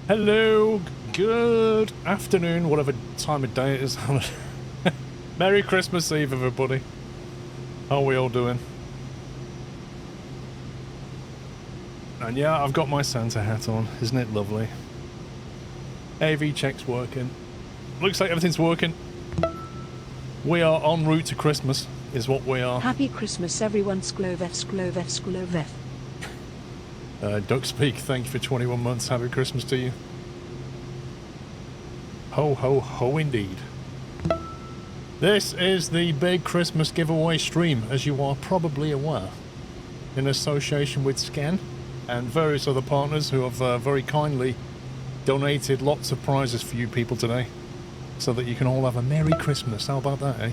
Hello, good afternoon, whatever time of day it is. Merry Christmas Eve, everybody. How are we all doing? And yeah, I've got my Santa hat on. Isn't it lovely? AV check's working. Looks like everything's working. We are en route to Christmas, is what we are. Happy Christmas, everyone. Sklovef, Sklovef, Sklovef. Duck Speak, thank you for 21 months. Happy Christmas to you. Ho, ho, ho, indeed. This is the big Christmas giveaway stream, as you are probably aware, in association with Scan and various other partners who have very kindly donated lots of prizes for you people today, so that you can all have a Merry Christmas. How about that, eh?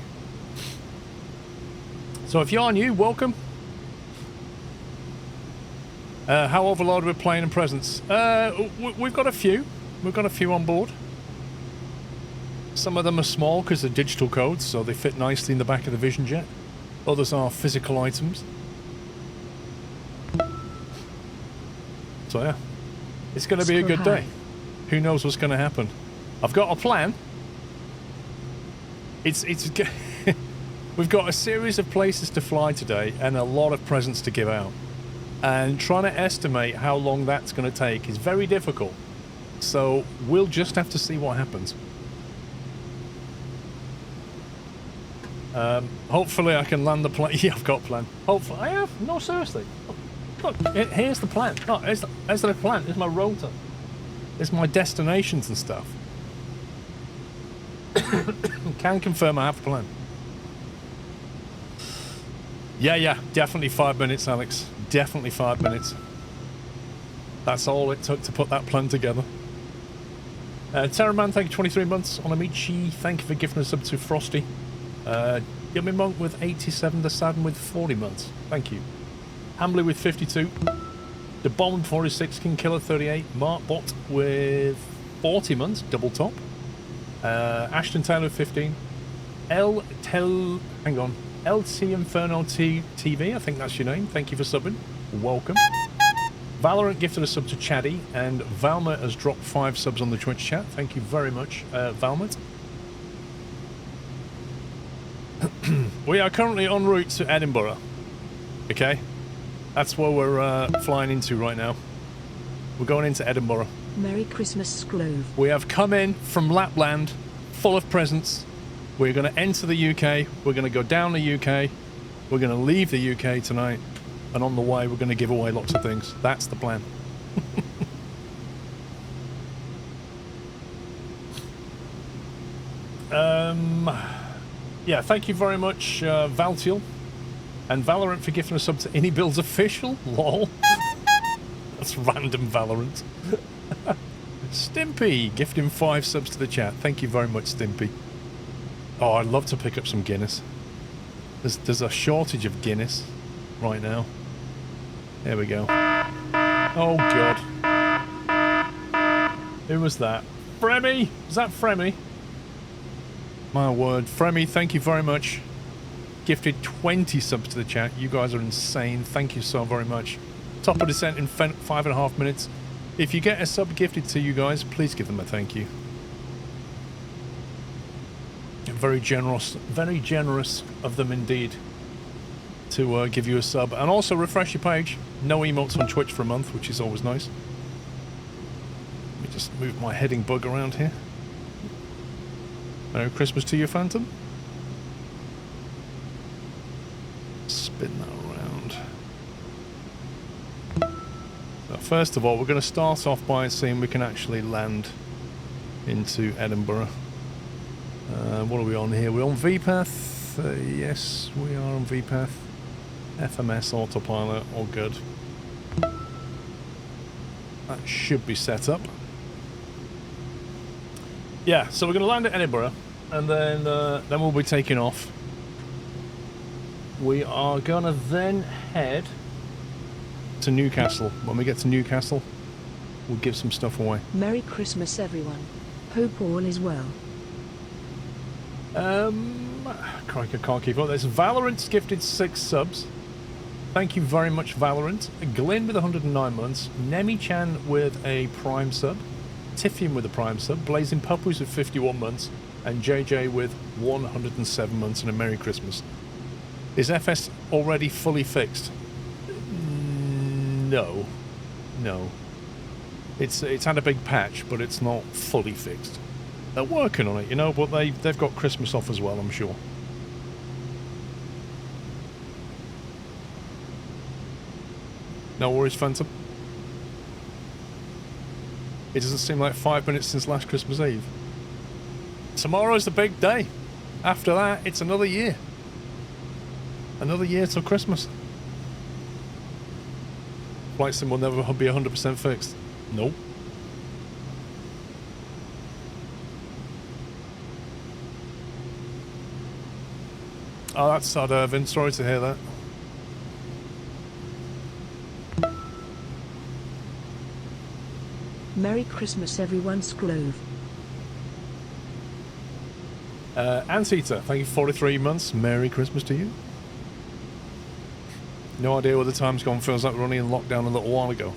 So if you are new, welcome. How overloaded with playing and presents? We've got a few. We've got a few on board. Some of them are small because they're digital codes, so they fit nicely in the back of the Vision Jet. Others are physical items. So yeah, it's going to be a good day. Who knows what's going to happen? I've got a plan. We've got a series of places to fly today and a lot of presents to give out. And trying to estimate how long that's going to take is very difficult. So we'll just have to see what happens. Hopefully I can land the plane. Yeah, I've got a plan. Hopefully I have. No, seriously. Look, here's the plan. No, here's the plan. Here's my rotor. Here's my destinations and stuff. Can confirm I have a plan. Yeah, definitely 5 minutes, Alex. Definitely 5 minutes. That's all it took to put that plan together. Terraman, thank you, 23 months. Onamichi, thank you for giving us up to Frosty. Yummy Monk with 87, The Sadden with 40 months. Thank you. Hambley with 52. The Bomb 46, King Killer 38. Mark Bot with 40 months, double top. Ashton Taylor 15. LT Inferno TV, I think that's your name. Thank you for subbing. Welcome. Valorant gifted a sub to Chaddy, and Valmet has dropped 5 subs on the Twitch chat. Thank you very much, Valmet. We are currently en route to Edinburgh. Okay? That's where we're flying into right now. We're going into Edinburgh. Merry Christmas, Sklove. We have come in from Lapland, full of presents. We're going to enter the UK. We're going to go down the UK. We're going to leave the UK tonight. And on the way, we're going to give away lots of things. That's the plan. Yeah, thank you very much, Valtiel. And Valorant for gifting us sub to Any Builds Official. Lol. That's random Valorant. Stimpy, gifting 5 subs to the chat. Thank you very much, Stimpy. Oh, I'd love to pick up some Guinness. There's a shortage of Guinness right now. There we go. Oh, God. Who was that? Fremy! Was that Fremy? My word. Fremy, thank you very much. Gifted 20 subs to the chat. You guys are insane. Thank you so very much. Top of descent in 5.5 minutes. If you get a sub gifted to you guys, please give them a thank you. Very generous of them indeed to give you a sub. And also refresh your page. No emotes on Twitch for a month, which is always nice. Let me just move my heading bug around here. Merry Christmas to you, Phantom. Spin that around. So first of all, we're going to start off by seeing we can actually land into Edinburgh. What are we on here? We're on VPath. Yes, we are on VPath. FMS autopilot, all good. That should be set up. Yeah, so we're going to land at Edinburgh, and then we'll be taking off. We are going to then head to Newcastle. When we get to Newcastle, we'll give some stuff away. Merry Christmas, everyone. Hope all is well. Crikey, I can't keep up. There's Valorant's gifted 6 subs. Thank you very much, Valorant. Glyn with 109 months. Nemi-chan with a Prime sub. Tiffin with a Prime sub, Blazing Puppies with 51 months, and JJ with 107 months and a Merry Christmas. Is FS already fully fixed? No. No. It's had a big patch, but it's not fully fixed. They're working on it, you know, but they've got Christmas off as well, I'm sure. No worries, Phantom. It doesn't seem like 5 minutes since last Christmas Eve. Tomorrow's the big day. After that, it's another year. Another year till Christmas. Flight sim will never be 100% fixed. Nope. Oh, that's sad, Irvin. Sorry to hear that. Merry Christmas, everyone. Sklove. Anteater, thank you for 43 months. Merry Christmas to you. No idea where the time's gone. Feels like we're only in lockdown a little while ago.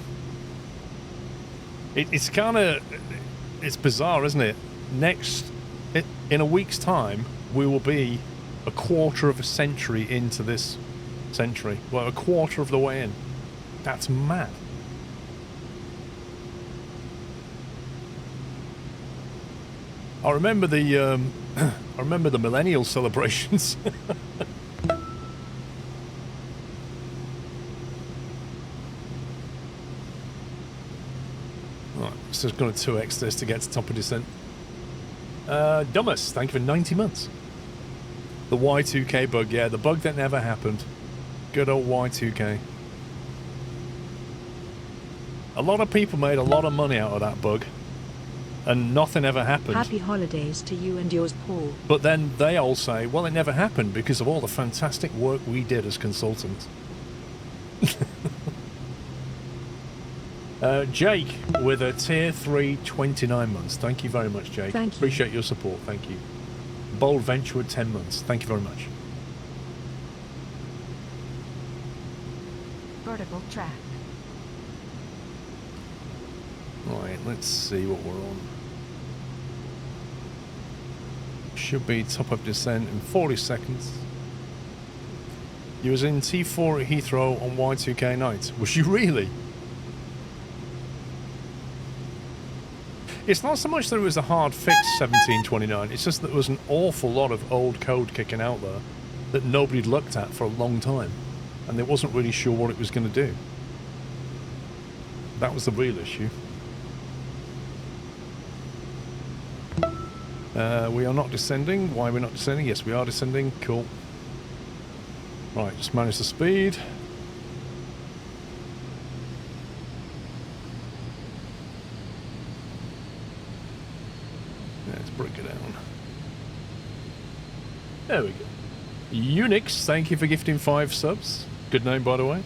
It's kind of... It's bizarre, isn't it? In a week's time, we will be a quarter of a century into this century. Well, a quarter of the way in. That's mad. I remember the millennial celebrations. Right, so just going to 2x this to get to top of descent. Dummus, thank you for 90 months. The Y2K bug, yeah, the bug that never happened. Good old Y2K. A lot of people made a lot of money out of that bug. And nothing ever happened. Happy holidays to you and yours, Paul. But then they all say, well, it never happened because of all the fantastic work we did as consultants. Jake with a tier 3 29 months. Thank you very much, Jake. Thank you. Appreciate your support. Thank you. Bold Venture with 10 months. Thank you very much. Vertical track. Right, let's see what we're on. Should be top of descent in 40 seconds. You was in T4 at Heathrow on Y2K night. Was you really? It's not so much that it was a hard fix 1729, it's just that there was an awful lot of old code kicking out there that nobody'd looked at for a long time, and they wasn't really sure what it was going to do. That was the real issue. We are not descending. Why are we not descending? Yes, we are descending. Cool. Right, just manage the speed. Let's break it down. There we go. Unix, thank you for gifting 5 subs. Good name, by the way.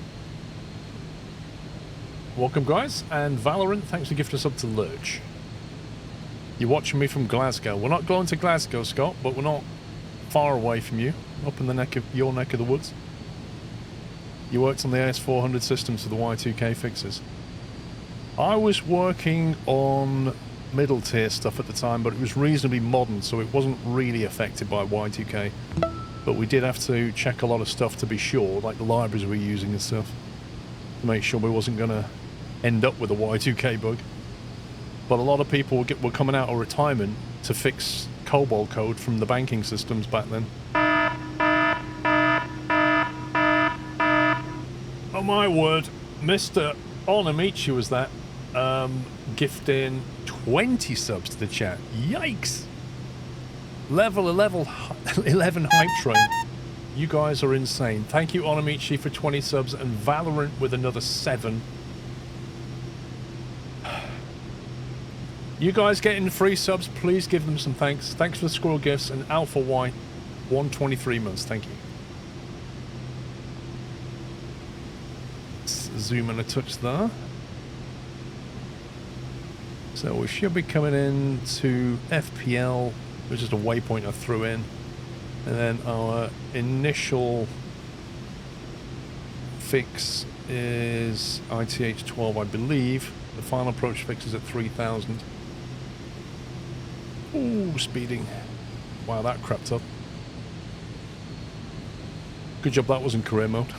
Welcome, guys. And Valorant, thanks for gifting us up to Lurch. You're watching me from Glasgow. We're not going to Glasgow, Scott, but we're not far away from you. Up in the neck of your neck of the woods. You worked on the AS400 systems for the Y2K fixes. I was working on middle tier stuff at the time, but it was reasonably modern, so it wasn't really affected by Y2K. But we did have to check a lot of stuff to be sure, like the libraries we were using and stuff, to make sure we wasn't going to end up with a Y2K bug. But a lot of people were coming out of retirement to fix COBOL code from the banking systems back then. Oh my word, Mr. Onamichi was that, gifting 20 subs to the chat. Yikes! Level 11 hype train. You guys are insane. Thank you, Onamichi, for 20 subs, and Valorant with another 7. You guys getting free subs, please give them some thanks. Thanks for the squirrel gifts, and Alpha Y, 123 months. Thank you. Let's zoom in a touch there. So we should be coming in to FPL, which is a waypoint I threw in. And then our initial fix is ITH 12, I believe. The final approach fix is at 3,000. Ooh, speeding. Wow, that crept up. Good job that was in career mode.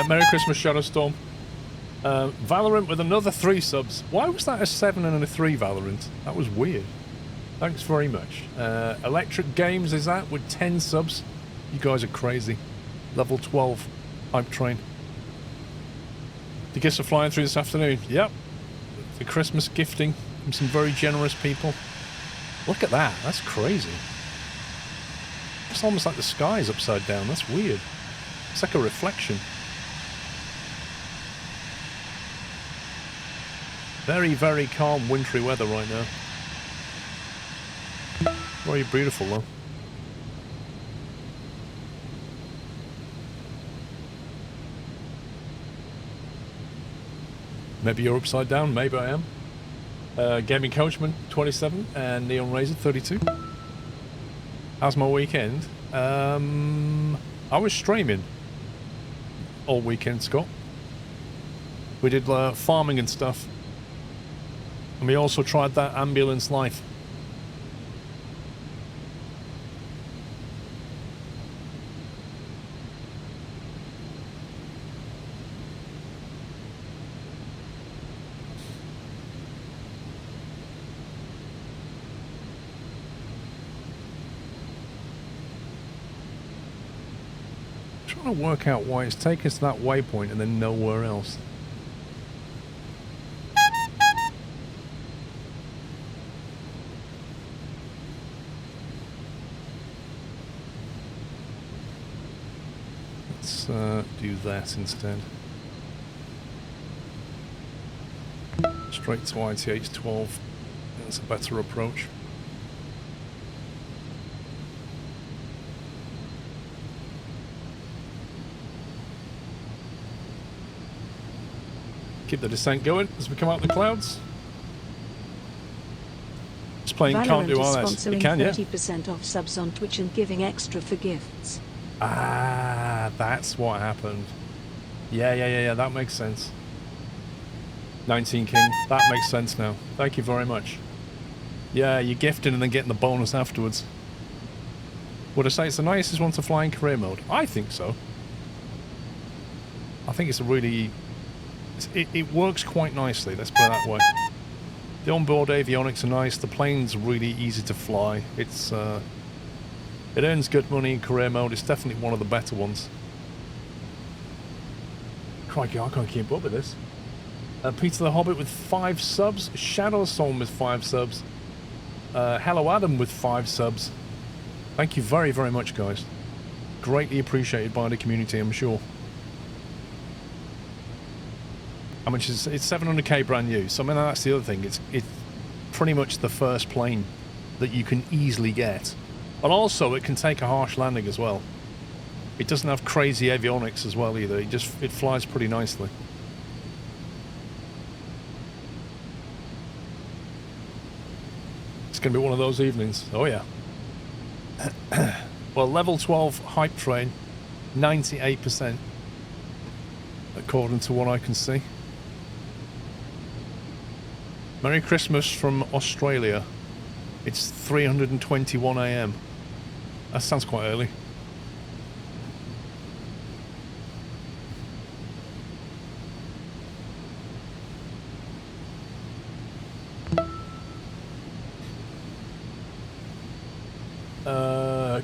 Merry Christmas, Shadowstorm. Valorant with another 3 subs. Why was that a 7 and a 3, Valorant? That was weird. Thanks very much. Electric Games is that with 10 subs. You guys are crazy. Level 12. Hype train. The gifts are flying through this afternoon. Yep. The Christmas gifting from some very generous people. Look at that. That's crazy. It's almost like the sky is upside down. That's weird. It's like a reflection. Very, very calm, wintry weather right now. Very beautiful, though. Maybe you're upside down, maybe I am. Gaming Coachman, 27, and Neon Razor, 32. How's my weekend? I was streaming all weekend, Scott. We did farming and stuff. And we also tried that ambulance life. Trying to work out why it's taken us to that waypoint and then nowhere else. Do that instead. Straight to ITH-12. That's a better approach. Keep the descent going as we come out the clouds. This plane can't do all this. It can, yeah. 30% off subs on Twitch and giving extra for gifts. Ah, that's what happened. Yeah, that makes sense. 19 King, that makes sense now. Thank you very much. Yeah, you're gifting and then getting the bonus afterwards. Would I say it's the nicest one to fly in career mode? I think so. I think it's a really... It works quite nicely, let's put it that way. The onboard avionics are nice, the plane's really easy to fly. It's... It earns good money in career mode. It's definitely one of the better ones. Crikey, I can't keep up with this. Peter the Hobbit with 5 subs. Shadowstorm with 5 subs. Hello Adam with 5 subs. Thank you very, very much, guys. Greatly appreciated by the community, I'm sure. How much is it's 700k brand new. So I mean, that's the other thing. It's pretty much the first plane that you can easily get. And also, it can take a harsh landing as well. It doesn't have crazy avionics as well either. It flies pretty nicely. It's going to be one of those evenings. Oh yeah. Well, level 12 hype train, 98%, according to what I can see. Merry Christmas from Australia. It's 3:21 AM. That sounds quite early.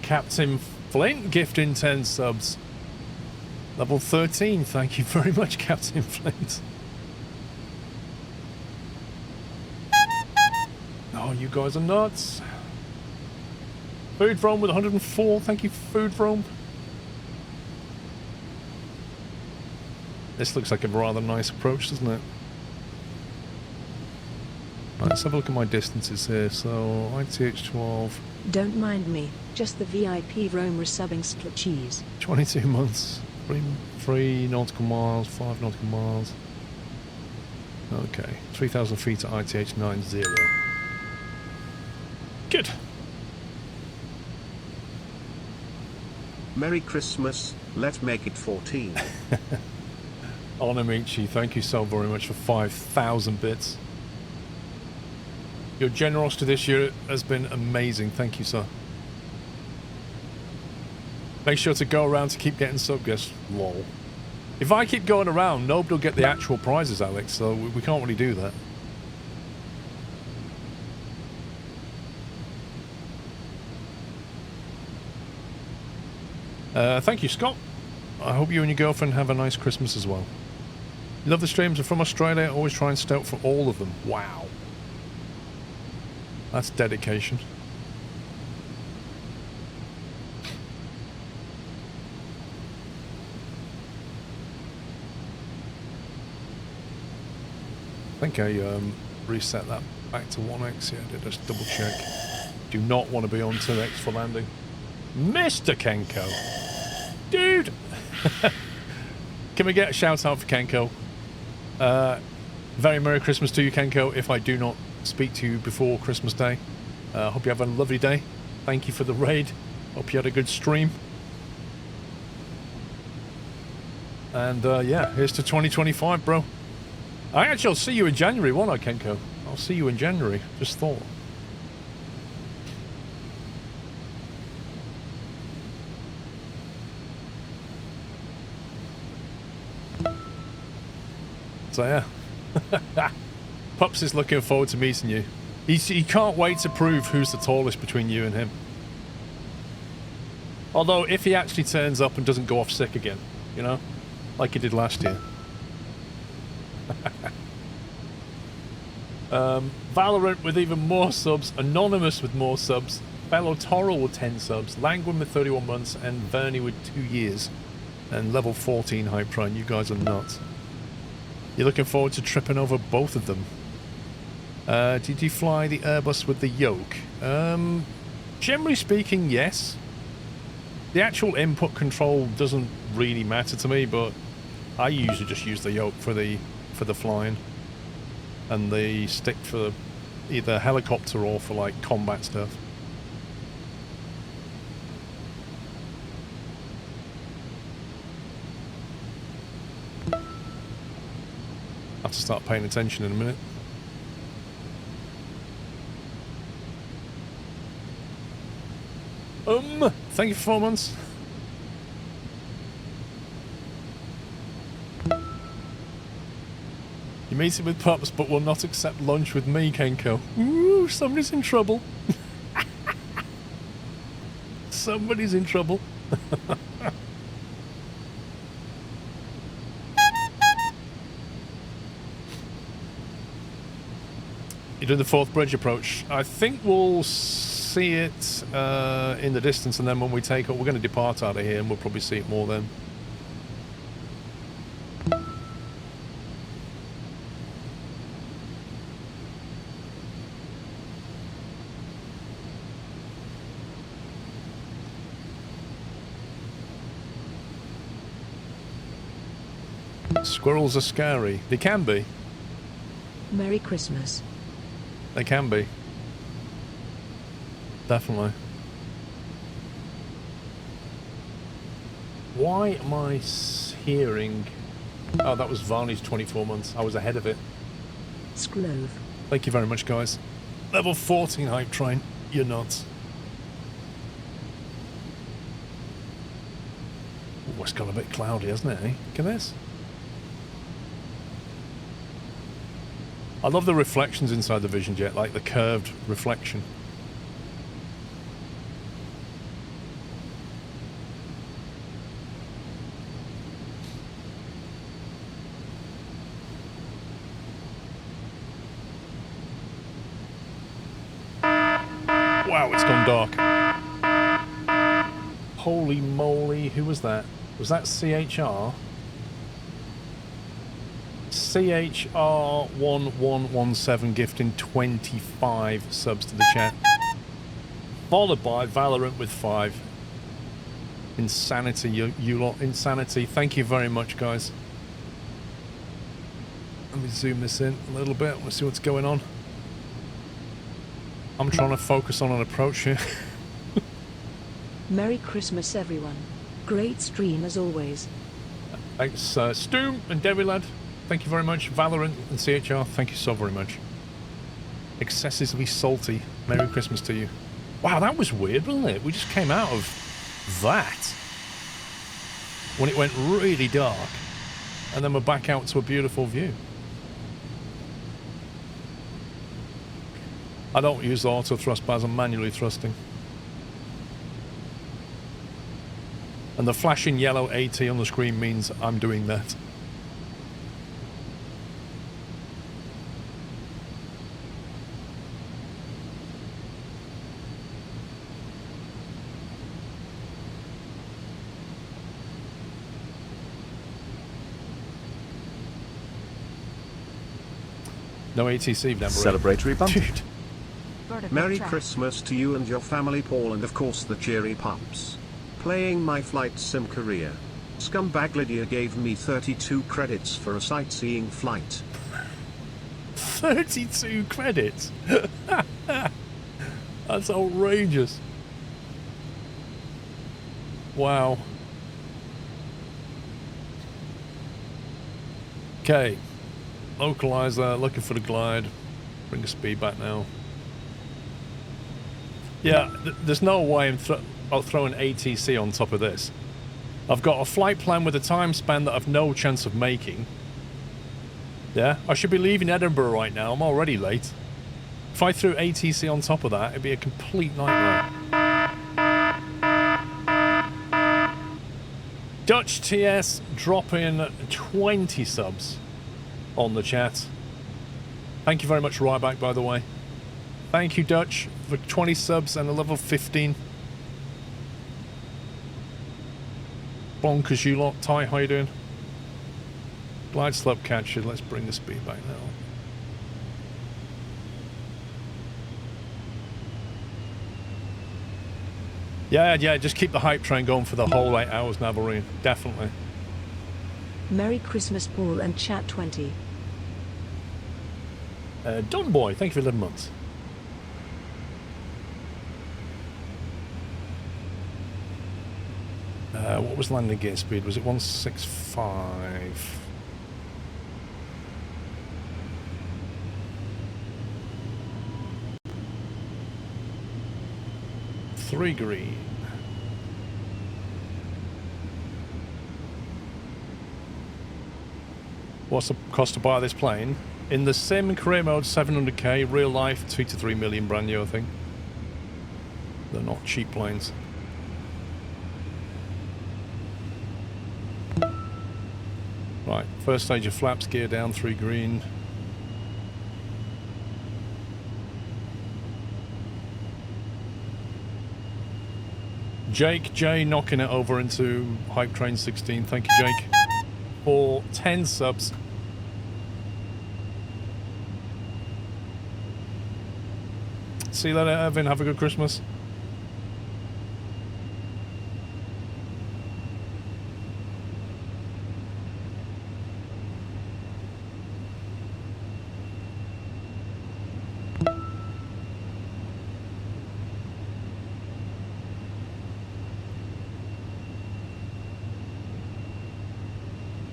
Captain Flint gifting 10 subs. Level 13, thank you very much, Captain Flint. Oh, you guys are nuts. Food Rome with 104, thank you, Food Rome. This looks like a rather nice approach, doesn't it? Right, let's have a look at my distances here. So, ITH-12. Don't mind me, just the VIP Rome resubbing split cheese. 22 months, 3 nautical miles, 5 nautical miles. Okay, 3,000 feet at ITH 90. Good. Merry Christmas, let's make it 14. Onamichi, thank you so very much for 5,000 bits. Your generosity this year has been amazing. Thank you, sir. Make sure to go around to keep getting sub guests. Lol. If I keep going around, nobody will get the actual prizes, Alex, so we can't really do that. Thank you, Scott. I hope you and your girlfriend have a nice Christmas as well. Love the streams. I'm from Australia. Always try and stay up for all of them. Wow. That's dedication. I think I reset that back to 1x. Yeah, I did just double check. Do not want to be on 2x for landing. Mr. Kenko! Dude! Can we get a shout out for Kenko? Very Merry Christmas to you, Kenko, if I do not speak to you before Christmas Day. Hope you have a lovely day. Thank you for the raid. Hope you had a good stream. And yeah, here's to 2025, bro. I'll see you in January, won't I, Kenko? I'll see you in January. Just thought. So yeah. Pups is looking forward to meeting you. He can't wait to prove who's the tallest between you and him. Although, if he actually turns up and doesn't go off sick again, you know? Like he did last year. Valorant with even more subs, Anonymous with more subs, Fellow Torrel with 10 subs, Langwin with 31 months, and Vernie with 2 years. And level 14 Hype Train, you guys are nuts. You're looking forward to tripping over both of them. Did you fly the Airbus with the yoke? Generally speaking, yes. The actual input control doesn't really matter to me, but I usually just use the yoke for the flying, and the stick for either helicopter or for like combat stuff. I have to start paying attention in a minute. Thank you for 4 months. You're meeting with Pups, but will not accept lunch with me, Kenko. Ooh, somebody's in trouble. Somebody's in trouble. You're doing the fourth bridge approach. I think we'll see it in the distance, and then when we take it, we're going to depart out of here, and we'll probably see it more then. Squirrels are scary. They can be. Merry Christmas. They can be. Definitely. Why am I hearing... Oh, that was Varney's 24 months. I was ahead of it. Sklove. Thank you very much, guys. Level 14 Hype Train. You're nuts. Oh, it's got a bit cloudy, hasn't it, eh? Look at this. I love the reflections inside the Vision Jet, like the curved reflection. Wow, it's gone dark. Holy moly, who was that? Was that CHR? CHR1117 gifting 25 subs to the chat. Followed by Valorant with 5. Insanity, you lot. Insanity. Thank you very much, guys. Let me zoom this in a little bit. Let's see what's going on. I'm trying to focus on an approach here. Merry Christmas, everyone. Great stream as always. Thanks, Stu and Derry Lad. Thank you very much. Valorant and CHR, thank you so very much. Excessively salty. Merry Christmas to you. Wow, that was weird, wasn't it? We just came out of that when it went really dark, and then we're back out to a beautiful view. I don't use the auto thrust bars, I'm manually thrusting. And the flashing yellow AT on the screen means I'm doing that. No ATC, never. Celebratory bump. Dude. Merry Christmas to you and your family, Paul, and of course the cheery pups. Playing my flight sim career. Scumbag Lydia gave me 32 credits for a sightseeing flight. 32 credits? That's outrageous. Wow. Okay. Localizer, looking for the glide. Bring the speed back now. Yeah, there's no way I'll throw an ATC on top of this. I've got a flight plan with a time span that I've no chance of making. Yeah, I should be leaving Edinburgh right now. I'm already late. If I threw ATC on top of that, it'd be a complete nightmare. Dutch TS dropping 20 subs on the chat. Thank you very much, Ryback, by the way. Thank you, Dutch, for 20 subs and a level 15. Bonkers, you lot. Ty, how you doing? Glide slope catcher. Let's bring the speed back now. Yeah, just keep the hype train going for the whole 8 hours, Navarine. Definitely. Merry Christmas, Paul and Chat 20. Don Boy, thank you for 11 months. What was landing gear speed? Was it 165? Three green. What's the cost to buy this plane? In the sim career mode, 700k. Real life, 2 to 3 million brand new, I think. They're not cheap planes. Right, first stage of flaps, gear down, 3 green. Jake J knocking it over into Hype Train 16. Thank you, Jake, for 10 subs. See you later, Evan. Have a good Christmas.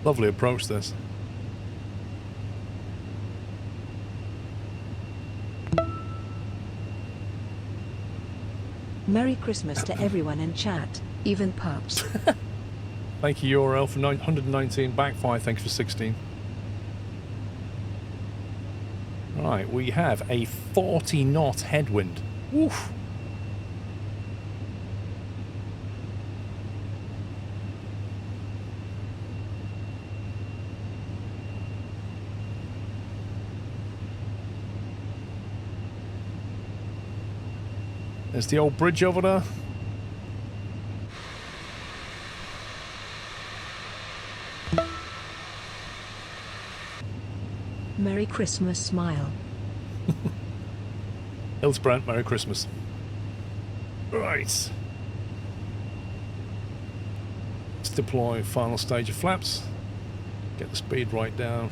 Lovely approach, this. Merry Christmas to everyone in chat, even pups. Thank you, Url, for 919. Backfire, thanks for 16. Right, we have a 40 knot headwind. Woof. There's the old bridge over there. Merry Christmas, smile. Hillsbrand, Merry Christmas. Right. deploy final stage of flaps. Get the speed right down.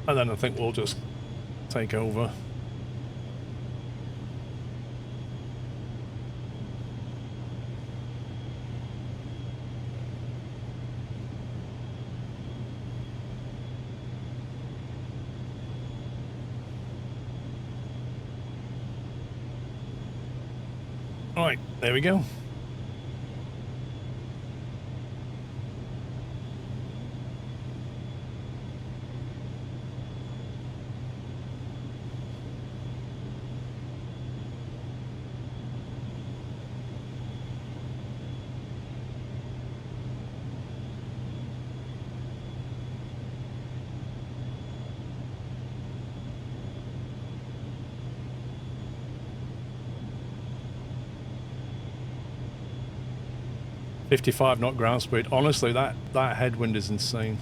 And then I think we'll just take over. Alright, there we go. .55 knot ground speed. Honestly, that headwind is insane.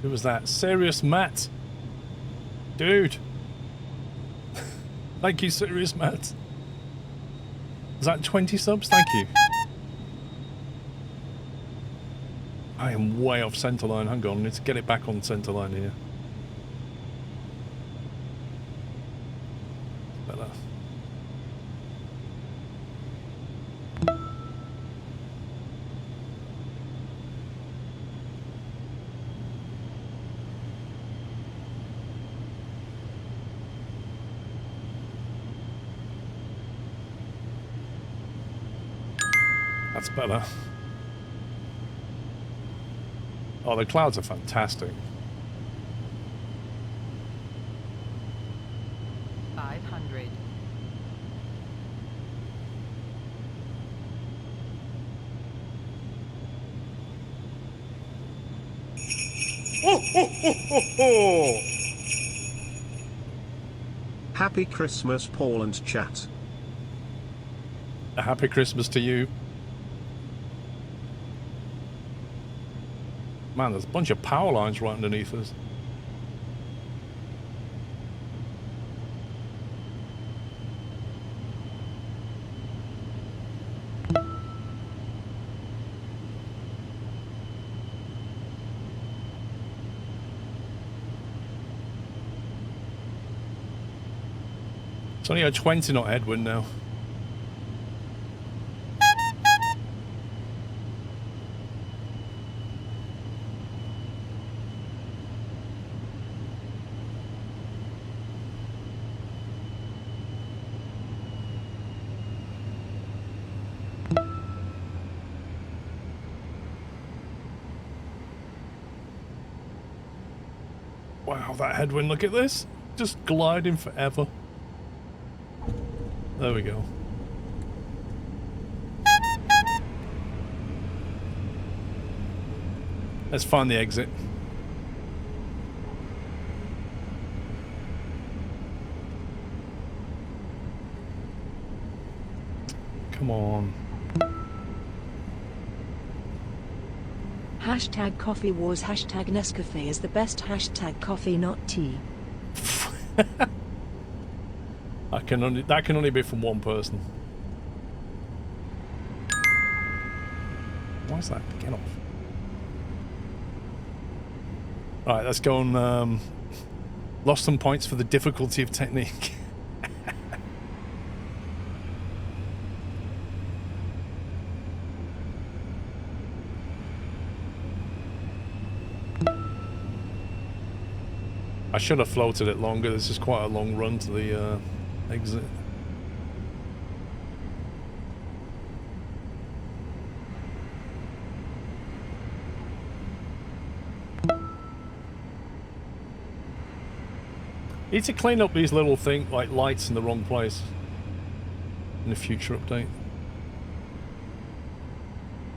Who was that? Serious Matt? Dude. Thank you, Serious Matt. Is that 20 subs? Thank you. I am way off centerline. Hang on, I need to get it back on centerline here. Better. That's better. Oh, the clouds are fantastic. 500. Happy Christmas, Paul and chat. A happy Christmas to you. Man, there's a bunch of power lines right underneath us. It's only a 20 knot headwind now. Wow, that headwind, look at this. Just gliding forever. There we go. Let's find the exit. Come on. Hashtag coffee wars. Hashtag Nescafe is the best. Hashtag coffee, not tea. That can only be from one person. Why is that? Get off. Alright, let's go and lost some points for the difficulty of technique. I should have floated it longer. This is quite a long run to the exit. Need to clean up these little things like lights in the wrong place in the future update.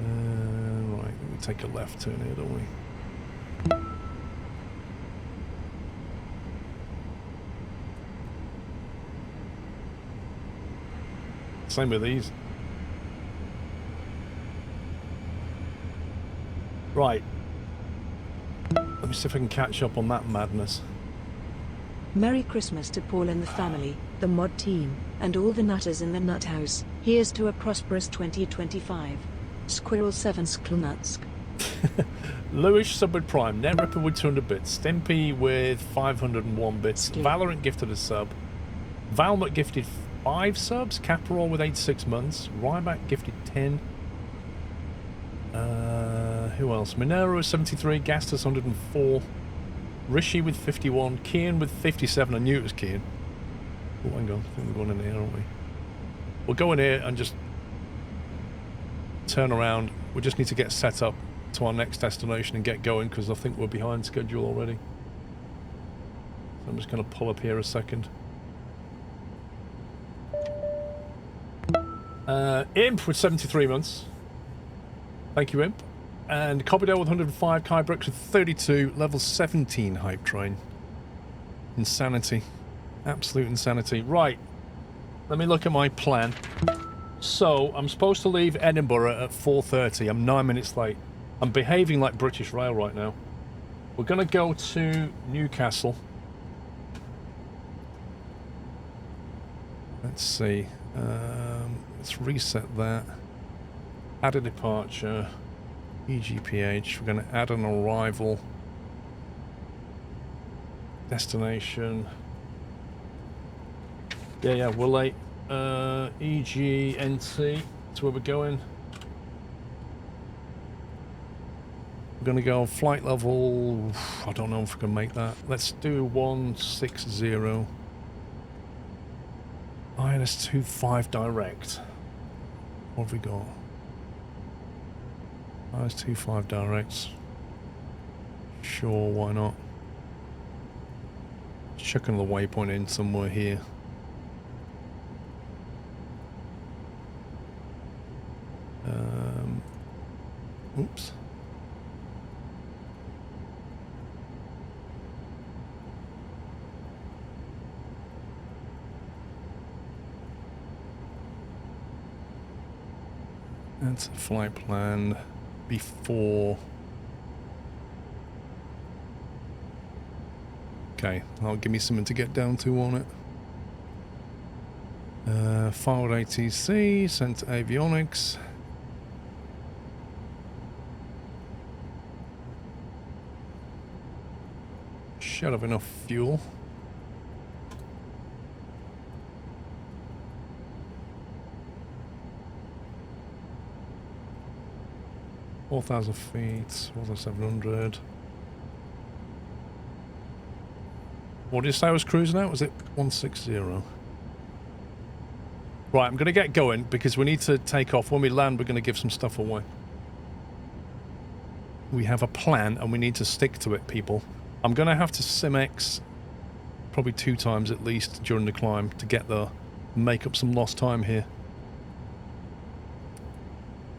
Right, we take a left turn here, don't we? Same with these. Right. Let me see if I can catch up on that madness. Merry Christmas to Paul and the family, the mod team, and all the nutters in the nut house. Here's to a prosperous 2025. Squirrel 7 Sklnutsk. Lewis sub with Prime, Netripper with 200 bits, Stimpy with 501 bits, Valorant gifted a sub, Valmut gifted 5 subs, Caparol with 86 months, Ryback gifted 10. Who else? Minero with 73, Gastus 104, Rishi with 51, Kian with 57. I knew it was Kian. Oh, hang on. I think we're going in here, aren't we? We'll go in here and just turn around. We just need to get set up to our next destination and get going because I think we're behind schedule already. So I'm just going to pull up here a second. Imp with 73 months. Thank you, Imp. And Copperdale with 105, Kai Brooks with 32, level 17 hype train. Insanity. Absolute insanity. Right. Let me look at my plan. So, I'm supposed to leave Edinburgh at 4:30. I'm 9 minutes late. I'm behaving like British Rail right now. We're going to go to Newcastle. Let's see. Let's reset that. Add a departure. EGPH. We're going to add an arrival. Destination. Yeah, we're late. EGNT. That's where we're going. We're going to go flight level. I don't know if we can make that. Let's do 160. -25 direct. What have we got? -25 directs. Sure, why not? Chuck another waypoint in somewhere here. Oops. That's a flight plan before. Okay, that'll give me something to get down to on it. Forward ATC, sent to avionics. Should have enough fuel. $4,000 feet, 4,700. What did you say I was cruising at? Was it 160? Right, I'm going to get going because we need to take off. When we land, we're going to give some stuff away. We have a plan and we need to stick to it, people. I'm going to have to Simex probably 2 times at least during the climb to get there and make up some lost time here.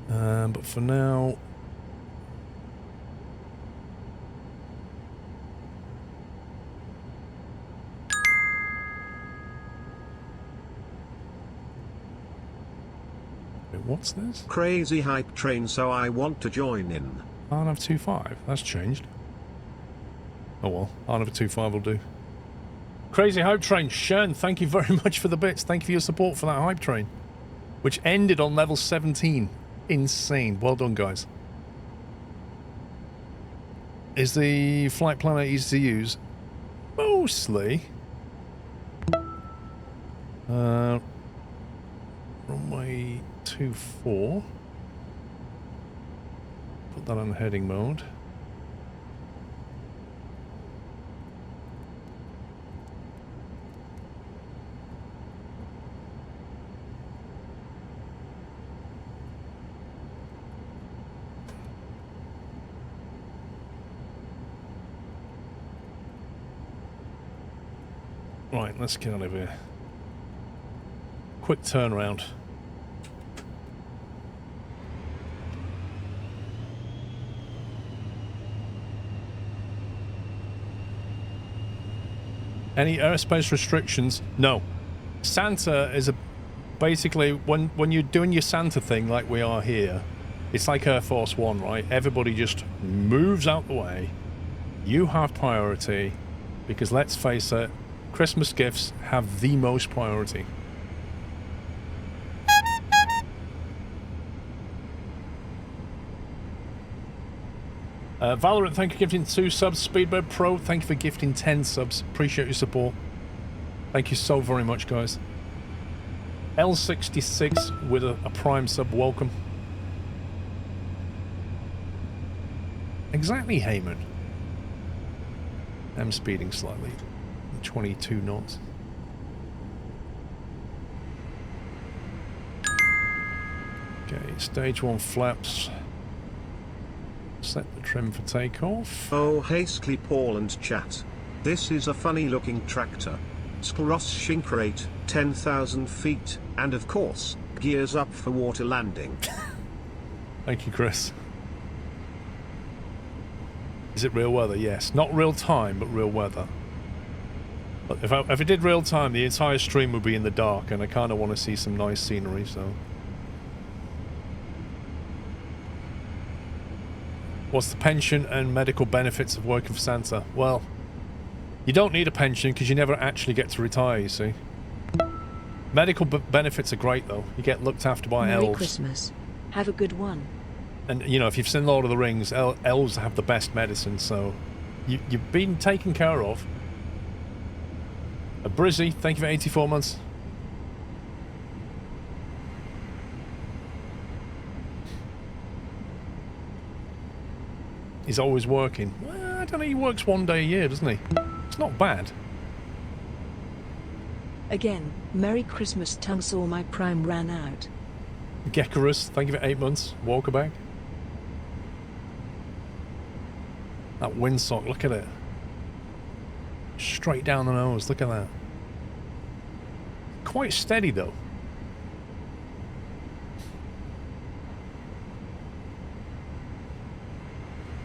But for now... Wait, what's this? Crazy hype train, so I want to join in. R925, that's changed. Oh well, R925 will do. Crazy hype train, Shern, thank you very much for the bits. Thank you for your support for that hype train, which ended on level 17. Insane. Well done, guys. Is the flight planner easy to use? Mostly. Runway 24. Put that on heading mode. Right, let's get out of here. Quick turnaround. Any airspace restrictions? No. Santa is basically when you're doing your Santa thing like we are here, it's like Air Force One, right? Everybody just moves out the way. You have priority because let's face it, Christmas gifts have the most priority. Valorant, thank you for gifting 2 subs. Speedbird Pro, thank you for gifting 10 subs. Appreciate your support. Thank you so very much, guys. L66 with a Prime sub, welcome. Exactly, Heyman. I'm speeding slightly. 22 knots. Okay, stage 1 flaps. Set the trim for takeoff. Oh hastily Paul and chat. This is a funny looking tractor. Scleros Shinkrate, 10,000 feet, and of course, gears up for water landing. Thank you, Chris. Is it real weather? Yes. Not real time, but real weather. But if it did real time, the entire stream would be in the dark, and I kind of want to see some nice scenery, so... What's the pension and medical benefits of working for Santa? Well, you don't need a pension because you never actually get to retire, you see. Medical benefits are great, though. You get looked after by elves. Merry Christmas. Have a good one. And, you know, if you've seen Lord of the Rings, elves have the best medicine, so you've been taken care of. Brizzy, thank you for 84 months. He's always working. Well, I don't know, he works 1 day a year, doesn't he? It's not bad. Again, Merry Christmas. Tongue saw my Prime ran out. Gekarus, thank you for 8 months. Walkerback. That windsock, look at it. Straight down the nose, look at that. Quite steady though.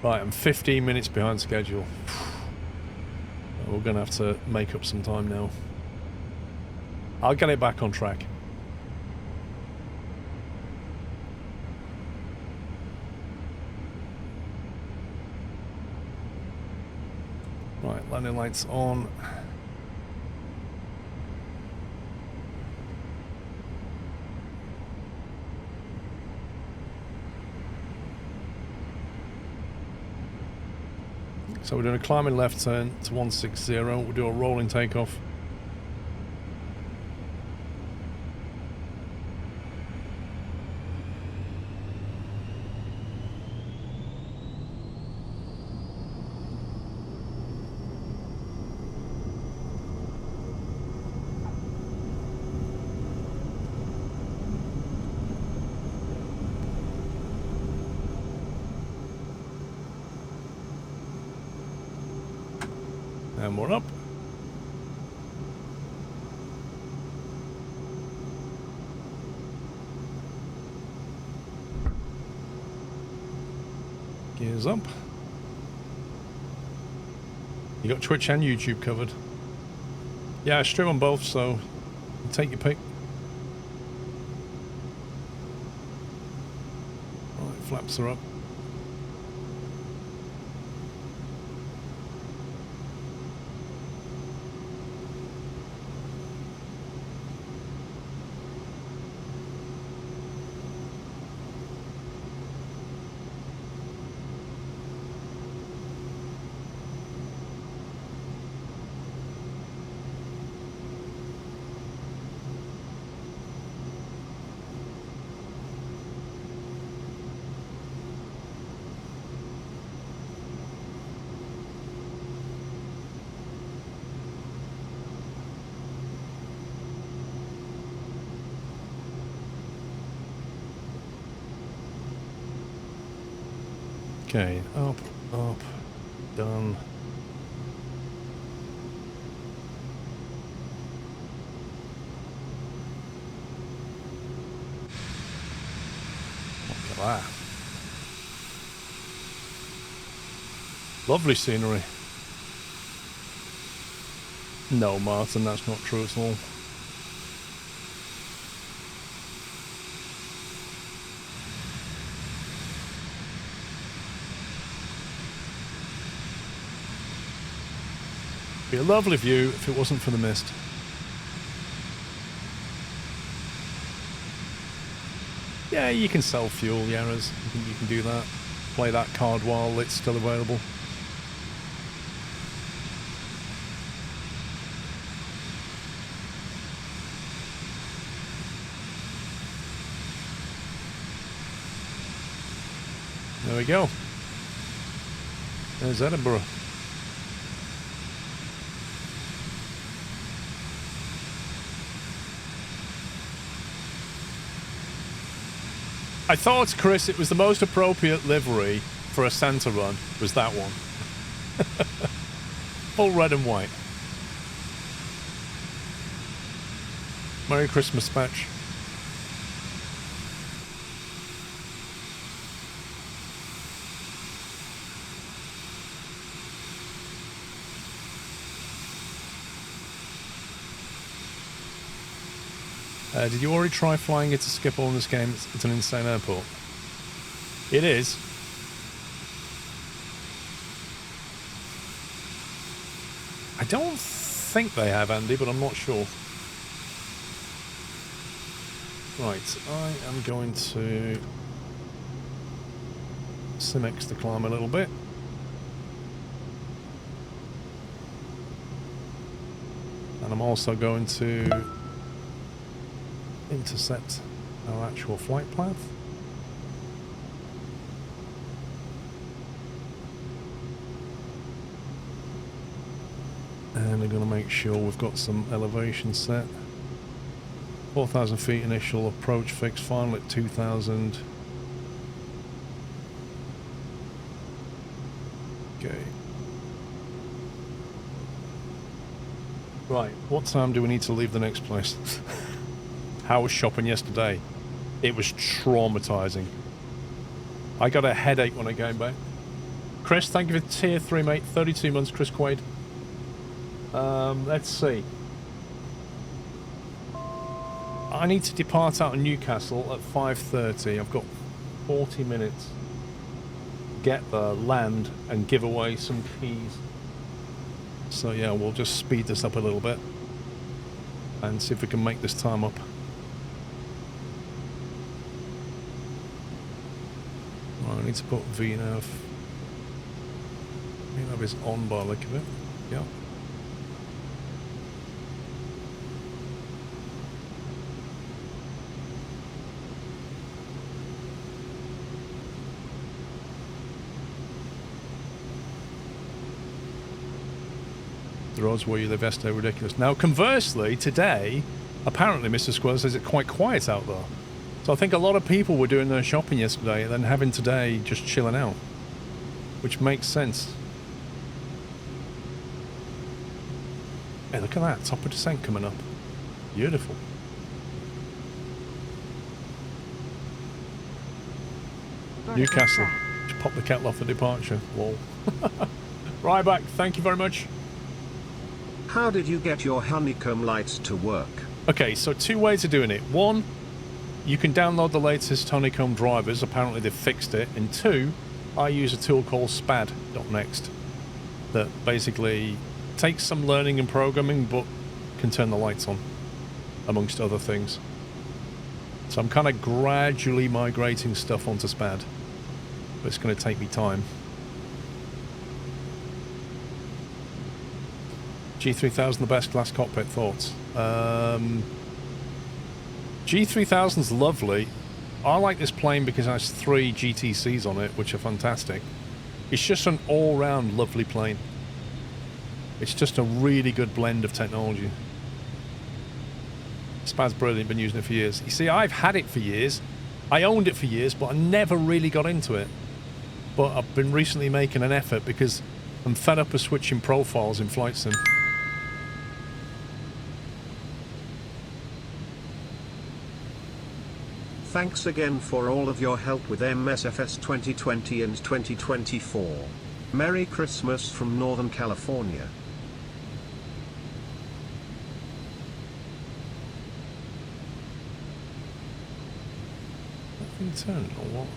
Right, I'm 15 minutes behind schedule. We're going to have to make up some time now. I'll get it back on track. Right, landing lights on. So we're doing a climbing left turn to 160. We'll do a rolling takeoff. And we're up. Gears up. You got Twitch and YouTube covered. Yeah, I stream on both, so you take your pick. Right, flaps are up. Okay, up, done. that. Lovely scenery. No, Martin, that's not true at all. Be a lovely view if it wasn't for the mist. Yeah, you can sell fuel, Yaras. You can do that. Play that card while it's still available. There we go. There's Edinburgh. I thought, Chris, it was the most appropriate livery for a Santa run was that one. Full red and white. Merry Christmas, Patch. Did you already try flying it to Schiphol in this game? It's an insane airport. It is. I don't think they have, Andy, but I'm not sure. Right, I am going to Simex to climb a little bit. And I'm also going to intercept our actual flight path. And we're going to make sure we've got some elevation set. 4,000 feet initial approach fix, final at 2,000. Okay. Right, what time do we need to leave the next place? How was shopping yesterday? It was traumatizing. I got a headache when I came back. Chris, thank you for tier 3, mate. 32 months, Chris Quaid. Let's see. I need to depart out of Newcastle at 5:30. I've got 40 minutes. Get there, land, and give away some keys. So yeah, we'll just speed this up a little bit and see if we can make this time up. I need to put VNAV. VNAV is on by the look of it. Yeah. The roads where you live yesterday are ridiculous. Now, conversely, today, apparently Mr. Squirrel says it's quite quiet out there. So I think a lot of people were doing their shopping yesterday and then having today just chilling out, which makes sense. Hey, look at that, top of descent coming up. Beautiful. Newcastle. Just pop the kettle off the departure. Lol. Right back, thank you very much. How did you get your honeycomb lights to work? Okay, so 2 ways of doing it. 1, you can download the latest honeycomb drivers. Apparently they've fixed it. And 2, I use a tool called spad.next that basically takes some learning and programming but can turn the lights on, amongst other things. So I'm kind of gradually migrating stuff onto spad, but it's going to take me time. G3000, the best glass cockpit, thoughts? G3000's lovely. I like this plane because it has 3 GTCs on it, which are fantastic. It's just an all-round lovely plane. It's just a really good blend of technology. Spad's brilliant, been using it for years. You see, I've had it for years. I owned it for years, but I never really got into it. But I've been recently making an effort because I'm fed up of switching profiles in Flight Sim. Thanks again for all of your help with MSFS 2020 and 2024. Merry Christmas from Northern California. Nothing turned or what?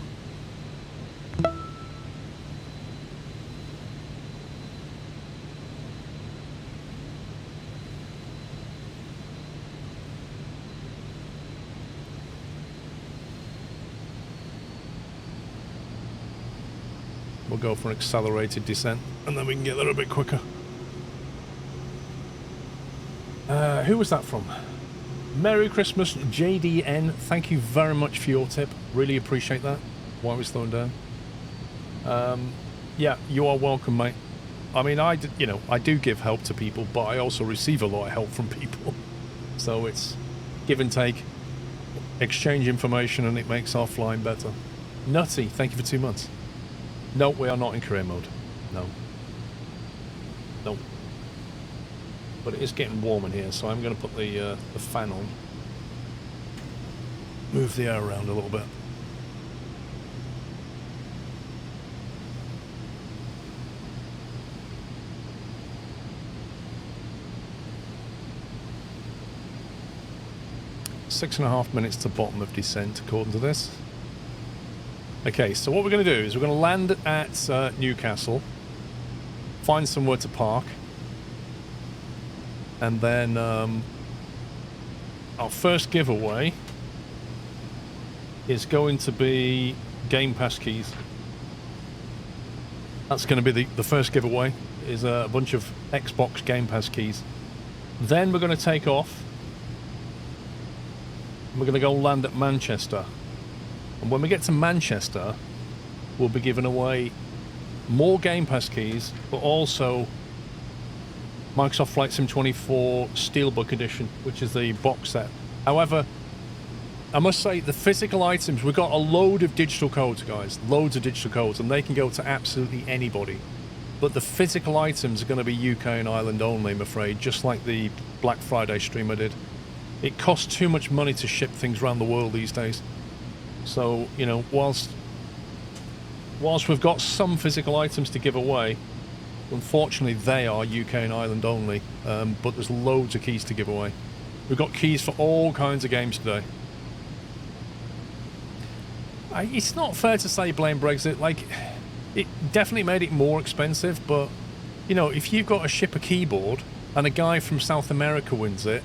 We'll go for an accelerated descent, and then we can get there a bit quicker. Who was that from? Merry Christmas, JDN. Thank you very much for your tip. Really appreciate that. Why are we slowing down? Yeah, you are welcome, mate. I mean, I do give help to people, but I also receive a lot of help from people. So it's give and take, exchange information, and it makes our flying better. Nutty, thank you for 2 months. No, we are not in career mode. No. No. But it is getting warm in here, so I'm going to put the fan on. Move the air around a little bit. Six and a half minutes to bottom of descent, according to this. Okay, so what we're going to do is we're going to land at Newcastle, find somewhere to park, and then our first giveaway is going to be Game Pass keys. That's going to be the first giveaway, is a bunch of Xbox Game Pass keys. Then we're going to take off. We're going to go land at Manchester. And when we get to Manchester, we'll be giving away more Game Pass keys, but also Microsoft Flight Sim 24 Steelbook Edition, which is the box set. However, I must say, the physical items, we've got a load of digital codes, guys. Loads of digital codes, and they can go to absolutely anybody. But the physical items are going to be UK and Ireland only, I'm afraid, just like the Black Friday stream I did. It costs too much money to ship things around the world these days. So, you know, whilst we've got some physical items to give away, unfortunately they are UK and Ireland only, but there's loads of keys to give away. We've got keys for all kinds of games today. It's not fair to say blame Brexit. Like, it definitely made it more expensive, but, you know, if you've got to ship a keyboard and a guy from South America wins it,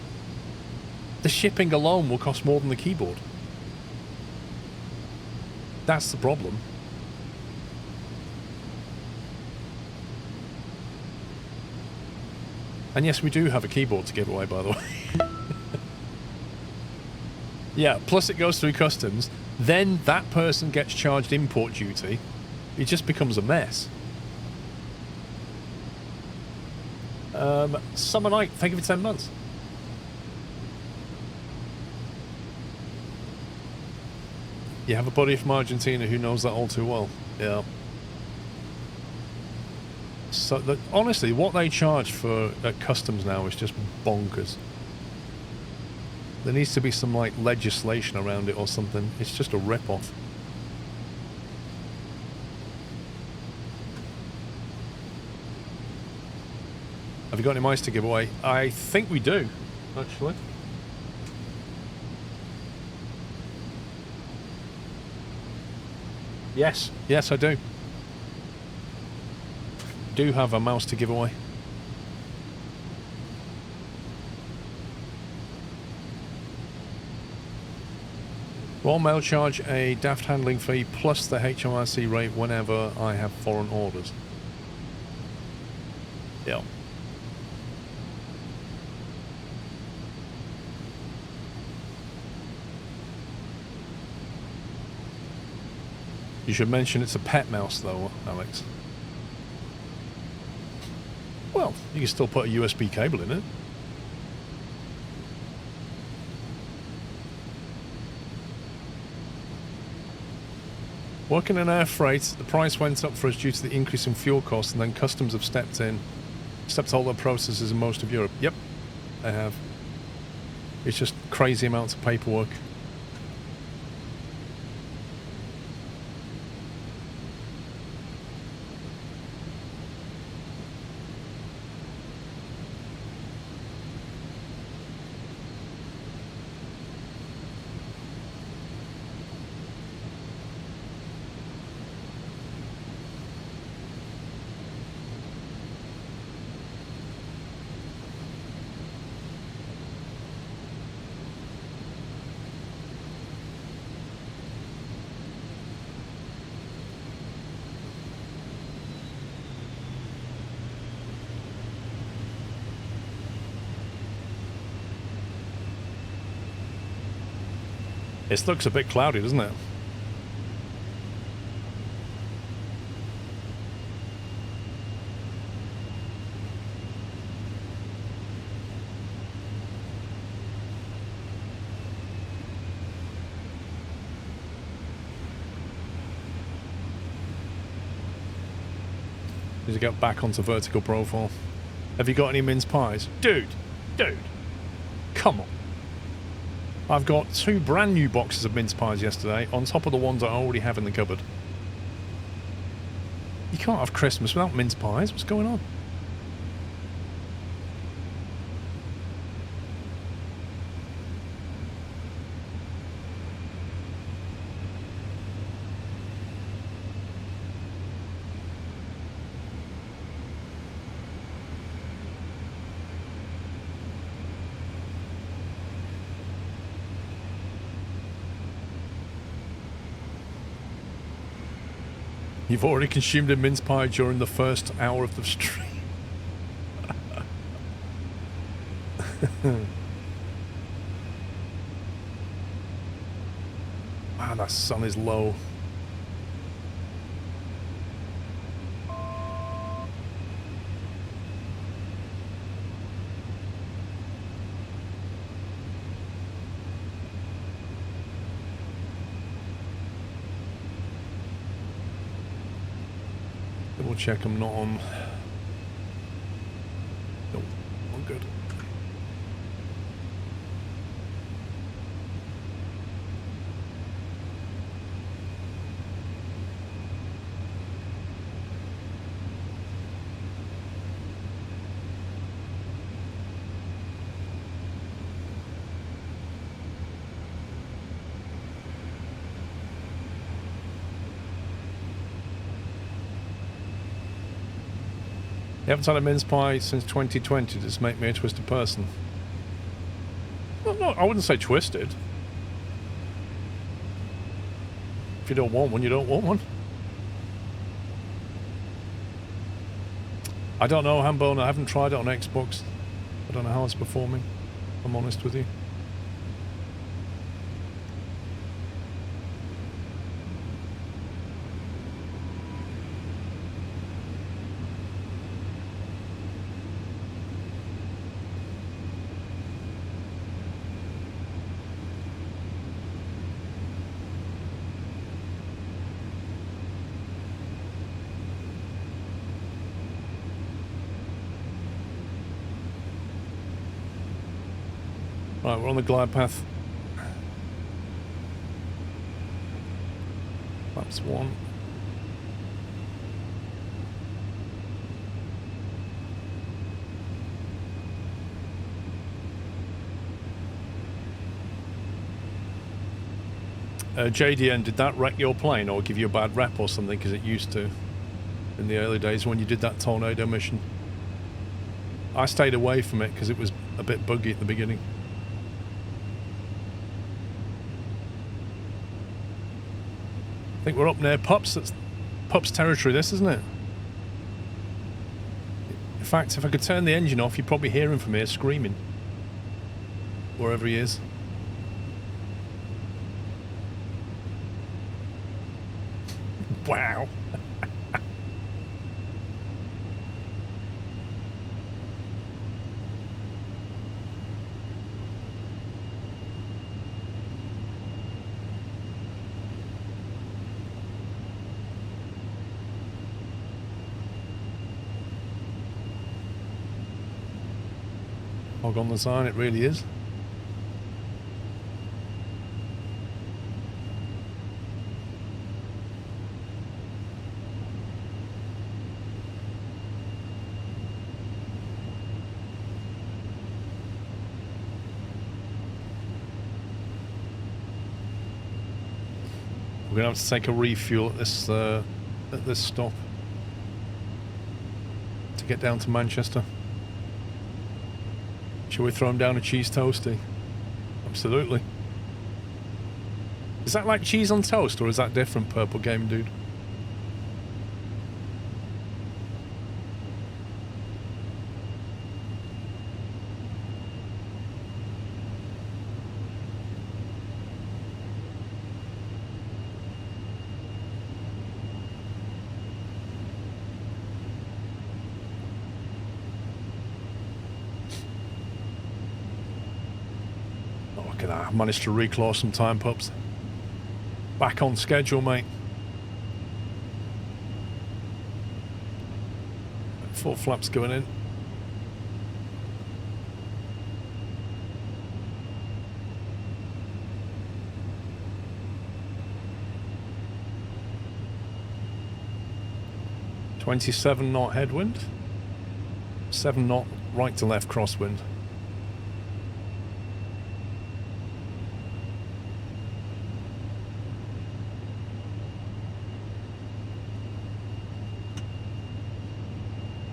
the shipping alone will cost more than the keyboard. That's the problem. And yes, we do have a keyboard to give away, by the way. Yeah, plus it goes through customs. Then that person gets charged import duty. It just becomes a mess. Summer Night, thank you for 10 months. You have a buddy from Argentina who knows that all too well. Yeah. So, honestly, what they charge for customs now is just bonkers. There needs to be some, like, legislation around it or something. It's just a rip-off. Have you got any mice to give away? I think we do, actually. Yes, yes, I do. Do have a mouse to give away. Royal Mail charge a daft handling fee plus the HMRC rate whenever I have foreign orders. Yeah. You should mention it's a pet mouse, though, Alex. Well, you can still put a USB cable in it. Working in air freight, the price went up for us due to the increase in fuel costs, and then customs have stepped in. Stepped all their processes in most of Europe. Yep, they have. It's just crazy amounts of paperwork. It looks a bit cloudy, doesn't it? Need to get back onto vertical profile. Have you got any mince pies? Dude, come on. I've got 2 brand new boxes of mince pies yesterday on top of the ones I already have in the cupboard. You can't have Christmas without mince pies. What's going on? You've already consumed a mince pie during the first hour of the stream. Man, that sun is low. Double check I'm not on. Nope, all good. You haven't had a mince pie since 2020. Does make me a twisted person? Well, no, I wouldn't say twisted. If you don't want one, you don't want one. I don't know, Hambone. I haven't tried it on Xbox. I don't know how it's performing, if I'm honest with you. Right, we're on the glide path. That's one. JDN, did that wreck your plane or give you a bad rep or something? Because it used to in the early days when you did that tornado mission. I stayed away from it because it was a bit buggy at the beginning. I think we're up near Pups. That's Pups territory, this, isn't it? In fact, if I could turn the engine off, you'd probably hear him from here screaming. Wherever he is. Wow. Hog on the sign, it really is. We're gonna have to take a refuel at this stop to get down to Manchester. Shall we throw him down a cheese toasty? Absolutely. Is that like cheese on toast, or is that different, Purple Game Dude? Look at that. I managed to reclaw some time, pups. Back on schedule, mate. Full flaps going in. .27 knot headwind. 7 knot right to left crosswind.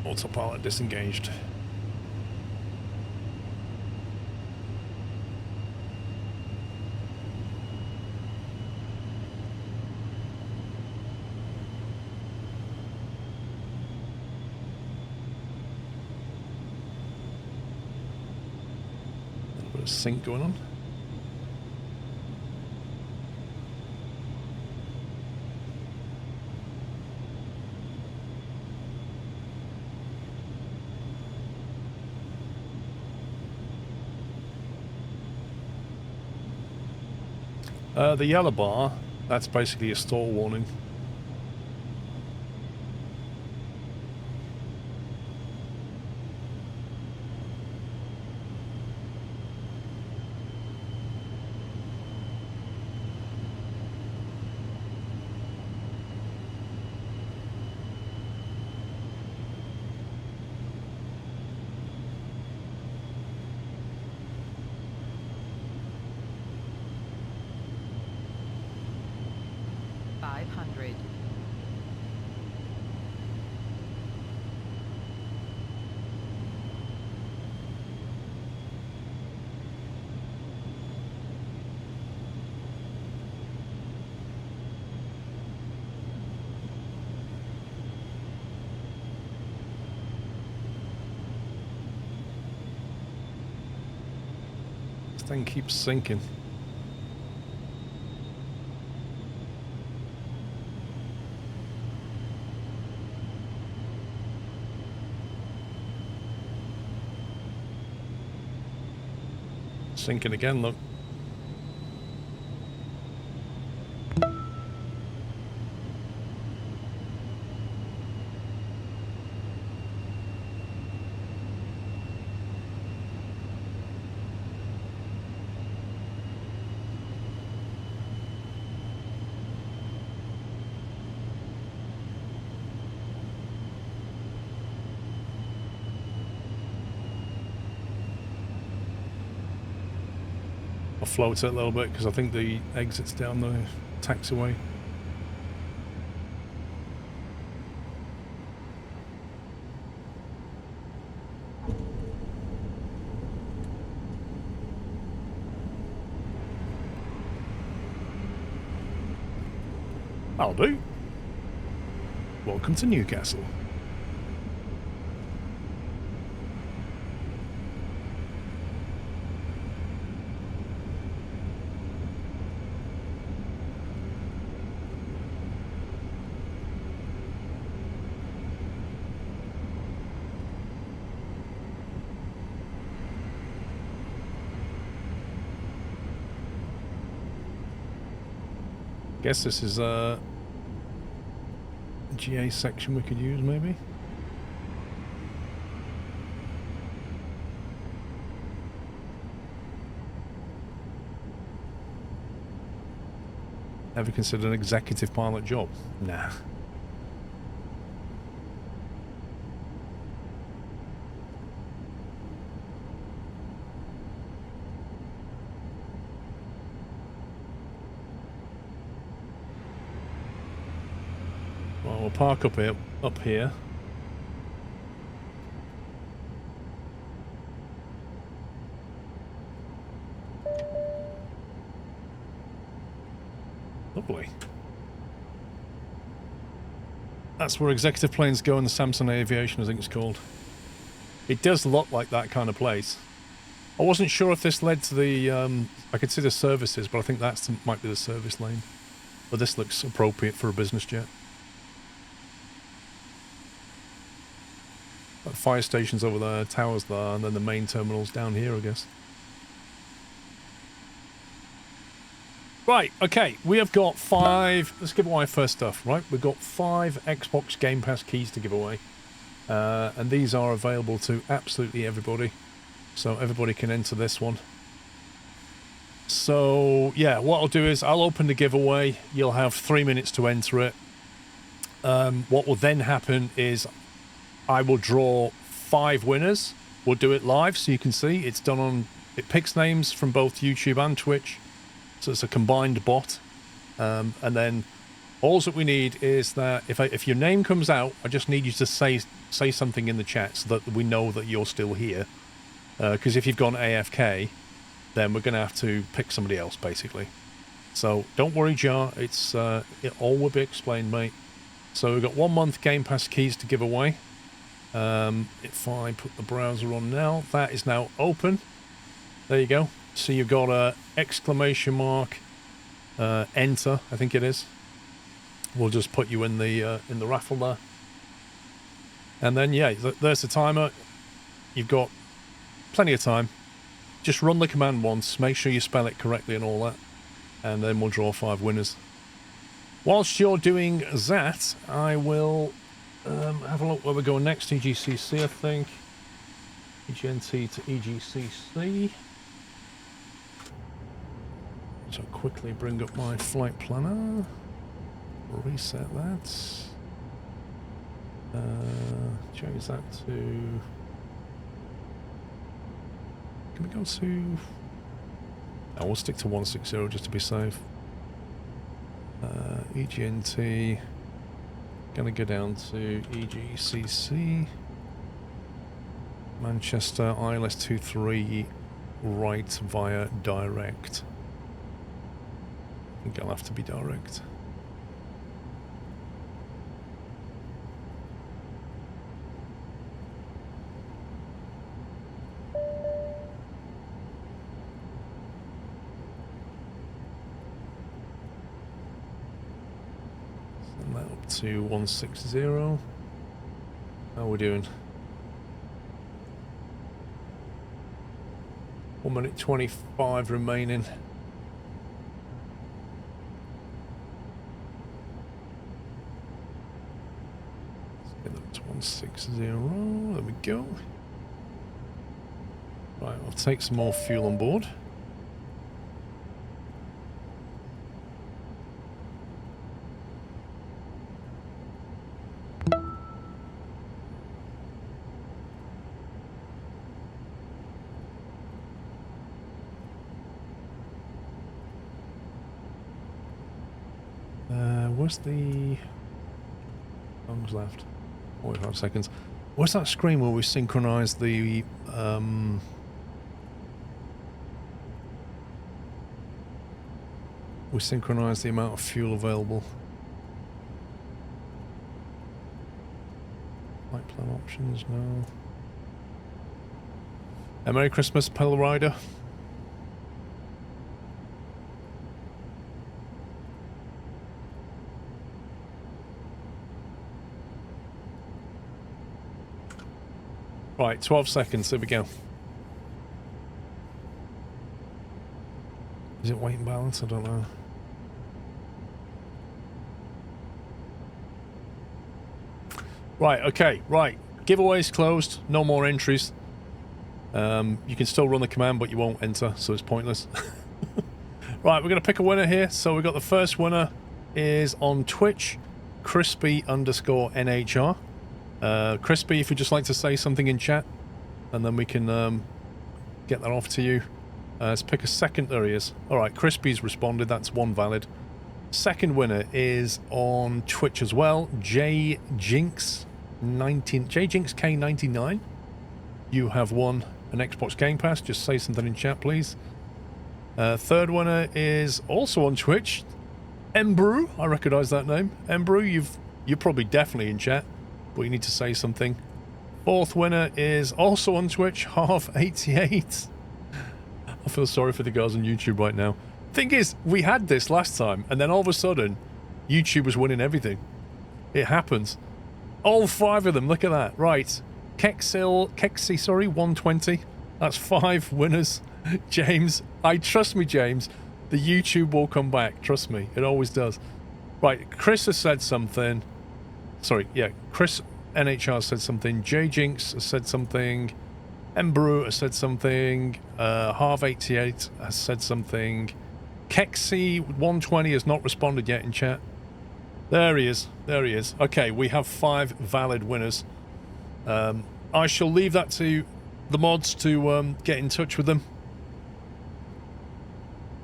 Autopilot disengaged. A little bit of sync going on. The yellow bar, that's basically a stall warning. This thing keeps sinking. Sinking again, look. I'll float it a little bit because I think the exit's down the taxiway. I'll do. Welcome to Newcastle. Guess this is a GA section we could use, maybe. Ever considered an executive pilot job? Nah. Well, we'll park up here. Lovely. That's where executive planes go in the Samsung Aviation, I think it's called. It does look like that kind of place. I wasn't sure if this led to the, I could see the services, but I think that might be the service lane. But this looks appropriate for a business jet. Like fire stations over there, towers there, and then the main terminals down here, I guess. Right, okay, we have got 5... Let's give away first stuff, right? We've got 5 Xbox Game Pass keys to give away. And these are available to absolutely everybody. So everybody can enter this one. So, yeah, what I'll do is I'll open the giveaway. You'll have 3 minutes to enter it. What will then happen is I will draw 5 winners. We'll do it live so you can see. It's done on... It picks names from both YouTube and Twitch. So it's a combined bot. And then all that we need is that if your name comes out, I just need you to say something in the chat so that we know that you're still here. Because if you've gone AFK, then we're going to have to pick somebody else, basically. So don't worry, Jar. It all will be explained, mate. So we've got 1 month Game Pass keys to give away. If I put the browser on now, that is now open. There you go. So you've got a exclamation mark, enter, I think it is. We'll just put you in the raffle there. And then, yeah, there's the timer. You've got plenty of time. Just run the command once, make sure you spell it correctly and all that. And then we'll draw 5 winners. Whilst you're doing that, I will have a look where we're going next. EGCC, I think. EGNT to EGCC. So quickly bring up my flight planner. Reset that. Change that to... Can we go to... Oh, we'll stick to 160 just to be safe. EGNT. Gonna go down to EGCC. Manchester ILS23 right via direct. I think I'll have to be direct. Send that up to 160. How are we doing? 1 minute 25 remaining. Let's get up to 160. There we go. Right, I'll take some more fuel on board. Where's the... Lungs left. 45 seconds. Where's that screen where we synchronise the... we synchronise the amount of fuel available. Flight plan options, no. Merry Christmas, Pedal Rider. Right, 12 seconds, there we go. Is it weight and balance? I don't know. Right, okay, right. Giveaway's closed, no more entries. You can still run the command, but you won't enter, so it's pointless. Right, we're going to pick a winner here. So we've got the first winner is on Twitch, crispy_NHR. Crispy, if you'd just like to say something in chat, and then we can get that off to you. Let's pick a second. There he is. Alright, Crispy's responded. That's 1 valid. Second winner is on Twitch as well. JJinxK99. You have won an Xbox Game Pass. Just say something in chat, please. Third winner is also on Twitch. Embrew. I recognise that name. Embrew, you're probably definitely in chat, but you need to say something. Fourth winner is also on Twitch, Half88. I feel sorry for the guys on YouTube right now. Thing is, we had this last time, and then all of a sudden, YouTube was winning everything. It happens. All 5 of them, look at that. Right. Kexi, sorry, 120. That's 5 winners. James, trust me, James, The YouTube will come back. Trust me. It always does. Right. Chris has said something. Sorry. Yeah. Chris NHR said something. J Jinx has said something. Embrew has said something. Harv88 has said something. Kexi120 has not responded yet in chat. There he is. There he is. Okay, we have 5 valid winners. I shall leave that to the mods to get in touch with them.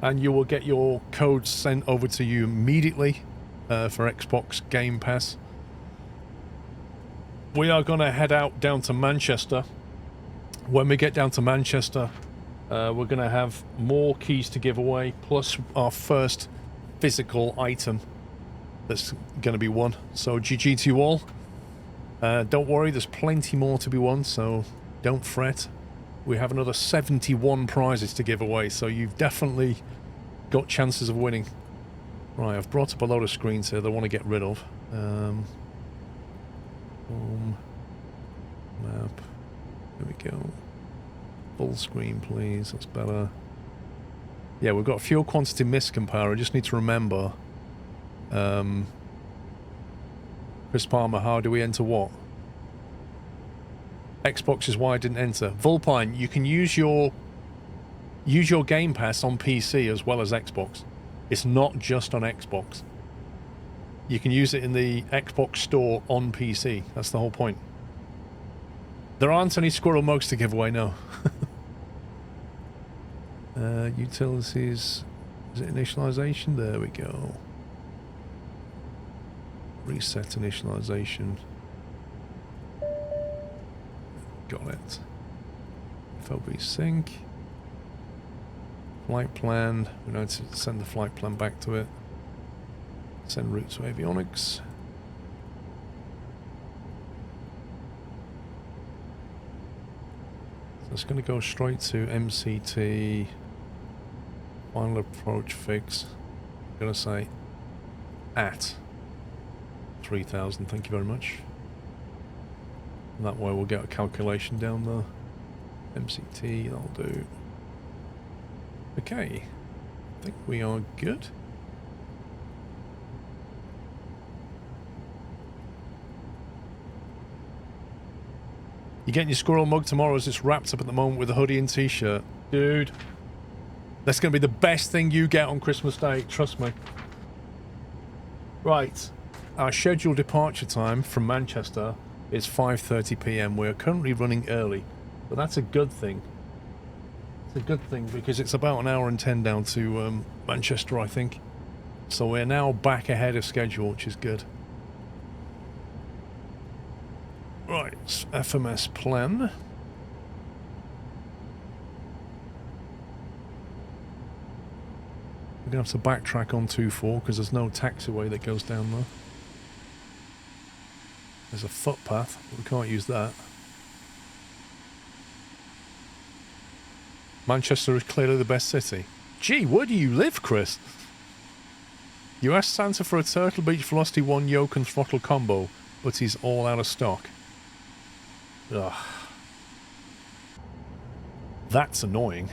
And you will get your codes sent over to you immediately for Xbox Game Pass. We are going to head out down to Manchester. When we get down to Manchester, we're going to have more keys to give away, plus our first physical item that's going to be won. So GG to you all. Don't worry, there's plenty more to be won, so don't fret. We have another 71 prizes to give away, so you've definitely got chances of winning. Right, I've brought up a load of screens here that I want to get rid of. Home. Map. There we go. Full screen, please. That's better. Yeah, we've got fuel quantity miscompare. I just need to remember. Chris Palmer, how do we enter what? Xbox is why I didn't enter. Vulpine, you can use your Game Pass on PC as well as Xbox. It's not just on Xbox. You can use it in the Xbox store on PC. That's the whole point. There aren't any squirrel mugs to give away, no. Utilities. Is it initialization? There we go. Reset initialization. Got it. FOB sync. Flight plan. We need to send the flight plan back to it. Send route to avionics. So it's going to go straight to MCT. Final approach fix. I'm going to say at 3,000. Thank you very much. And that way we'll get a calculation down there. MCT, that'll do. Okay. I think we are good. You're getting your squirrel mug tomorrow as it's wrapped up at the moment with a hoodie and t-shirt. Dude. That's going to be the best thing you get on Christmas Day. Trust me. Right. Our scheduled departure time from Manchester is 5:30 p.m. We're currently running early. But that's a good thing. It's a good thing because it's about an hour and 10 down to Manchester, I think. So we're now back ahead of schedule, which is good. Right, FMS plan. We're going to have to backtrack on 2-4 because there's no taxiway that goes down there. There's a footpath, but we can't use that. Manchester is clearly the best city. Gee, where do you live, Chris? You asked Santa for a Turtle Beach Velocity 1 yoke and throttle combo, but he's all out of stock. Ugh. That's annoying.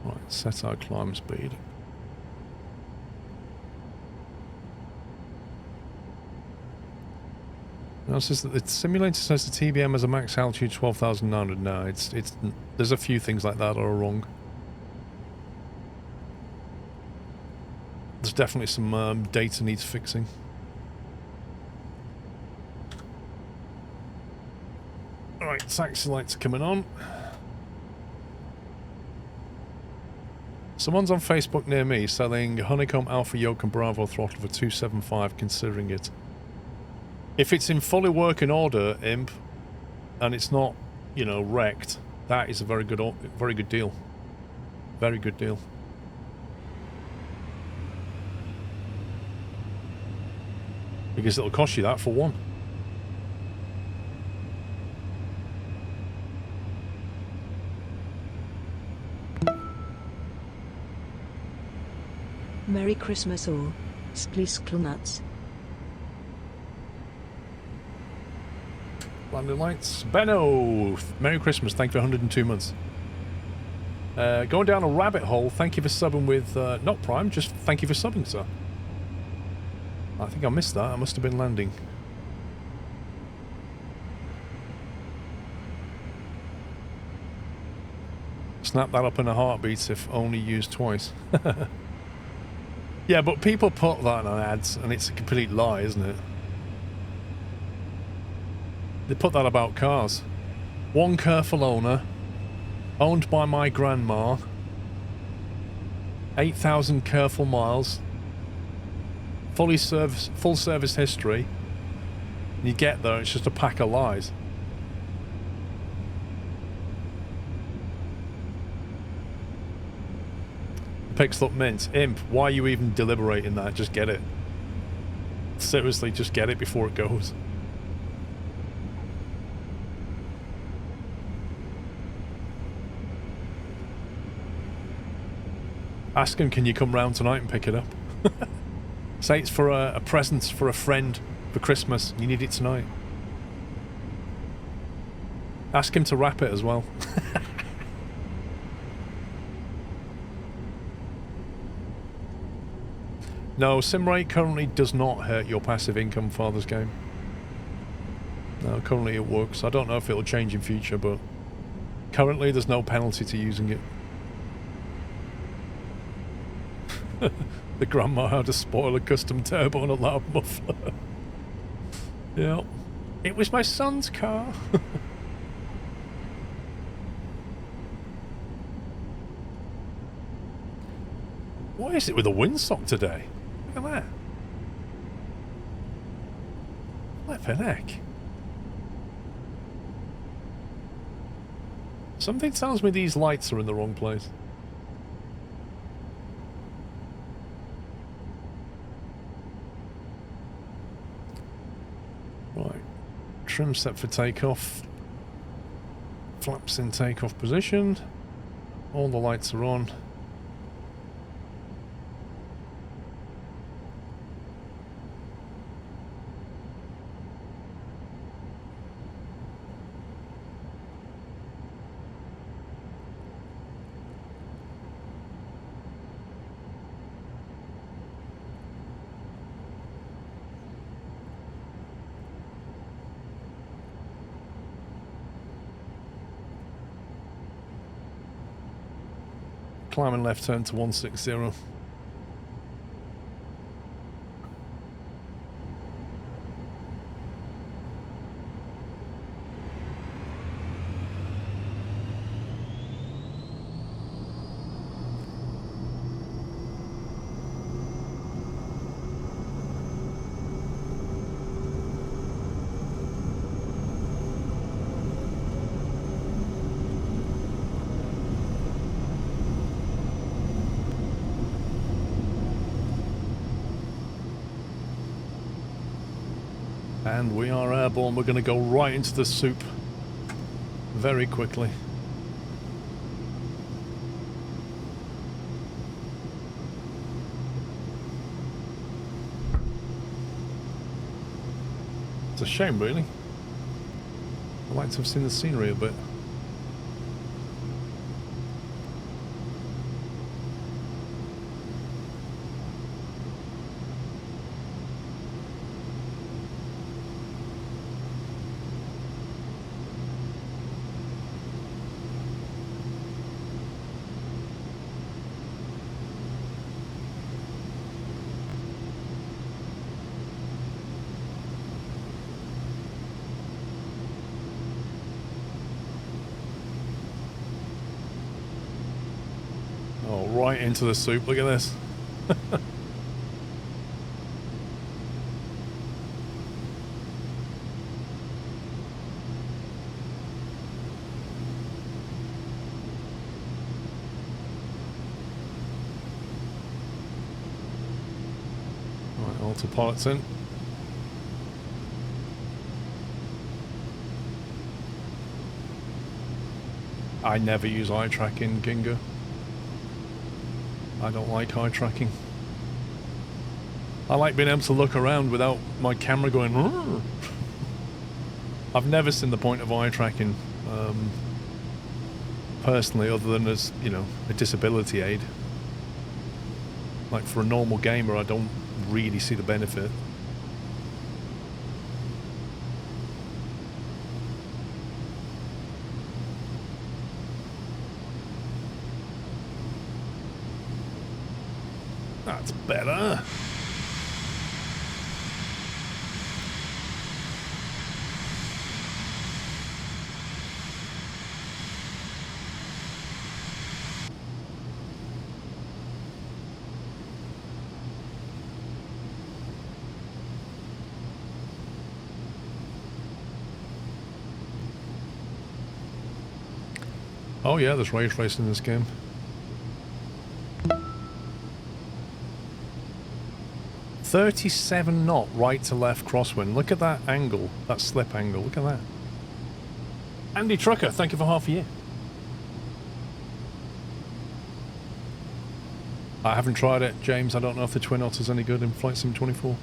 Right, set our climb speed. Now it says that the simulator says the TBM has a max altitude 12,900. No, it's there's a few things like that that are wrong. There's definitely some data needs fixing. Alright, taxi lights are coming on. Someone's on Facebook near me selling Honeycomb Alpha Yoke and Bravo throttle for 275, considering it. If it's in fully working order, Imp, and it's not, you know, wrecked, that is a very good deal. Very good deal. Because it'll cost you that for one. Merry Christmas all. Spleeskle nuts. Landing lights. Benno, Merry Christmas. Thank you for 102 months. Going down a rabbit hole. Thank you for subbing with, not Prime, just thank you for subbing, sir. I think I missed that. I must have been landing. Snap that up in a heartbeat if only used twice. Yeah, but people put that on ads, and it's a complete lie, isn't it? They put that about cars. One careful owner, owned by my grandma, 8,000 careful miles, full service history. And you get there, it's just a pack of lies. Picks up mint. Imp, why are you even deliberating that? Just get it. Seriously, just get it before it goes. Ask him, can you come round tonight and pick it up? Say it's for a present for a friend for Christmas. You need it tonight. Ask him to wrap it as well. No, sim rate currently does not hurt your passive income, Father's Game. No, currently it works. I don't know if it'll change in future, but currently there's no penalty to using it. The grandma had to spoil a custom turbo and a loud muffler. Yeah. It was my son's car. What is it with the windsock today? Look at that. Flippin' heck. Something tells me these lights are in the wrong place. Right. Trim set for takeoff. Flaps in takeoff position. All the lights are on. Climbing left turn to 160. And we are airborne. We're going to go right into the soup very quickly. It's a shame, really. I'd like to have seen the scenery a bit. Right into the soup. Look at this. Right, autopilot's in. I never use eye tracking, Ginga. I don't like eye tracking. I like being able to look around without my camera going. Rrr. I've never seen the point of eye tracking, personally, other than as, you know, a disability aid. Like, for a normal gamer, I don't really see the benefit. That's better. Oh yeah, there's race racing in this game. .37 knot right to left crosswind. Look at that angle, that slip angle. Look at that. Andy Trucker, thank you for half a year. I haven't tried it, James. I don't know if the Twin Otter's any good in Flight Sim 24.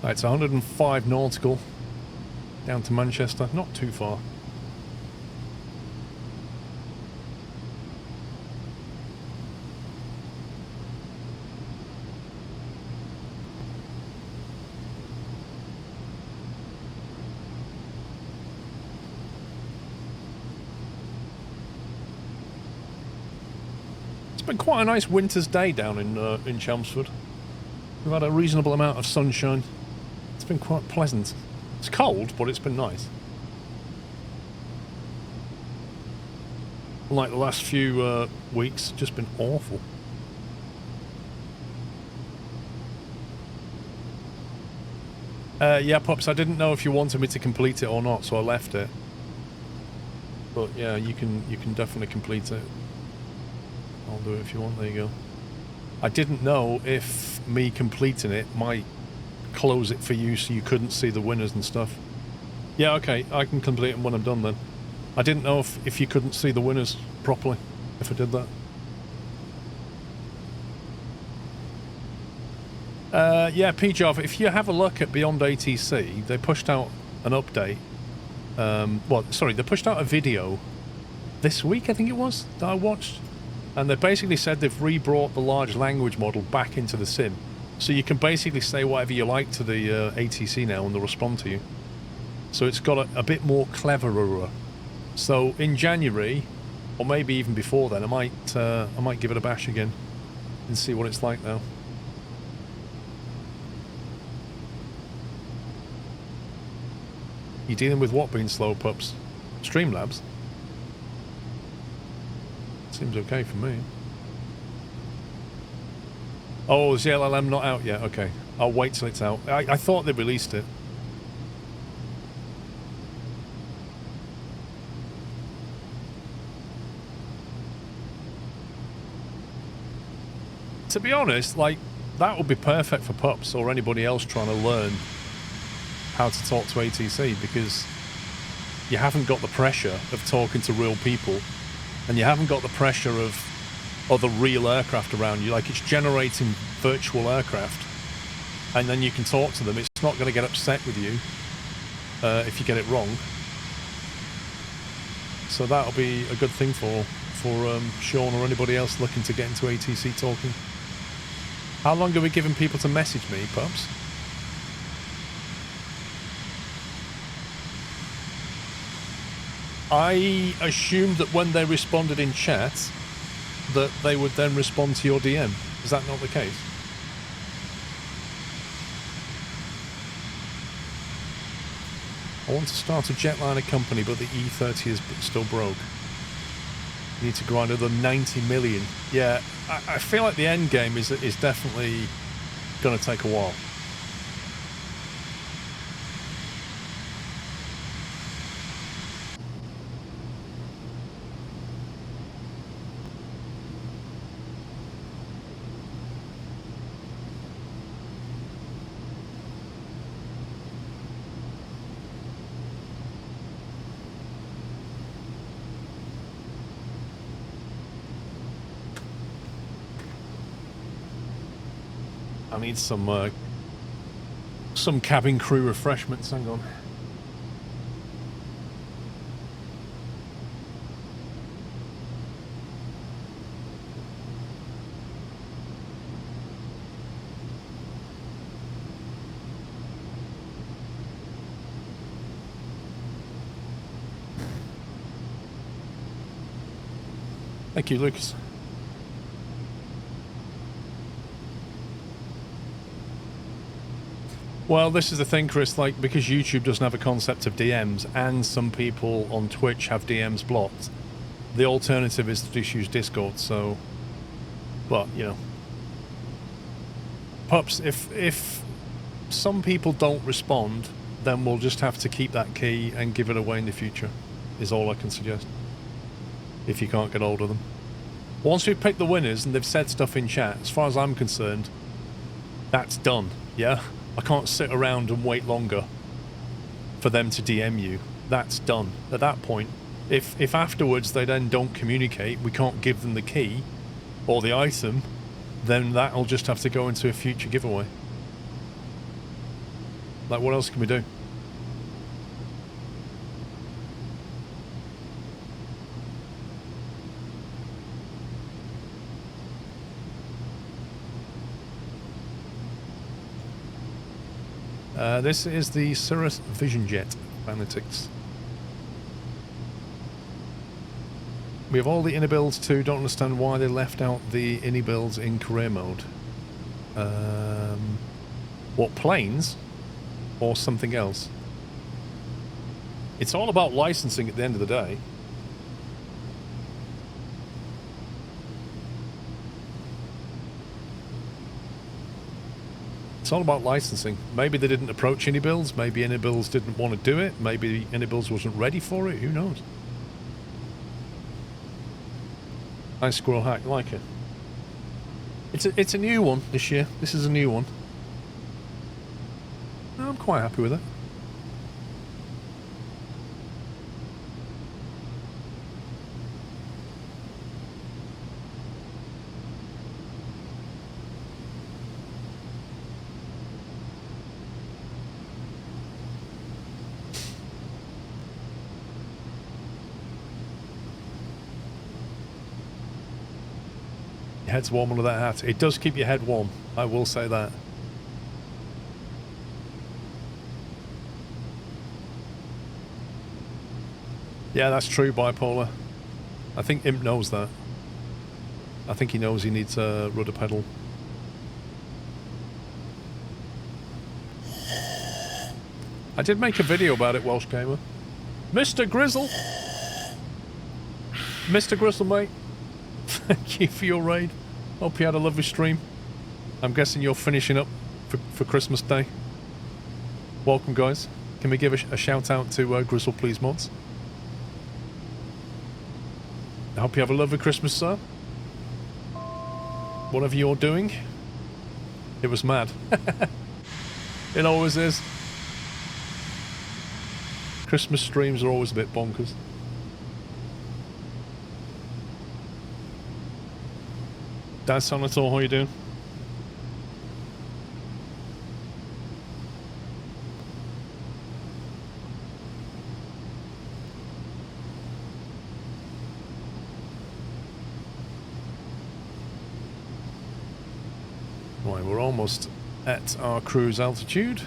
It's 105 nautical down to Manchester, not too far. It's been quite a nice winter's day down in Chelmsford. We've had a reasonable amount of sunshine. It's been quite pleasant. It's cold, but it's been nice. Unlike the last few weeks, just been awful. Yeah, Pops, I didn't know if you wanted me to complete it or not, so I left it. But yeah, you can definitely complete it. I'll do it if you want, there you go. I didn't know if me completing it might close it for you so you couldn't see the winners and stuff. Yeah, okay, I can complete them when I'm done then. I didn't know if you couldn't see the winners properly, if I did that. Yeah, PJov, if you have a look at Beyond ATC, they pushed out an update. They pushed out a video this week, I think it was, that I watched. And they basically said they've re-brought the large language model back into the sim. So you can basically say whatever you like to the ATC now and they'll respond to you. So it's got a bit more cleverer. So in January, or maybe even before then, I might give it a bash again and see what it's like now. You dealing with what being slow, Pups? Streamlabs? Seems okay for me. Oh, is the LLM not out yet? Okay. I'll wait till it's out. I thought they released it. To be honest, like, that would be perfect for pups or anybody else trying to learn how to talk to ATC, because you haven't got the pressure of talking to real people and you haven't got the pressure of other real aircraft around you. Like, it's generating virtual aircraft and then you can talk to them. It's not going to get upset with you if you get it wrong. So that'll be a good thing for Sean or anybody else looking to get into ATC talking. How long are we giving people to message me, Pups? I assumed that when they responded in chat that they would then respond to your DM. Is that not the case? I want to start a jetliner company, but the E30 is still broke. You need to grind another 90 million. Yeah, I feel like the end game is definitely going to take a while. I need some cabin crew refreshments. Hang on. Thank you, Lucas. Well, this is the thing, Chris, like, because YouTube doesn't have a concept of DMs, and some people on Twitch have DMs blocked, the alternative is to just use Discord, so... But, you know... Pups, if some people don't respond, then we'll just have to keep that key and give it away in the future, is all I can suggest. If you can't get hold of them. Once we've picked the winners and they've said stuff in chat, as far as I'm concerned, that's done, yeah? I can't sit around and wait longer for them to DM you. That's done. At that point, if afterwards they then don't communicate, we can't give them the key or the item, then that'll just have to go into a future giveaway. Like, what else can we do? This is the Cirrus Vision Jet Fanatics. We have all the inner builds too. Don't understand why they left out the inner builds in career mode. What, planes? Or something else? It's all about licensing at the end of the day. It's all about licensing. Maybe they didn't approach any builds. Maybe any builds didn't want to do it. Maybe any builds wasn't ready for it. Who knows? Nice squirrel hack. Like it. It's a new one this year. This is a new one. I'm quite happy with it. Your head's warm under that hat. It does keep your head warm. I will say that. Yeah, that's true, Bipolar. I think Imp knows that. I think he knows he needs a rudder pedal. I did make a video about it, Welsh Gamer. Mr. Grizzle! Mr. Grizzle, mate. Thank you for your raid. Hope you had a lovely stream. I'm guessing you're finishing up for Christmas Day. Welcome, guys. Can we give a shout out to SquirrelPlus mods? I hope you have a lovely Christmas, sir. Whatever you're doing. It was mad. It always is. Christmas streams are always a bit bonkers. Dad Sanator, how you doing? Right, we're almost at our cruise altitude.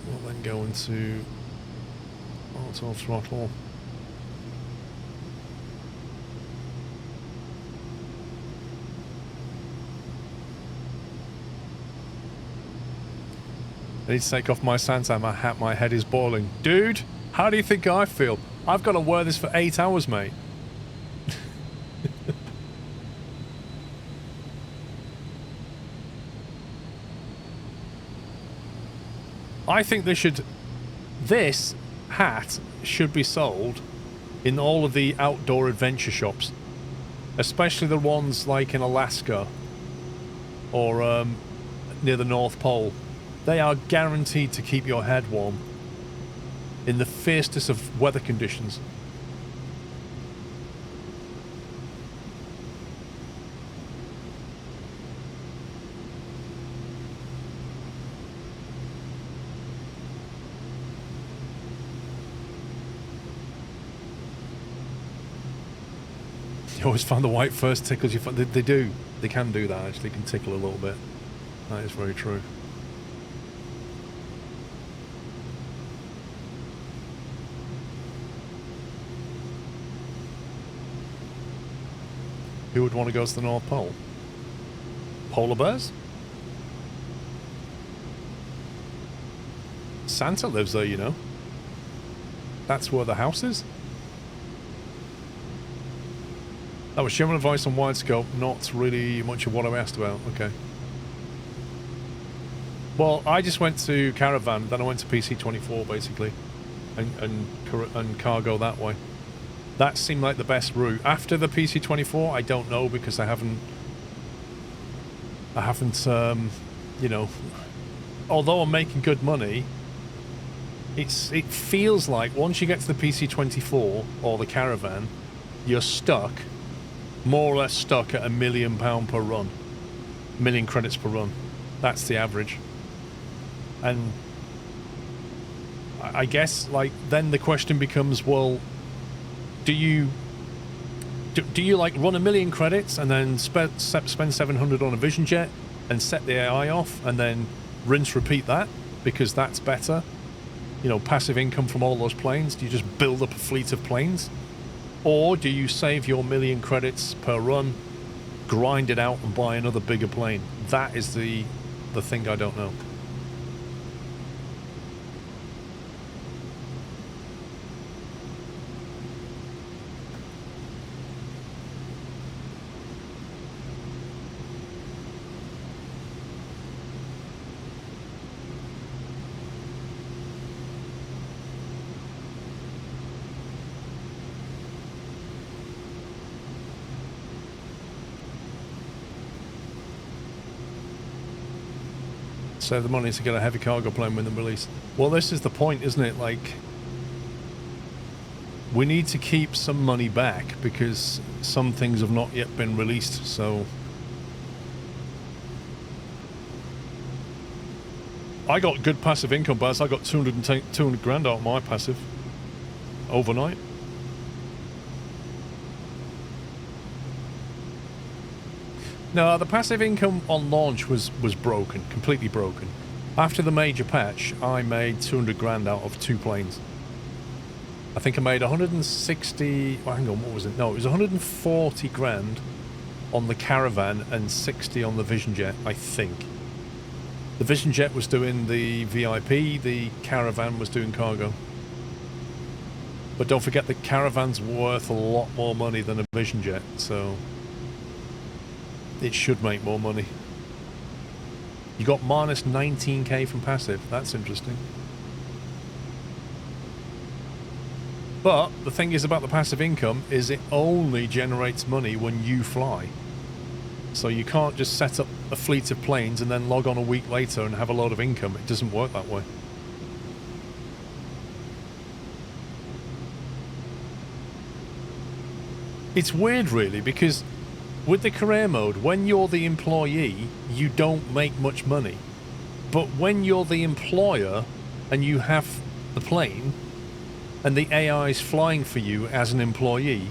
We'll then go into auto throttle. I need to take off my Santa hat, my head is boiling. Dude, how do you think I feel? I've got to wear this for 8 hours, mate. I think this hat should be sold in all of the outdoor adventure shops, especially the ones like in Alaska or near the North Pole. They are guaranteed to keep your head warm in the fiercest of weather conditions. You always find the white first tickles you find. They do. They can do that, actually. They can tickle a little bit. That is very true. Who would want to go to the North Pole? Polar bears? Santa lives there, you know. That's where the house is. That was general advice on wide scope, not really much of what I asked about. Okay. Well, I just went to Caravan, then I went to PC24 basically, and cargo that way. That seemed like the best route. After the PC24, I don't know because I haven't, you know, although I'm making good money, it feels like once you get to the PC24 or the Caravan, you're stuck, more or less stuck at £1 million per run, 1 million credits per run. That's the average. And I guess, like, then the question becomes, well, do you like run 1 million credits and then spend 700 on a Vision Jet and set the AI off and then rinse repeat that because that's better? You know, passive income from all those planes. Do you just build up a fleet of planes? Or do you save your 1 million credits per run, grind it out and buy another bigger plane? That is the thing I don't know. Save the money to get a heavy cargo plane when they're released. Well, this is the point, isn't it? Like, we need to keep some money back because some things have not yet been released, so... I got good passive income, Baz. I got 200 grand out of my passive overnight. No, the passive income on launch was broken, completely broken. After the major patch, I made 200 grand out of 2 planes. I think I made 160... Well, hang on, what was it? No, it was 140 grand on the Caravan and 60 on the Vision Jet, I think. The Vision Jet was doing the VIP, the Caravan was doing cargo. But don't forget, the Caravan's worth a lot more money than a Vision Jet, so... it should make more money. You got minus 19k from passive. That's interesting. But the thing is about the passive income is it only generates money when you fly. So you can't just set up a fleet of planes and then log on a week later and have a lot of income. It doesn't work that way. It's weird, really, because with the career mode, when you're the employee, you don't make much money. But when you're the employer and you have the plane and the AI is flying for you as an employee,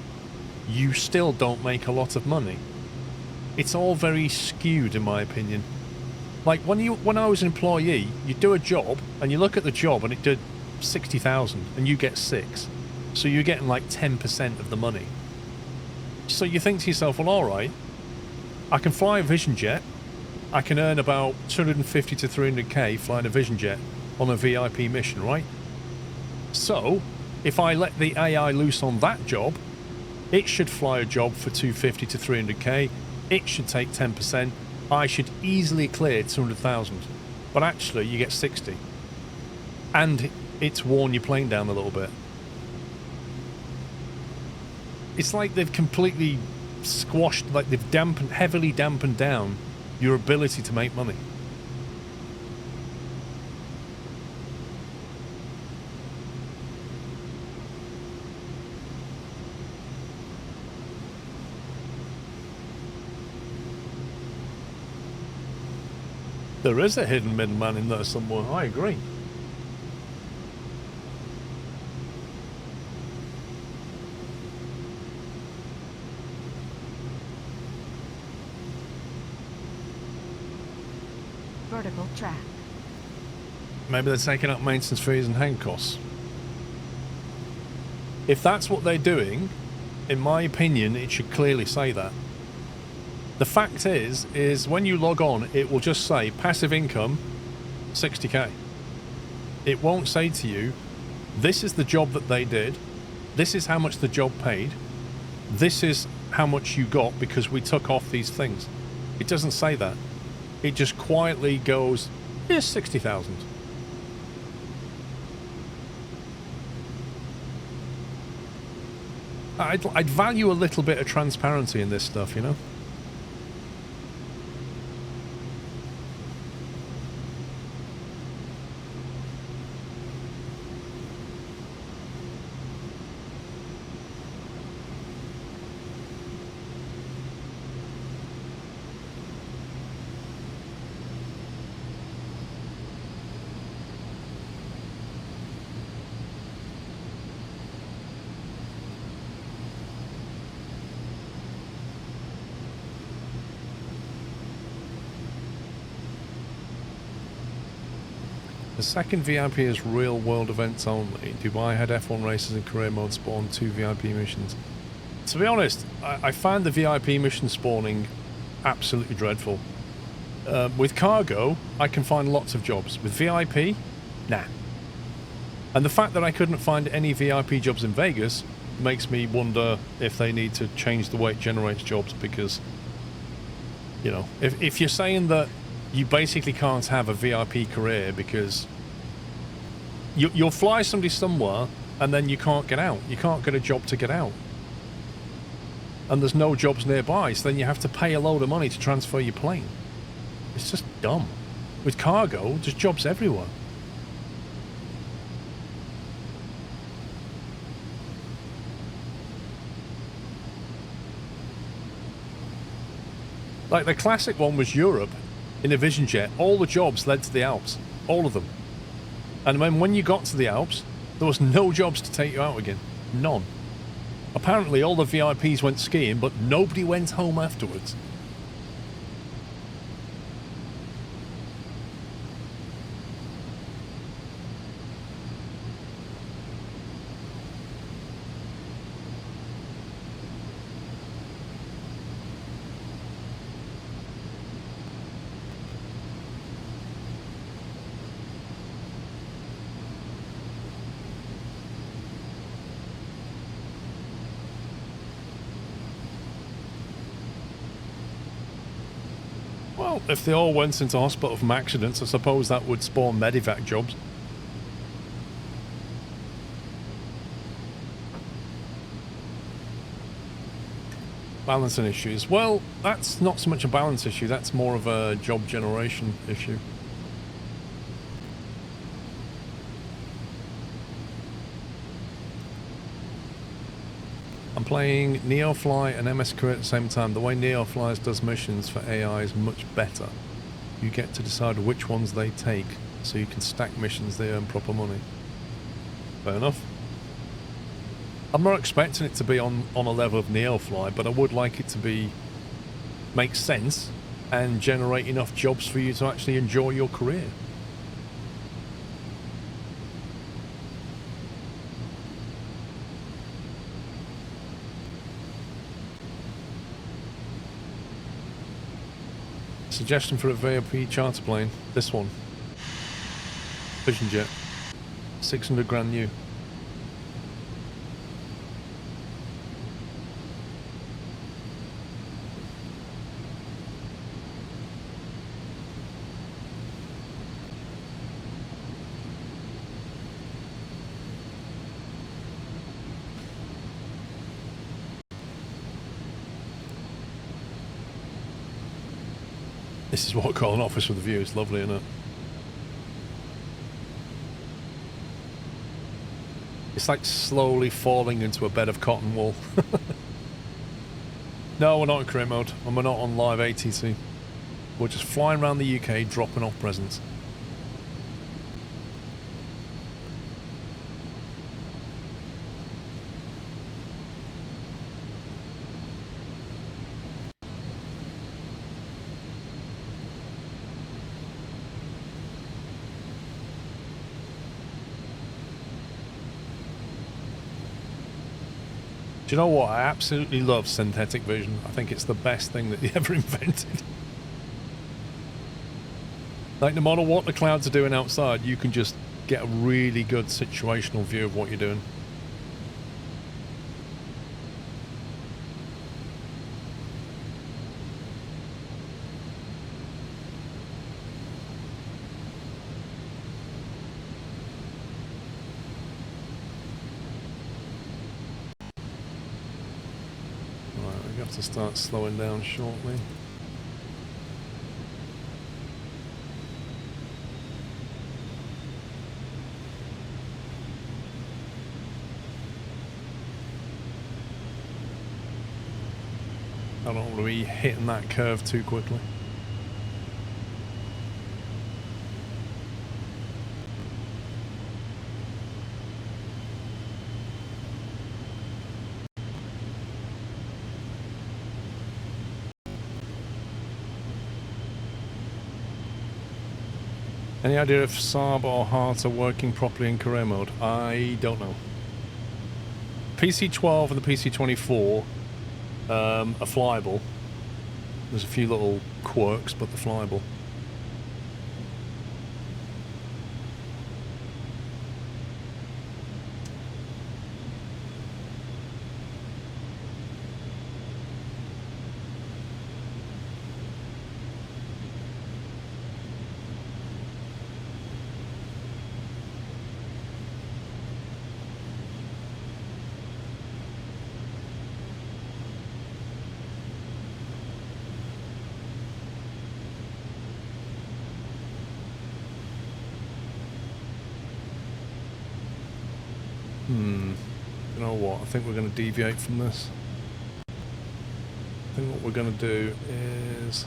you still don't make a lot of money. It's all very skewed, in my opinion. Like, when I was an employee, you do a job and you look at the job and it did 60,000 and you get 6. So you're getting like 10% of the money. So you think to yourself, well, all right, I can fly a Vision Jet. I can earn about 250 to 300k flying a Vision Jet on a VIP mission, right? So if I let the AI loose on that job, it should fly a job for 250 to 300k. It should take 10%. I should easily clear 200,000. But actually, you get 60. And it's worn your plane down a little bit. It's like they've completely squashed, like they've heavily dampened down your ability to make money. There is a hidden middleman in there somewhere, I agree. vertical track. Maybe they're taking up maintenance fees and hang costs. If that's what they're doing, in my opinion, it should clearly say that. The fact is when you log on, it will just say passive income, 60k. It won't say to you, this is the job that they did, this is how much the job paid, this is how much you got because we took off these things. It doesn't say that. It just quietly goes, here's 60,000. I'd value a little bit of transparency in this stuff, you know? The second VIP is real world events only. Dubai had F1 races and career mode spawn 2 VIP missions. To be honest, I find the VIP mission spawning absolutely dreadful. With cargo, I can find lots of jobs. With VIP, nah. And the fact that I couldn't find any VIP jobs in Vegas makes me wonder if they need to change the way it generates jobs, because, you know, if you're saying that you basically can't have a VIP career because you'll fly somebody somewhere and then you can't get out. You can't get a job to get out. And there's no jobs nearby, so then you have to pay a load of money to transfer your plane. It's just dumb. With cargo, there's jobs everywhere. Like the classic one was Europe. In a Vision Jet, all the jobs led to the Alps. All of them. And when you got to the Alps, there was no jobs to take you out again. None. Apparently all the VIPs went skiing, but nobody went home afterwards. Well, if they all went into hospital from accidents, I suppose that would spawn medevac jobs. Balancing issues. Well, that's not so much a balance issue, that's more of a job generation issue. I'm playing Neofly and MS Career at the same time. The way Neofly does missions for AI is much better. You get to decide which ones they take, so you can stack missions, they earn proper money. Fair enough. I'm not expecting it to be on a level of Neofly, but I would like it to make sense and generate enough jobs for you to actually enjoy your career. Suggestion for a VIP charter plane. This one. Vision Jet. 600 grand new. This is what I call an office with a view. It's lovely, isn't it? It's like slowly falling into a bed of cotton wool. No, we're not in career mode, and we're not on live ATC. We're just flying around the UK, dropping off presents. Do you know what? I absolutely love synthetic vision. I think it's the best thing that they ever invented. Like, no matter what the clouds are doing outside, you can just get a really good situational view of what you're doing. To start slowing down shortly. I don't want to be hitting that curve too quickly. Any idea if Saab or Heart are working properly in career mode? I don't know. PC12 and the PC24 are flyable. There's a few little quirks, but they're flyable. You know what? I think we're going to deviate from this. I think what we're going to do is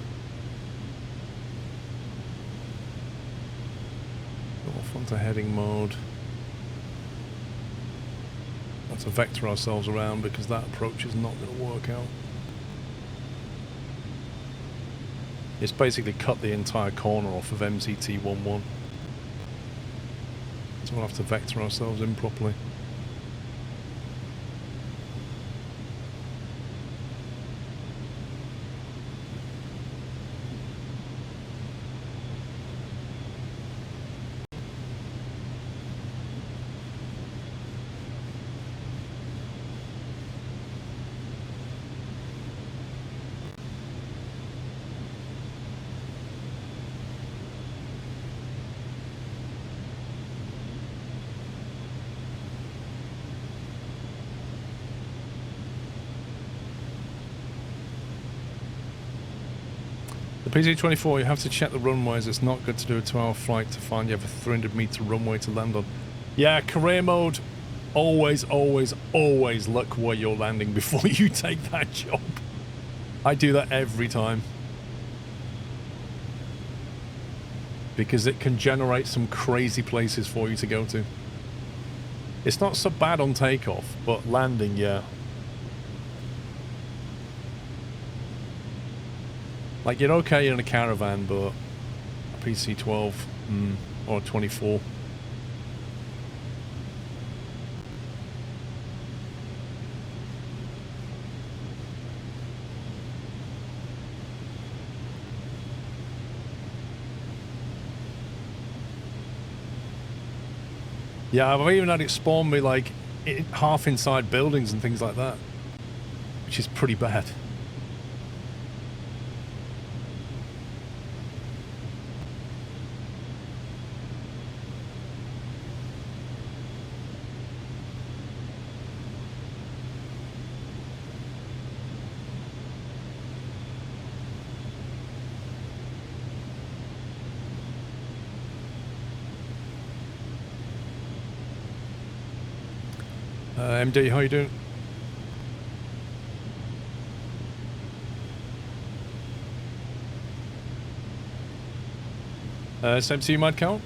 go off onto heading mode. Let's vector ourselves around because that approach is not going to work out. It's basically cut the entire corner off of MCT11. So we'll have to vector ourselves in properly. The PC24, you have to check the runways. It's not good to do a 2-hour flight to find you have a 300-meter runway to land on. Yeah, career mode, always, always, always look where you're landing before you take that job. I do that every time. Because it can generate some crazy places for you to go to. It's not so bad on takeoff, but landing, yeah. Like, you're okay in a caravan, but a PC12 or a 24. Yeah, I've even had it spawn me, like, half inside buildings and things like that, which is pretty bad. MD, how you doing? Same to you, Mad Cow.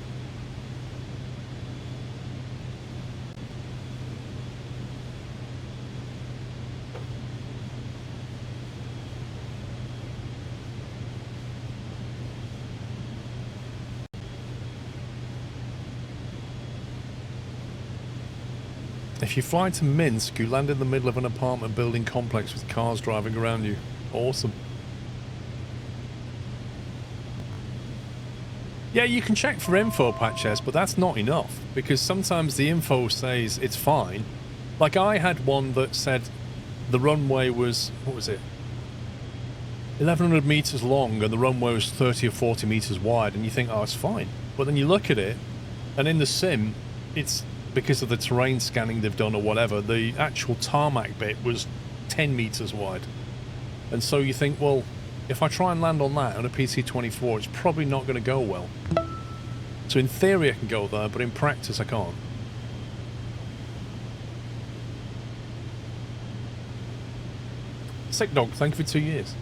If you fly to Minsk, you land in the middle of an apartment building complex with cars driving around you. Awesome. Yeah, you can check for info, Patches, but that's not enough, because sometimes the info says it's fine. Like, I had one that said the runway was, what was it? 1,100 meters long and the runway was 30 or 40 meters wide, and you think, oh, it's fine. But then you look at it, and in the sim, it's because of the terrain scanning they've done or whatever, the actual tarmac bit was 10 meters wide. And so you think, well, if I try and land on that on a PC-24, it's probably not going to go well. So in theory I can go there, but in practice I can't. Sick Dog, thank you for 2 years.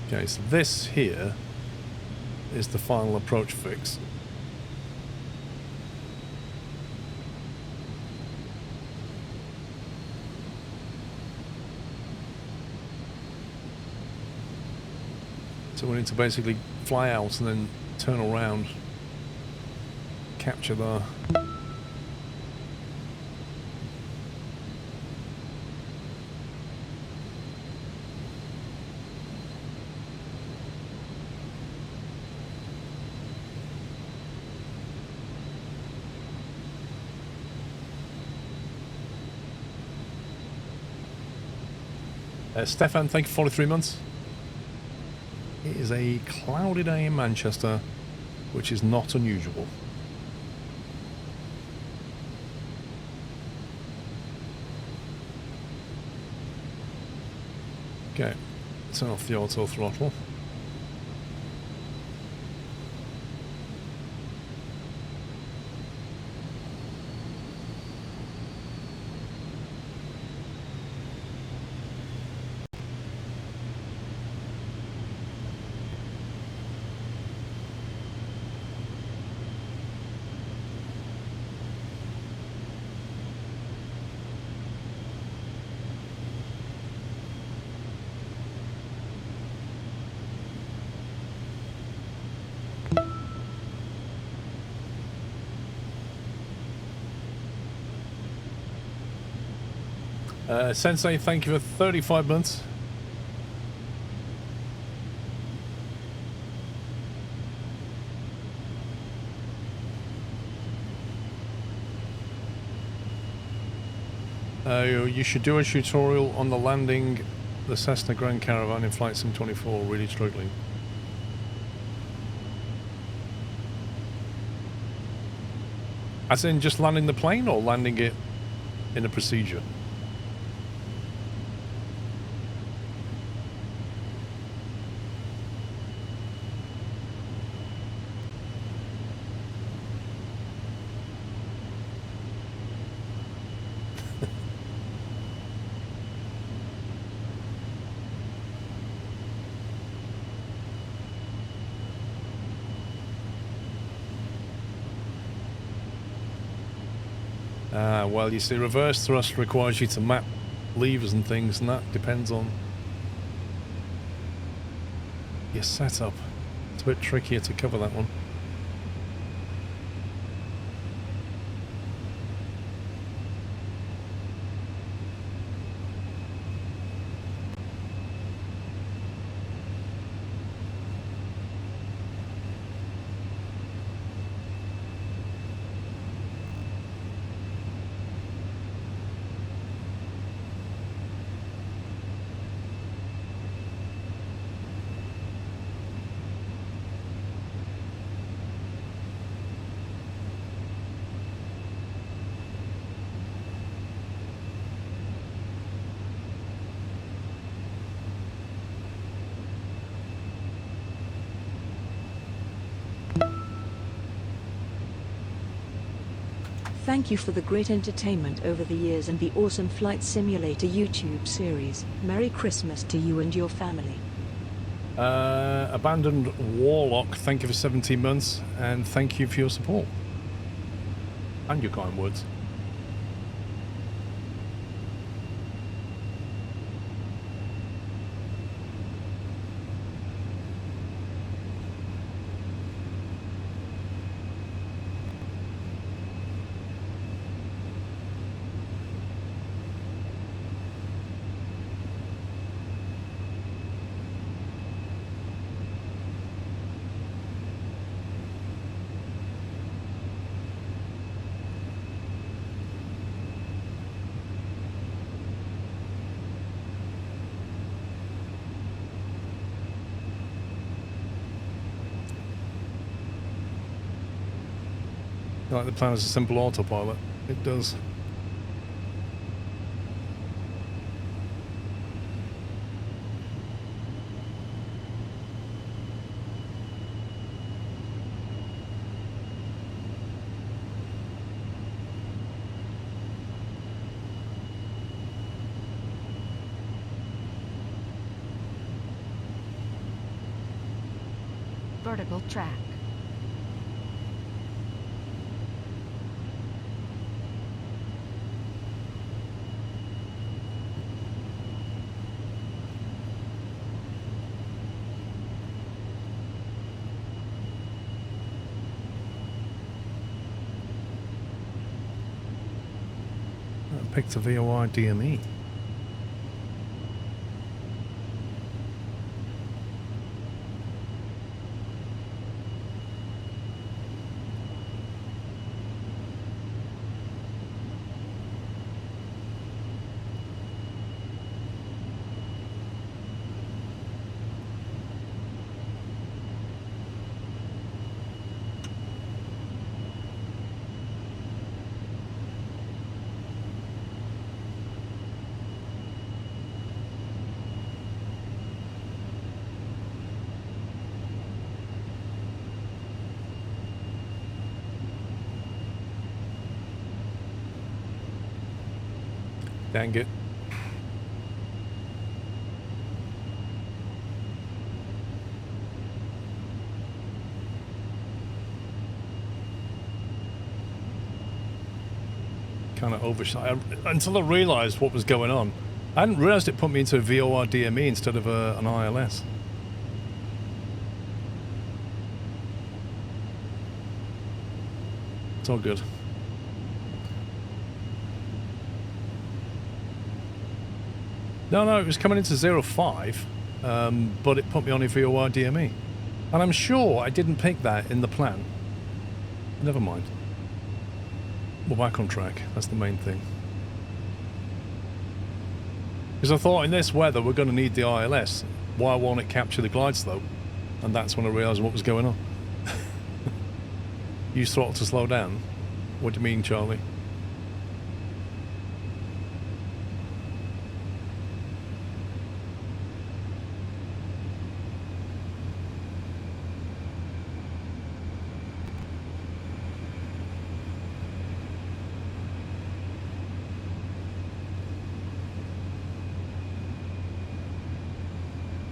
Okay, so this here is the final approach fix. So we need to basically fly out and then turn around, capture there. Stefan, thank you for 43 months. It is a cloudy day in Manchester, which is not unusual. Okay, turn off the auto throttle. Sensei, thank you for 35 months. You should do a tutorial on the landing the Cessna Grand Caravan in Flight Sim 24, really struggling. As in just landing the plane or landing it in a procedure? Well, you see, reverse thrust requires you to map levers and things, and that depends on your setup. It's a bit trickier to cover that one. Thank you for the great entertainment over the years and the awesome Flight Simulator YouTube series. Merry Christmas to you and your family. Abandoned Warlock, thank you for 17 months, and thank you for your support. And your kind words. Like the plan is a simple autopilot. It does. Vertical track. I picked a VOR DME. Dang it. Kind of overshot until I realised what was going on. I hadn't realised it put me into a VOR DME instead of an ILS. It's all good. No, it was coming into 05, but it put me on a VOR DME. And I'm sure I didn't pick that in the plan. Never mind. We're back on track. That's the main thing. Because I thought in this weather we're going to need the ILS. Why won't it capture the glide slope? And that's when I realised what was going on. Use throttle to slow down? What do you mean, Charlie?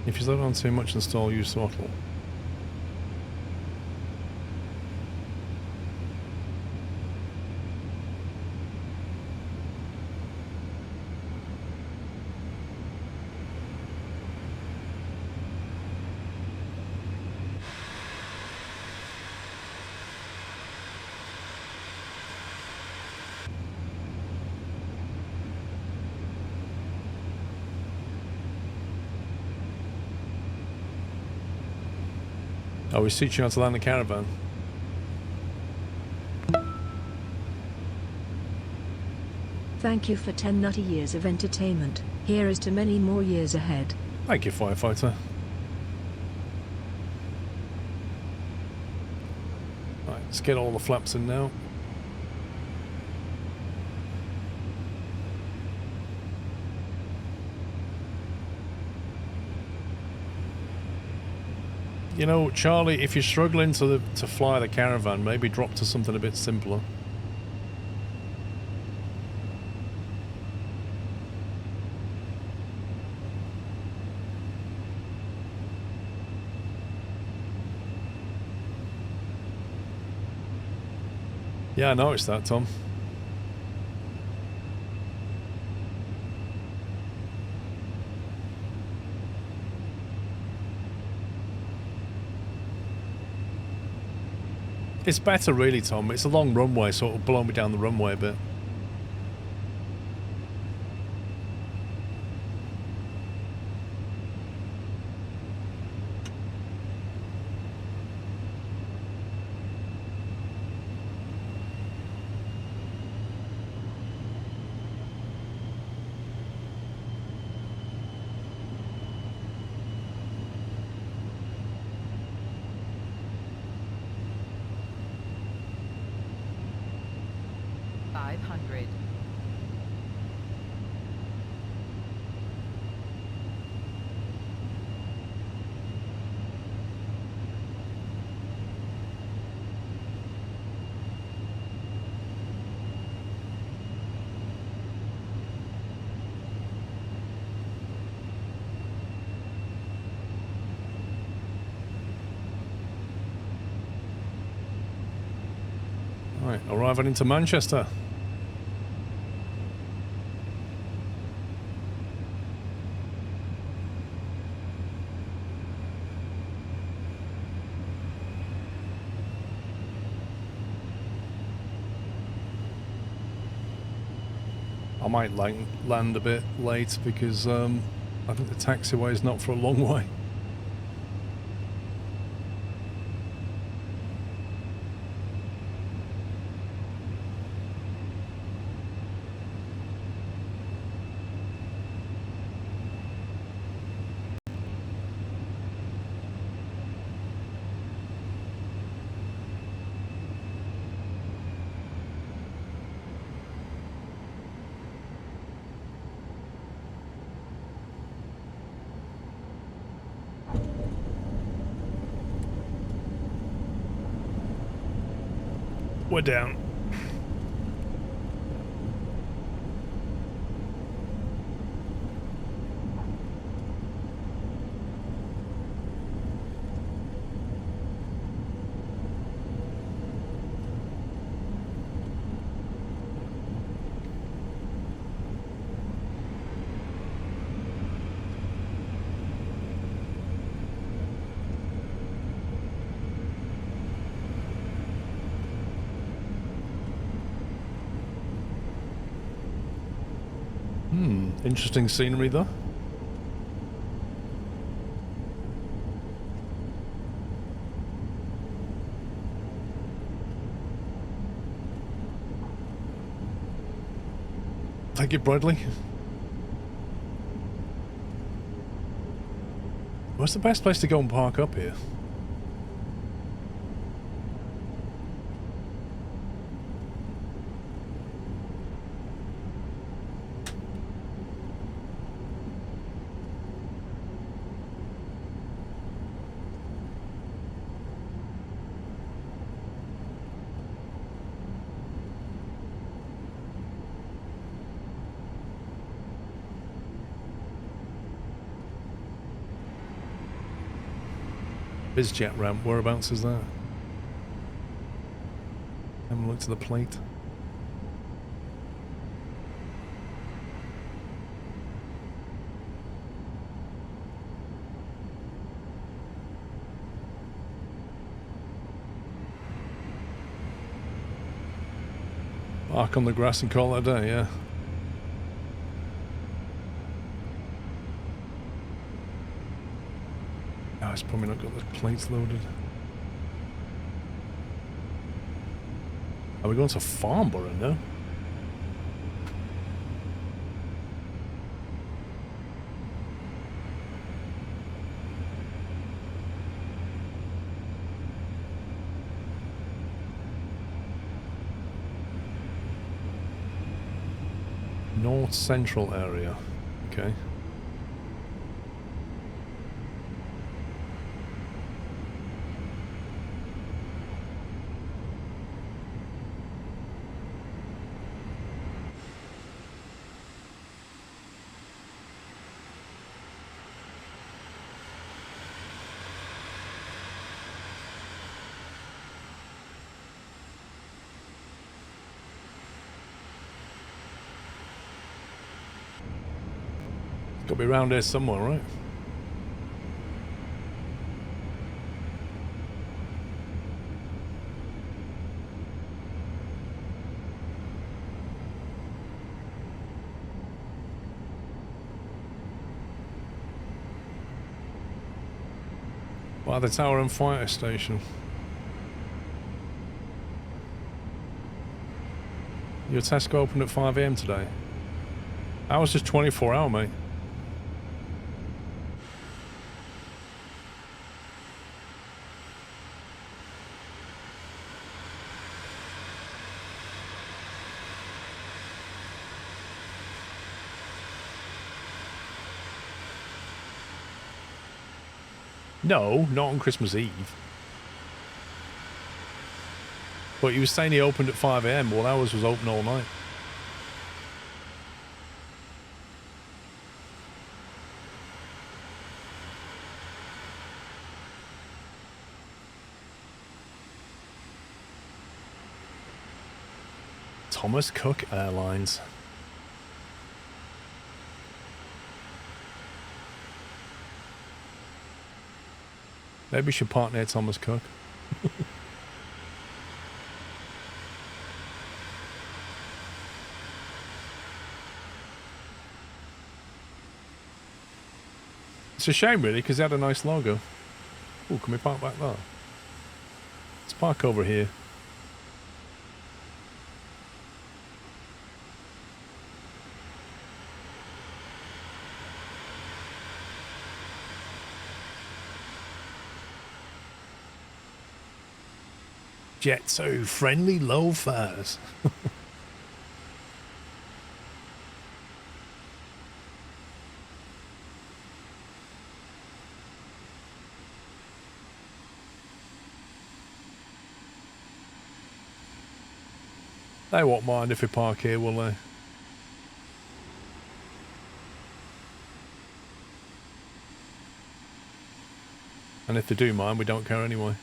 If you slow down too much and stall, use throttle. Oh, we teach you how to land a caravan. Thank you for 10 nutty years of entertainment. Here is to many more years ahead. Thank you, firefighter. Right, let's get all the flaps in now. You know, Charlie, if you're struggling to fly the caravan, maybe drop to something a bit simpler. Yeah, I noticed that, Tom. It's better really, Tom. It's a long runway, so it'll blow me down the runway a bit. Right, arriving into Manchester. I might land a bit late because I think the taxiway is not for a long way. We're down. Interesting scenery though. Thank you, Bradley. What's the best place to go and park up here? BizJet ramp, whereabouts is that? Haven't looked at the plate. Park on the grass and call it a day, yeah. Oh, it's probably not got the plates loaded. Are we going to Farnborough now? North Central area. Okay. Got to be around here somewhere, right? By the Tower and Fire Station. Your Tesco opened at 5 AM today. Ours is 24-hour, mate. No, not on Christmas Eve. But you were saying he opened at 5 AM. Well, ours was open all night. Thomas Cook Airlines. Maybe we should park near Thomas Cook. It's a shame, really, because they had a nice logo. Oh, can we park back there? Let's park over here. Jet2 friendly low fares. They won't mind if we park here, will they? And if they do mind, we don't care anyway.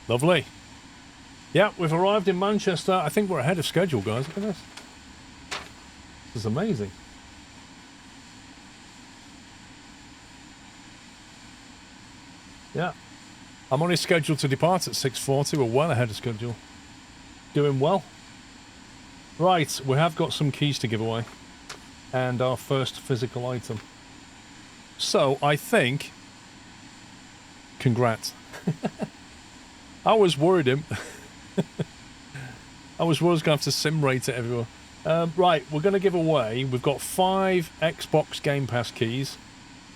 Lovely. Yeah, we've arrived in Manchester. I think we're ahead of schedule, guys. Look at this. This is amazing. Yeah. I'm only scheduled to depart at 6:40. We're well ahead of schedule. Doing well. Right, we have got some keys to give away. And our first physical item. So, I think... Congrats. I was worried him. I was going to have to sim rate it everywhere. Right, we're going to give away... We've got 5 Xbox Game Pass keys.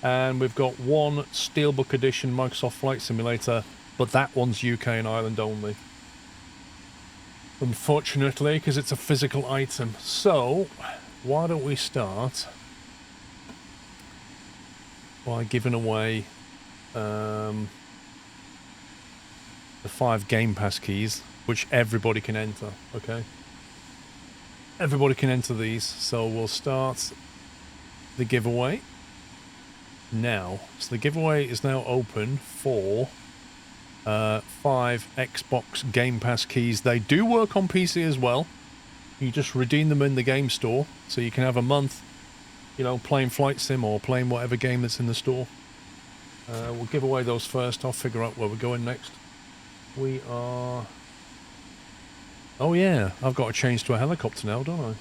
And we've got 1 Steelbook Edition Microsoft Flight Simulator, but that one's UK and Ireland only. Unfortunately, because it's a physical item. So, why don't we start by giving away the 5 Game Pass keys, which everybody can enter, okay? Everybody can enter these, so we'll start the giveaway now. So the giveaway is now open for 5 Xbox Game Pass keys. They do work on PC as well. You just redeem them in the game store, so you can have a month, you know, playing Flight Sim or playing whatever game that's in the store. We'll give away those first. I'll figure out where we're going next. We are... Oh yeah, I've got to change to a helicopter now, don't I?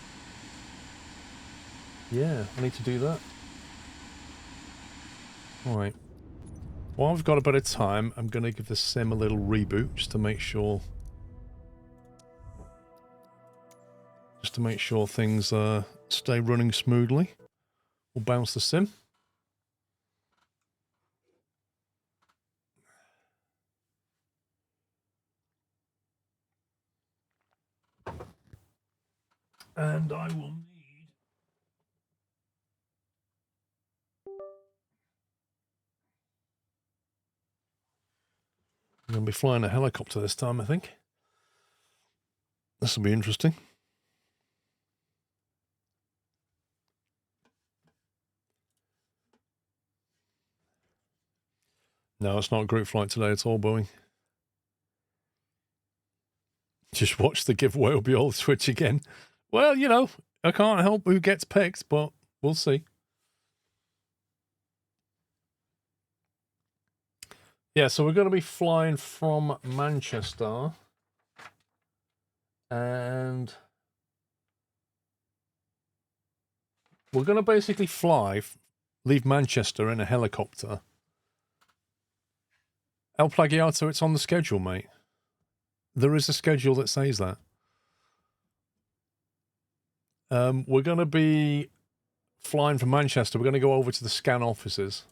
Yeah, I need to do that. Alright. While I've got a bit of time, I'm going to give the sim a little reboot just to make sure... things stay running smoothly. We'll bounce the sim. And I will need... I'm going to be flying a helicopter this time, I think. This will be interesting. No, it's not a group flight today, it's all Boeing. Just watch the giveaway, will be all Switch again. Well, you know, I can't help who gets picked, but we'll see. Yeah, so we're going to be flying from Manchester. And we're going to basically leave Manchester in a helicopter. El Plagiato, it's on the schedule, mate. There is a schedule that says that. We're going to be flying from Manchester. We're going to go over to the scan offices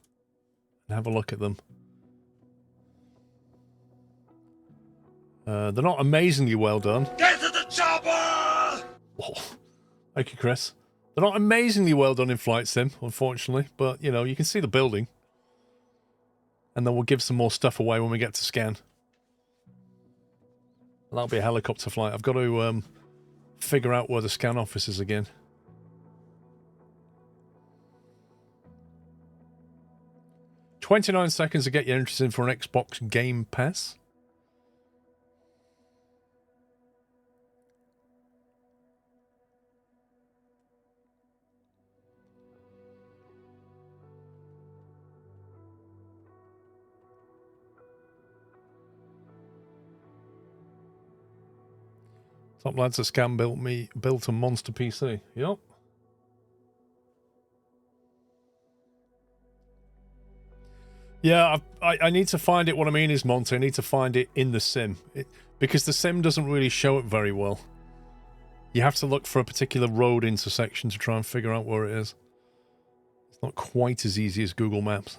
and have a look at them. They're not amazingly well done. Get to the chopper! Oh, thank you, Chris. They're not amazingly well done in Flight Sim, unfortunately, but, you know, you can see the building. And then we'll give some more stuff away when we get to scan. That'll be a helicopter flight. I've got to figure out where the scan office is again. $29 seconds to get you interested in for an Xbox Game Pass. Top lads, a scam built a monster PC. Yep. Yeah, I need to find it. What I mean is, Monty, I need to find it in the sim. Because the sim doesn't really show it very well. You have to look for a particular road intersection to try and figure out where it is. It's not quite as easy as Google Maps.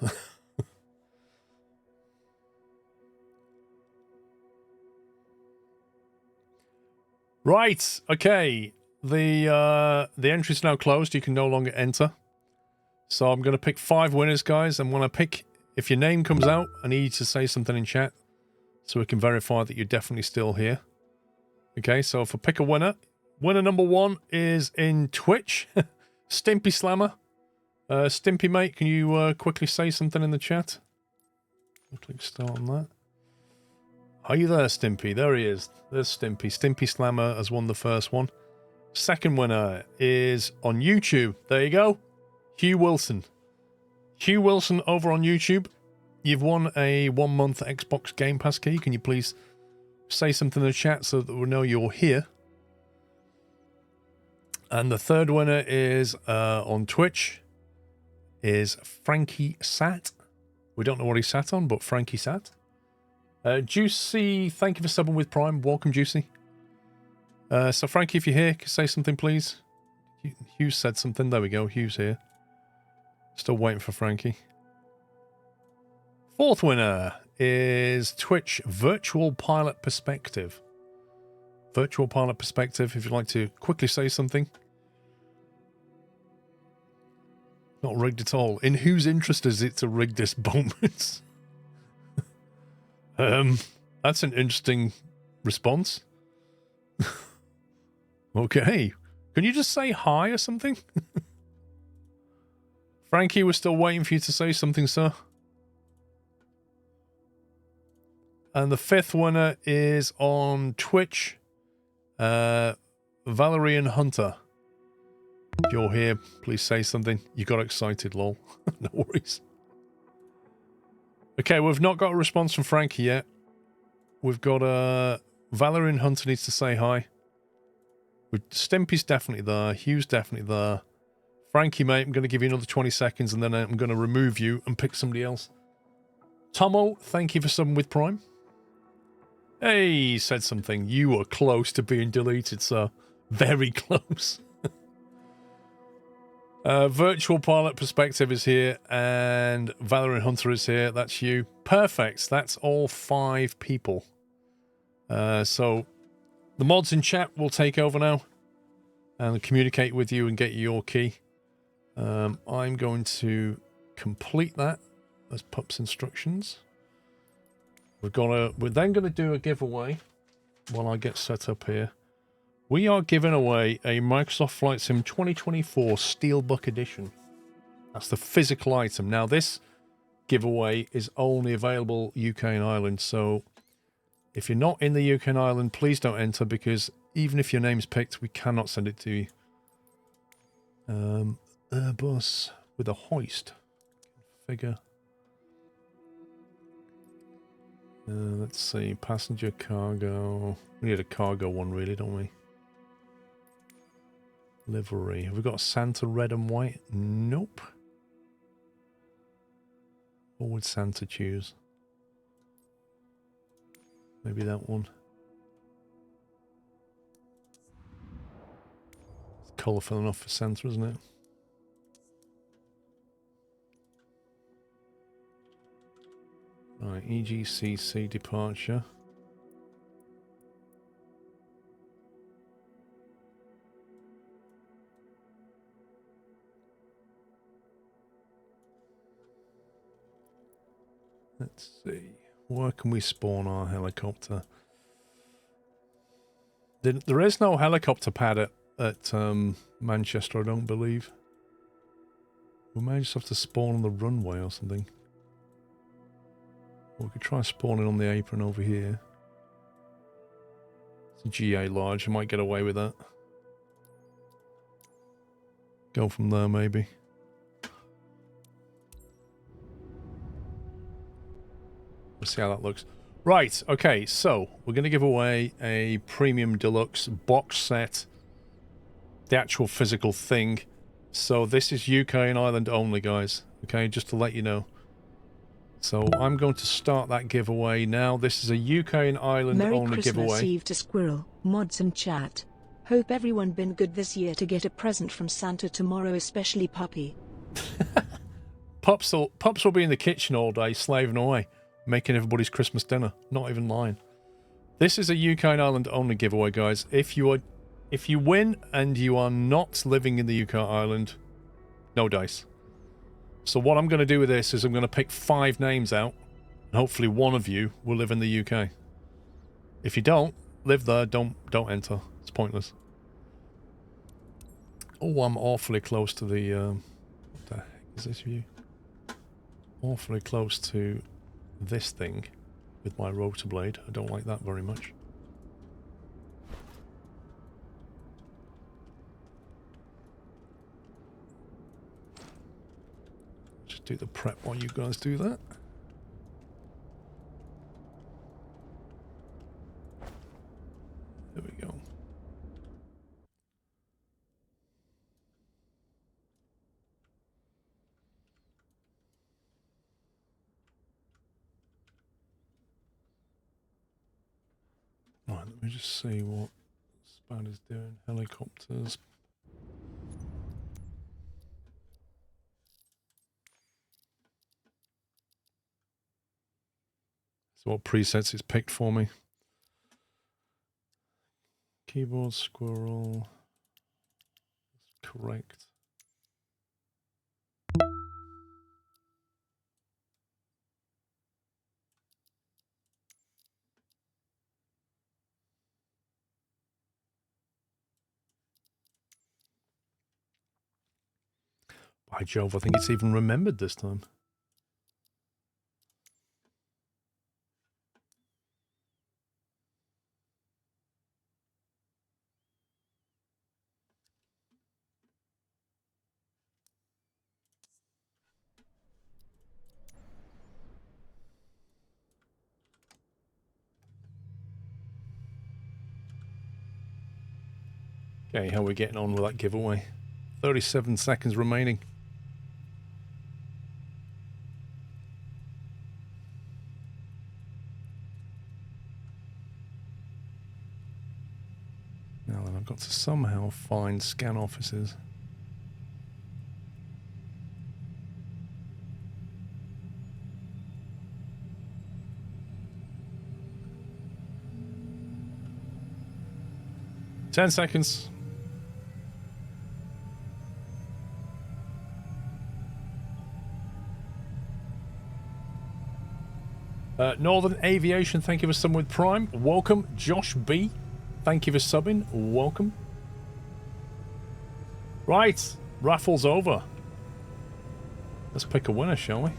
Right, okay. The entry's now closed. You can no longer enter. So I'm going to pick 5 winners, guys. And when I pick, if your name comes out, I need you to say something in chat so we can verify that you're definitely still here. Okay, so if I pick a winner, winner number 1 is in Twitch. Stimpy Slammer. Stimpy, mate, can you quickly say something in the chat? I'll click start on that. Are you there, Stimpy? There he is. There's Stimpy. Stimpy Slammer has won the first one. Second winner is on YouTube. There you go. Hugh Wilson. Hugh Wilson over on YouTube. You've won a 1-month Xbox Game Pass key. Can you please say something in the chat so that we know you're here? And the third winner is on Twitch. Is Frankie Sat. We don't know what he sat on, but Frankie Sat. Juicy, thank you for subbing with Prime. Welcome, Juicy. So, Frankie, if you're here, can you say something, please? Hughes said something. There we go. Hughes here. Still waiting for Frankie. Fourth winner is Twitch Virtual Pilot Perspective. Virtual Pilot Perspective, if you'd like to quickly say something. Not rigged at all. In whose interest is it to rig this bonus? That's an interesting response. Okay. Can you just say hi or something? Frankie, we're still waiting for you to say something, sir. And the fifth winner is on Twitch. Valerian Hunter. If you're here, please say something. You got excited, lol. No worries. Okay, we've not got a response from Frankie yet. We've got Valerian Hunter needs to say hi. Stimpy's definitely there. Hugh's definitely there. Frankie, mate, I'm going to give you another 20 seconds and then I'm going to remove you and pick somebody else. Tomo, thank you for subbing with Prime. Hey, he said something. You were close to being deleted, sir. Very close. Virtual Pilot Perspective is here and Valorant Hunter is here. That's you. Perfect. That's all 5 people. So the mods in chat will take over now and communicate with you and get you your key. I'm going to complete that as Pup's instructions. We're then going to do a giveaway while I get set up here. We are giving away a Microsoft Flight Sim 2024 Steelbook Edition. That's the physical item. Now, this giveaway is only available UK and Ireland, so if you're not in the UK and Ireland, please don't enter, because even if your name's picked, we cannot send it to you. Airbus with a hoist. Figure. Let's see. Passenger, cargo. We need a cargo one, really, don't we? Livery. Have we got Santa red and white? Nope. What would Santa choose? Maybe that one. It's colourful enough for Santa, isn't it? Right, EGCC departure. Let's see. Where can we spawn our helicopter? There is no helicopter pad at Manchester, I don't believe. We may just have to spawn on the runway or something. Or we could try spawning on the apron over here. It's a GA large, I might get away with that. Go from there, maybe. Let's see how that looks. Right, okay, so we're going to give away a Premium Deluxe box set, the actual physical thing. So this is UK and Ireland only, guys, okay, just to let you know. So I'm going to start that giveaway now. This is a UK and Ireland Merry only Christmas giveaway. Eve to Squirrel, mods and chat. Hope everyone been good this year to get a present from Santa tomorrow, especially Puppy. Pups will be in the kitchen all day, slaving away, making everybody's Christmas dinner. Not even lying. This is a UK and Ireland only giveaway, guys. If you win and you are not living in the UK or Ireland, no dice. So what I'm going to do with this is I'm going to pick 5 names out, and hopefully one of you will live in the UK. If you don't live there, don't enter. It's pointless. Oh, I'm awfully close to the what the heck is this view? Awfully close to this thing with my rotor blade. I don't like that very much. Just do the prep while you guys do that. There we go. Right, let me just see what Spider's doing. Helicopters. So what presets it's picked for me. Keyboard, squirrel. Correct. By Jove, I think it's even remembered this time. Okay, how are we getting on with that giveaway? 37 seconds remaining. Now then, I've got to somehow find scan offices. Ten seconds. Northern Aviation, thank you for subbing with Prime. Welcome. Josh B, thank you for subbing. Welcome. Right, raffle's over. Let's pick a winner, shall we?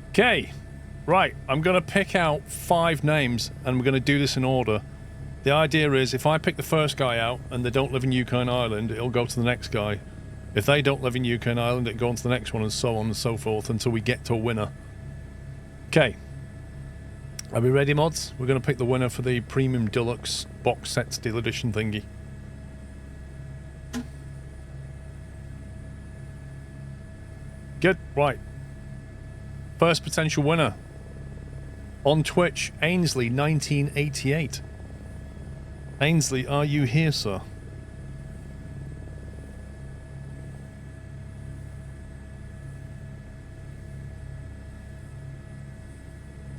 Okay, right, I'm going to pick out 5 names and we're going to do this in order. The idea is if I pick the first guy out and they don't live in UK and Ireland, it'll go to the next guy. If they don't live in UK and Ireland, it'll go on to the next one and so on and so forth until we get to a winner. Okay. Are we ready, mods? We're going to pick the winner for the Premium Deluxe Box Set Steel Edition thingy. Good, right. First potential winner. On Twitch, Ainsley 1988. Ainsley, are you here, sir?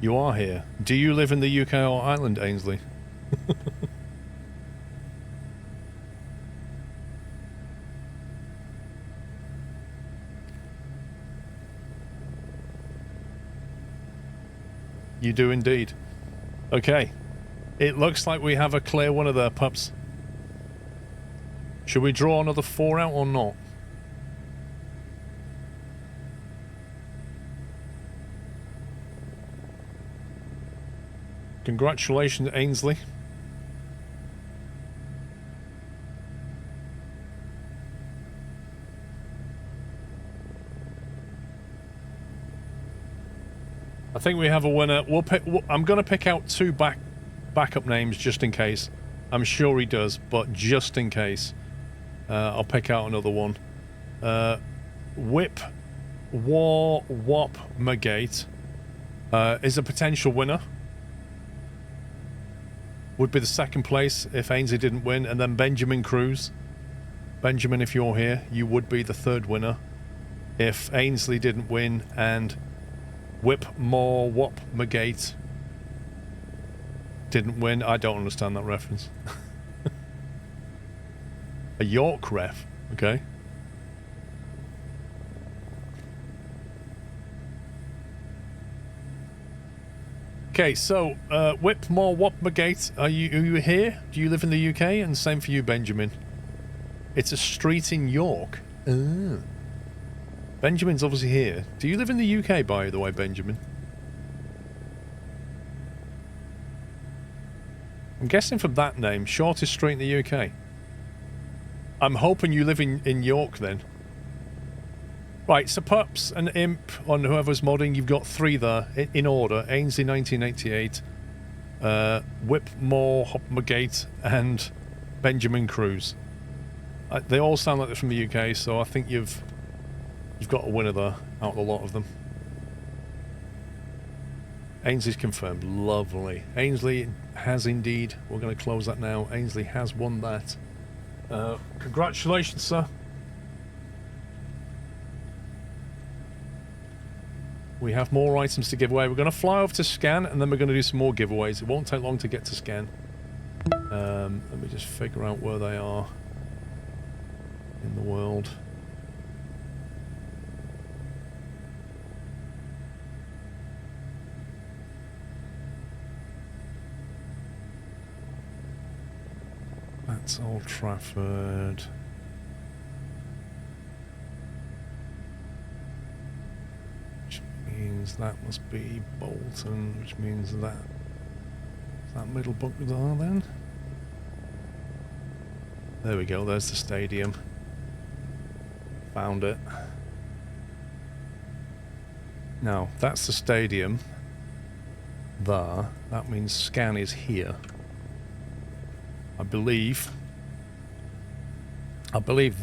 You are here. Do you live in the UK or Ireland, Ainsley? You do indeed. Okay. It looks like we have a clear winner there, pups. Should we draw another 4 out or not? Congratulations, Ainsley. think we have a winner. I'm going to pick out 2 backup names just in case. I'm sure he does, but just in case, I'll pick out another one. Whip War Wop Magate is a potential winner. Would be the second place if Ainsley didn't win, and then Benjamin Cruz. Benjamin, if you're here, you would be the 3rd winner if Ainsley didn't win, and Whip More Wop Magate didn't win. I don't understand that reference. A York ref, okay. Okay, so Whip More Wop Magate, are you here? Do you live in the UK? And same for you, Benjamin. It's a street in York. Benjamin's obviously here. Do you live in the UK, by the way, Benjamin? I'm guessing from that name, shortest street in the UK. I'm hoping you live in York then. Right, so Pups and Imp on whoever's modding, you've got 3 there in order. Ainsley 1988, Whip More Hop Magate, and Benjamin Cruz. They all sound like they're from the UK, so I think you've got a winner there out of a lot of them. Ainsley's confirmed. Lovely. Ainsley has indeed. We're going to close that now. Ainsley has won that. Congratulations, sir. We have more items to give away. We're going to fly over to Scan, and then we're going to do some more giveaways. It won't take long to get to Scan. Let me just figure out where they are in the world. That's Old Trafford. Which means that must be Bolton, which means that... Is that Middlebrook there then? There we go, there's the stadium. Found it. Now, that's the stadium. There. That means Scan is here. I believe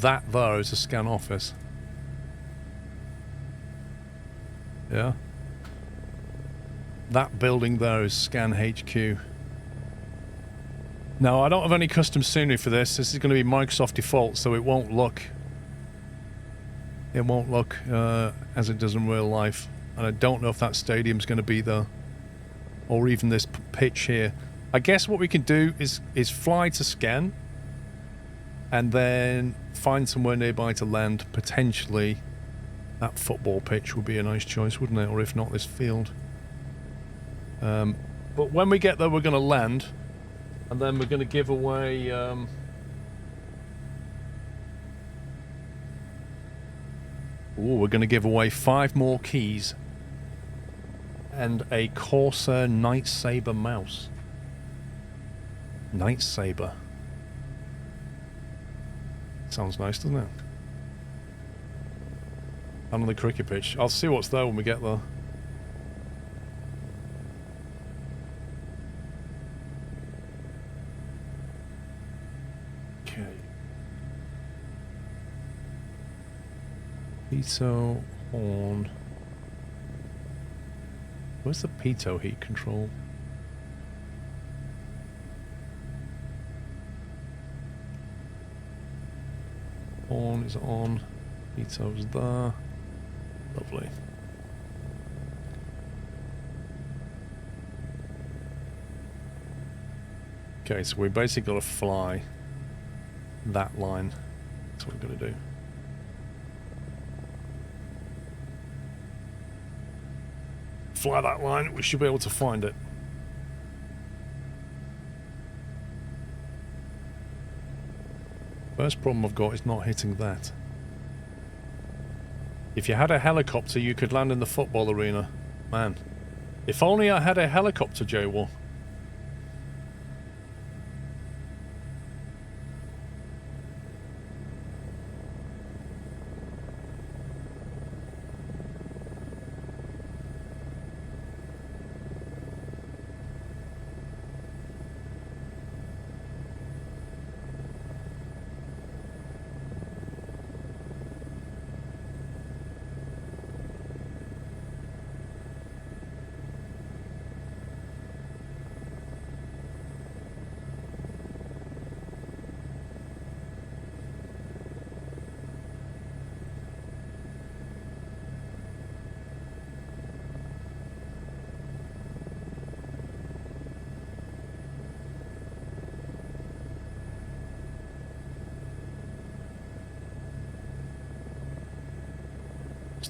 that there is a Scan office. Yeah. That building there is Scan HQ. Now, I don't have any custom scenery for this. This is going to be Microsoft default, so it won't look as it does in real life. And I don't know if that stadium's going to be there, or even this pitch here. I guess what we can do is fly to Scan, and then find somewhere nearby to land. Potentially, that football pitch would be a nice choice, wouldn't it? Or if not, this field. But when we get there, we're going to land, and then we're going to give away... we're going to give away 5 more keys and a Corsair Night Saber mouse. Night Saber. Sounds nice, doesn't it? And on the cricket pitch. I'll see what's there when we get there. Okay. Pitot horn. Where's the pitot heat control? Horn is on. Pitot's there. Lovely. Okay, so we basically got to fly that line. That's what we're going to do. Fly that line, we should be able to find it. First problem I've got is not hitting that. If you had a helicopter, you could land in the football arena. Man, if only I had a helicopter, J-War.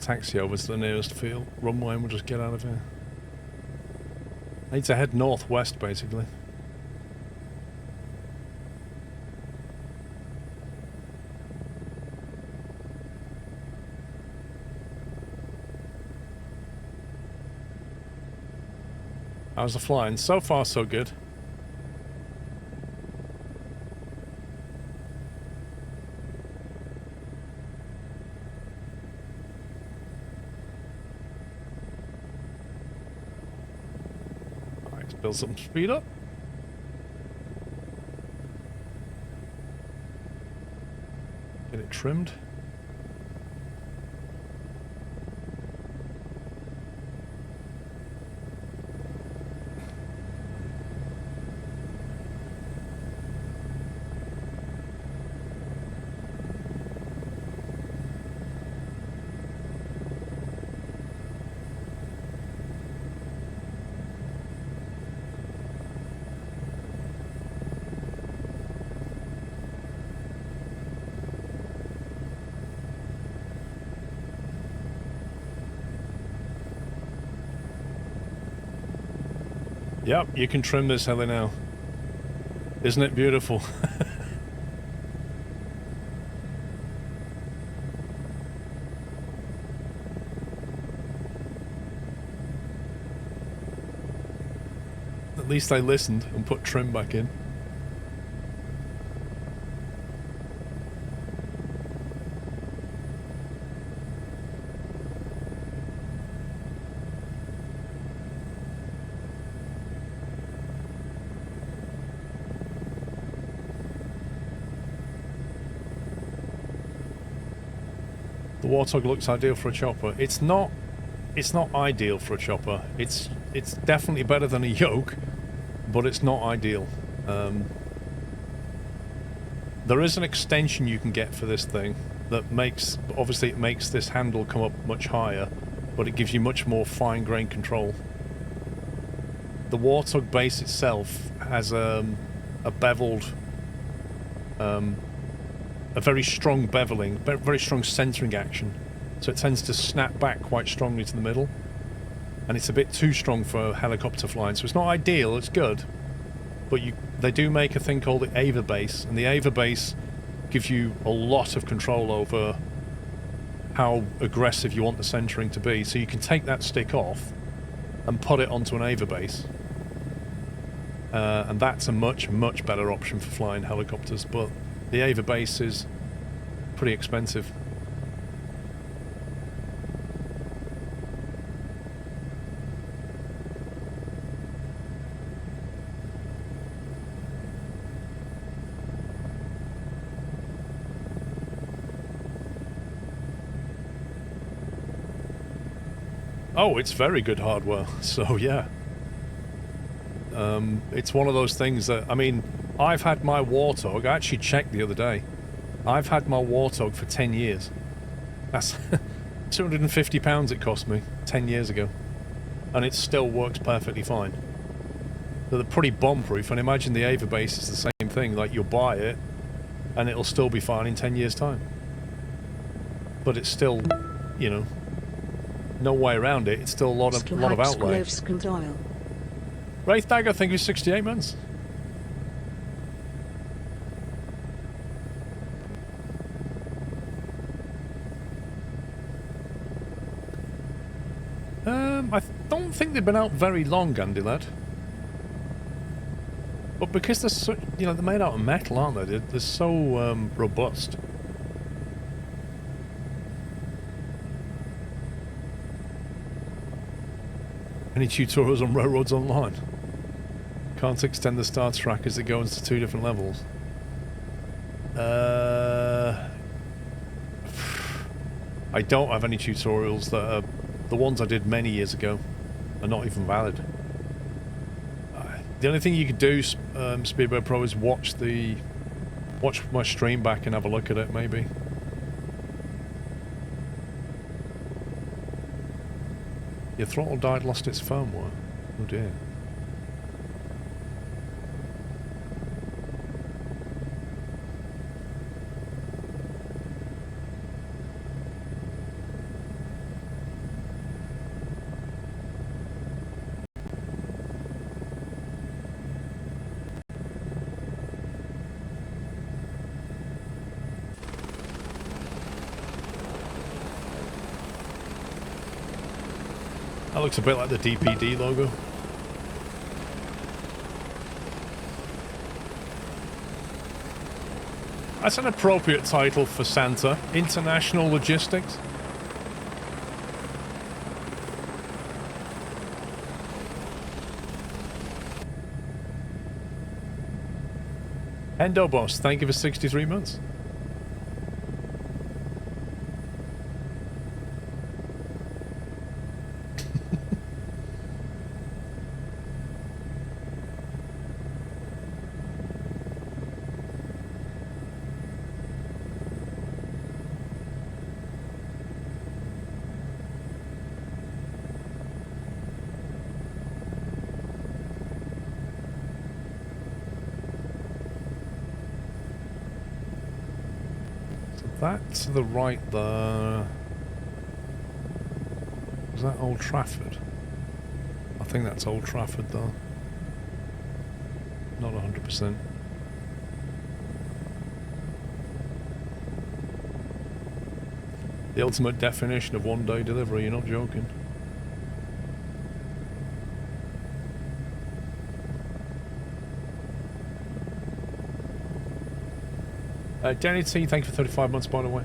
taxi over to the nearest field runway and we'll just get out of here. I need to head northwest, basically. How's the flying? So far, so good. Alright, let's build some speed up. Get it trimmed. Yep, you can trim this heli now. Isn't it beautiful? At least I listened and put trim back in. The Warthog looks ideal for a chopper. It's not ideal for a chopper. It's definitely better than a yoke, but it's not ideal. There is an extension you can get for this thing that makes, obviously it makes this handle come up much higher, but it gives you much more fine-grained control. The Warthog base itself has a beveled, a very strong beveling, very strong centering action, so it tends to snap back quite strongly to the middle, and it's a bit too strong for helicopter flying, so it's not ideal. It's good, but they do make a thing called the Ava base, and the Ava base gives you a lot of control over how aggressive you want the centering to be, so you can take that stick off and put it onto an Ava base, and that's a much better option for flying helicopters, but the Ava base is pretty expensive. Oh, it's very good hardware, so yeah. It's one of those things that, I mean, I've had my Warthog, I actually checked the other day, I've had my Warthog for 10 years. That's £250 it cost me 10 years ago. And it still works perfectly fine. So they're pretty bomb-proof, and imagine the Ava base is the same thing, like you'll buy it, and it'll still be fine in 10 years' time. But it's still, you know, no way around it, it's still a lot of outlay. Wraith Dagger, thank you, 68 months. I don't think they've been out very long, Andy lad. But because they're so, you know, they're made out of metal, aren't they? They're so robust. Any tutorials on Railroads Online? Can't extend the Star Track as it goes to 2 different levels. I don't have any tutorials that are... The ones I did many years ago are not even valid. The only thing you could do, Speedbird Pro, is watch my stream back and have a look at it, maybe. Your throttle died, lost its firmware. Oh dear. That looks a bit like the DPD logo. That's an appropriate title for Santa. International Logistics. Endo Boss, thank you for 63 months. That to the right there. Is that Old Trafford? I think that's Old Trafford though. Not 100%. The ultimate definition of one-day delivery, you're not joking. Danny T, thank you for 35 months, by the way.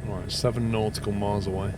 Right, 7 nautical miles away.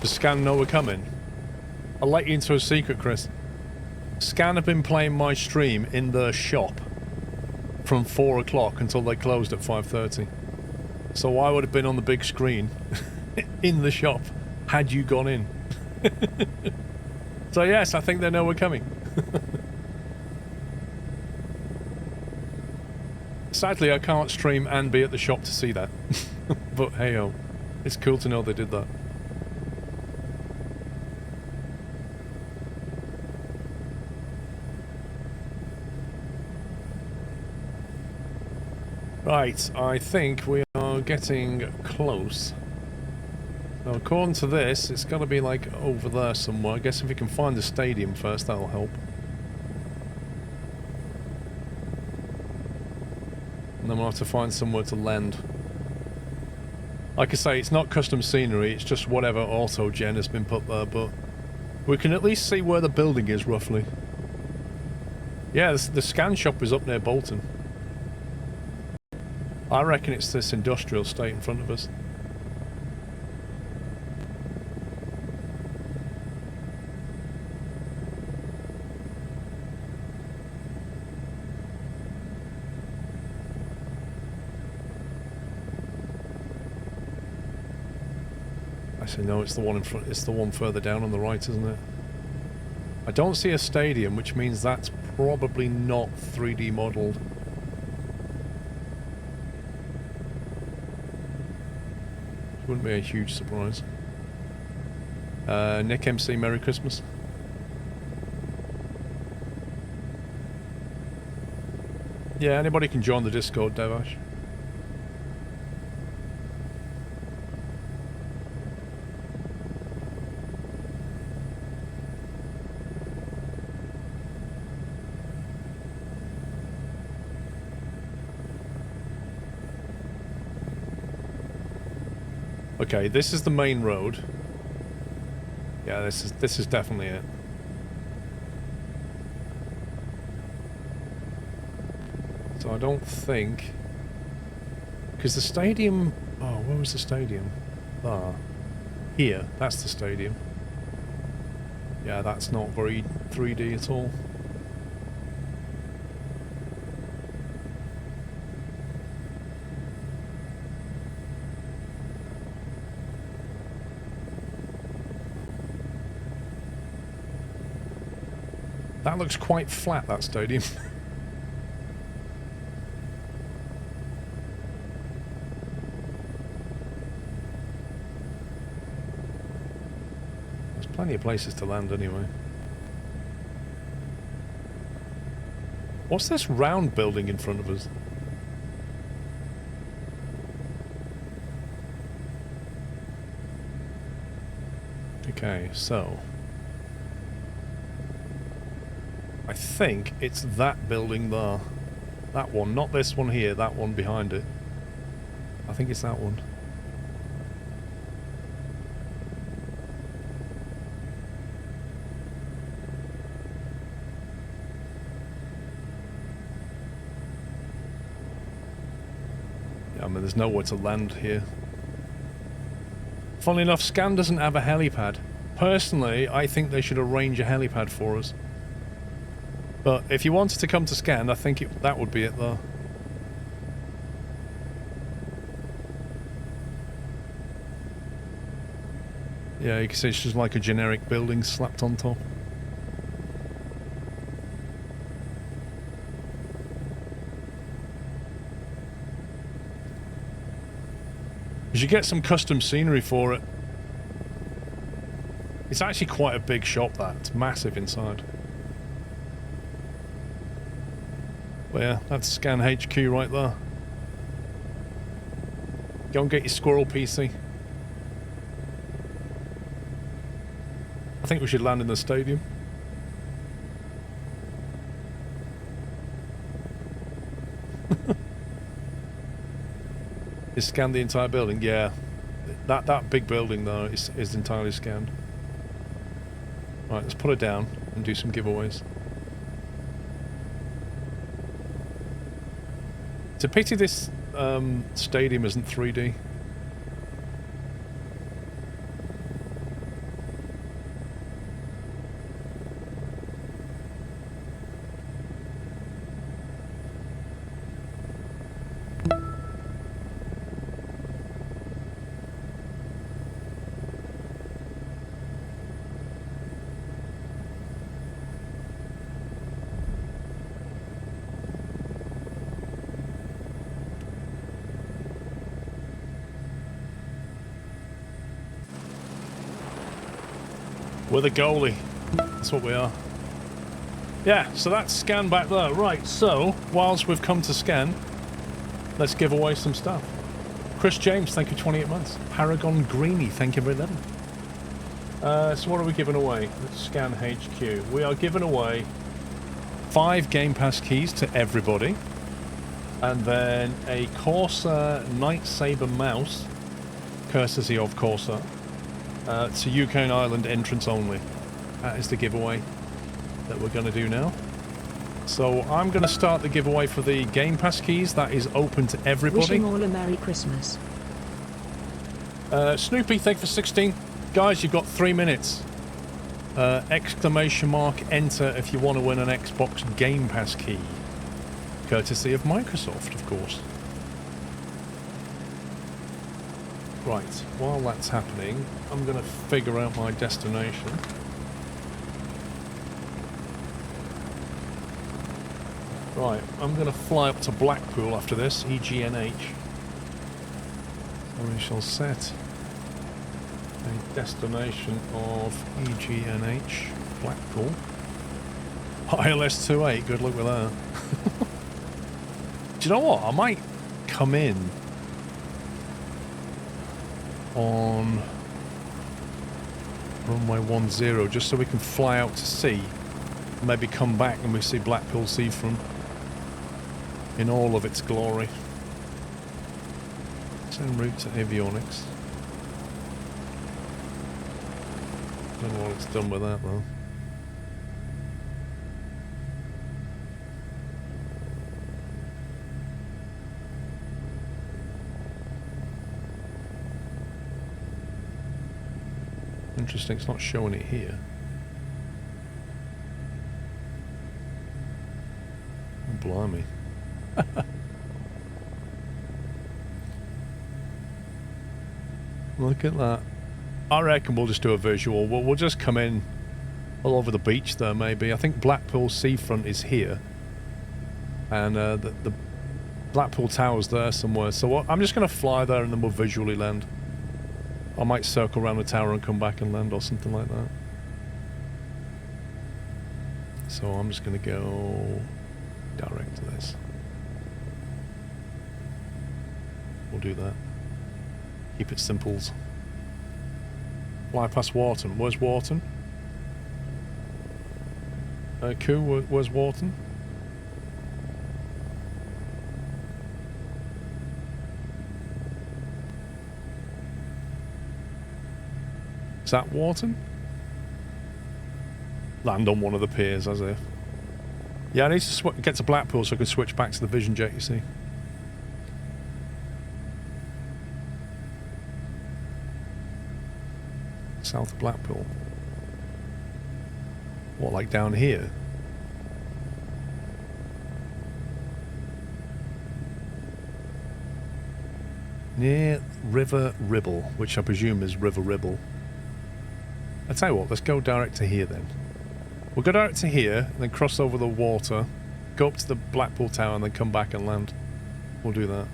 Does Scan know we're coming? I'll let you into a secret, Chris. Scan have been playing my stream in the shop from 4 o'clock until they closed at 5:30. So I would have been on the big screen in the shop had you gone in. So yes, I think they know we're coming. Sadly, I can't stream and be at the shop to see that. But hey-oh, it's cool to know they did that. Right, I think we are getting close. Now, according to this, it's got to be like over there somewhere. I guess if we can find the stadium first, that'll help. And then we'll have to find somewhere to land. Like I say, it's not custom scenery, it's just whatever auto-gen has been put there, but we can at least see where the building is, roughly. Yeah, the scan shop is up near Bolton. I reckon it's this industrial estate in front of us. Actually, no, it's the one in front. It's the one further down on the right, isn't it? I don't see a stadium, which means that's probably not 3D modelled. Wouldn't be a huge surprise. Nick MC, Merry Christmas. Yeah, anybody can join the Discord, Devash. Okay, this is the main road. Yeah, this is definitely it. So I don't think... Because the stadium... Oh, where was the stadium? Ah. Here, that's the stadium. Yeah, that's not very 3D at all. That looks quite flat, that stadium. There's plenty of places to land anyway. What's this round building in front of us? Okay, so I think it's that building there. That one, not this one here, that one behind it. I think it's that one. Yeah, I mean, there's nowhere to land here. Funnily enough, Scan doesn't have a helipad. Personally, I think they should arrange a helipad for us. But if you wanted to come to Scan, I think that would be it though. Yeah, you can see it's just like a generic building slapped on top. You should get some custom scenery for it. It's actually quite a big shop, that. It's massive inside. But yeah, that's Scan HQ right there. Go and get your Squirrel PC. I think we should land in the stadium. Is scanned the entire building? Yeah. That big building though is entirely scanned. Right, let's put it down and do some giveaways. It's a pity this stadium isn't 3D. We're the goalie. That's what we are. Yeah, so that's Scan back there. Right, so, whilst we've come to Scan, let's give away some stuff. Chris James, thank you 28 months. Paragon Greeny, thank you for 11. So what are we giving away? Let's Scan HQ. We are giving away 5 Game Pass keys to everybody. And then a Corsair Night Saber mouse, courtesy of Corsair. To UK and Ireland entrance only. That is the giveaway that we're going to do now. So I'm going to start the giveaway for the Game Pass keys. That is open to everybody. Wishing all a Merry Christmas. Snoopy, thank you for 16. Guys, you've got 3 minutes. Exclamation mark enter if you want to win an Xbox Game Pass key. Courtesy of Microsoft, of course. Right, while that's happening, I'm going to figure out my destination. Right, I'm going to fly up to Blackpool after this, EGNH. So we shall set a destination of EGNH, Blackpool. ILS 28, good luck with that. Do you know what? I might come in on runway 10 just so we can fly out to sea, maybe come back and we see Blackpool seafront in all of its glory. It's en route to avionics. Don't know what it's done with that though. Interesting, it's not showing it here. Oh, blimey. Look at that. I reckon we'll just do a visual. We'll just come in all over the beach there, maybe. I think Blackpool seafront is here. And the Blackpool Tower's there somewhere. So what, I'm just going to fly there and then we'll visually land. I might circle around the tower and come back and land or something like that. So I'm just going to go direct to this. We'll do that. Keep it simples. Fly past Wharton. Where's Wharton? Coo, where's Wharton? Is that Wharton? Land on one of the piers, as if. Yeah, I need to get to Blackpool so I can switch back to the Vision Jet, you see. South of Blackpool. What, like down here? Near River Ribble, which I presume is River Ribble. I tell you what, let's go direct to here then. We'll go direct to here, and then cross over the water, go up to the Blackpool Tower, and then come back and land. We'll do that.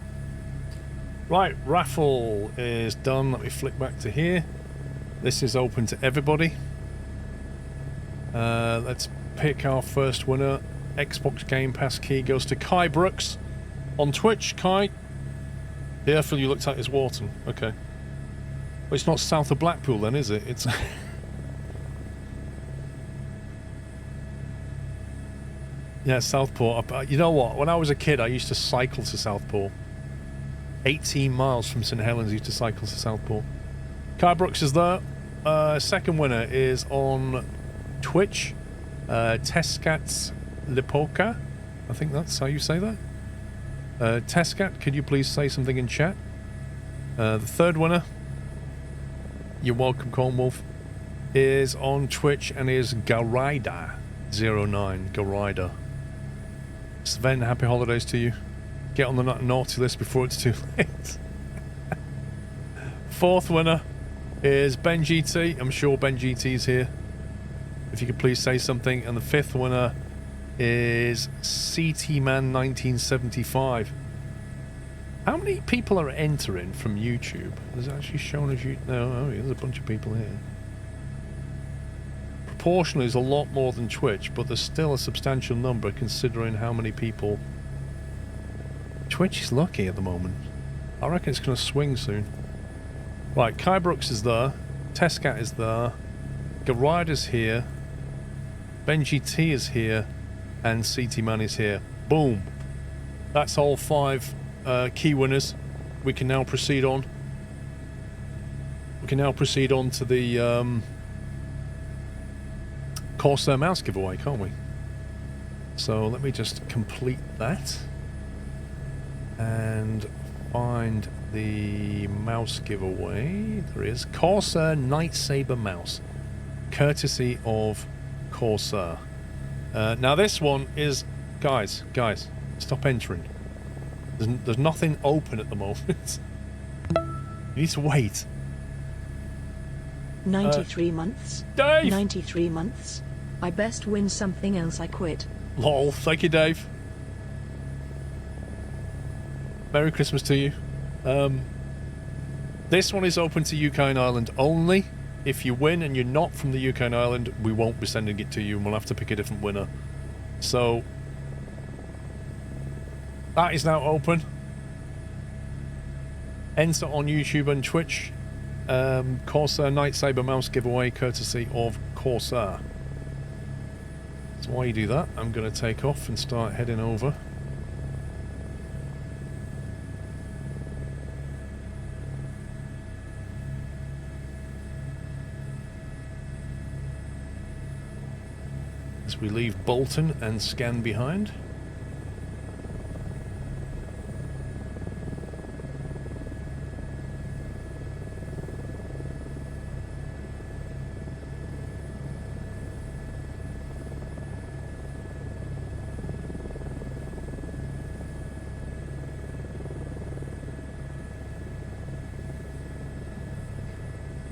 Right, raffle is done. Let me flick back to here. This is open to everybody. Let's pick our first winner. Xbox Game Pass key goes to Kai Brooks on Twitch. Kai, the airfield you looked at is Wharton. Okay. Well, it's not south of Blackpool then, is it? It's... Yeah, Southport. You know what? When I was a kid, I used to cycle to Southport. 18 miles from St Helens, I used to cycle to Southport. Kai Brooks is there. Second winner is on Twitch. Tescat Lipoka. I think that's how you say that. Tescat, could you please say something in chat? The third winner, you're welcome, Cornwolf, is on Twitch and is Garida09. Garida. Sven, happy holidays to you. Get on the naughty list before it's too late. Fourth winner is Ben GT. I'm sure Ben GT is here. If you could please say something. And the fifth winner is CT Man 1975. How many people are entering from YouTube? Is it actually shown as you? No, oh, there's a bunch of people here. Proportionally is a lot more than Twitch, but there's still a substantial number considering how many people. Twitch is lucky at the moment. I reckon it's going to swing soon. Right, Kai Brooks is there. Tescat is there. Garide is here. Ben GT is here. And CT Man is here. Boom. That's all 5 key winners. We can now proceed on. We can now proceed on to the Corsair mouse giveaway, can't we? So let me just complete that. And find the mouse giveaway. There is Corsair Nightsaber mouse, courtesy of Corsair. Now this one is, guys, stop entering. There's nothing open at the moment. You need to wait. 93 months. Dave! 93 months. I best win something else I quit. Lol, thank you, Dave. Merry Christmas to you. This one is open to UK and Ireland only. If you win and you're not from the UK and Ireland, we won't be sending it to you and we'll have to pick a different winner. So, that is now open. Enter on YouTube and Twitch. Corsair Nightsaber mouse giveaway courtesy of Corsair. So while you do that, I'm going to take off and start heading over. As we leave Bolton and scan behind.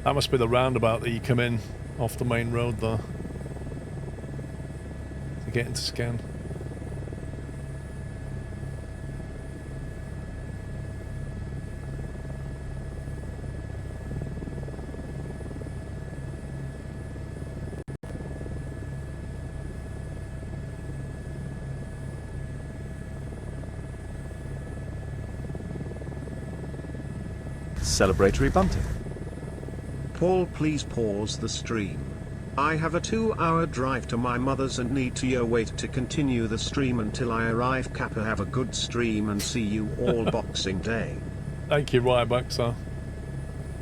That must be the roundabout that you come in off the main road there. to get into scan. Celebratory bunting. Paul, please pause the stream. I have a 2-hour drive to my mother's and need to wait to continue the stream until I arrive. Kappa, have a good stream and see you all Boxing Day. Thank you, Ryback, sir.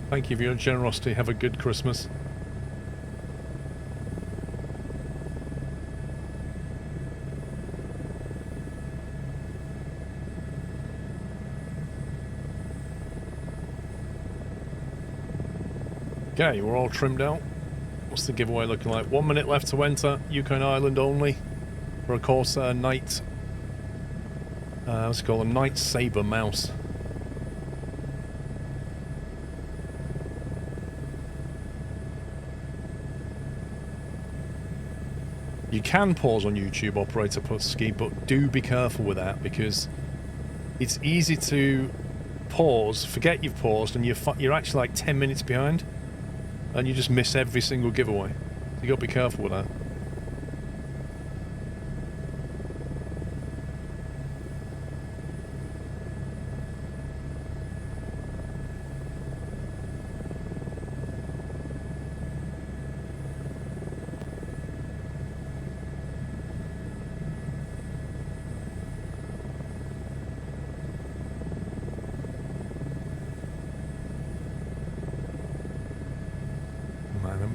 Thank you for your generosity. Have a good Christmas. Okay, we're all trimmed out. What's the giveaway looking like? 1 minute left to enter. UK and Ireland only. For a Corsair Night. What's it called? A Night Saber mouse. You can pause on YouTube, Operator Putski, but do be careful with that because it's easy to pause, forget you've paused, and you're actually like 10 minutes behind. And you just miss every single giveaway. So you got to be careful with that.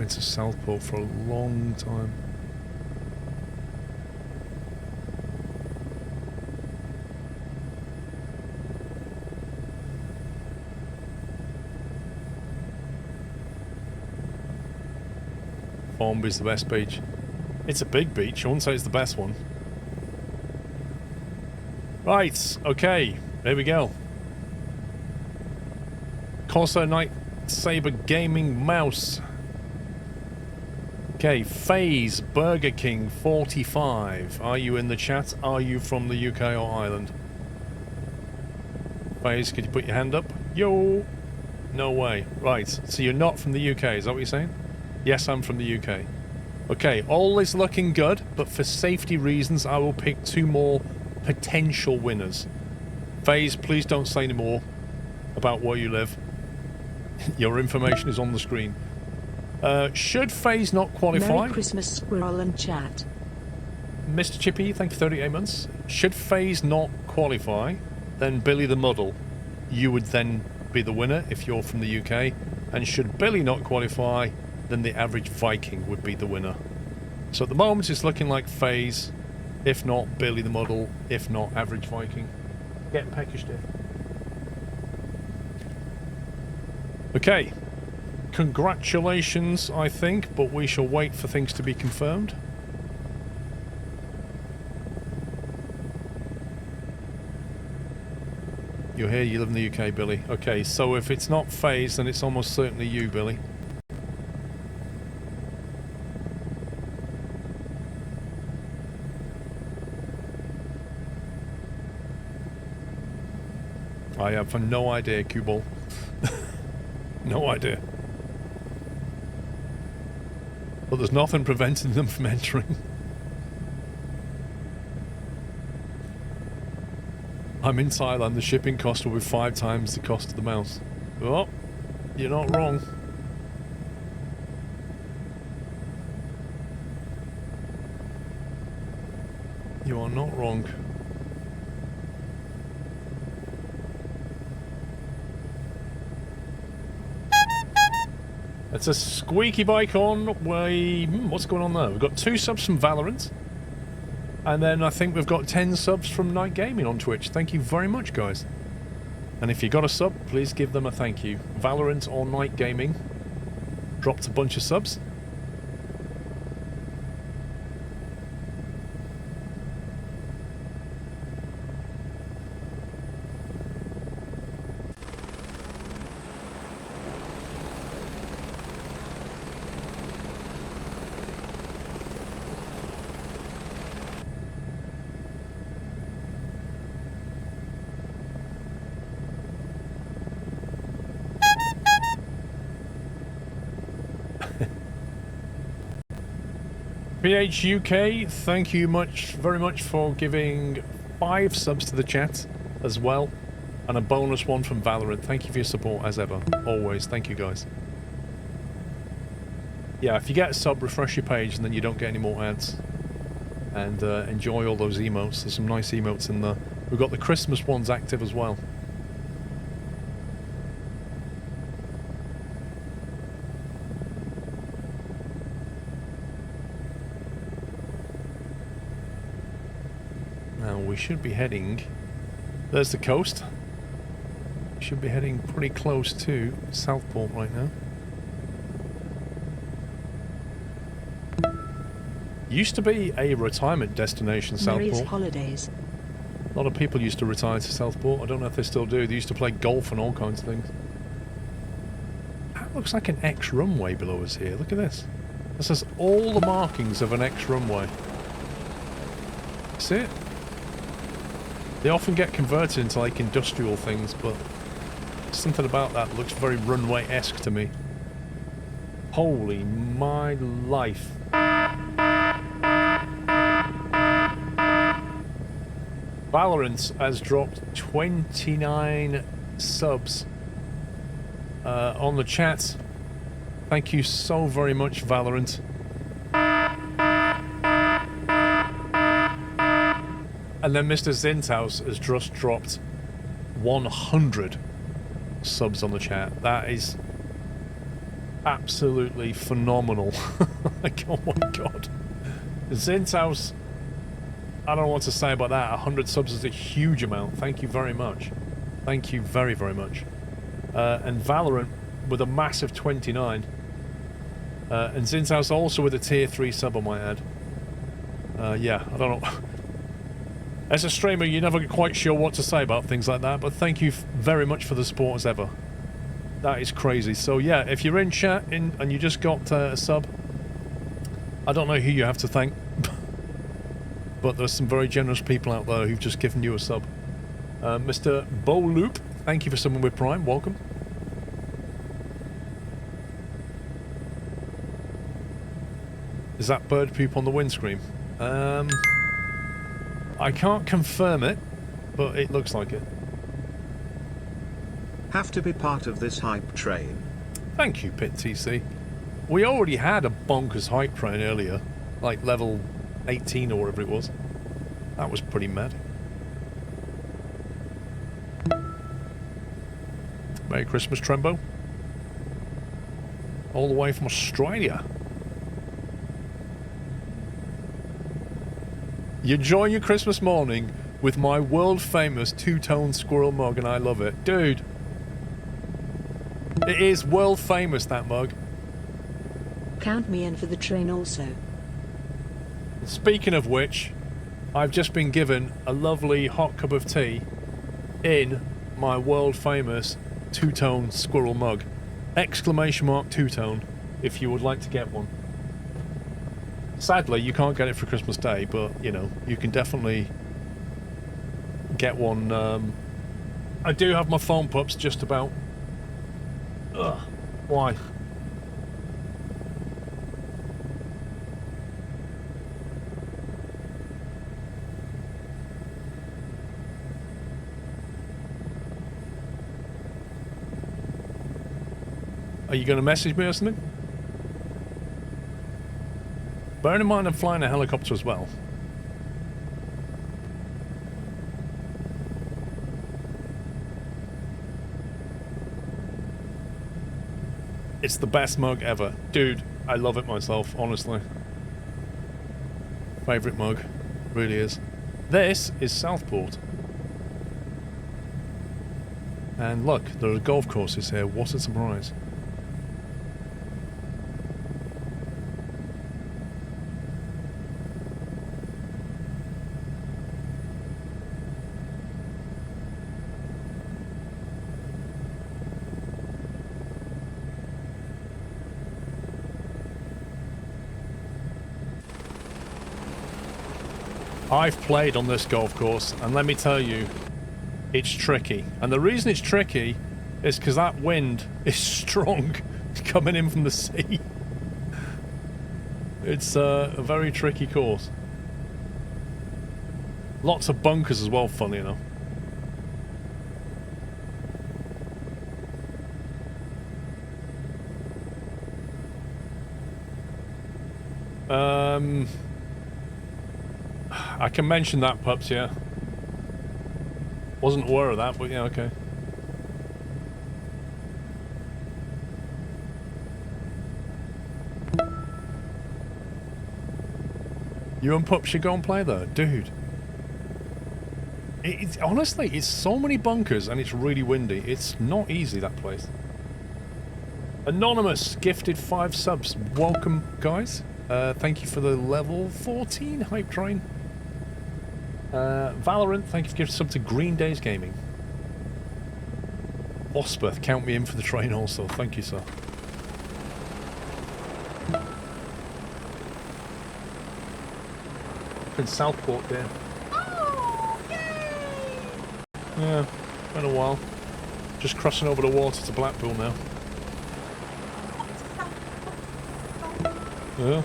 To Southport for a long time. Formby's the best beach. It's a big beach. I wouldn't say it's the best one. Right, okay, there we go. Corsair Night Saber Gaming Mouse. Okay, FaZe Burger King 45. Are you in the chat? Are you from the UK or Ireland? FaZe, could you put your hand up? Yo! No way. Right, so you're not from the UK, is that what you're saying? Yes, I'm from the UK. Okay, all is looking good, but for safety reasons, I will pick 2 more potential winners. FaZe, please don't say any more about where you live. Your information is on the screen. Should FaZe not qualify? Merry Christmas, Squirrel and chat. Mr. Chippy, thank you for 38 months. Should FaZe not qualify, then Billy the Muddle, you would then be the winner if you're from the UK. And should Billy not qualify, then the average Viking would be the winner. So at the moment it's looking like FaZe, if not Billy the Muddle, if not average Viking. Getting peckish there. Okay. Congratulations, I think, but we shall wait for things to be confirmed. You're here, you live in the UK, Billy. Okay, so if it's not FaZe, then it's almost certainly you, Billy. I have no idea, Q-Ball. No idea. But there's nothing preventing them from entering. I'm in Thailand, the shipping cost will be 5 times the cost of the mouse. Oh, you're not wrong. You are not wrong. It's a squeaky bike on way. What's going on there? We've got 2 subs from Valorant. And then I think we've got 10 subs from Night Gaming on Twitch. Thank you very much, guys. And if you got a sub, please give them a thank you. Valorant or Night Gaming dropped a bunch of subs. PHUK, thank you very much for giving 5 subs to the chat as well. And a bonus one from Valorant. Thank you for your support as ever. Always. Thank you guys. Yeah, if you get a sub, refresh your page and then you don't get any more ads. And enjoy all those emotes. There's some nice emotes in there. We've got the Christmas ones active as well. Now we should be heading... There's the coast. Should be heading pretty close to Southport right now. Used to be a retirement destination, Mary's Southport. holidays. A lot of people used to retire to Southport. I don't know if they still do. They used to play golf and all kinds of things. That looks like an X runway below us here. Look at this. This has all the markings of an X runway. See it? They often get converted into like industrial things, but something about that looks very runway-esque to me. Holy my life. Valorant has dropped 29 subs on the chat. Thank you so very much, Valorant. And then Mr. Zinthouse has just dropped 100 subs on the chat. That is absolutely phenomenal. Like, oh my god. Zinthouse, I don't know what to say about that. 100 subs is a huge amount. Thank you very much. Thank you very, very much. And Valorant with a massive 29. And Zinthouse also with a tier 3 sub, I might add. Yeah, I don't know. As a streamer, you're never quite sure what to say about things like that, but thank you very much for the support as ever. That is crazy. So yeah, if you're in chat and you just got a sub, I don't know who you have to thank, but there's some very generous people out there who've just given you a sub. Mr. Boloop, thank you for subbing with Prime. Welcome. Is that bird poop on the windscreen? I can't confirm it, but it looks like it. Have to be part of this hype train. Thank you, Pit TC. We already had a bonkers hype train earlier, like level 18 or whatever it was. That was pretty mad. Merry Christmas, Trembo. All the way from Australia. You join your Christmas morning with my world-famous two-tone squirrel mug, and I love it. Dude. It is world-famous, that mug. Count me in for the train also. Speaking of which, I've just been given a lovely hot cup of tea in my world-famous two-tone squirrel mug. Exclamation mark two-tone, if you would like to get one. Sadly, you can't get it for Christmas Day, but, you know, you can definitely get one. I do have my foam pups just about. Ugh. Why? Are you going to message me or something? Bearing in mind I'm flying a helicopter as well. It's the best mug ever. Dude, I love it myself, honestly. Favourite mug. Really is. This is Southport. And look, there are golf courses here. What a surprise. I've played on this golf course, and let me tell you, it's tricky. And the reason it's tricky is because that wind is strong coming in from the sea. It's a very tricky course. Lots of bunkers as well, funny enough. I can mention that, pups, yeah. Wasn't aware of that, but yeah, okay. You and pups should go and play there, dude. It's honestly, it's so many bunkers and it's really windy. It's not easy, that place. Anonymous gifted 5 subs. Welcome, guys. Thank you for the level 14 hype train. Valorant, thank you for giving sub to Green Days Gaming. Ospeth, count me in for the train also. Thank you, sir. In Southport there. Oh, yay! Yeah, been a while. Just crossing over the water to Blackpool now. Yeah.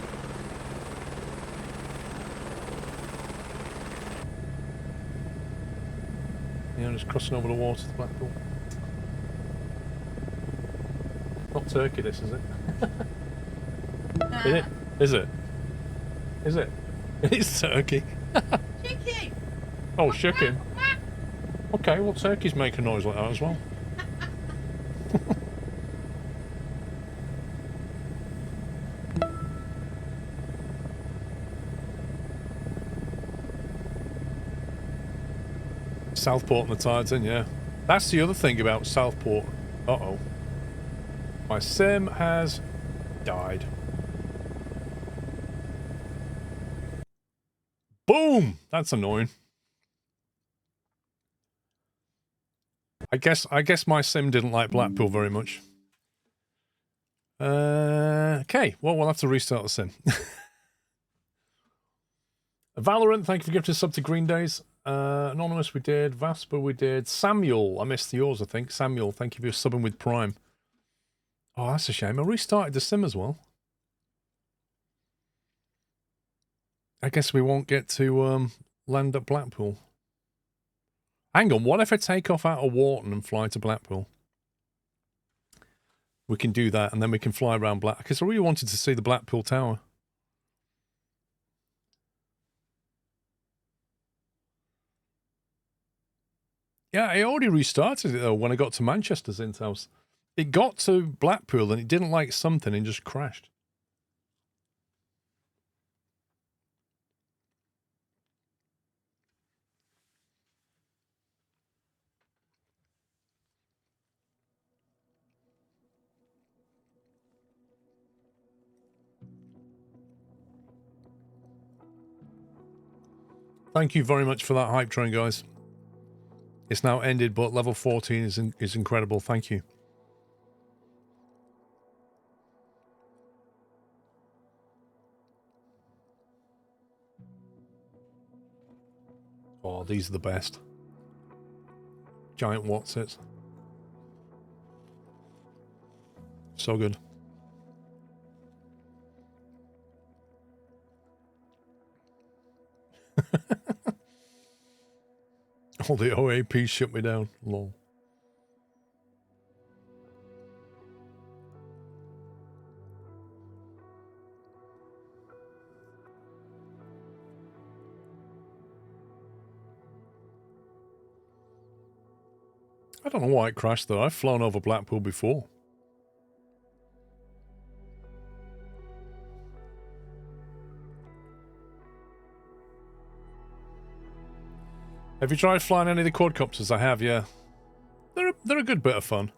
Yeah, just crossing over the water to Blackpool. Not Turkey, this, is it? Is it? Is it? Is it? It is Turkey. Chicken! Oh, chicken. Okay, well, turkeys make a noise like that as well. Southport and the tides in, yeah. That's the other thing about Southport. Uh-oh. My sim has died. Boom! That's annoying. I guess my sim didn't like Blackpool very much. Okay, well, we'll have to restart the sim. Valorant, thank you for gifting a sub to Green Days. Anonymous, we did. Vasper, we did. Samuel, I missed yours, I think. Samuel, thank you for subbing with Prime. Oh, that's a shame. I restarted the sim as well. I guess we won't get to land at Blackpool. Hang on, what if I take off out of Wharton and fly to Blackpool? We can do that, and then we can fly around Black... Because I really wanted to see the Blackpool Tower. Yeah, I already restarted it, though, when I got to Manchester's house. It got to Blackpool, and it didn't like something and just crashed. Thank you very much for that hype train, guys. It's now ended, but level 14 is incredible. Thank you. Oh, these are the best. Giant Watsits. So good. All the OAP shut me down. Lol. I don't know why it crashed though. I've flown over Blackpool before. Have you tried flying any of the quadcopters? I have, yeah. They're a good bit of fun.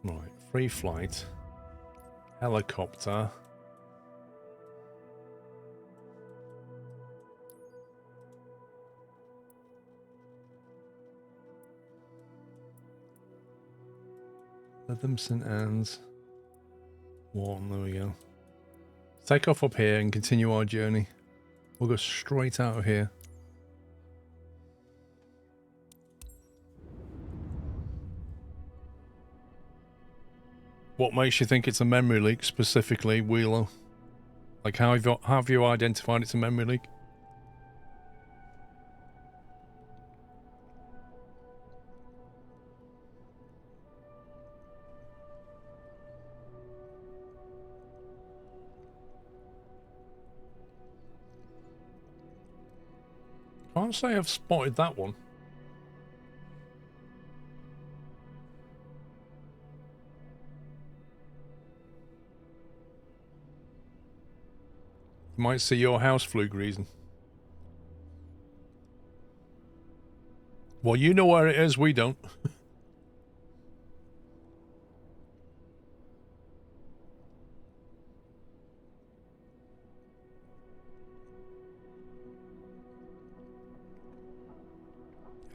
Right, free flight. Helicopter. Rhythm St. Anne's. One, there we go. Take off up here and continue our journey. We'll go straight out of here. What makes you think it's a memory leak specifically, Wheeler? Like how have you identified it's a memory leak? Can't say I've spotted that one. You might see your house fluke reason. Well, you know where it is, we don't.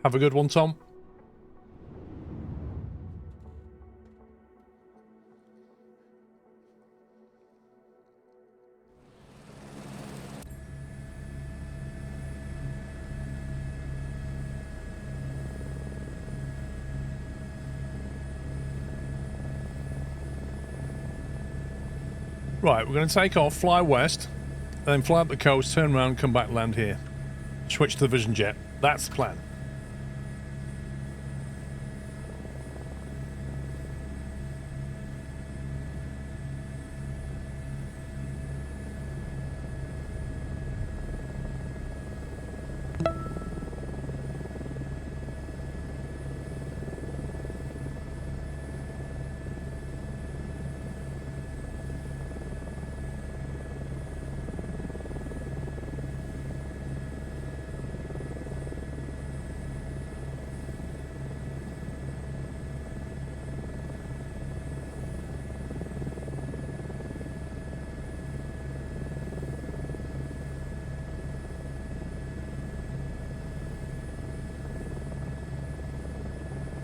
Have a good one, Tom. Right, we're going to take off, fly west, then fly up the coast, turn around, come back, land here. Switch to the Vision Jet. That's the plan.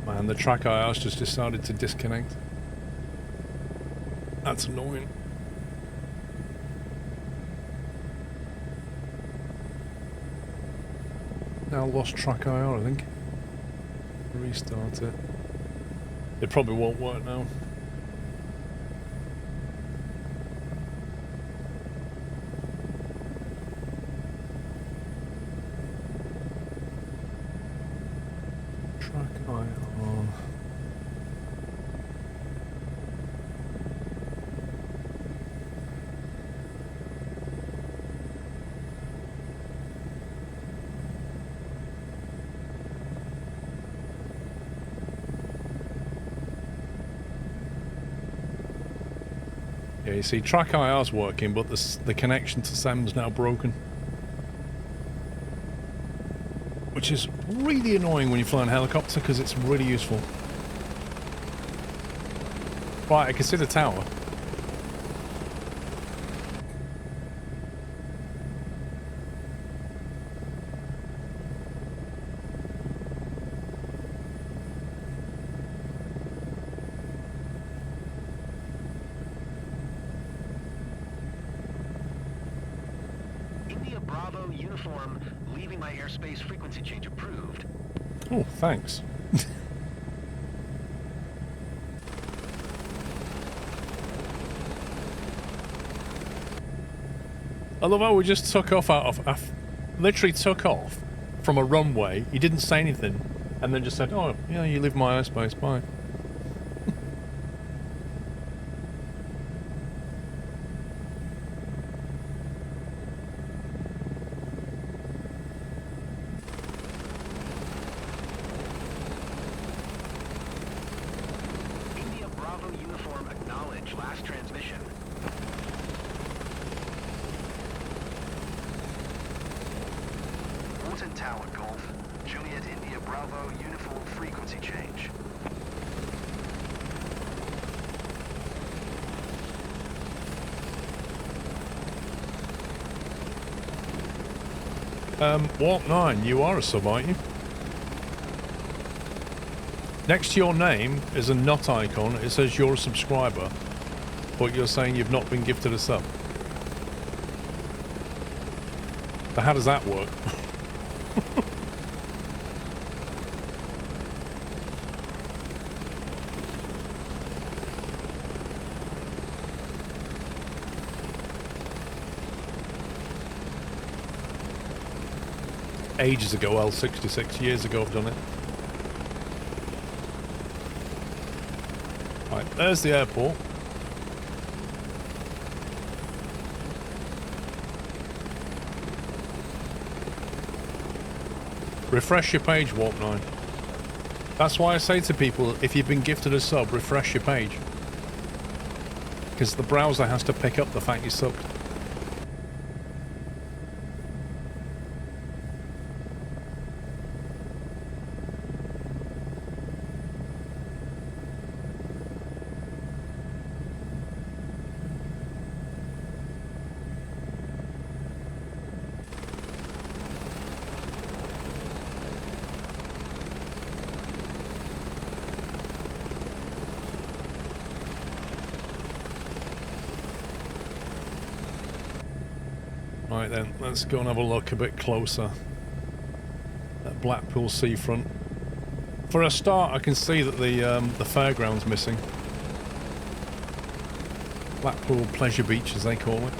Man, the track IR's just decided to disconnect. That's annoying. Now lost track IR, I think. Restart it. It probably won't work now. Track IR. Yeah, you see, track IR's working, but the connection to SEM's now broken. Which is really annoying when you fly in a helicopter, because it's really useful. Right, I can see the tower. Bravo uniform, leaving my airspace, frequency change approved. Oh, thanks. I love how we just took off literally took off from a runway. He didn't say anything, and then just said, "Oh, yeah, you leave my airspace, bye." Tower Golf, Juliet India Bravo, uniform frequency change. Warp 9, you are a sub, aren't you? Next to your name is a nut icon. It says you're a subscriber, but you're saying you've not been gifted a sub. So how does that work? Ages ago, well, 66 years ago I've done it. Right, there's the airport. Refresh your page, Warp 9. That's why I say to people, if you've been gifted a sub, refresh your page. Because the browser has to pick up the fact you subbed. Right then, let's go and have a look a bit closer at Blackpool seafront. For a start, I can see that the fairground's missing. Blackpool Pleasure Beach, as they call it.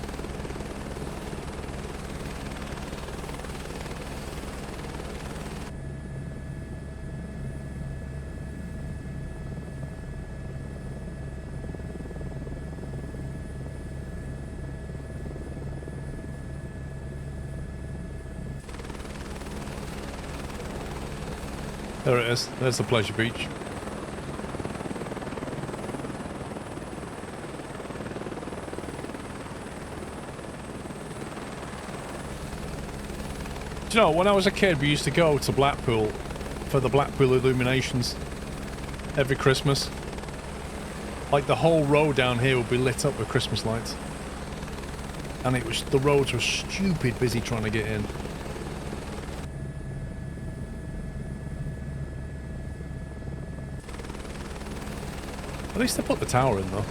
There it is. There's the Pleasure Beach. Do you know, when I was a kid, we used to go to Blackpool for the Blackpool illuminations every Christmas. Like the whole road down here would be lit up with Christmas lights. And it was, the roads were stupid busy trying to get in. At least they put the tower in, though.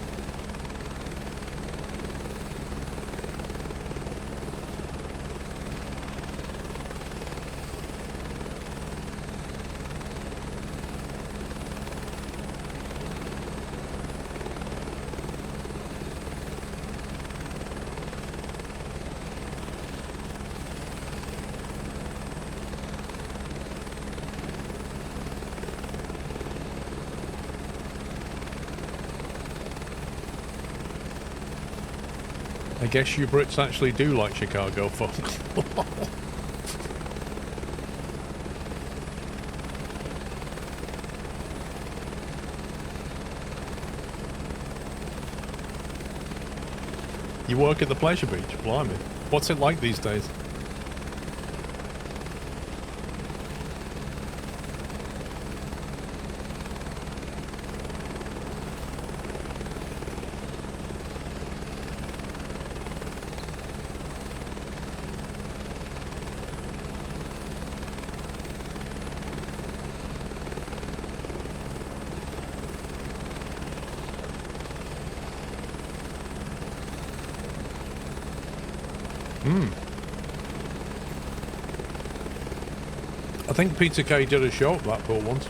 I guess you Brits actually do like Chicago folk. You work at the Pleasure Beach, blimey. What's it like these days? I think Peter Kay did a show at Blackpool once.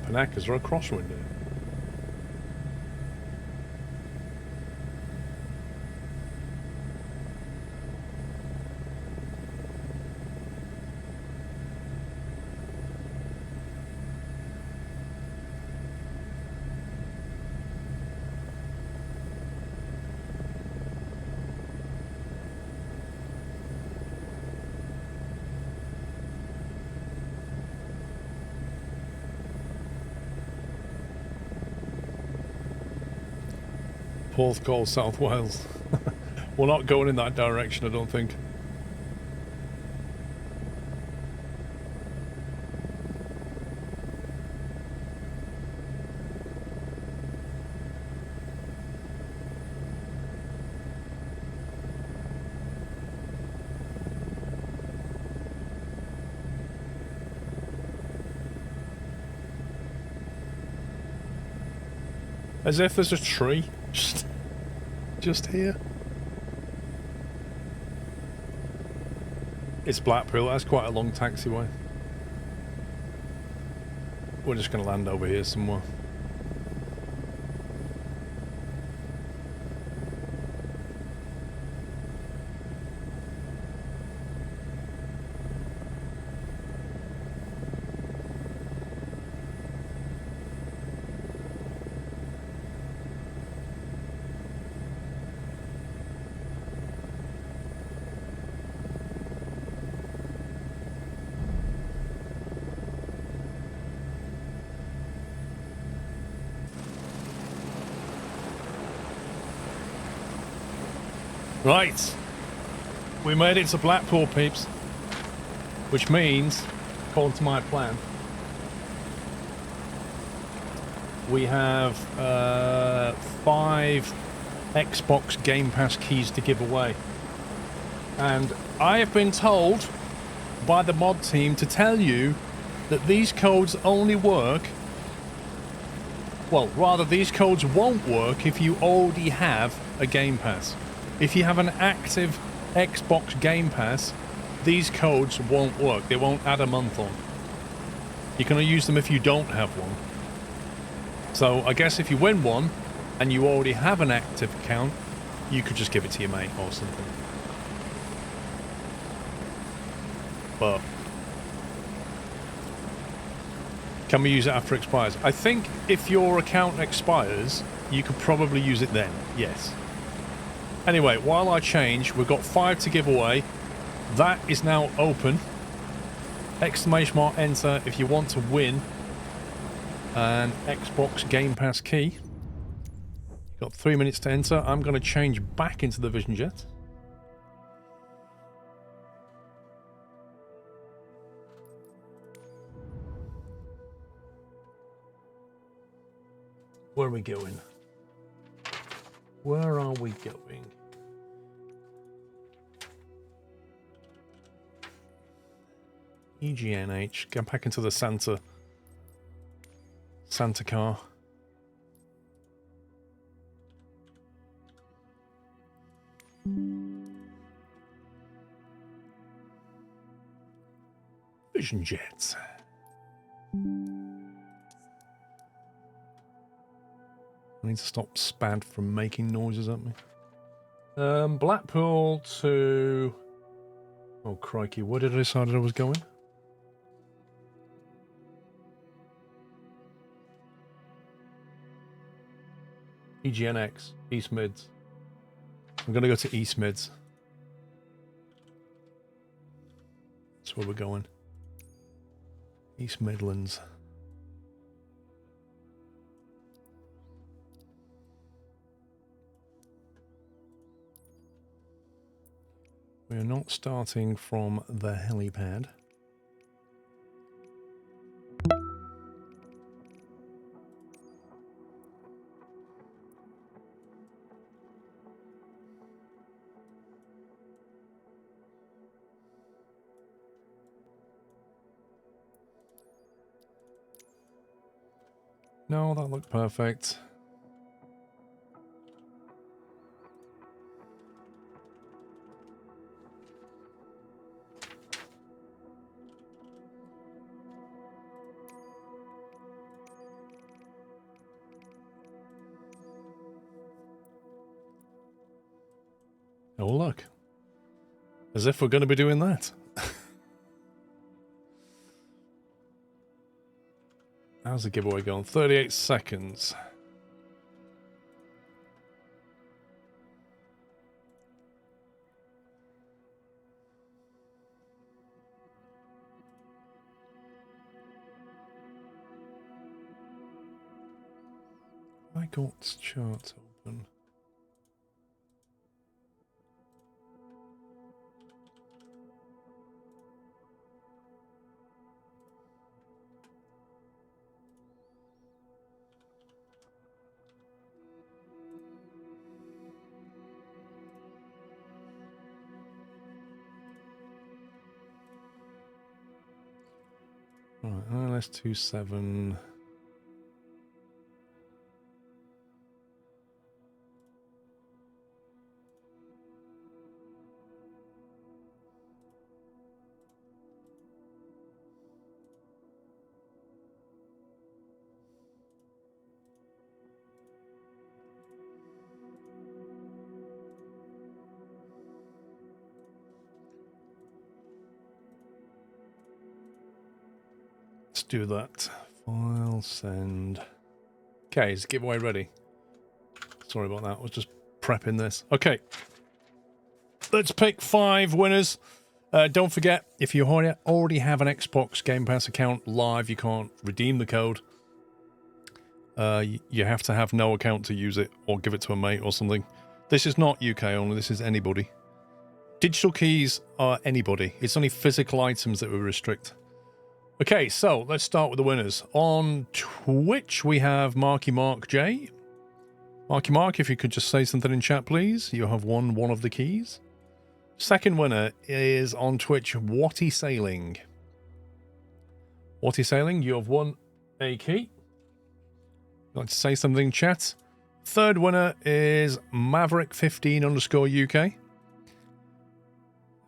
Panakas are a crosswind here. Porthcawl, South Wales. We're not going in that direction, I don't think. As if there's a tree just here. It's Blackpool, that's quite a long taxiway. We're just going to land over here somewhere. Right, we made it to Blackpool, peeps, which means, according to my plan, we have 5 Xbox Game Pass keys to give away. And I have been told by the mod team to tell you that these codes only work, well, rather these codes won't work if you already have a Game Pass. If you have an active Xbox Game Pass, these codes won't work. They won't add a month on. You can only use them if you don't have one. So I guess if you win one and you already have an active account, you could just give it to your mate or something. But can we use it after it expires? I think if your account expires, you could probably use it then, yes. Anyway, while I change, we've got 5 to give away. That is now open. Exclamation mark enter if you want to win an Xbox Game Pass key. You've got 3 minutes to enter. I'm going to change back into the Vision Jet. Where are we going? Where are we going? EGNH. Get back into the Santa car. Vision Jets. I need to stop Spad from making noises at me. Blackpool to... Oh, crikey. Where did I decide I was going? EGNX. East Mids. I'm going to go to East Mids. That's where we're going. East Midlands. We're not starting from the helipad. No, that looked perfect. Oh, look. As if we're going to be doing that. How's the giveaway going? 38 seconds. I got charts open. Right, let's 27. Let's do that. File, send. Okay, is giveaway ready? Sorry about that. I was just prepping this. Okay. Let's pick 5 winners. Don't forget, if you already have an Xbox Game Pass account live, you can't redeem the code. You have to have no account to use it, or give it to a mate or something. This is not UK only, this is anybody. Digital keys are anybody. It's only physical items that we restrict. Okay, so let's start with the winners. On Twitch, we have Marky Mark J. Marky Mark, if you could just say something in chat, please. You have won one of the keys. Second winner is on Twitch, Watty Sailing. Watty Sailing, you have won a key. You'd like to say something in chat? Third winner is Maverick15_UK.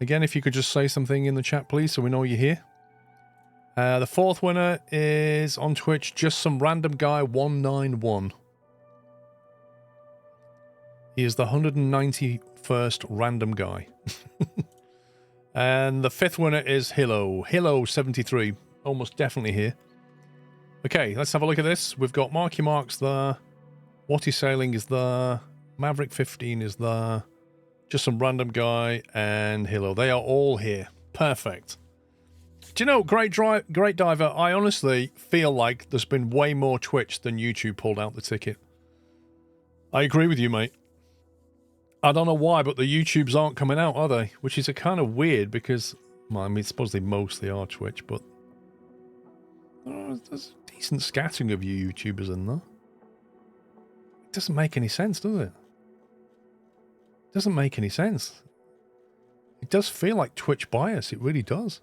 Again, if you could just say something in the chat, please, so we know you're here. The fourth winner is on Twitch, just some random guy 191. He is the 191st random guy. And the fifth winner is Hillo73, almost definitely here. Okay, let's have a look at this. We've got Marky Marks there, Watty Sailing is there, Maverick15 is there, just some random guy, and Hillo. They are all here. Perfect. Do you know, Great Diver, I honestly feel like there's been way more Twitch than YouTube pulled out the ticket. I agree with you, mate. I don't know why, but the YouTubes aren't coming out, are they? Which is a kind of weird because, well, I mean, supposedly mostly are Twitch, but there's a decent scattering of you YouTubers in there. It doesn't make any sense, does it? It doesn't make any sense. It does feel like Twitch bias. It really does.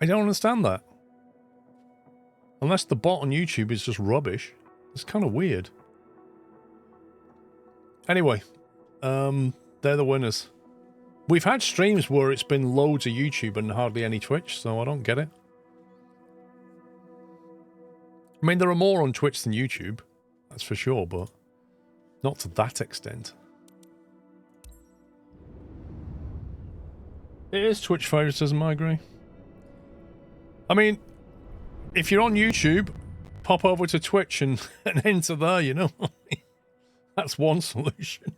I don't understand that. Unless the bot on YouTube is just rubbish. It's kind of weird. Anyway, they're the winners. We've had streams where it's been loads of YouTube and hardly any Twitch, so I don't get it. I mean, there are more on Twitch than YouTube, that's for sure, but not to that extent. It is Twitch favoritism, I agree. I mean, if you're on YouTube, pop over to Twitch and enter there, you know? That's one solution.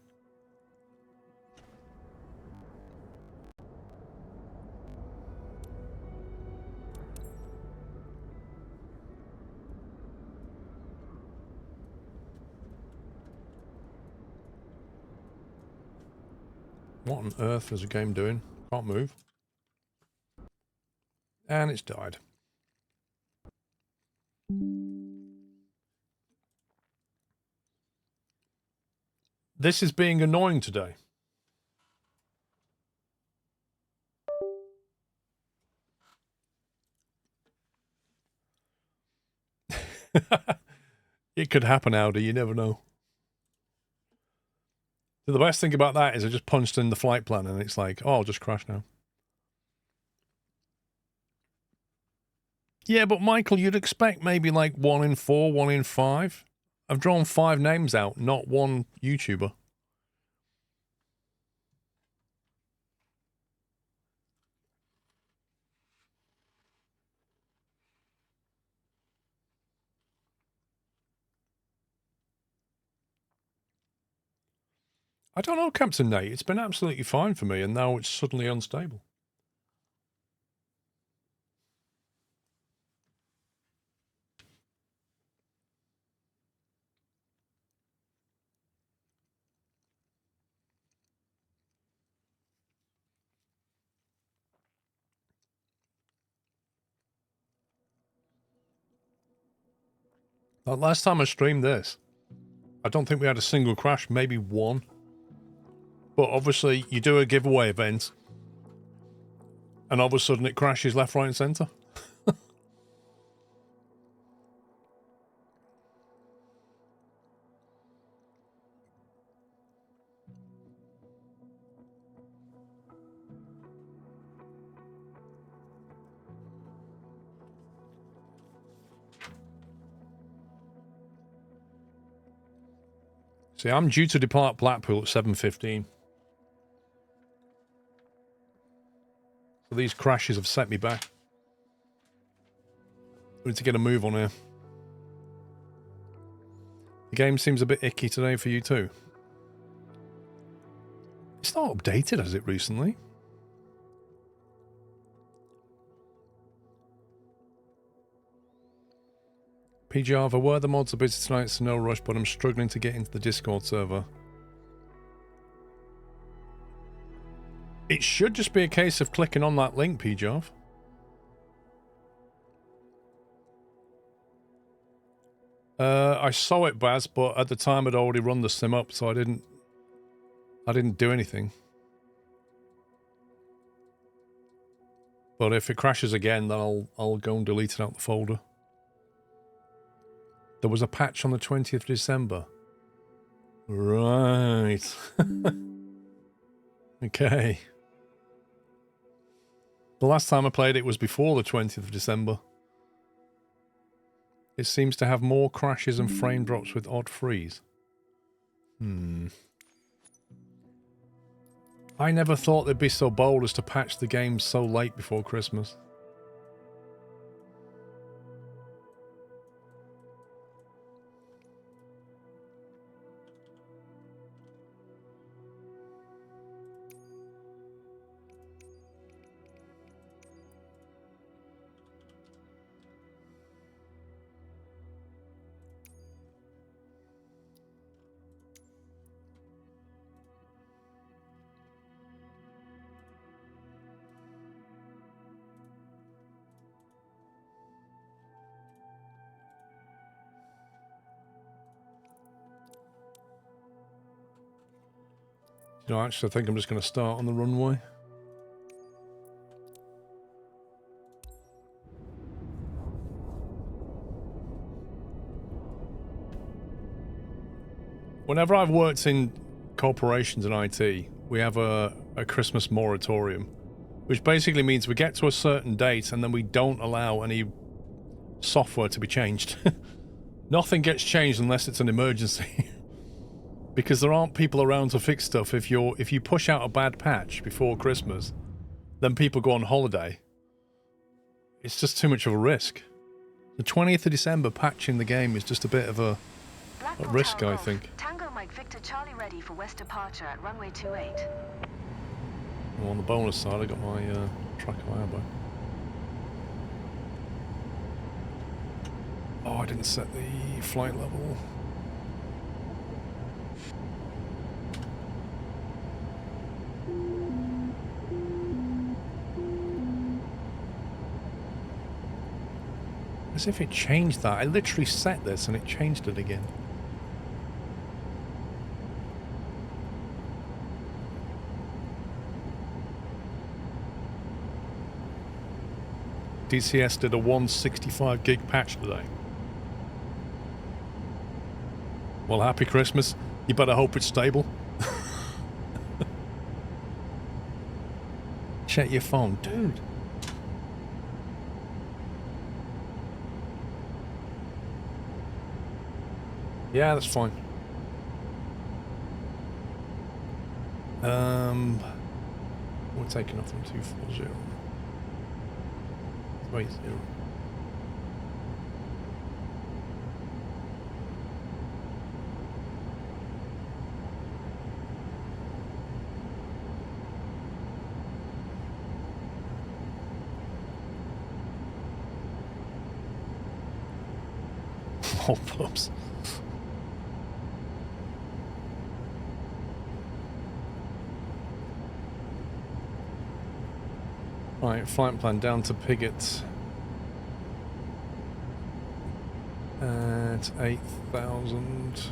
What on earth is the game doing? Can't move. And it's died. This is being annoying today. It could happen, Audi. You never know. So the best thing about that is I just punched in the flight plan and it's like, oh, I'll just crash now. Yeah, but Michael, you'd expect maybe like 1 in 4, 1 in 5. I've drawn 5 names out, not one YouTuber. I don't know, Captain Nate. It's been absolutely fine for me, and now it's suddenly unstable. Like last time I streamed this, I don't think we had a single crash, maybe one. But obviously, you do a giveaway event, And all of a sudden it crashes left, right, and centre. See, I'm due to depart Blackpool at 7:15. So these crashes have set me back. We need to get a move on here. The game seems a bit icky today for you too. It's not updated, has it, recently? PGR, were the mods are busy tonight, so no rush, but I'm struggling to get into the Discord server. It should just be a case of clicking on that link, PGR. I saw it, Baz, but at the time I'd already run the sim up, so I didn't do anything. But if it crashes again, then I'll go and delete it out the folder. There was a patch on the 20th of December. Right. Okay. The last time I played it was before the 20th of December. It seems to have more crashes and frame drops with odd freeze. I never thought they'd be so bold as to patch the game so late before Christmas. No, actually, I think I'm just going to start on the runway. Whenever I've worked in corporations and IT, we have a Christmas moratorium, which basically means we get to a certain date and then we don't allow any software to be changed. Nothing gets changed unless it's an emergency. Because there aren't people around to fix stuff. If you push out a bad patch before Christmas, then people go on holiday. It's just too much of a risk. The 20th of December patching the game is just a bit of a risk, I think. Tango Mike Victor Charlie ready for west departure at runway 28. Well, on the bonus side, I got my track of airbag. Oh, I didn't set the flight level. As if it changed that. I literally set this and it changed it again. DCS did a 165 gig patch today. Well, happy Christmas. You better hope it's stable. Check your phone. Dude. Yeah, that's fine. We're taking off on 240. 380. Oh, pups. Right, flight plan down to Piggott at 8,000.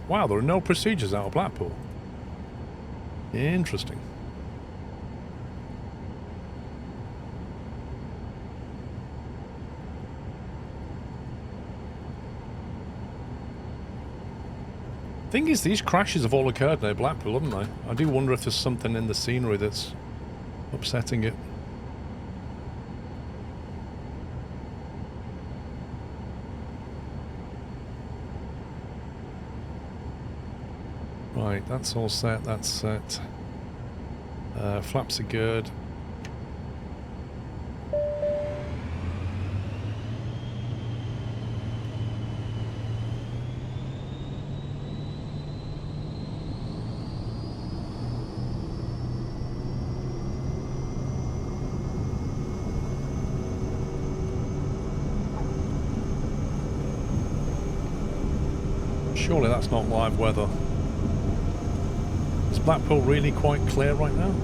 Wow, there are no procedures out of Blackpool. Interesting. Thing is, these crashes have all occurred near Blackpool, haven't they? I do wonder if there's something in the scenery that's upsetting it. Right, that's all set, that's set. Flaps are good. Surely that's not live weather. Is Blackpool really quite clear right now?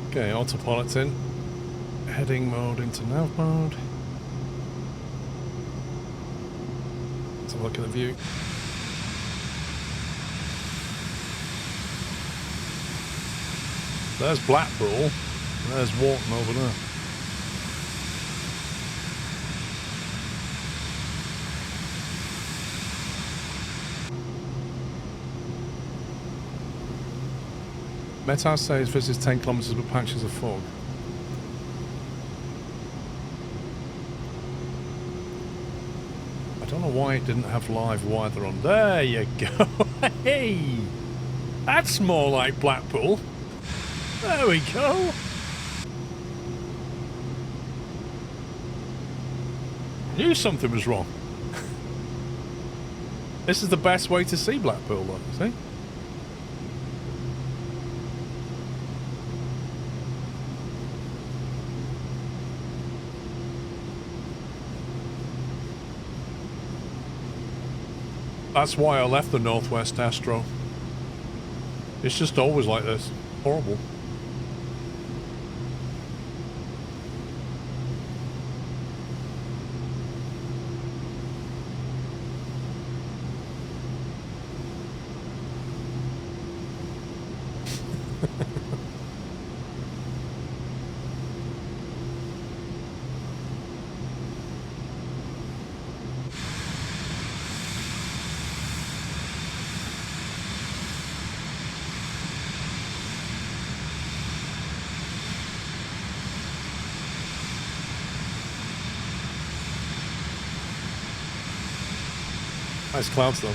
Okay, autopilot's in. Heading mode into nav mode. Let's have a look at the view. There's Blackpool. And there's Wharton over there. Metas says this is 10 kilometers with patches of fog. I don't know why it didn't have live weather on. There you go. Hey! That's more like Blackpool. There we go. Knew something was wrong. This is the best way to see Blackpool, though, see? That's why I left the Northwest Astro. It's just always like this. Horrible. Nice clouds, though.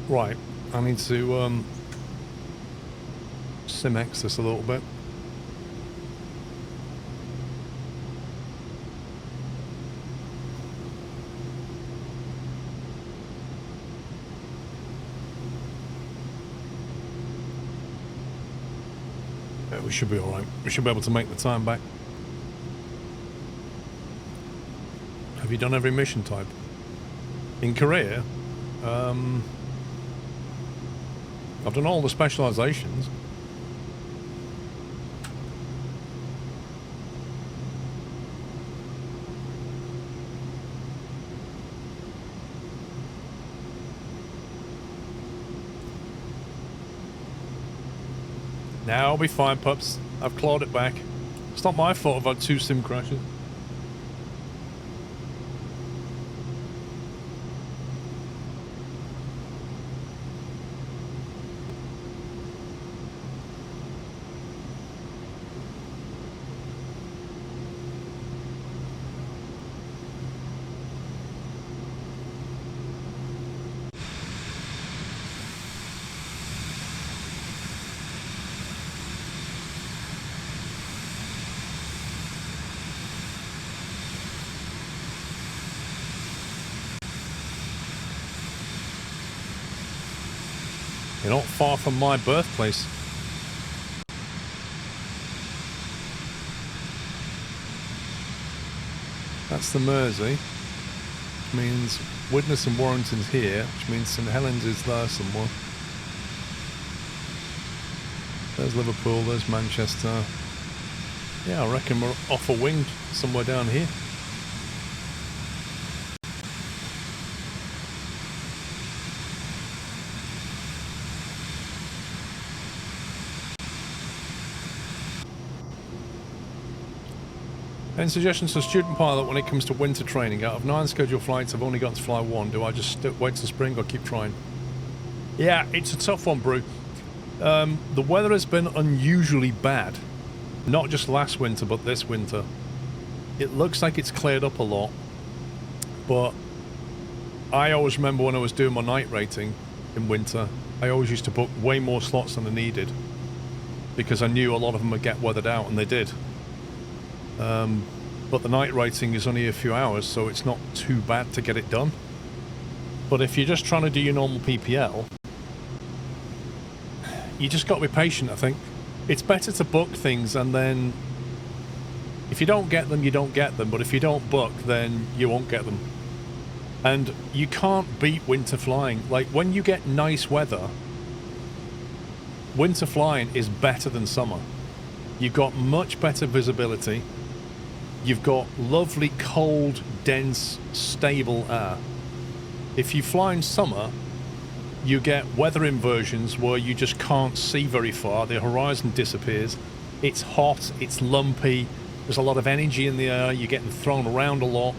Right, I need to sim-X this a little bit. Yeah, we should be alright. We should be able to make the time back. Have you done every mission type? In Korea, I've done all the specializations. Now I'll be fine, pups. I've clawed it back. It's not my fault I've had 2 sim crashes. You're not far from my birthplace. That's the Mersey, which means Widnes and Warrington's here, which means St Helens is there somewhere. There's Liverpool, there's Manchester. Yeah, I reckon we're off a wing somewhere down here. Any suggestions for student pilot when it comes to winter training? Out of 9 scheduled flights, I've only got to fly 1. Do I just wait till spring or keep trying? Yeah, it's a tough one, Brew. The weather has been unusually bad. Not just last winter, but this winter. It looks like it's cleared up a lot. But I always remember when I was doing my night rating in winter, I always used to book way more slots than I needed. Because I knew a lot of them would get weathered out, and they did. But the night rating is only a few hours, so it's not too bad to get it done. But if you're just trying to do your normal PPL, you just got to be patient, I think. It's better to book things, and then if you don't get them, you don't get them. But if you don't book, then you won't get them. And you can't beat winter flying. Like, when you get nice weather, winter flying is better than summer. You've got much better visibility. You've got lovely, cold, dense, stable air. If you fly in summer, you get weather inversions where you just can't see very far. The horizon disappears. It's hot, it's lumpy, there's a lot of energy in the air, you're getting thrown around a lot.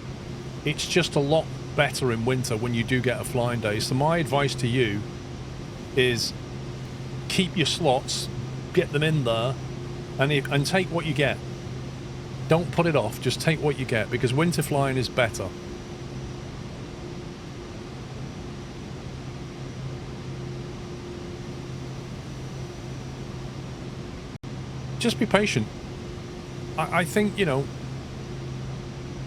It's just a lot better in winter when you do get a flying day. So my advice to you is keep your slots, get them in there, and take what you get. Don't put it off, just take what you get, because winter flying is better. Just be patient. I think, you know,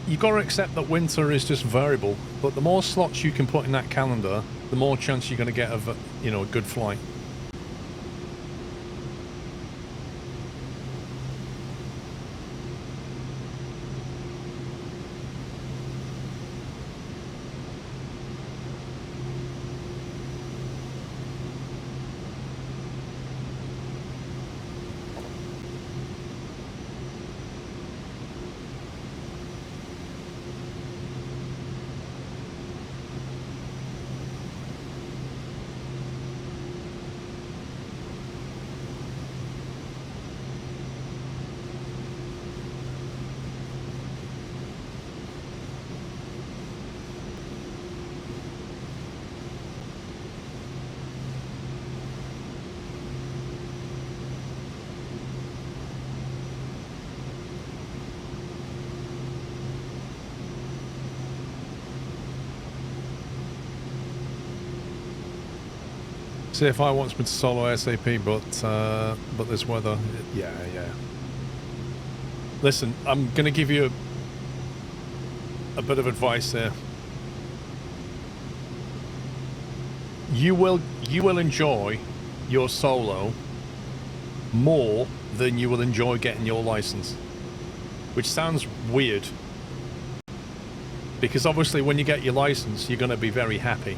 you've got to accept that winter is just variable, but the more slots you can put in that calendar, the more chance you're going to get of, you know, a good flight. CFI wants me to solo ASAP, but this weather, yeah. Listen, I'm going to give you a bit of advice there. You will enjoy your solo more than you will enjoy getting your license, which sounds weird, because obviously when you get your license you're going to be very happy.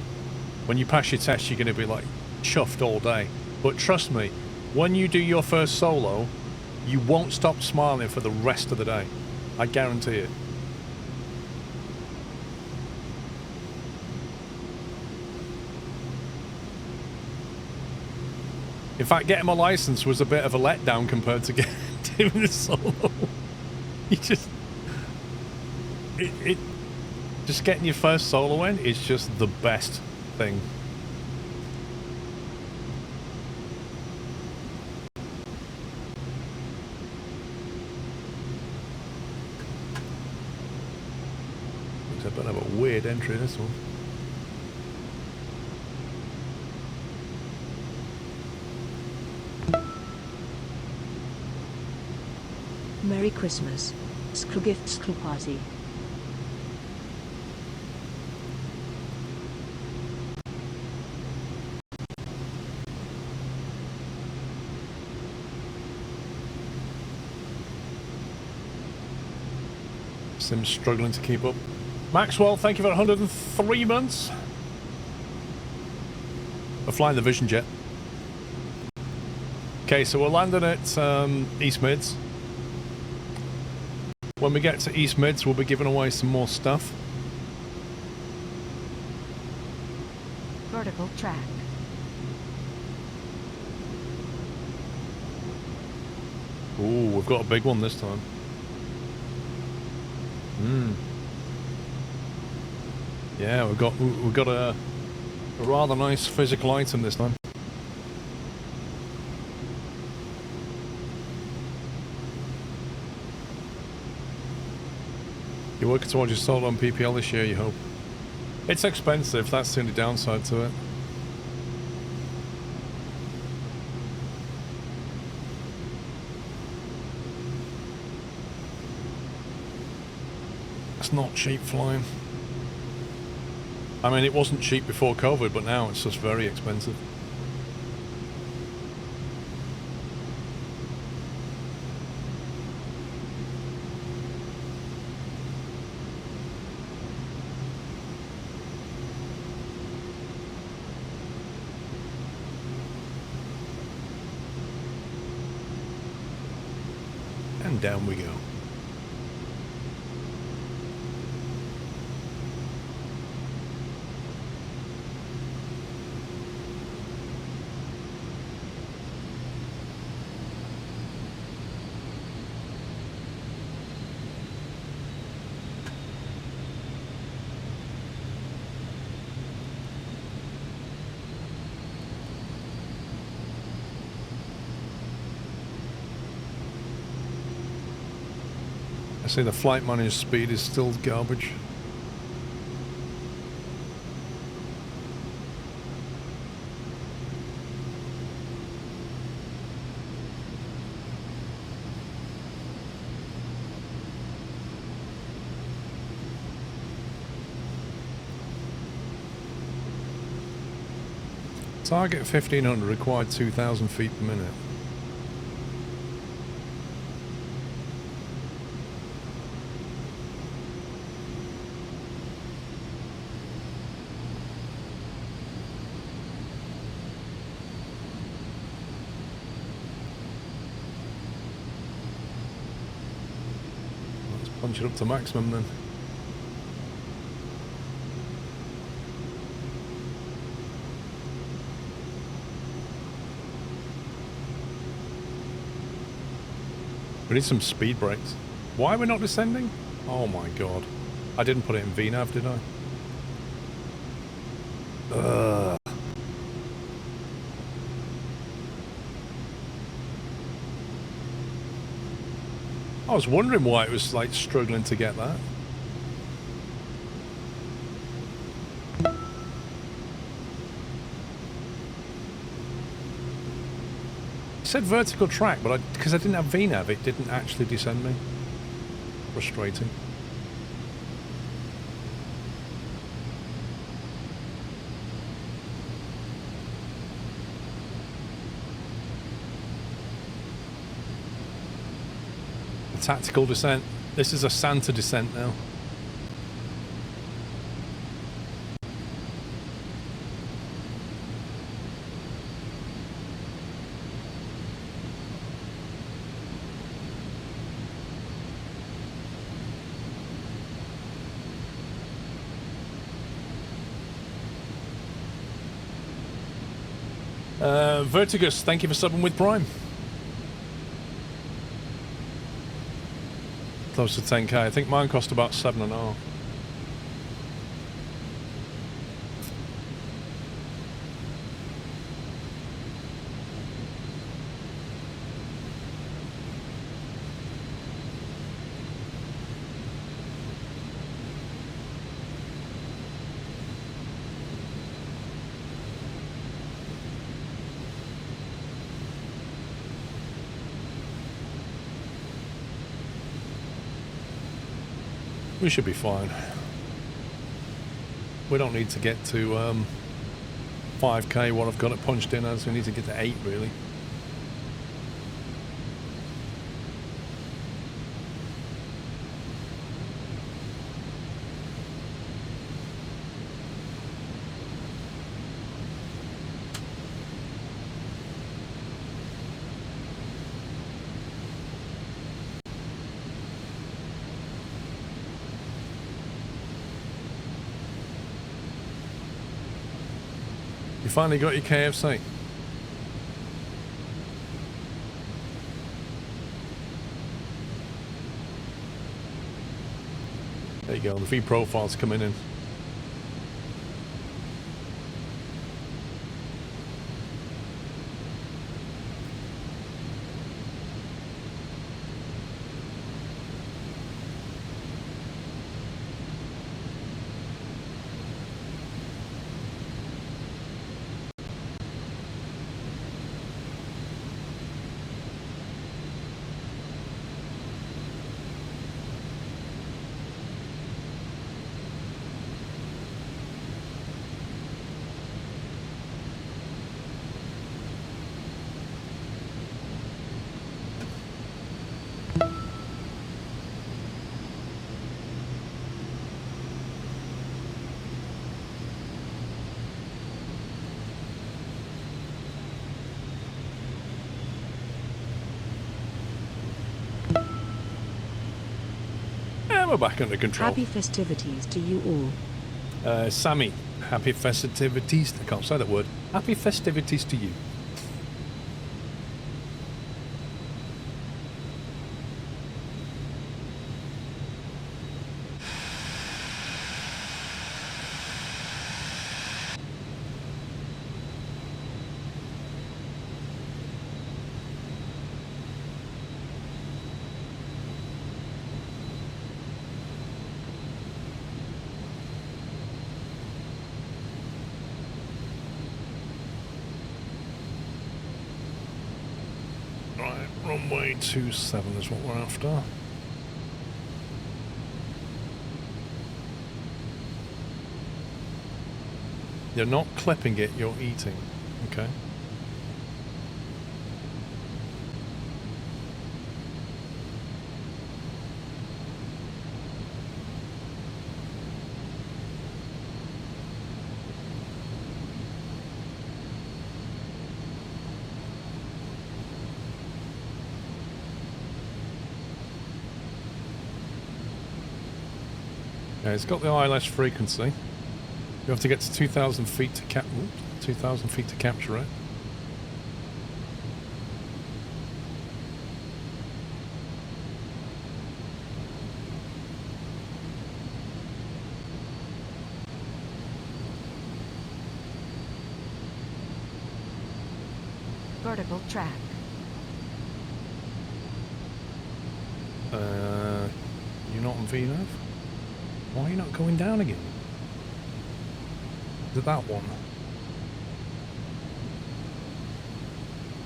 When you pass your test you're going to be like chuffed all day, but trust me, when you do your first solo you won't stop smiling for the rest of the day. I guarantee it. In fact, getting my license was a bit of a letdown compared to doing the solo. You just... Just getting your first solo in is just the best thing. It's a bit of a weird entry, this one. Merry Christmas. Skru Gift Skru Party. Sim's struggling to keep up. Maxwell, thank you for 103 months. We're flying the Vision Jet. Okay, so we're landing at East Mids. When we get to East Mids, we'll be giving away some more stuff. Vertical track. Ooh, we've got a big one this time. Yeah, we've got a rather nice physical item this time. You're working towards your solo on PPL this year, you hope? It's expensive, that's the only downside to it. It's not cheap flying. I mean, it wasn't cheap before COVID, but now it's just very expensive. And down we go. I say the flight manager's speed is still garbage. Target 1500, required 2000 feet per minute. Let's punch it up to maximum then. We need some speed brakes. Why are we not descending? Oh my god. I didn't put it in VNAV, did I? Ugh. I was wondering why it was like struggling to get that. said vertical track, but because I didn't have VNav, it didn't actually descend me. Frustrating. A tactical descent. This is a Santa descent now. Vertigus, thank you for subbing with Prime. Close to 10k. I think mine cost about 7.5. We should be fine. We don't need to get to 5k what I've got it punched in as. We need to get to 8 really. You finally got your KFC. There you go, the V profile's coming in. We're back under control. Happy festivities to you all. Sammy, happy festivities. I can't say that word. Happy festivities to you. Runway 27 is what we're after. You're not clipping it, you're eating. Okay. Yeah, it's got the ILS frequency. You have to get to 2,000 feet to 2,000 feet to capture it. Vertical track. You're not on VNav? Why are you not going down again? Is it that one?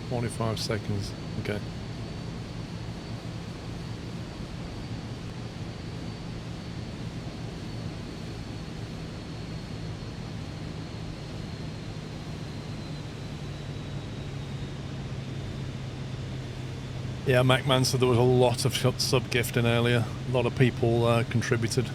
45 seconds. Okay. Yeah, MacMan said there was a lot of sub-gifting earlier. A lot of people contributed.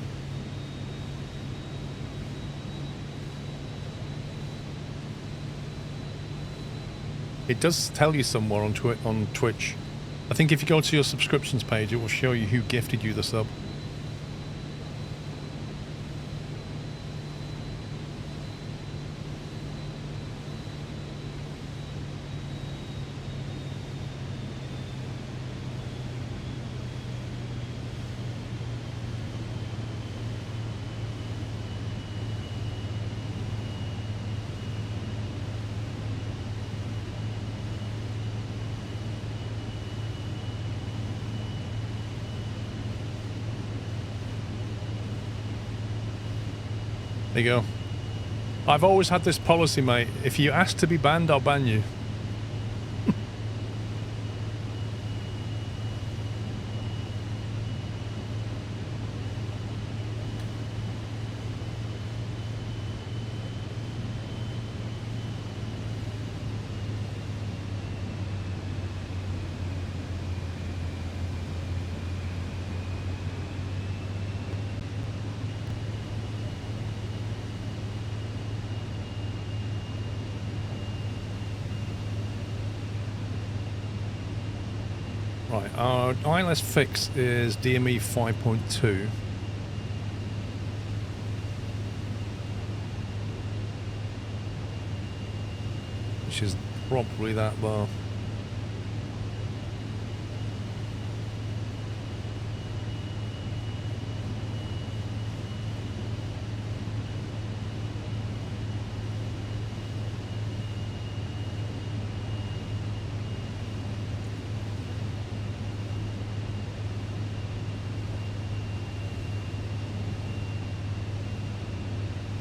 It does tell you somewhere on Twitch. I think if you go to your subscriptions page, it will show you who gifted you the sub. There you go. I've always had this policy, mate. If you ask to be banned, I'll ban you. Right, our ILS fix is DME 5.2. Which is probably that bar.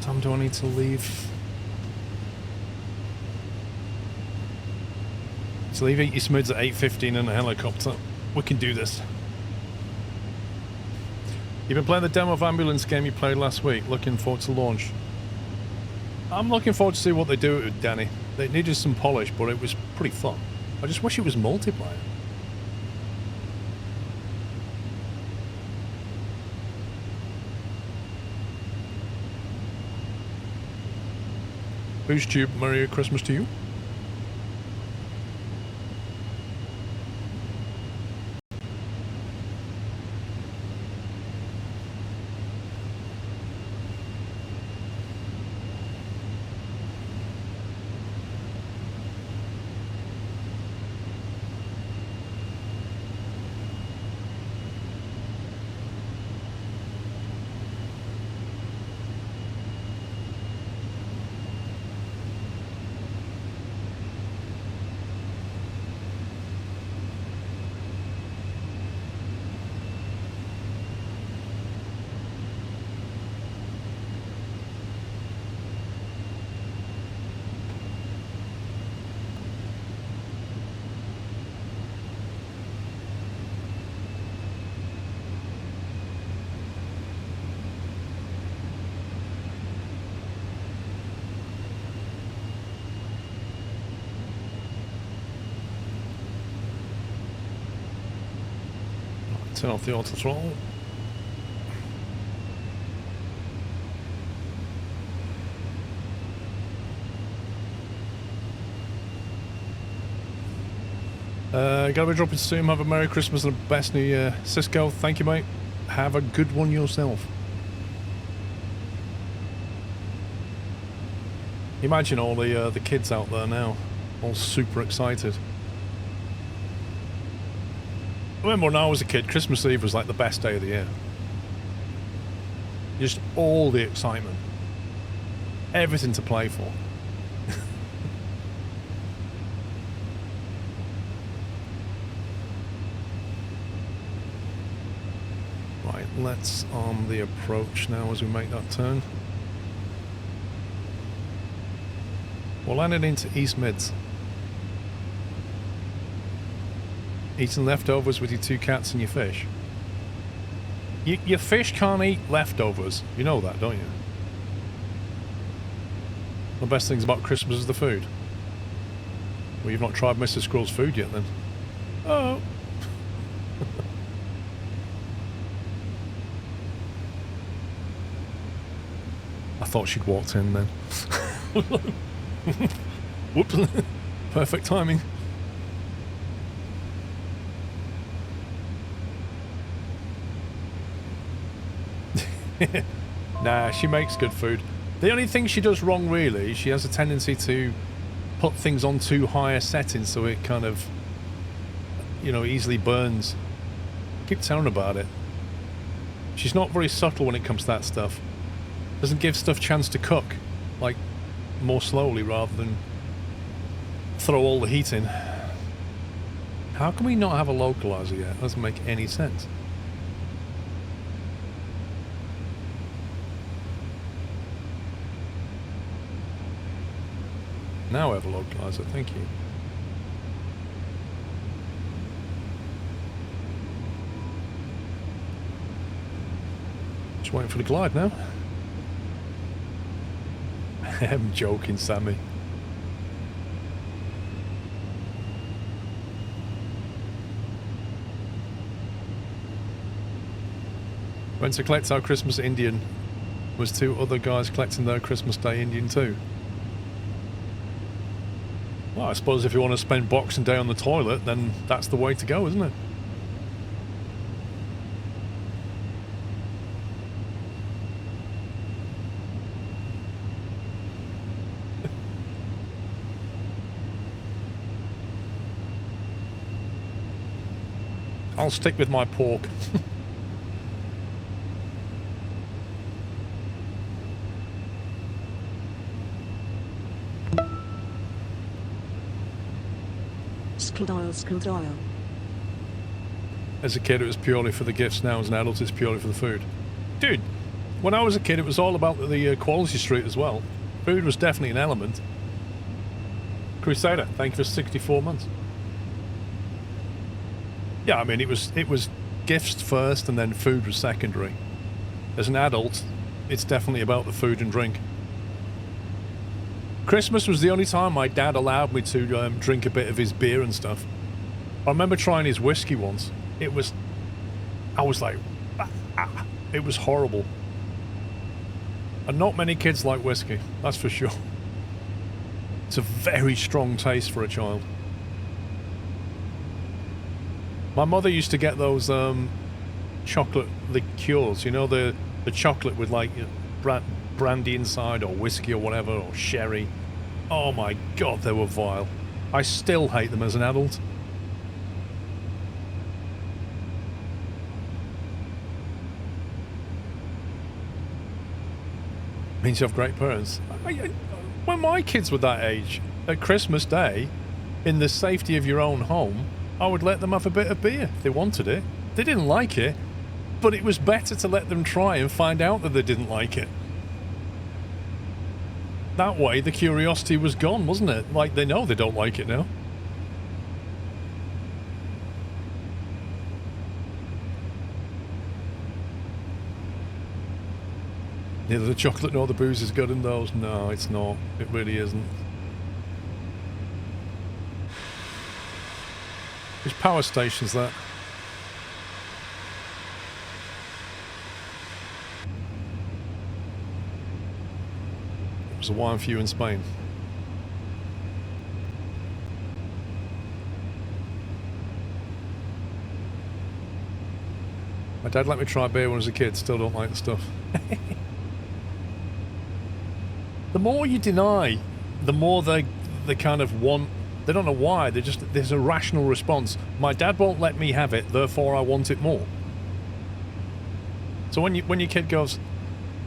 Time do I need to leave? So leave East Mids at 8:15 in a helicopter. We can do this. You've been playing the demo of ambulance game you played last week. Looking forward to launch. I'm looking forward to see what they do with it, Danny. They needed some polish, but it was pretty fun. I just wish it was multiplayer. Boost Tube, Merry Christmas to you. Turn off the auto throttle. Gotta be dropping soon. Have a Merry Christmas and a best New Year. Cisco, thank you, mate. Have a good one yourself. Imagine all the kids out there now, all super excited. I remember when I was a kid, Christmas Eve was like the best day of the year. Just all the excitement. Everything to play for. Right, let's arm the approach now as we make that turn. We're landing into East Mids. Eating leftovers with your 2 cats and your fish. Your fish can't eat leftovers. You know that, don't you? The best things about Christmas is the food. Well, you've not tried Mr. Squirrel's food yet, then. Oh. I thought she'd walked in then. Whoops. Perfect timing. Nah, she makes good food. The only thing she does wrong, really, she has a tendency to put things on too high a setting so it kind of, you know, easily burns. I keep telling her about it. She's not very subtle when it comes to that stuff. Doesn't give stuff chance to cook, like, more slowly rather than throw all the heat in. How can we not have a localizer yet? That doesn't make any sense. Now I have a localizer, thank you. Just waiting for the glide now. I'm joking, Sammy. Went to collect our Christmas Indian. Was 2 other guys collecting their Christmas Day Indian too. Well, I suppose if you want to spend Boxing Day on the toilet, then that's the way to go, isn't it? I'll stick with my pork. Squirrel. As a kid, it was purely for the gifts. Now, as an adult, it's purely for the food. Dude, when I was a kid, it was all about the quality street as well. Food was definitely an element. Crusader, thank you for 64 months. Yeah, I mean, it was gifts first and then food was secondary. As an adult, it's definitely about the food and drink. Christmas was the only time my dad allowed me to drink a bit of his beer and stuff. I remember trying his whiskey once. I was like, it was horrible. And not many kids like whiskey, that's for sure. It's a very strong taste for a child. My mother used to get those chocolate liqueurs, you know, the chocolate with like brandy inside or whiskey or whatever, or sherry. Oh my god, they were vile. I still hate them as an adult. Means you have great parents. When my kids were that age, at Christmas Day, in the safety of your own home, I would let them have a bit of beer if they wanted it. They didn't like it, but it was better to let them try and find out that they didn't like it. That way, the curiosity was gone, wasn't it? Like, they know they don't like it now. Neither the chocolate nor the booze is good in those. No, it's not. It really isn't. Which power station's that? It was a one for you in Spain. My dad let me try beer when I was a kid. Still don't like the stuff. The more you deny, the more they kind of want. They don't know why. There's a rational response. My dad won't let me have it, therefore I want it more. So when your kid goes,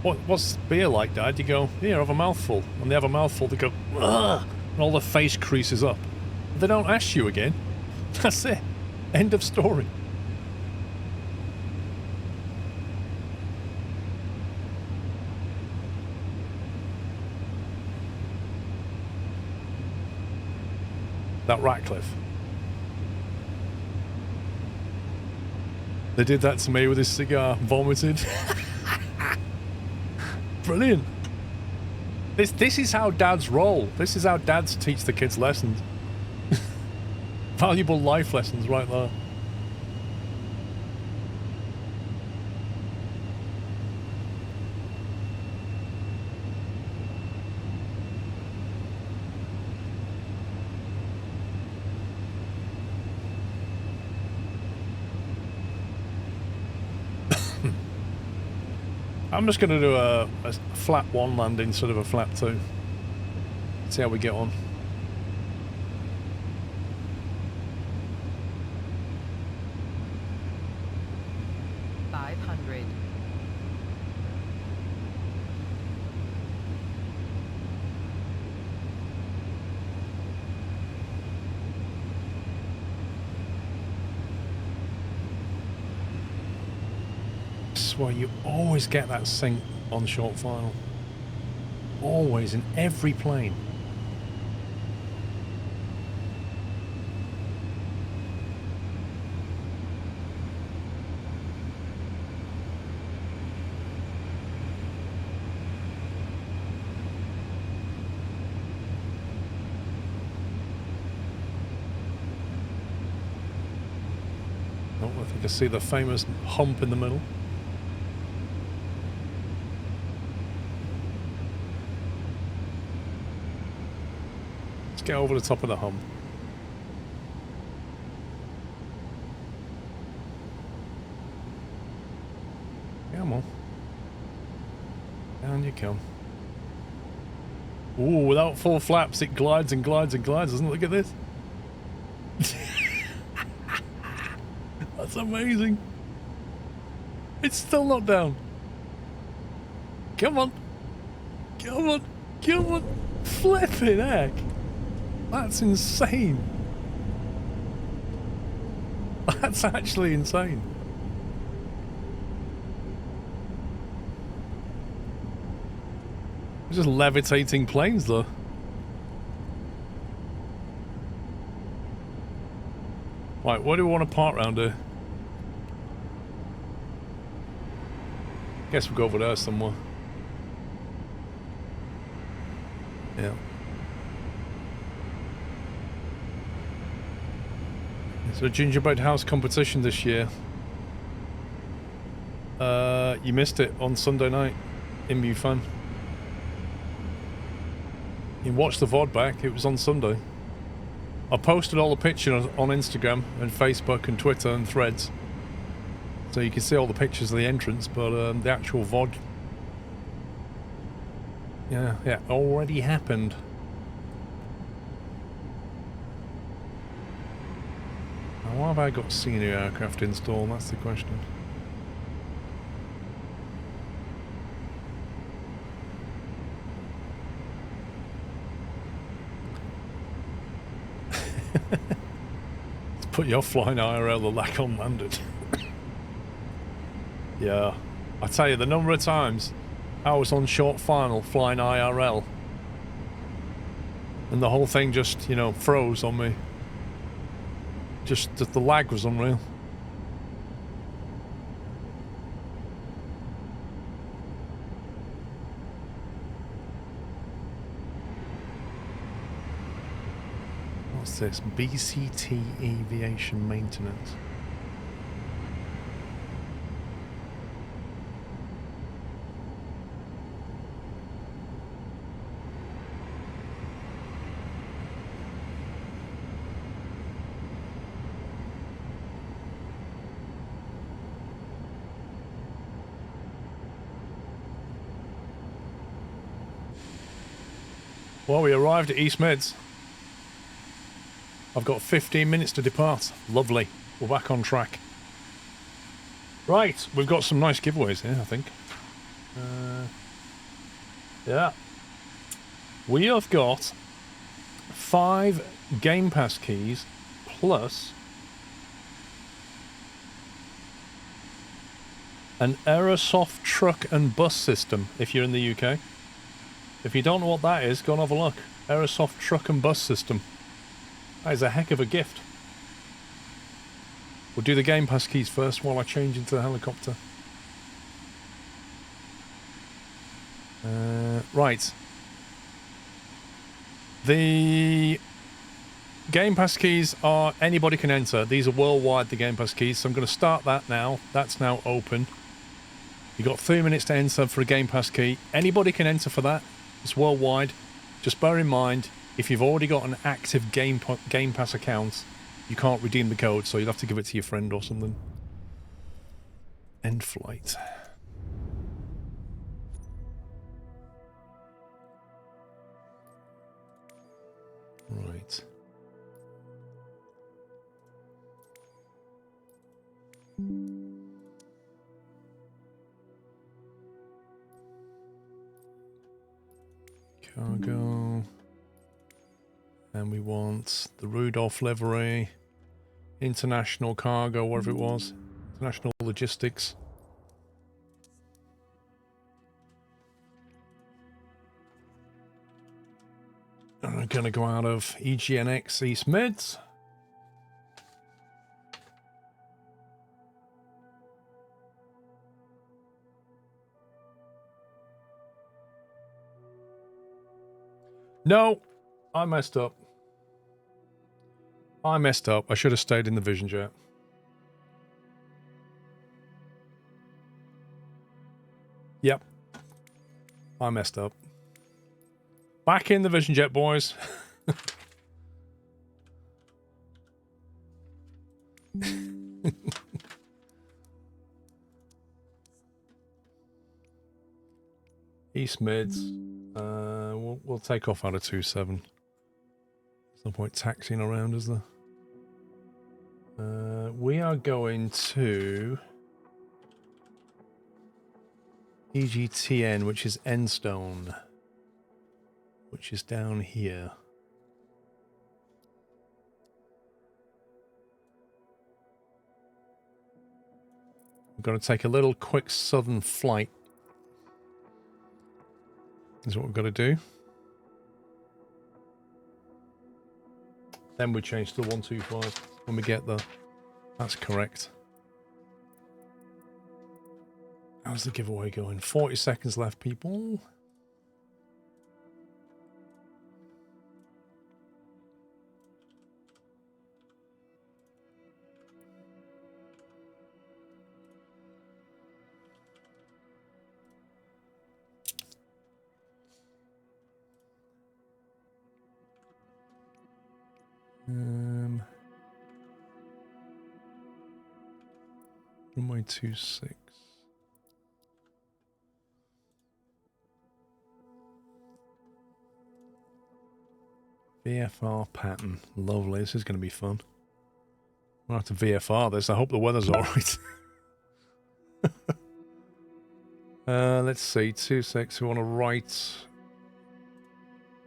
what's beer like, Dad? You go, here, have a mouthful. And they have a mouthful, they go, ugh, and all their face creases up. They don't ask you again. That's it. End of story. That Ratcliffe. They did that to me with his cigar. Vomited. Brilliant. This is how dads roll. This is how dads teach the kids lessons. Valuable life lessons right there. I'm just going to do a flat 1 landing instead of a flat 2. See how we get on. Why you always get that sync on short final. Always, in every plane. Oh, I think I see the famous hump in the middle. Get over the top of the hump. Come on. Down you come. Ooh, without full flaps, it glides and glides and glides, doesn't it? Look at this. That's amazing. It's still not down. Come on. Come on. Come on. Flipping heck. That's insane. That's actually insane. We're just levitating planes though. Right, where do we want to park round here? Guess we'll go over there somewhere. Yeah. So gingerbread house competition this year. You missed it on Sunday night in Mufan. You watched the VOD back, it was on Sunday. I posted all the pictures on Instagram and Facebook and Twitter and Threads. So you can see all the pictures of the entrance, but the actual VOD... Yeah, already happened. Now, why have I got senior aircraft installed? That's the question. Let's put your flying IRL the lack unlanded. Yeah. I tell you, the number of times I was on short final flying IRL and the whole thing just, you know, froze on me. Just the lag was unreal. What's this? BCT Aviation Maintenance. Well, we arrived at East Mids. I've got 15 minutes to depart. Lovely. We're back on track. Right, we've got some nice giveaways here, I think. Yeah. We have got 5 Game Pass keys plus an Aerosoft truck and bus system if you're in the UK. If you don't know what that is, go and have a look. Aerosoft truck and bus system. That is a heck of a gift. We'll do the Game Pass keys first while I change into the helicopter. Right. The Game Pass keys are anybody can enter. These are worldwide, the Game Pass keys. So I'm going to start that now. That's now open. You've got 3 minutes to enter for a Game Pass key. Anybody can enter for that. It's worldwide. Just bear in mind, if you've already got an active Game Pass account, you can't redeem the code, so you'll have to give it to your friend or something. End flight. Right. Cargo. And we want the Rudolph livery. International cargo, whatever it was. International logistics. And I'm going to go out of EGNX East Mids. No, I messed up. I messed up. I should have stayed in the Vision Jet. Yep. I messed up. Back in the Vision Jet, boys. East Mids. We'll take off out of 2-7. There's no point taxiing around, is there? We are going to EGTN, which is Endstone, which is down here. We're going to take a little quick southern flight. Is what we've got to do. Then we change to 125 when we get there. That's correct. How's the giveaway going? 40 seconds left, people. Runway 26. VFR pattern. Lovely. This is going to be fun. I'll have to VFR this. I hope the weather's alright. Let's see. 26. We want to write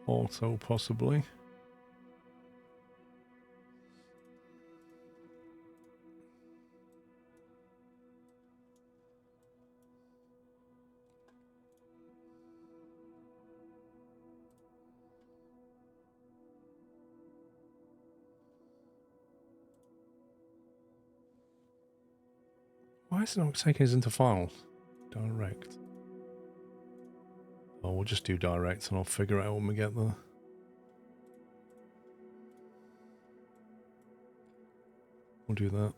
auto, possibly. Why is it not taking us into files? Direct. Oh, we'll just do direct and I'll figure it out when we get there. We'll do that.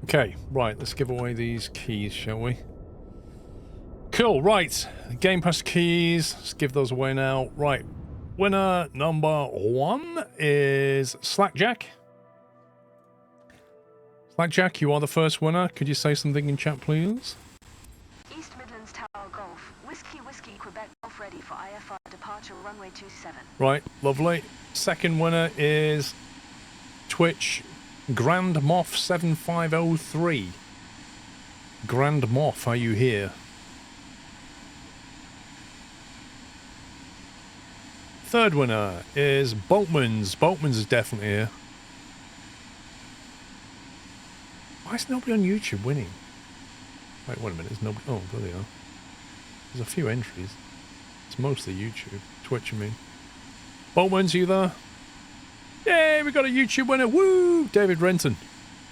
Okay, right, let's give away these keys, shall we? Cool, right. Game Pass keys. Let's give those away now. Right. Winner number 1 is Slackjack. Slackjack, you are the first winner. Could you say something in chat, please? East Midlands Tower Golf. Whiskey Whiskey Quebec Golf ready for IFR departure runway 27. Right, lovely. Second winner is Twitch Grand Moff 7503. Grand Moff, are you here? Third winner is Boatman's. Boatman's is definitely here. Why is nobody on YouTube winning? Wait, wait a minute. There's nobody. Oh, there they are. There's a few entries. It's mostly YouTube. Twitch, I mean. Boatman's, you there? Yay, we got a YouTube winner. Woo! David Renton.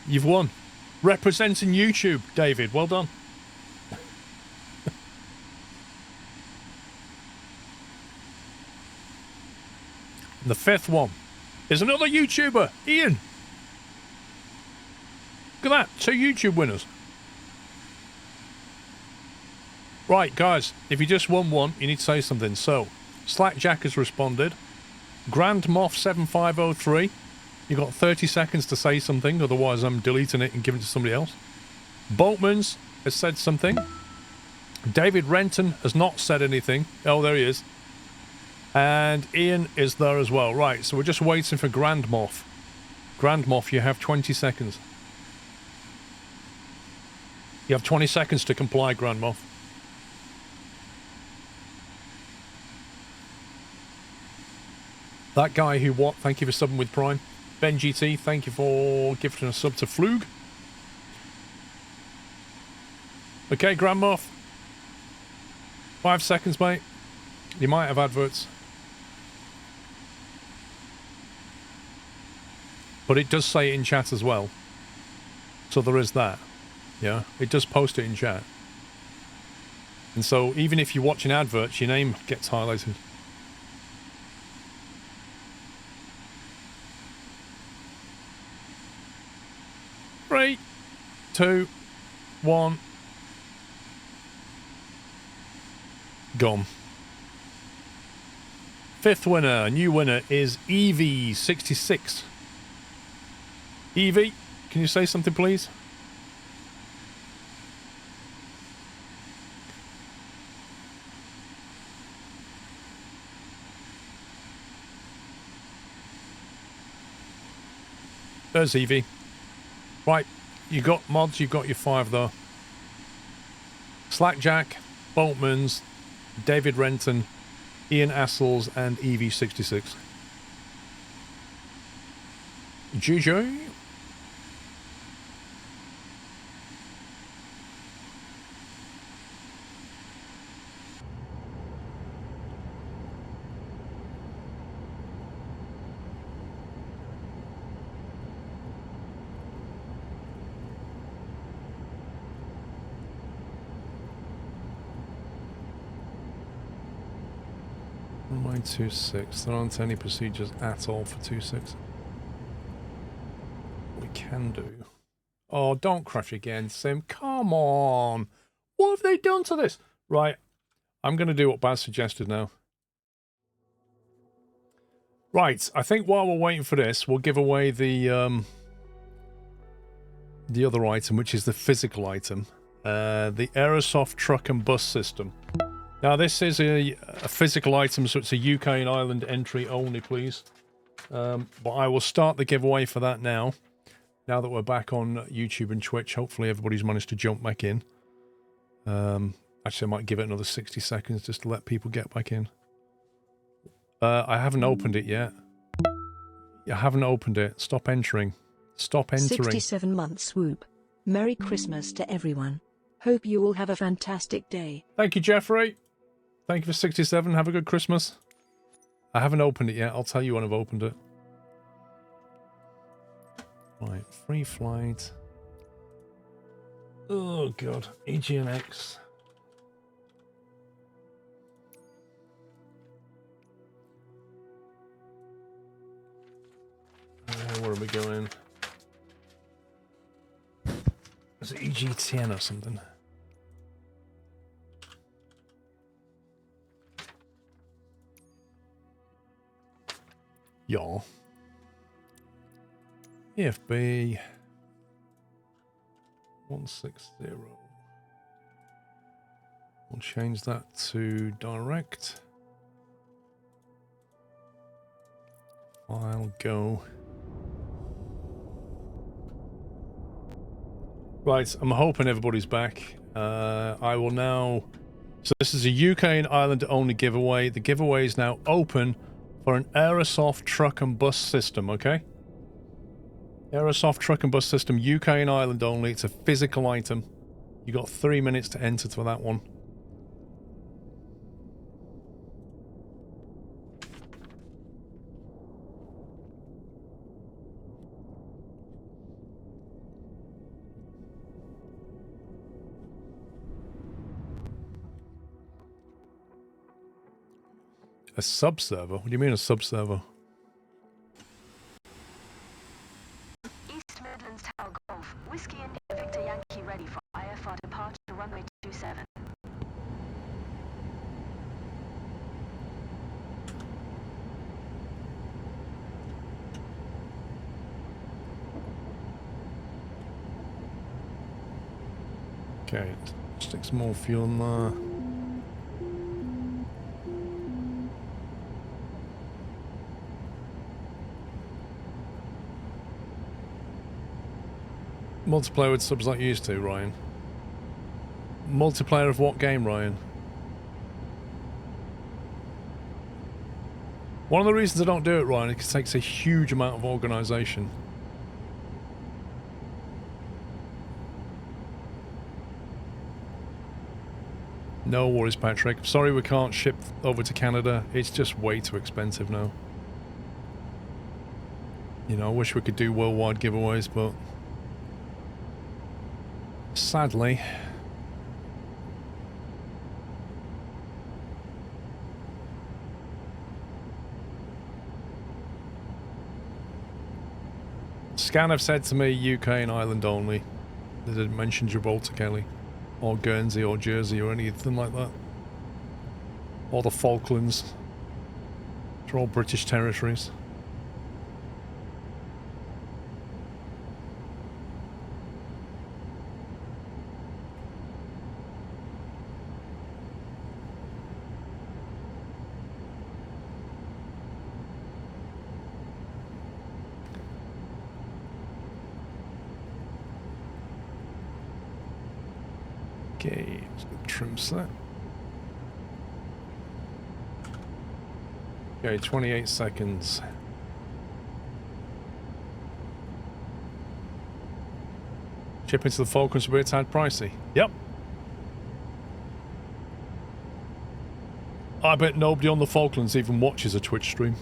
You've won. Representing YouTube, David. Well done. And the fifth one is another YouTuber, Ian. Look at that. 2 YouTube winners. Right, guys. If you just won one, you need to say something. So, Slackjack has responded. Grand Moff 7503. You got 30 seconds to say something, otherwise I'm deleting it and giving it to somebody else. Boatman's has said something. David Renton has not said anything. Oh, there he is. And Ian is there as well. Right, so we're just waiting for Grand Moff. Grand Moff, you have 20 seconds. You have 20 seconds to comply, Grand Moff. That guy who what? Thank you for subbing with Prime. Ben GT, thank you for gifting a sub to Flug. Okay, Grand Moff. 5 seconds, mate. You might have adverts. But it does say it in chat as well. So there is that. Yeah, it does post it in chat. And so even if you're watching adverts, your name gets highlighted. Three, 2, 1. Gone. Fifth winner, new winner is Evie66. Evie, can you say something, please? There's Evie. Right, you got mods, you've got your 5 though. Slackjack, Boltmans, David Renton, Ian Assels, and Evie66. GG. Line 2.6. There aren't any procedures at all for 2.6. We can do. Oh, don't crash again, Sim. Come on. What have they done to this? Right. I'm going to do what Baz suggested now. Right. I think while we're waiting for this, we'll give away the other item, which is the physical item. The Aerosoft truck and bus system. Now, this is a physical item, so it's a UK and Ireland entry only, please. But I will start the giveaway for that now. Now that we're back on YouTube and Twitch, hopefully everybody's managed to jump back in. Actually, I might give it another 60 seconds just to let people get back in. I haven't opened it yet. I haven't opened it. Stop entering. Stop entering. 67 month swoop. Merry Christmas to everyone. Hope you all have a fantastic day. Thank you, Jeffrey. Thank you for 67. Have a good Christmas. I haven't opened it yet. I'll tell you when I've opened it. Right, free flight. Oh, God. EGNX. Where are we going? Is it EG10 or something? Y'all. EFB 160. We'll change that to direct. File go. Right, I'm hoping everybody's back. I will now... So this is a UK and Ireland only giveaway. The giveaway is now open for an Aerosoft truck and bus system, okay? Aerosoft truck and bus system, UK and Ireland only. It's a physical item. You got 3 minutes to enter for that one. A sub-server? What do you mean a sub-server? East Midlands Tower Golf, Whiskey India Victor Yankee ready for IFR departure runway 27. Okay, stick some more fuel in there. Multiplayer with subs like you used to, Ryan. Multiplayer of what game, Ryan? One of the reasons I don't do it, Ryan, is it takes a huge amount of organisation. No worries, Patrick. Sorry we can't ship over to Canada. It's just way too expensive now. You know, I wish we could do worldwide giveaways, but sadly, Scan have said to me UK and Ireland only. They didn't mention Gibraltar, Kelly, or Guernsey or Jersey or anything like that, or the Falklands. They're all British territories. Okay, let's get trim set. Okay, 28 seconds. Shipping to the Falklands will be a tad pricey. Yep. I bet nobody on the Falklands even watches a Twitch stream.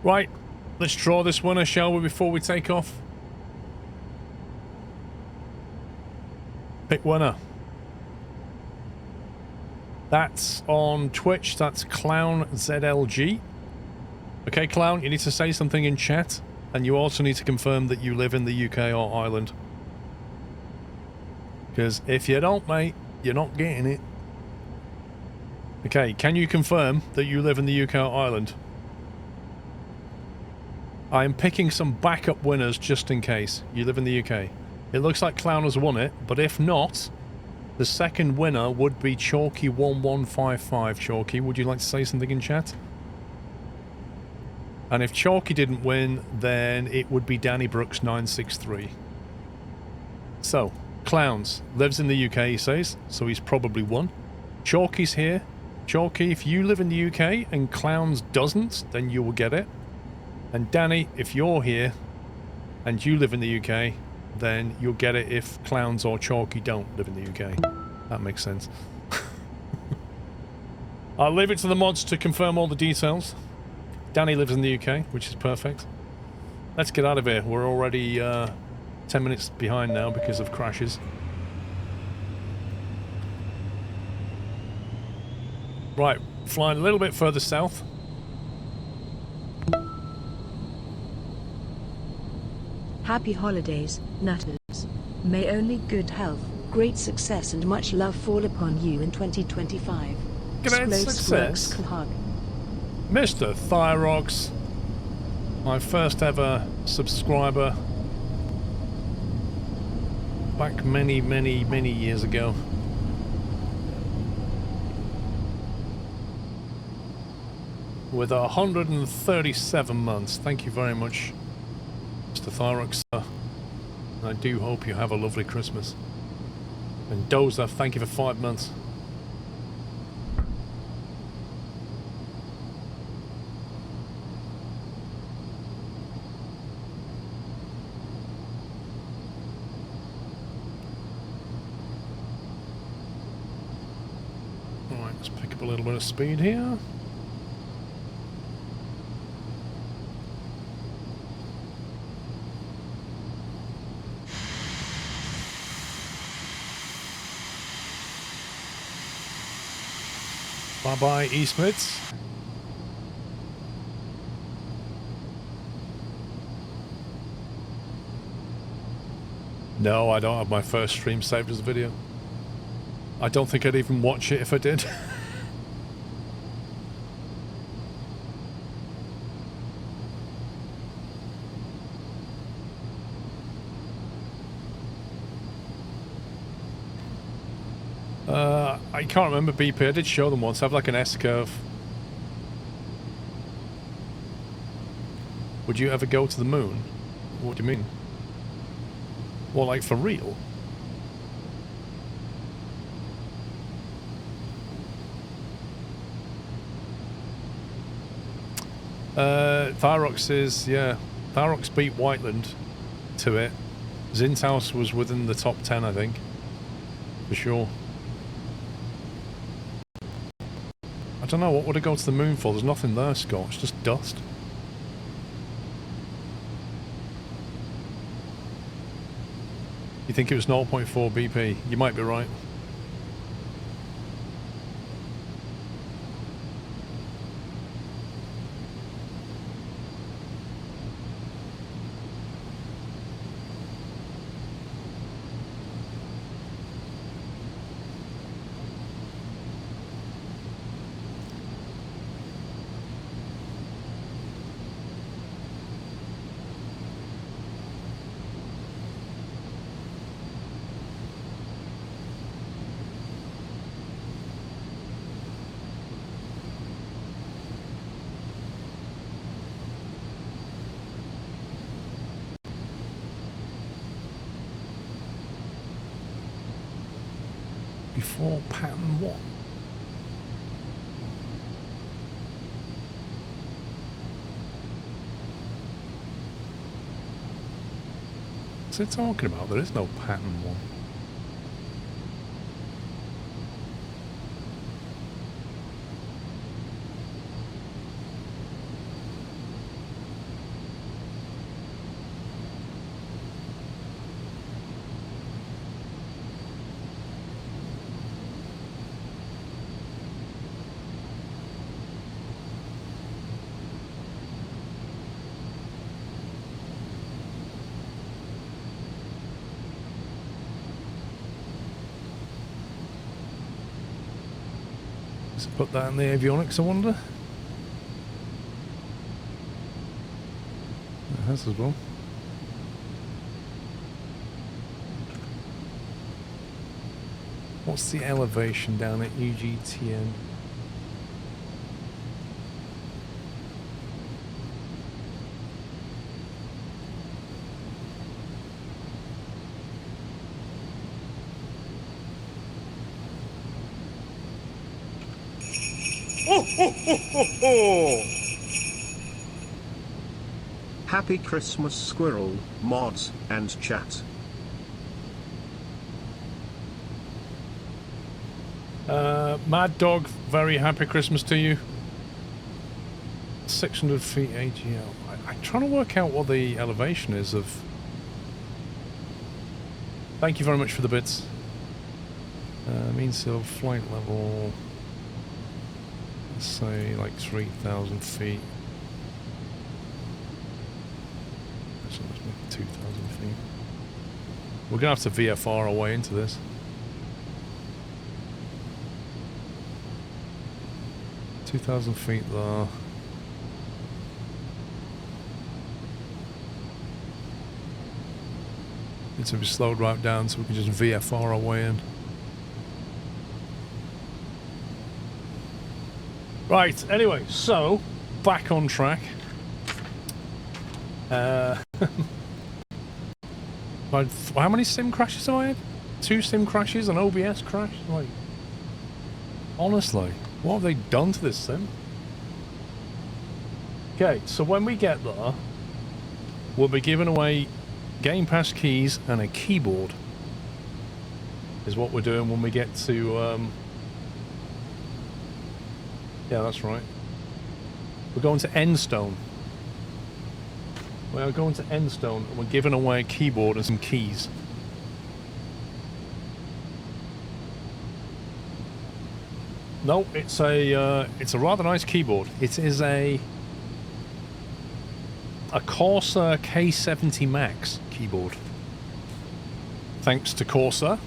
Right, let's draw this winner, shall we, before we take off? Pick winner. That's on Twitch, that's Clown ZLG. Okay, Clown, you need to say something in chat, and you also need to confirm that you live in the UK or Ireland. Because if you don't, mate, you're not getting it. Okay, can you confirm that you live in the UK or Ireland? I am picking some backup winners just in case you live in the UK. It looks like Clown has won it, but if not, the second winner would be Chalky1155. Chalky, would you like to say something in chat? And if Chalky didn't win, then it would be Danny Brooks 963. So, Clowns lives in the UK, he says, so he's probably won. Chalky's here. Chalky, if you live in the UK and Clowns doesn't, then you will get it. And Danny, if you're here and you live in the UK, then you'll get it if Clowns or Chalky don't live in the UK. That makes sense. I'll leave it to the mods to confirm all the details. Danny lives in the UK, which is perfect. Let's get out of here. We're already 10 minutes behind now because of crashes. Right, flying a little bit further south. Happy holidays, Nutters. May only good health, great success and much love fall upon you in 2025. Great success. Mr. Thyrox, my first ever subscriber back many years ago. With 137 months. Thank you very much, Mr. Thyrox, sir. And I do hope you have a lovely Christmas. And Dozer, thank you for 5 months. Alright, let's pick up a little bit of speed here. Bye-bye, Eastmids. No, I don't have my first stream saved as a video. I don't think I'd even watch it if I did. I can't remember BP. I did show them once. I have like an S-curve. Would you ever go to the moon? What do you mean? Well, like for real? Thyrox is, yeah. Thyrox beat Whiteland to it. Zintaus was within the top 10, I think. For sure. I don't know, what would it go to the moon for? There's nothing there, Scott. It's just dust. You think it was 0.4 BP? You might be right. Before pattern 1. What's it talking about? There is no pattern 1. Put that in the avionics, I wonder. It has as well. What's the elevation down at UGTN? Happy Christmas, Squirrel, mods, and chat. Mad Dog, very happy Christmas to you. 600 feet AGL. I'm trying to work out what the elevation is of... Thank you very much for the bits. Mean sea level flight level... Let's say like 3,000 feet. So let's make it 2,000 feet. We're going to have to VFR our way into this. 2,000 feet there. Need to be slowed right down so we can just VFR our way in. Right, anyway, so, back on track. How many sim crashes have I had? 2 sim crashes, an OBS crash? Like, honestly, what have they done to this sim? Okay, so when we get there, we'll be giving away Game Pass keys and a keyboard. Is what we're doing when we get to... Yeah, that's right. We're going to Endstone. We are going to Endstone and we're giving away a keyboard and some keys. No, it's a rather nice keyboard. It is a Corsair K70 Max keyboard. Thanks to Corsair.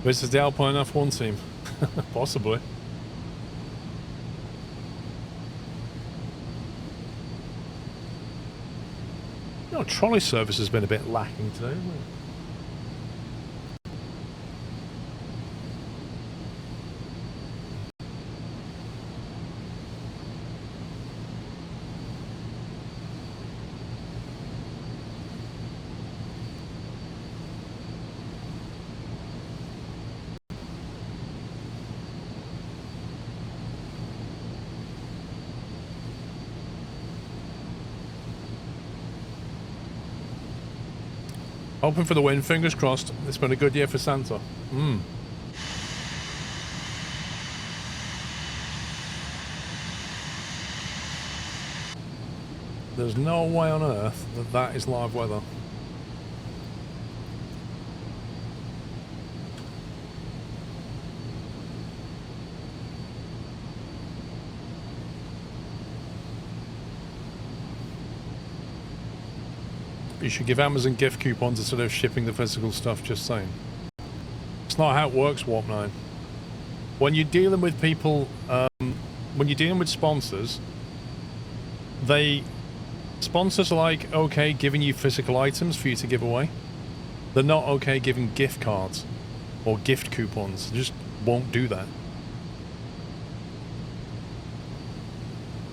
This is the Alpine F1 team. Possibly. You know, trolley service has been a bit lacking today, hasn't it? Hoping for the win, fingers crossed. It's been a good year for Santa. There's no way on earth that that is live weather. You should give Amazon gift coupons instead of shipping the physical stuff, just saying. It's not how it works, Warp 9. When you're dealing with people, when you're dealing with sponsors, sponsors are like, okay, giving you physical items for you to give away. They're not okay giving gift cards or gift coupons. They just won't do that.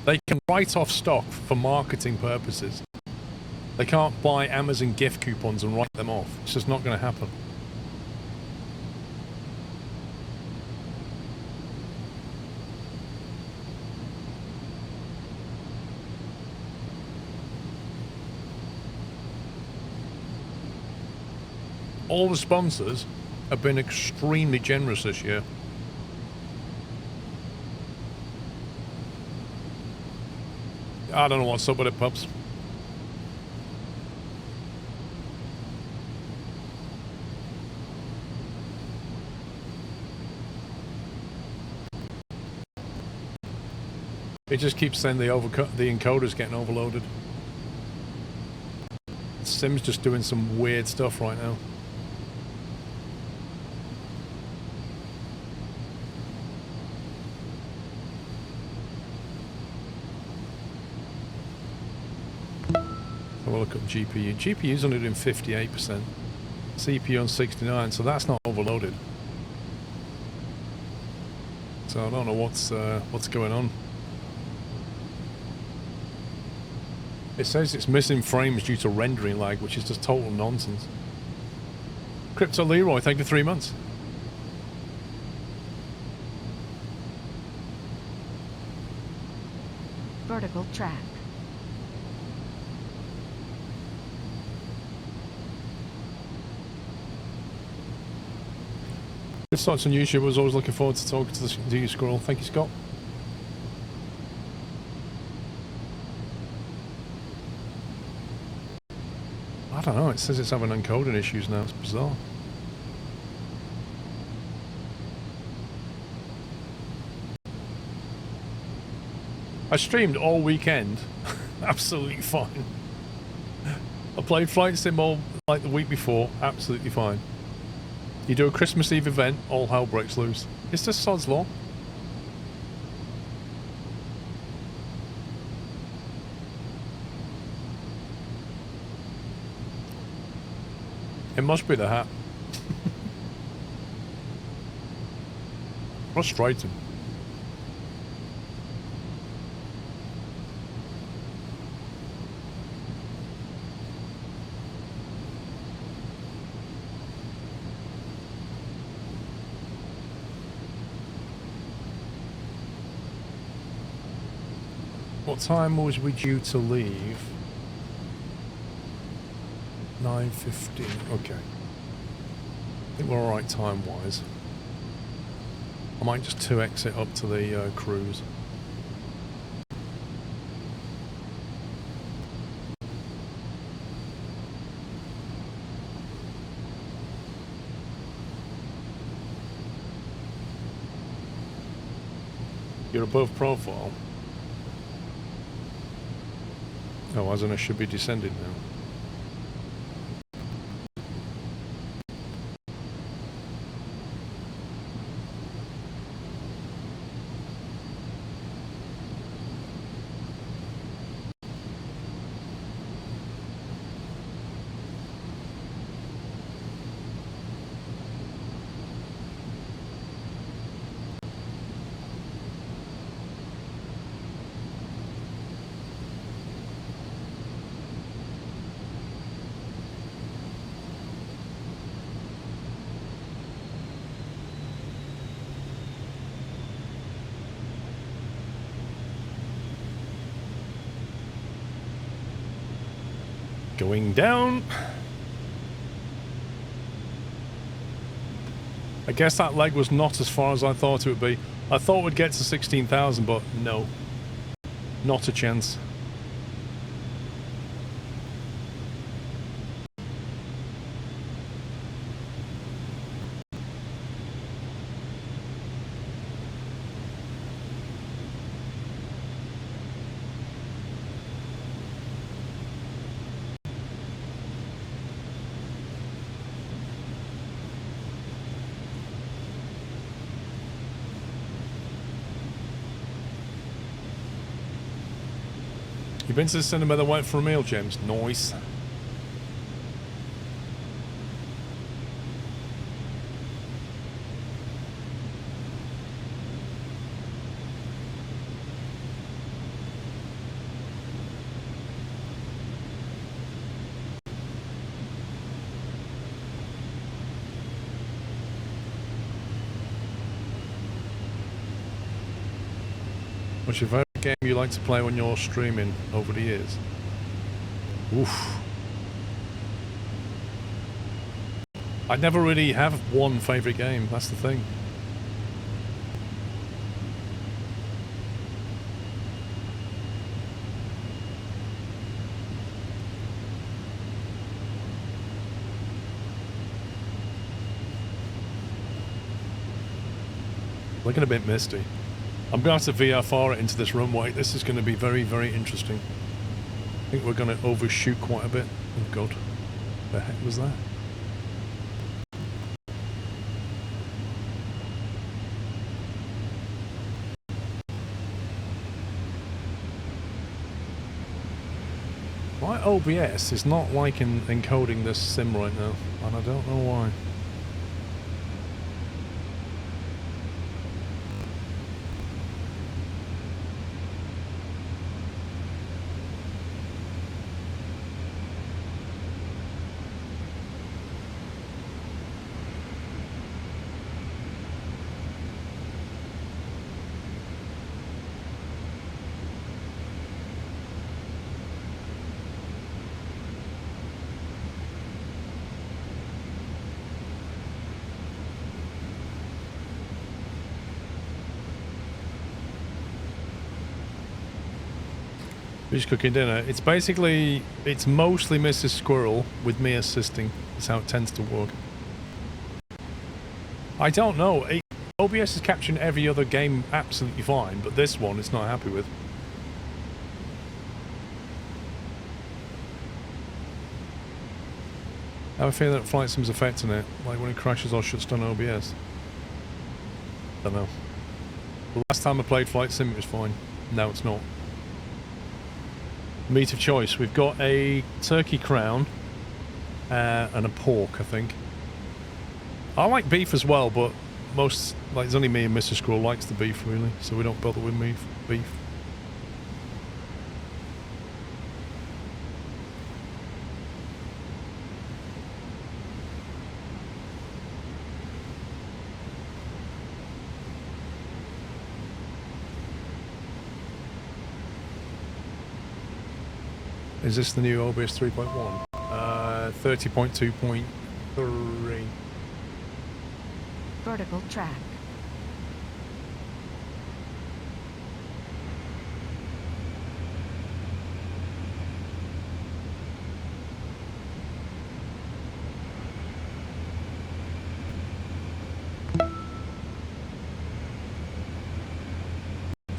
They can write off stock for marketing purposes. They can't buy Amazon gift coupons and write them off. It's just not going to happen. All the sponsors have been extremely generous this year. I don't know what's up with it, pups. It just keeps saying the encoder's getting overloaded. Sim's just doing some weird stuff right now. Have a look at GPU. GPU's only doing 58%. CPU on 69, so that's not overloaded. So I don't know what's going on. It says it's missing frames due to rendering lag, which is just total nonsense. Crypto Leroy, thank you for 3 months. Vertical track. Good starts on YouTube. I was always looking forward to talking to you, Squirrel. Thank you, Scott. I don't know, it says it's having encoding issues now, it's bizarre. I streamed all weekend, absolutely fine. I played Flight Sim all like the week before, absolutely fine. You do a Christmas Eve event, all hell breaks loose. It's just sod's law. It must be the hat. Frustrating. What time was we due to leave? 9:15. Okay. I think we're alright time-wise. I might just 2x it up to the cruise. You're above profile. Oh, as in I should be descending now. Going down. I guess that leg was not as far as I thought it would be. I thought we'd get to 16,000, but no. Not a chance. You been to the cinema that went for a meal, James? Nice. What's your favourite game you like to play when you're streaming over the years? Oof. I never really have one favourite game, that's the thing. Looking a bit misty. I'm going to have to VFR it into this runway. This is going to be very, very interesting. I think we're going to overshoot quite a bit. Oh god. The heck was that? My OBS is not liking encoding this sim right now, and I don't know why. Who's cooking dinner? It's basically, it's mostly Mrs. Squirrel with me assisting. That's how it tends to work. I don't know. OBS is capturing every other game absolutely fine, but this one it's not happy with. I have a feeling that Flight Sim's affecting it, like when it crashes or shuts down OBS. Don't know. The last time I played Flight Sim it was fine. No, it's not. Meat of choice. We've got a turkey crown and a pork, I think. I like beef as well, but most, like, it's only me and Mr. Squirrel likes the beef, really, so we don't bother with beef. Is this the new OBS 3.1? 30.2.3. Vertical track.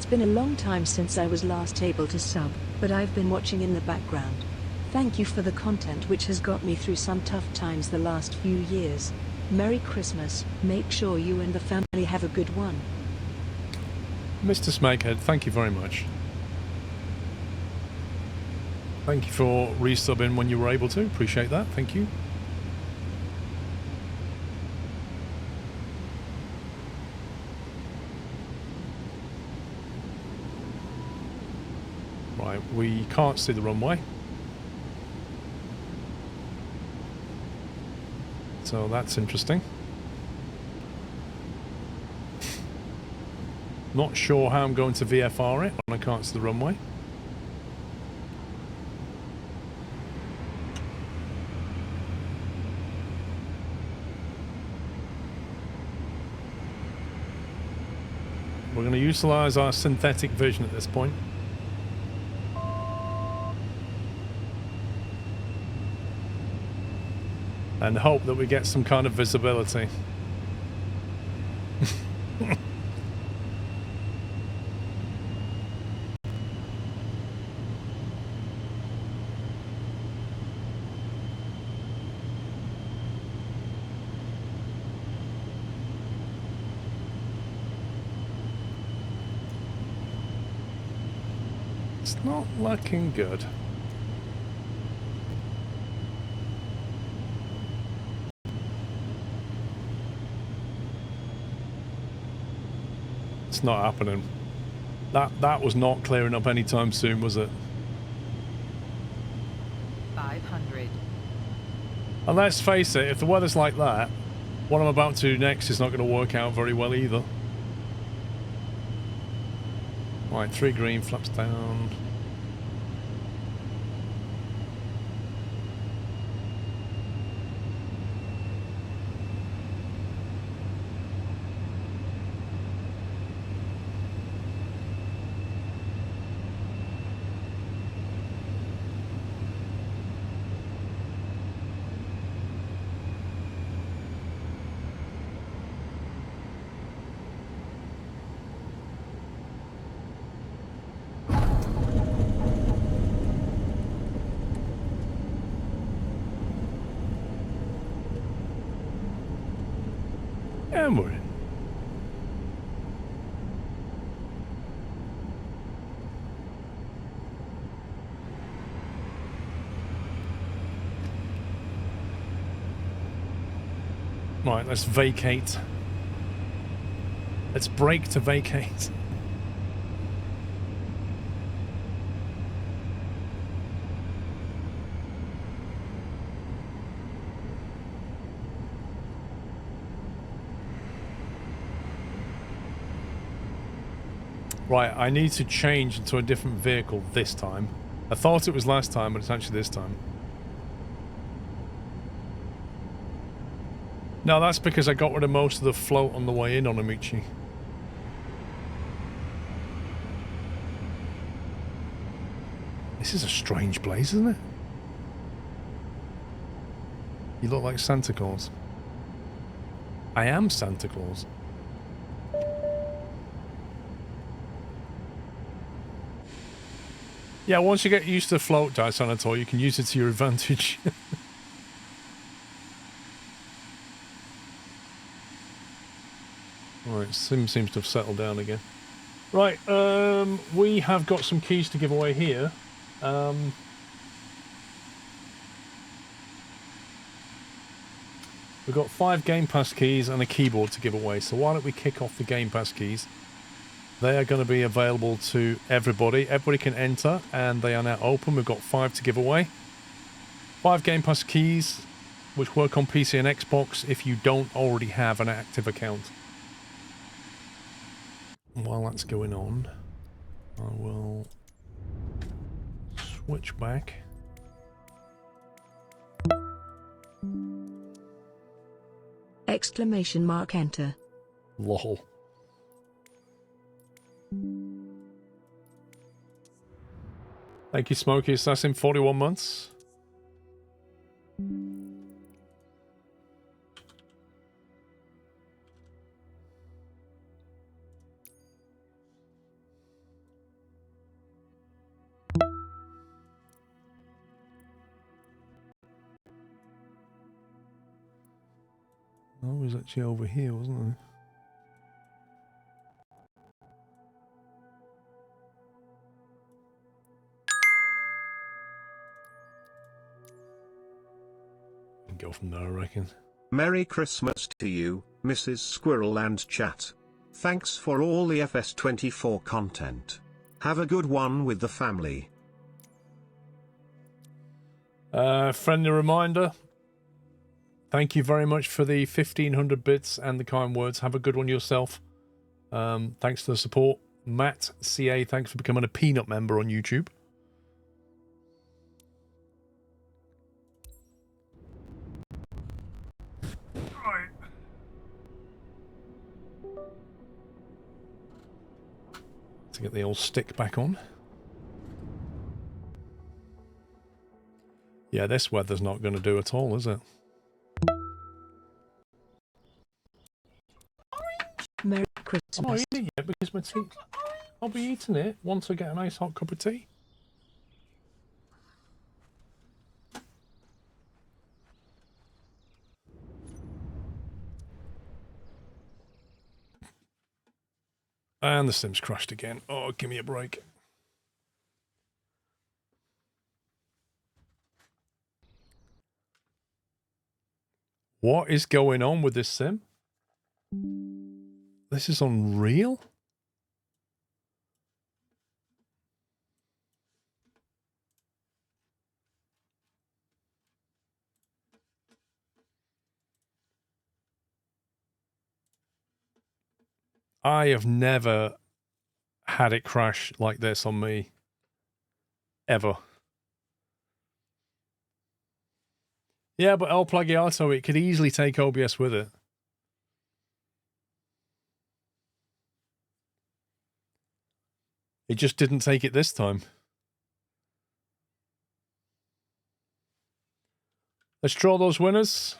It's been a long time since I was last able to sub, but I've been watching in the background. Thank you for the content which has got me through some tough times the last few years. Merry Christmas, make sure you and the family have a good one. Mr. Snakehead, thank you very much. Thank you for resubbing when you were able to. Appreciate that. Thank you. Right, we can't see the runway. So that's interesting. Not sure how I'm going to VFR it when I can't see the runway. We're going to utilize our synthetic vision at this point. And hope that we get some kind of visibility. It's not looking good. It's not happening. That was not clearing up anytime soon, was it? 500. And let's face it, if the weather's like that, what I'm about to do next is not going to work out very well either. Right, 3 green, flaps down. And we're in. Right, let's vacate. Let's brake to vacate. Right, I need to change into a different vehicle this time. I thought it was last time, but it's actually this time. No, that's because I got rid of most of the float on the way in on Amici. This is a strange place, isn't it? You look like Santa Claus. I am Santa Claus. Yeah, once you get used to float dice on a toy, you can use it to your advantage. Right, Sim seems to have settled down again. Right, we have got some keys to give away here. We've got 5 Game Pass keys and a keyboard to give away, so why don't we kick off the Game Pass keys? They are going to be available to everybody. Everybody can enter, and they are now open. We've got 5 to give away. 5 Game Pass keys, which work on PC and Xbox if you don't already have an active account. While that's going on, I will switch back. Exclamation mark enter. Lol. Thank you, Smokey Assassin, 41 months. Oh, he was actually over here, wasn't he? Go from there, I reckon. Merry Christmas to you, Mrs. Squirrel and chat. Thanks for all the FS24 content. Have a good one with the family. Friendly reminder. Thank you very much for the 1,500 bits and the kind words. Have a good one yourself. Thanks for the support. Matt CA, thanks for becoming a Peanut member on YouTube. Right. To get the old stick back on. Yeah, this weather's not going to do at all, is it? Merry I'm not Christmas. eating it because my tea... I'll be eating it once I get a nice hot cup of tea. And the Sims crashed again. Oh, give me a break. What is going on with this sim? This is unreal. I have never had it crash like this on me. Ever. Yeah, but El Plagiato, it could easily take OBS with it. It just didn't take it this time. Let's draw those winners.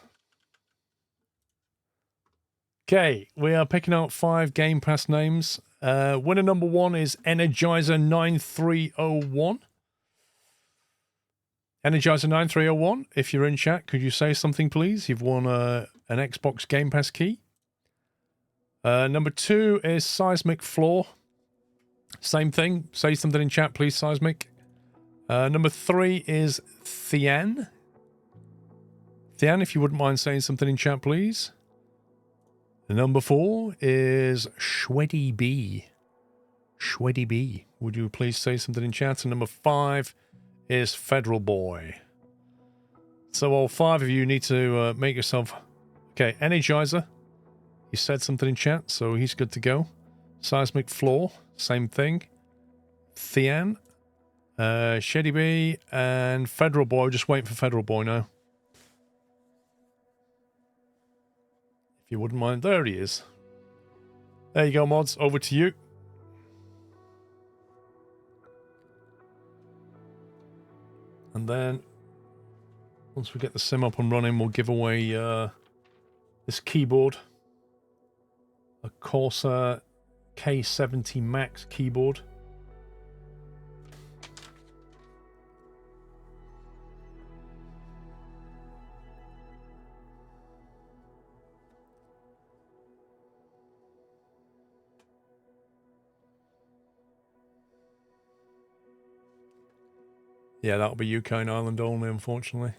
Okay, we are picking out 5 Game Pass names. Winner number 1 is Energizer9301. Energizer9301, if you're in chat, could you say something, please? You've won an Xbox Game Pass key. Number 2 is Seismic Floor. Same thing. Say something in chat, please, Seismic. Number 3 is Thian. Thian, if you wouldn't mind saying something in chat, please. Number 4 is Shweddy B. Shweddy B. Would you please say something in chat? And number 5 is Federal Boy. So all 5 of you need to make yourself... Okay, Energizer. He said something in chat, so he's good to go. Seismic Floor, same thing. Thian, Sheddy B, and Federal Boy. Just waiting for Federal Boy now. If you wouldn't mind. There he is. There you go, mods. Over to you. And then, once we get the sim up and running, we'll give away this keyboard. A Corsair K70 Max keyboard. Yeah, that'll be UK and Ireland only, unfortunately.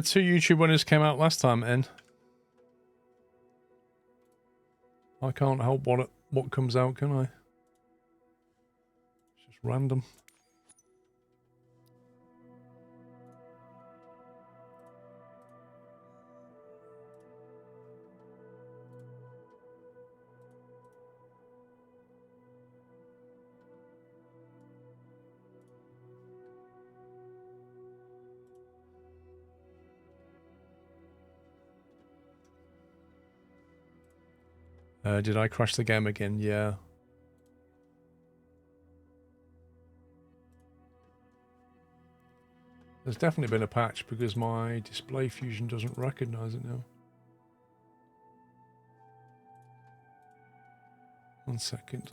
Two YouTube winners came out last time, and I can't help what comes out, can I? It's just random. Did I crash the game again? Yeah. There's definitely been a patch because my display fusion doesn't recognize it now. 1 second.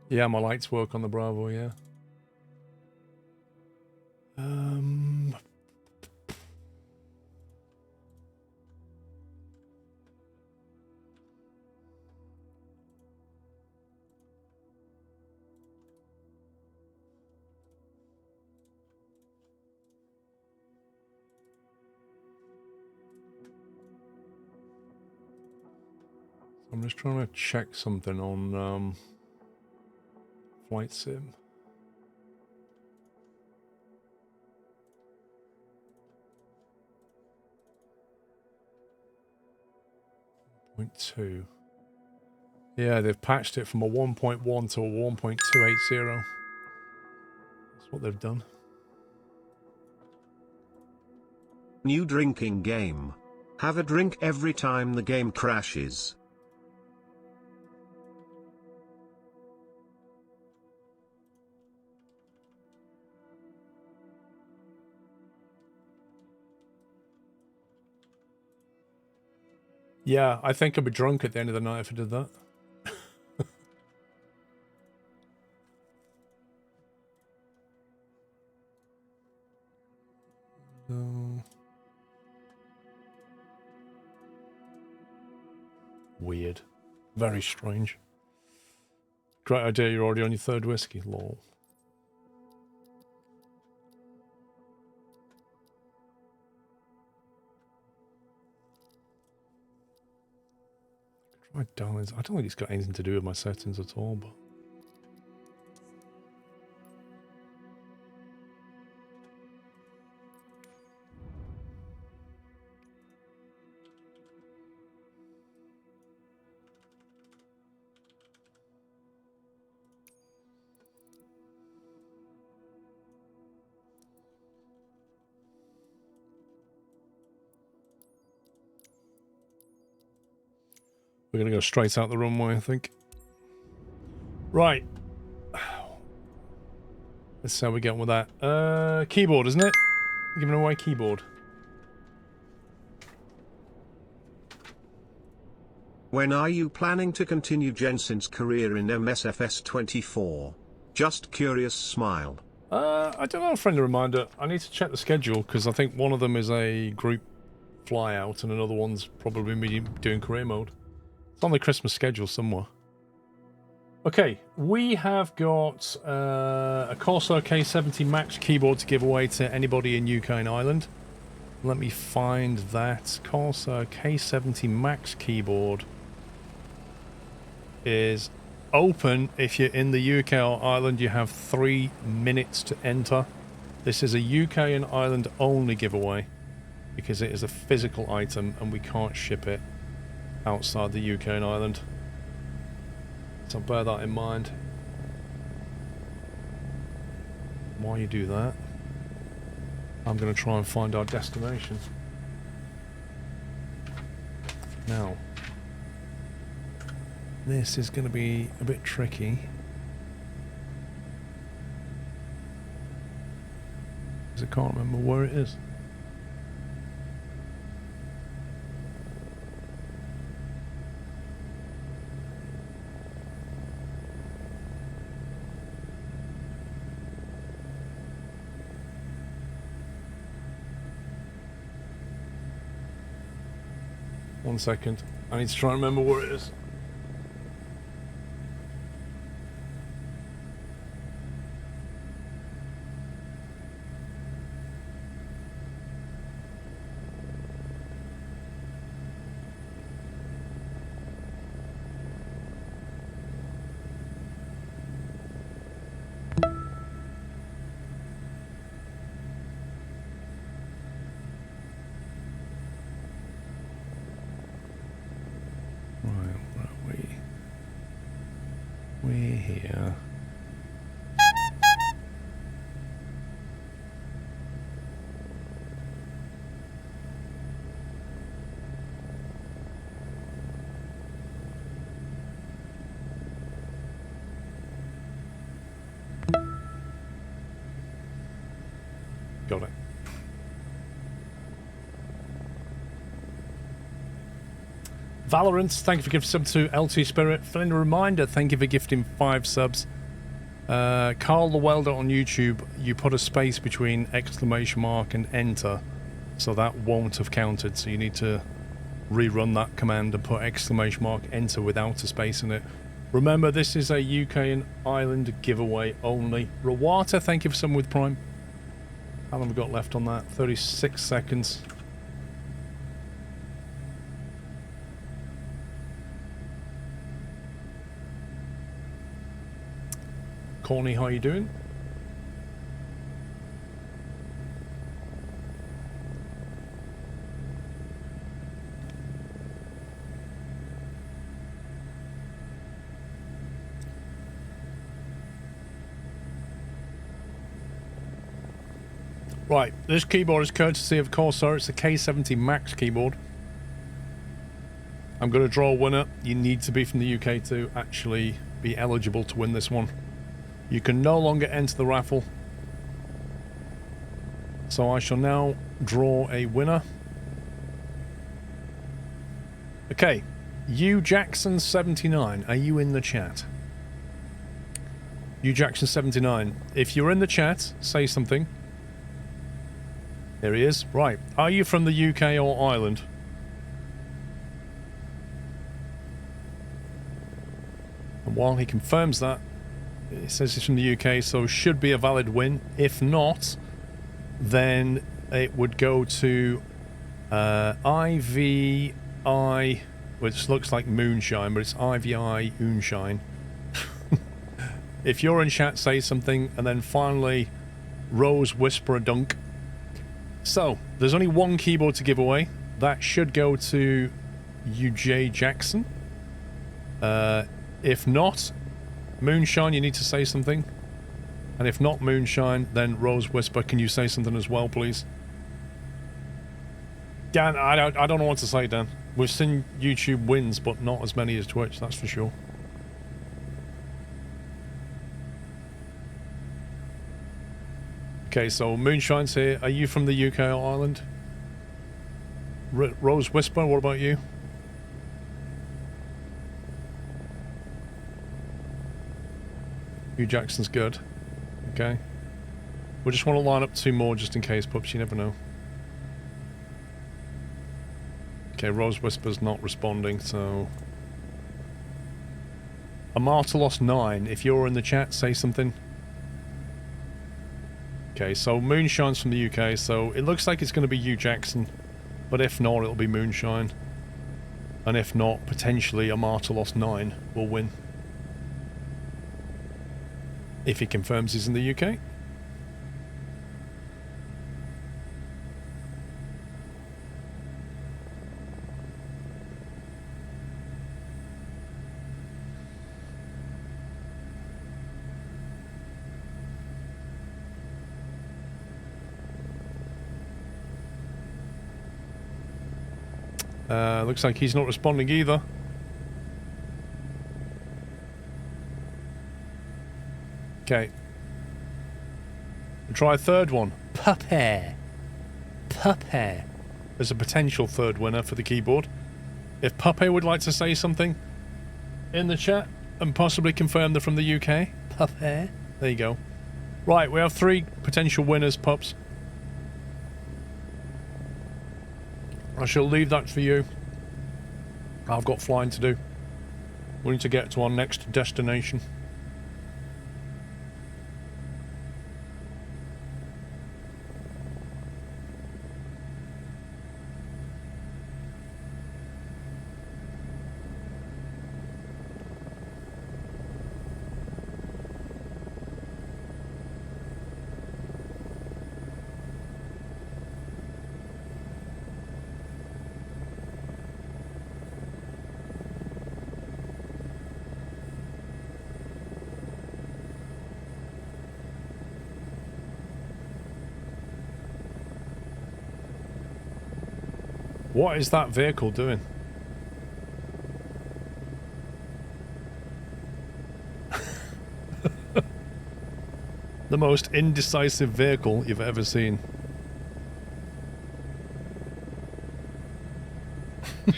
Yeah, my lights work on the Bravo, yeah. I'm just trying to check something on Flight Sim. Point 2. Yeah, they've patched it from a 1.1 to a 1.280. That's what they've done. New drinking game. Have a drink every time the game crashes. Yeah, I think I'd be drunk at the end of the night if I did that. Weird. Very strange. Great idea, you're already on your third whiskey. Lol. Try dialing. I don't think it's got anything to do with my settings at all, but... We're going to go straight out the runway, I think. Right. Let's see how we get on with that. Keyboard, isn't it? Giving away keyboard. When are you planning to continue Jensen's career in MSFS 24? Just curious smile. I don't know, friendly reminder. I need to check the schedule, because I think one of them is a group fly out and another one's probably me doing career mode. It's on the Christmas schedule somewhere. Okay, we have got a Corsair K70 Max keyboard to give away to anybody in UK and Ireland. Let me find that. Corsair K70 Max keyboard is open. If you're in the UK or Ireland, you have 3 minutes to enter. This is a UK and Ireland only giveaway because it is a physical item and we can't ship it outside the UK and Ireland. So bear that in mind. While you do that, I'm going to try and find our destination. Now, this is going to be a bit tricky. Because I can't remember where it is. One second. I need to try and remember where it is. Got it. Valorant, thank you for gifting sub to LT Spirit. Friendly reminder, thank you for gifting 5 subs. Carl the Welder on YouTube, you put a space between exclamation mark and enter, so that won't have counted. So you need to rerun that command and put exclamation mark enter without a space in it. Remember, this is a UK and Ireland giveaway only. Rawata, thank you for subbing with Prime. How long have we got left on that? 36 seconds. Corny, how you doing? Right, this keyboard is courtesy of Corsair. It's a K70 Max keyboard. I'm going to draw a winner. You need to be from the UK to actually be eligible to win this one. You can no longer enter the raffle. So I shall now draw a winner. Okay, U Jackson 79, are you in the chat? U Jackson 79, if you're in the chat, say something. There he is. Right, are you from the UK or Ireland? And while he confirms that, it says he's from the UK, so should be a valid win. If not, then it would go to IVI, which looks like Moonshine, but it's IVI Moonshine. If you're in chat, say something, and then finally Rose Whisperer Dunk. So, there's only one keyboard to give away. That should go to UJ Jackson. If not, Moonshine, you need to say something. And if not Moonshine, then Rose Whisper, can you say something as well, please? Dan, I don't know what to say, Dan. We've seen YouTube wins, but not as many as Twitch, that's for sure. Okay, so Moonshine's here. Are you from the UK or Ireland? Rose Whisper, what about you? Hugh Jackson's good. Okay. We just want to line up 2 more just in case, pups. You never know. Okay, Rose Whisper's not responding, so... Amartelos 9, if you're in the chat, say something. Okay, so Moonshine's from the UK, so it looks like it's going to be Hugh Jackson. But if not, it'll be Moonshine. And if not, potentially Amartelos 9 will win. If he confirms he's in the UK. Looks like he's not responding either. Okay. We'll try a third one. Puppy. Puppy. There's a potential third winner for the keyboard. If Puppy would like to say something in the chat and possibly confirm they're from the UK. Puppy. There you go. Right, we have 3 potential winners, pups. I shall leave that for you. I've got flying to do. We need to get to our next destination. What is that vehicle doing? The most indecisive vehicle you've ever seen. Right,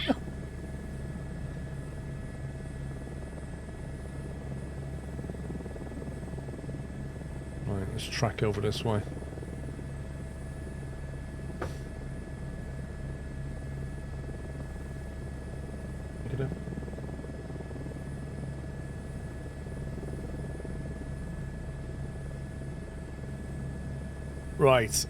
let's track over this way. Pick it up. Right.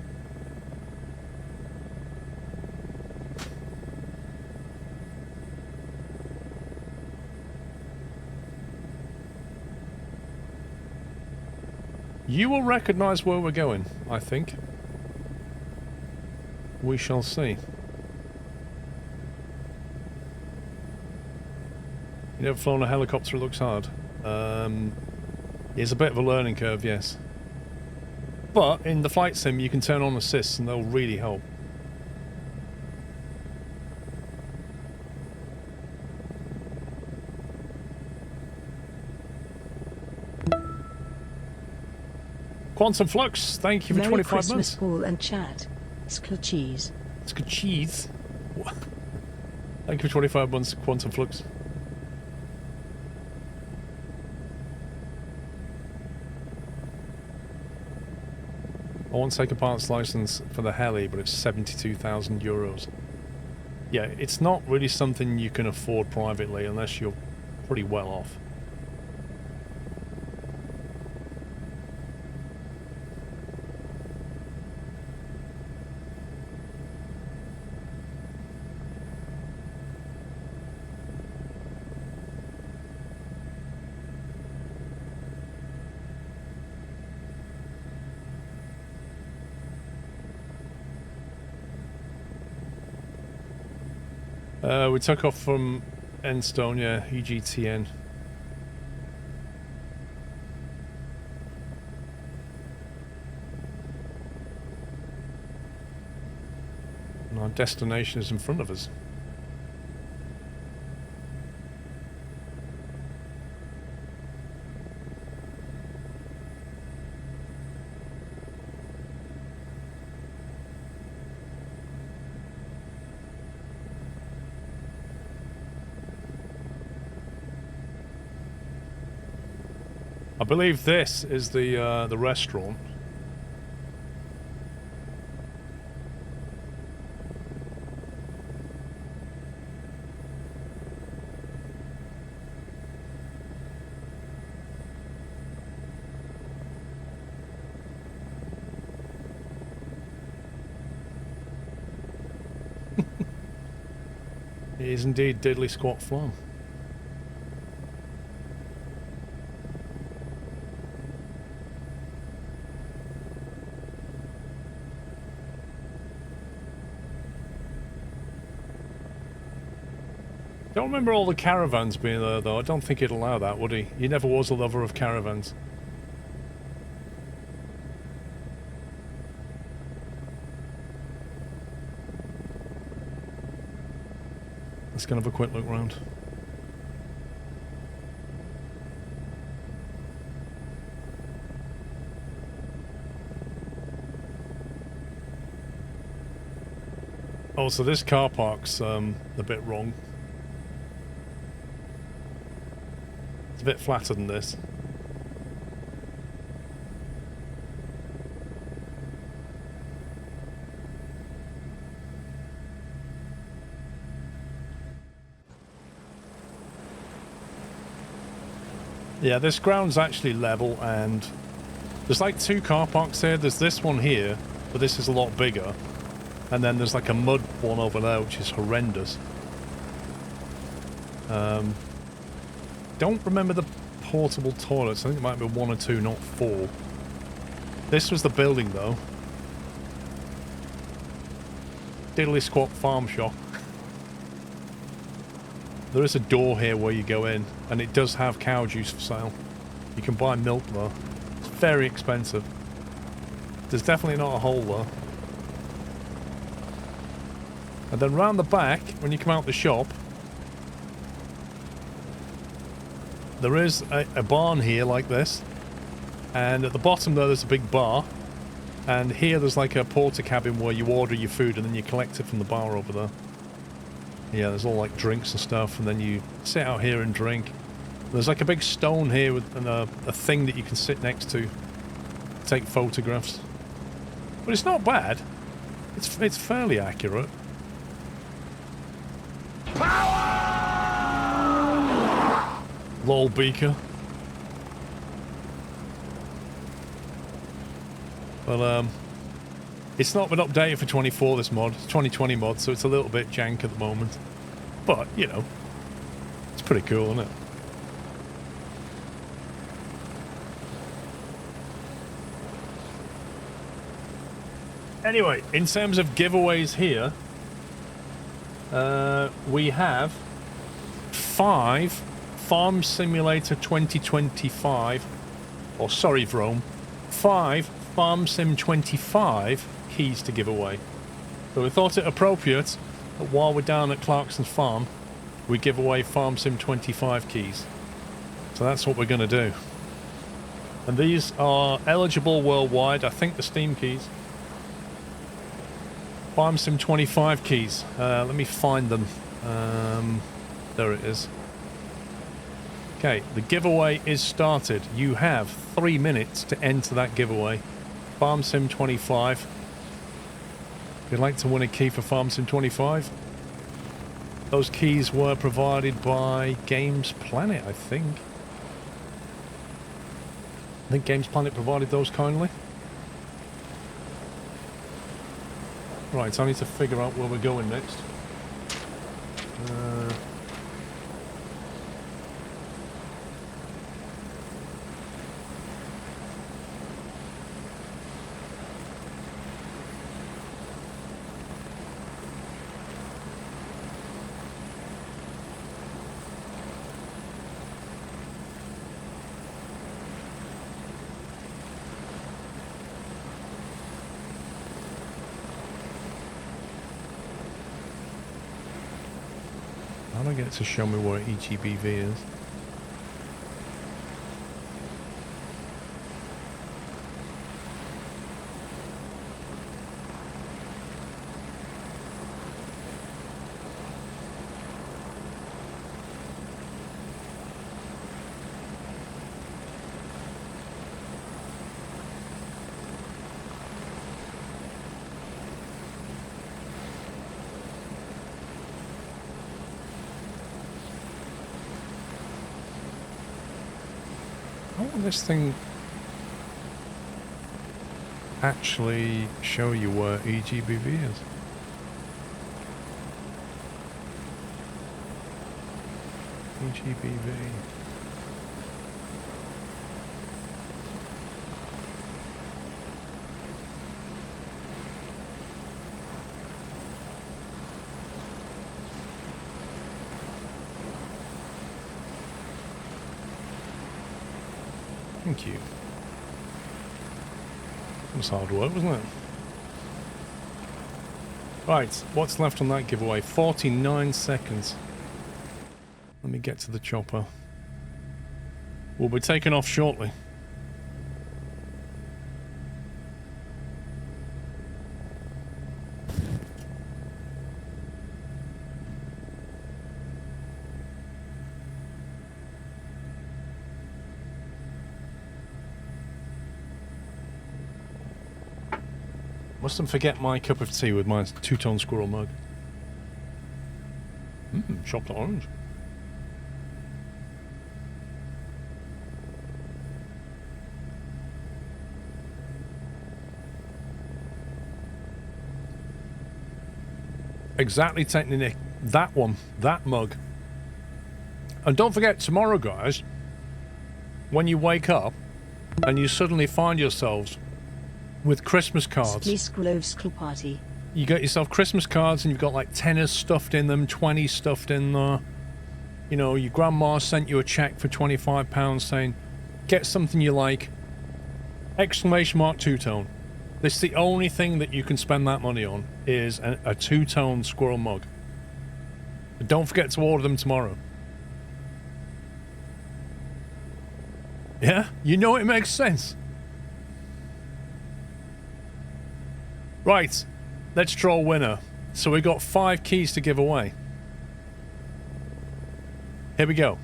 You will recognize where we're going, I think. We shall see. You never flown a helicopter, it looks hard. It's a bit of a learning curve, yes. But in the flight sim, you can turn on assists and they'll really help. Quantum Flux, thank you for Merry 25 Christmas months. Paul and chat. Skl cheese. It's good cheese. Thank you for 25 months, Quantum Flux. I want to take a parts license for the heli, but it's 72,000 euros. Yeah, it's not really something you can afford privately unless you're pretty well off. We took off from Enstone, yeah, EGTN. And our destination is in front of us. I believe this is the restaurant. It is indeed Diddly Squat Farm. Don't remember all the caravans being there, though. I don't think he'd allow that, would he? He never was a lover of caravans. Let's go have a quick look round. Oh, so this car park's a bit wrong. It's a bit flatter than this. Yeah, this ground's actually level, and there's like two car parks here. There's this one here, but this is a lot bigger. And then there's like a mud one over there, which is horrendous. Don't remember the portable toilets. I think it might be 1 or 2, not 4. This was the building, though. Diddly Squat Farm Shop. There is a door here where you go in, and it does have cow juice for sale. You can buy milk, though. It's very expensive. There's definitely not a hole, though. And then round the back, when you come out the shop, there is a barn here like this, and at the bottom there's a big bar, and here there's like a porter cabin where you order your food and then you collect it from the bar over there. Yeah, there's all like drinks and stuff, and then you sit out here and drink. There's like a big stone here with a thing that you can sit next to take photographs. But it's not bad. It's fairly accurate. Power! Lol beaker. But it's not been updated for 24, this mod. It's 2020 mod, so it's a little bit jank at the moment. But, you know, it's pretty cool, isn't it? Anyway, in terms of giveaways here, we have 5 Farm Simulator 2025, or sorry, Vrome, 5 Farm Sim 25 keys to give away. So we thought it appropriate that while we're down at Clarkson's farm, we give away Farm Sim 25 keys. So that's what we're going to do. And these are eligible worldwide. I think the Steam keys. Farm Sim 25 keys. Let me find them. There it is. Okay, the giveaway is started. You have 3 minutes to enter that giveaway. Farm Sim 25. If you'd like to win a key for Farm Sim 25, those keys were provided by Games Planet, I think. I think Games Planet provided those kindly. Right, so I need to figure out where we're going next. How do I get it to show me where EGBV is? How will this thing actually show you where EGBV is? EGBV. Thank you. That was hard work, wasn't it? Right, what's left on that giveaway? 49 seconds. Let me get to the chopper. We'll be taking off shortly. Mustn't forget my cup of tea with my two-tone squirrel mug. Chopped orange. Exactly, Technic. That one. That mug. And don't forget, tomorrow, guys, when you wake up and you suddenly find yourselves with Christmas cards. Party. You get yourself Christmas cards and you've got like tenors stuffed in them, 20 stuffed in there. You know, your grandma sent you a check for £25 saying, get something you like. Exclamation mark two-tone. This is the only thing that you can spend that money on is a two-tone squirrel mug. But don't forget to order them tomorrow. Yeah? You know it makes sense. Right, let's draw a winner. So we got 5 keys to give away. Here we go.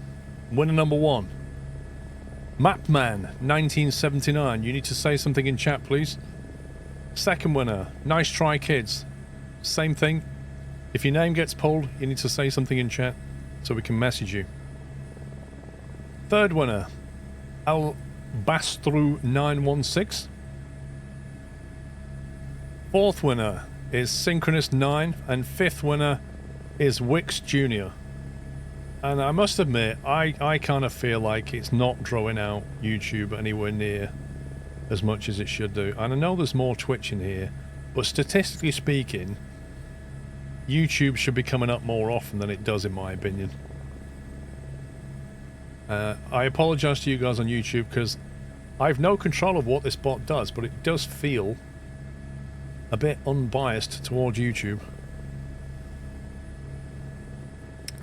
Winner number 1. Mapman 1979. You need to say something in chat, please. Second winner. Nice try, kids. Same thing. If your name gets pulled, you need to say something in chat so we can message you. Third winner. Albastru 916. Fourth winner is Synchronous 9, and fifth winner is Wix Jr. And I must admit, I kind of feel like it's not drawing out YouTube anywhere near as much as it should do. And I know there's more Twitch in here, but statistically speaking, YouTube should be coming up more often than it does, in my opinion. I apologise to you guys on YouTube because I have no control of what this bot does, but it does feel a bit unbiased towards YouTube.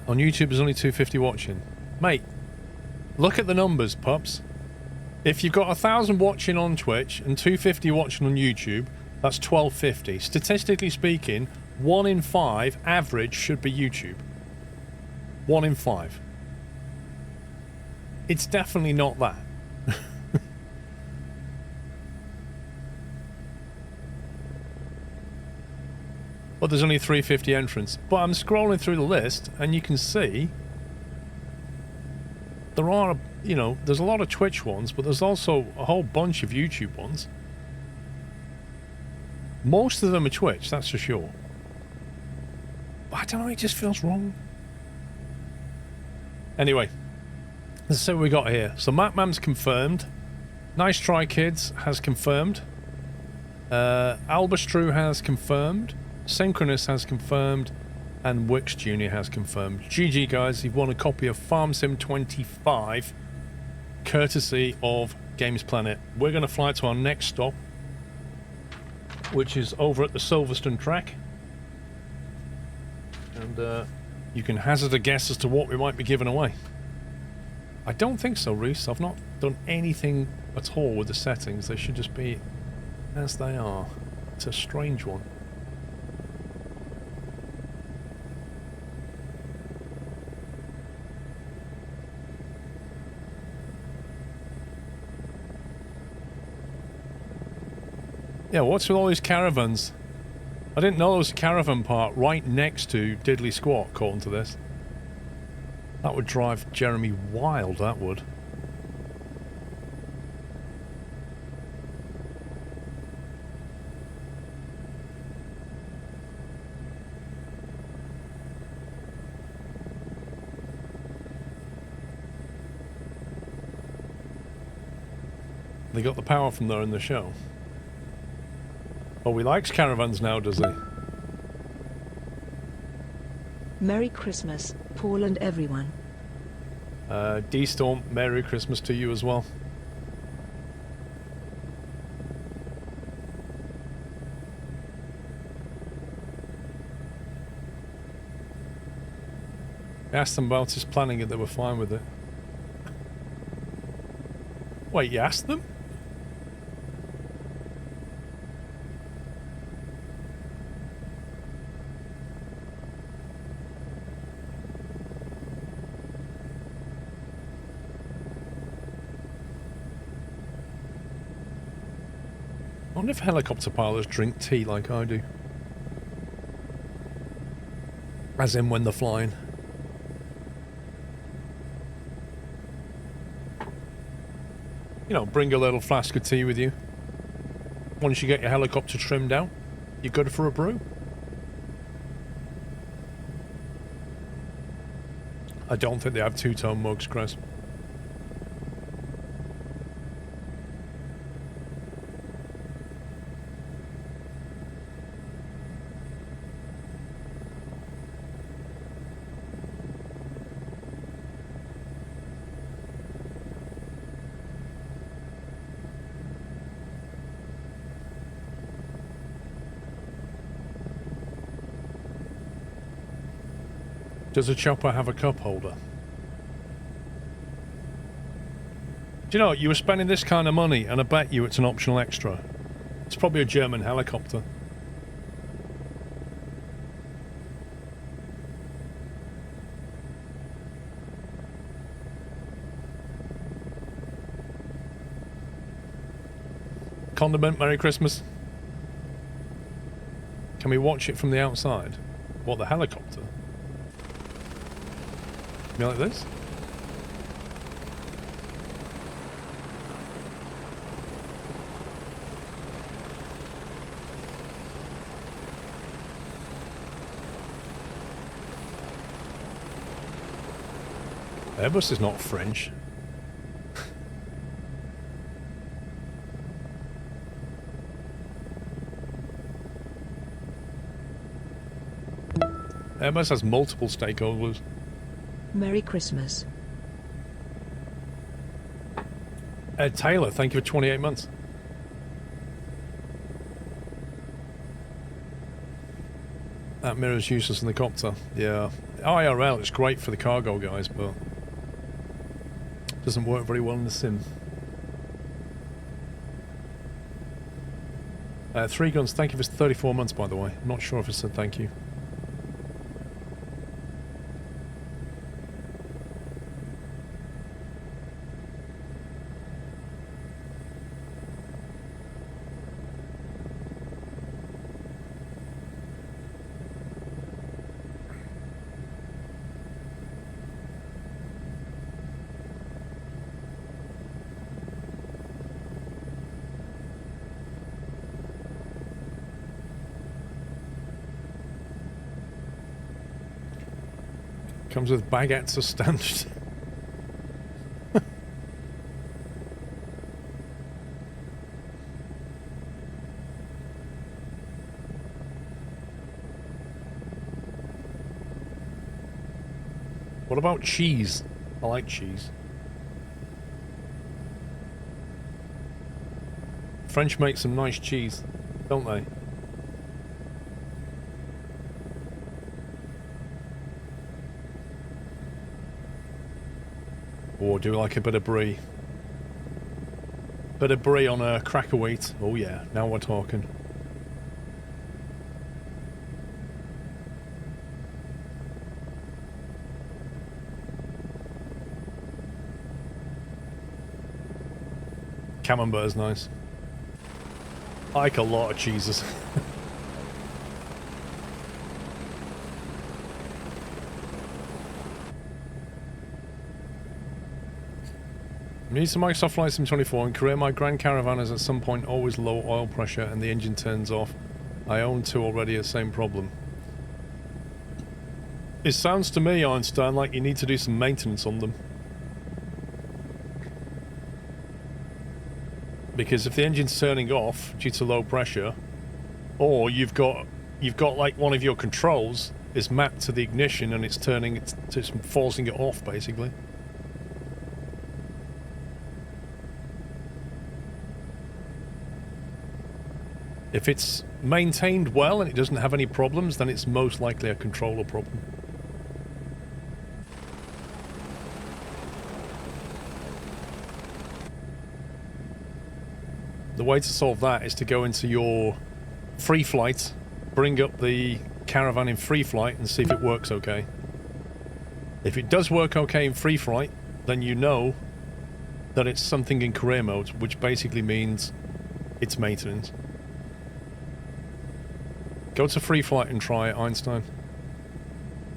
On YouTube there's only 250 watching. Mate, look at the numbers, pups. If you've got 1,000 watching on Twitch and 250 watching on YouTube, that's 1,250. Statistically speaking, 1 in 5 average should be YouTube. 1 in 5. It's definitely not that. But there's only 350 entrants. But I'm scrolling through the list and you can see there are, you know, there's a lot of Twitch ones, but there's also a whole bunch of YouTube ones. Most of them are Twitch, that's for sure. But I don't know, it just feels wrong. Anyway, let's see what we got here. So Mapman's confirmed. Nice Try Kids has confirmed. Albastru has confirmed. Synchronous has confirmed, and Wix Jr. has confirmed. GG guys, you've won a copy of Farm Sim 25, courtesy of Games Planet. We're going to fly to our next stop, which is over at the Silverstone track. And you can hazard a guess as to what we might be giving away. I don't think so, Reese. I've not done anything at all with the settings. They should just be as they are. It's a strange one. Yeah, what's with all these caravans? I didn't know there was a caravan park right next to Diddley Squat, according to this. That would drive Jeremy wild, that would. They got the power from there in the show. Oh, he likes caravans now, does he? Merry Christmas, Paul and everyone. D-Storm, Merry Christmas to you as well. I asked them about his planning and they were fine with it. Wait, you asked them? I wonder if helicopter pilots drink tea like I do. As in when they're flying. You know, bring a little flask of tea with you. Once you get your helicopter trimmed out, you're good for a brew. I don't think they have two-tone mugs, Chris. Does a chopper have a cup holder? Do you know, you were spending this kind of money and I bet you it's an optional extra. It's probably a German helicopter. Condiment, Merry Christmas. Can we watch it from the outside? What, the helicopter? You like this? Airbus is not French. Airbus has multiple stakeholders. Merry Christmas. Ed Taylor, thank you for 28 months. That mirror's useless in the copter. Yeah. IRL, it's great for the cargo guys, but doesn't work very well in the sim. Three Guns, thank you for 34 months, by the way. I'm not sure if I said thank you. Comes with baguettes as standard. What about cheese? I like cheese. French make some nice cheese, don't they? Or do like a bit of brie. Bit of brie on a cracker wheat. Oh yeah, now we're talking. Camembert is nice. I like a lot of cheeses. Need some Microsoft Flight Sim 24 and Korea. My Grand Caravan is at some point always low oil pressure and the engine turns off. I own two already, the same problem. It sounds to me, Einstein, like you need to do some maintenance on them. Because if the engine's turning off due to low pressure, or you've got like one of your controls is mapped to the ignition and it's forcing it off basically. If it's maintained well and it doesn't have any problems, then it's most likely a controller problem. The way to solve that is to go into your free flight, bring up the caravan in free flight and see if it works okay. If it does work okay in free flight, then you know that it's something in career mode, which basically means it's maintenance. Go to free flight and try it, Einstein.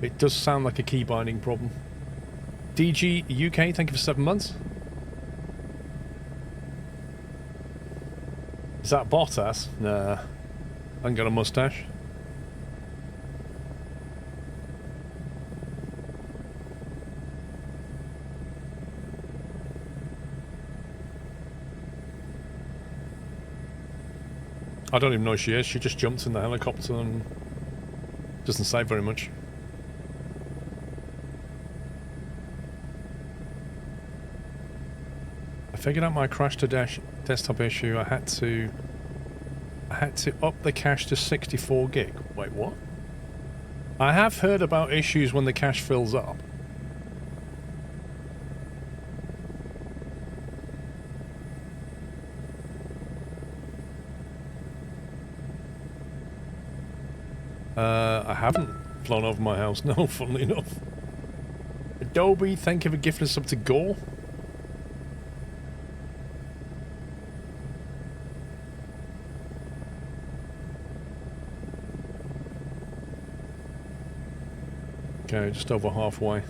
It does sound like a key binding problem. DG UK, thank you for 7 months. Is that Bottas? Nah. I haven't got a mustache. I don't even know who she is. She just jumped in the helicopter and doesn't say very much. I figured out my crash to desktop issue. I had to up the cache to 64 gig. Wait, what? I have heard about issues when the cache fills up. I haven't flown over my house, no, funnily enough. Adobe, thank you for gifting us up to Gore. Okay, just over halfway.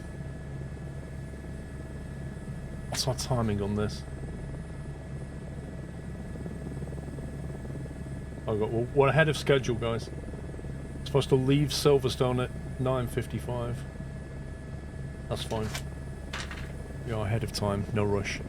What's our timing on this? Oh, well, we're ahead of schedule, guys. Supposed to leave Silverstone at 9:55. That's fine. We are ahead of time, no rush.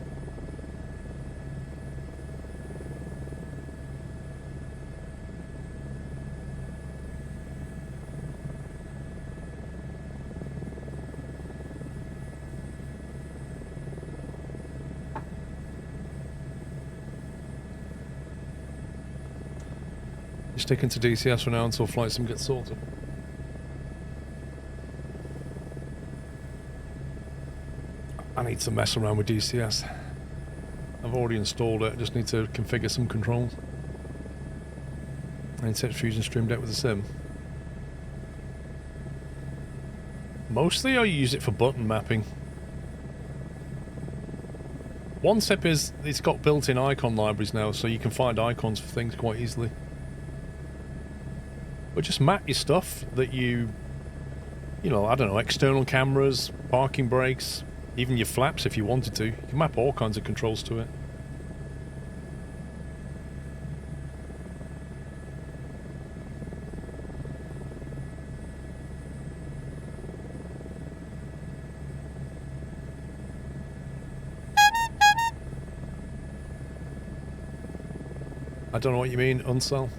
You're sticking to DCS for now until flight sim gets sorted. I need to mess around with DCS. I've already installed it, I just need to configure some controls. I need to set Fusion Stream Deck with the sim. Mostly I use it for button mapping. One tip is it's got built-in icon libraries now, so you can find icons for things quite easily. But just map your stuff that you know, I don't know, external cameras, parking brakes, even your flaps if you wanted to. You can map all kinds of controls to it. I don't know what you mean, Unsell.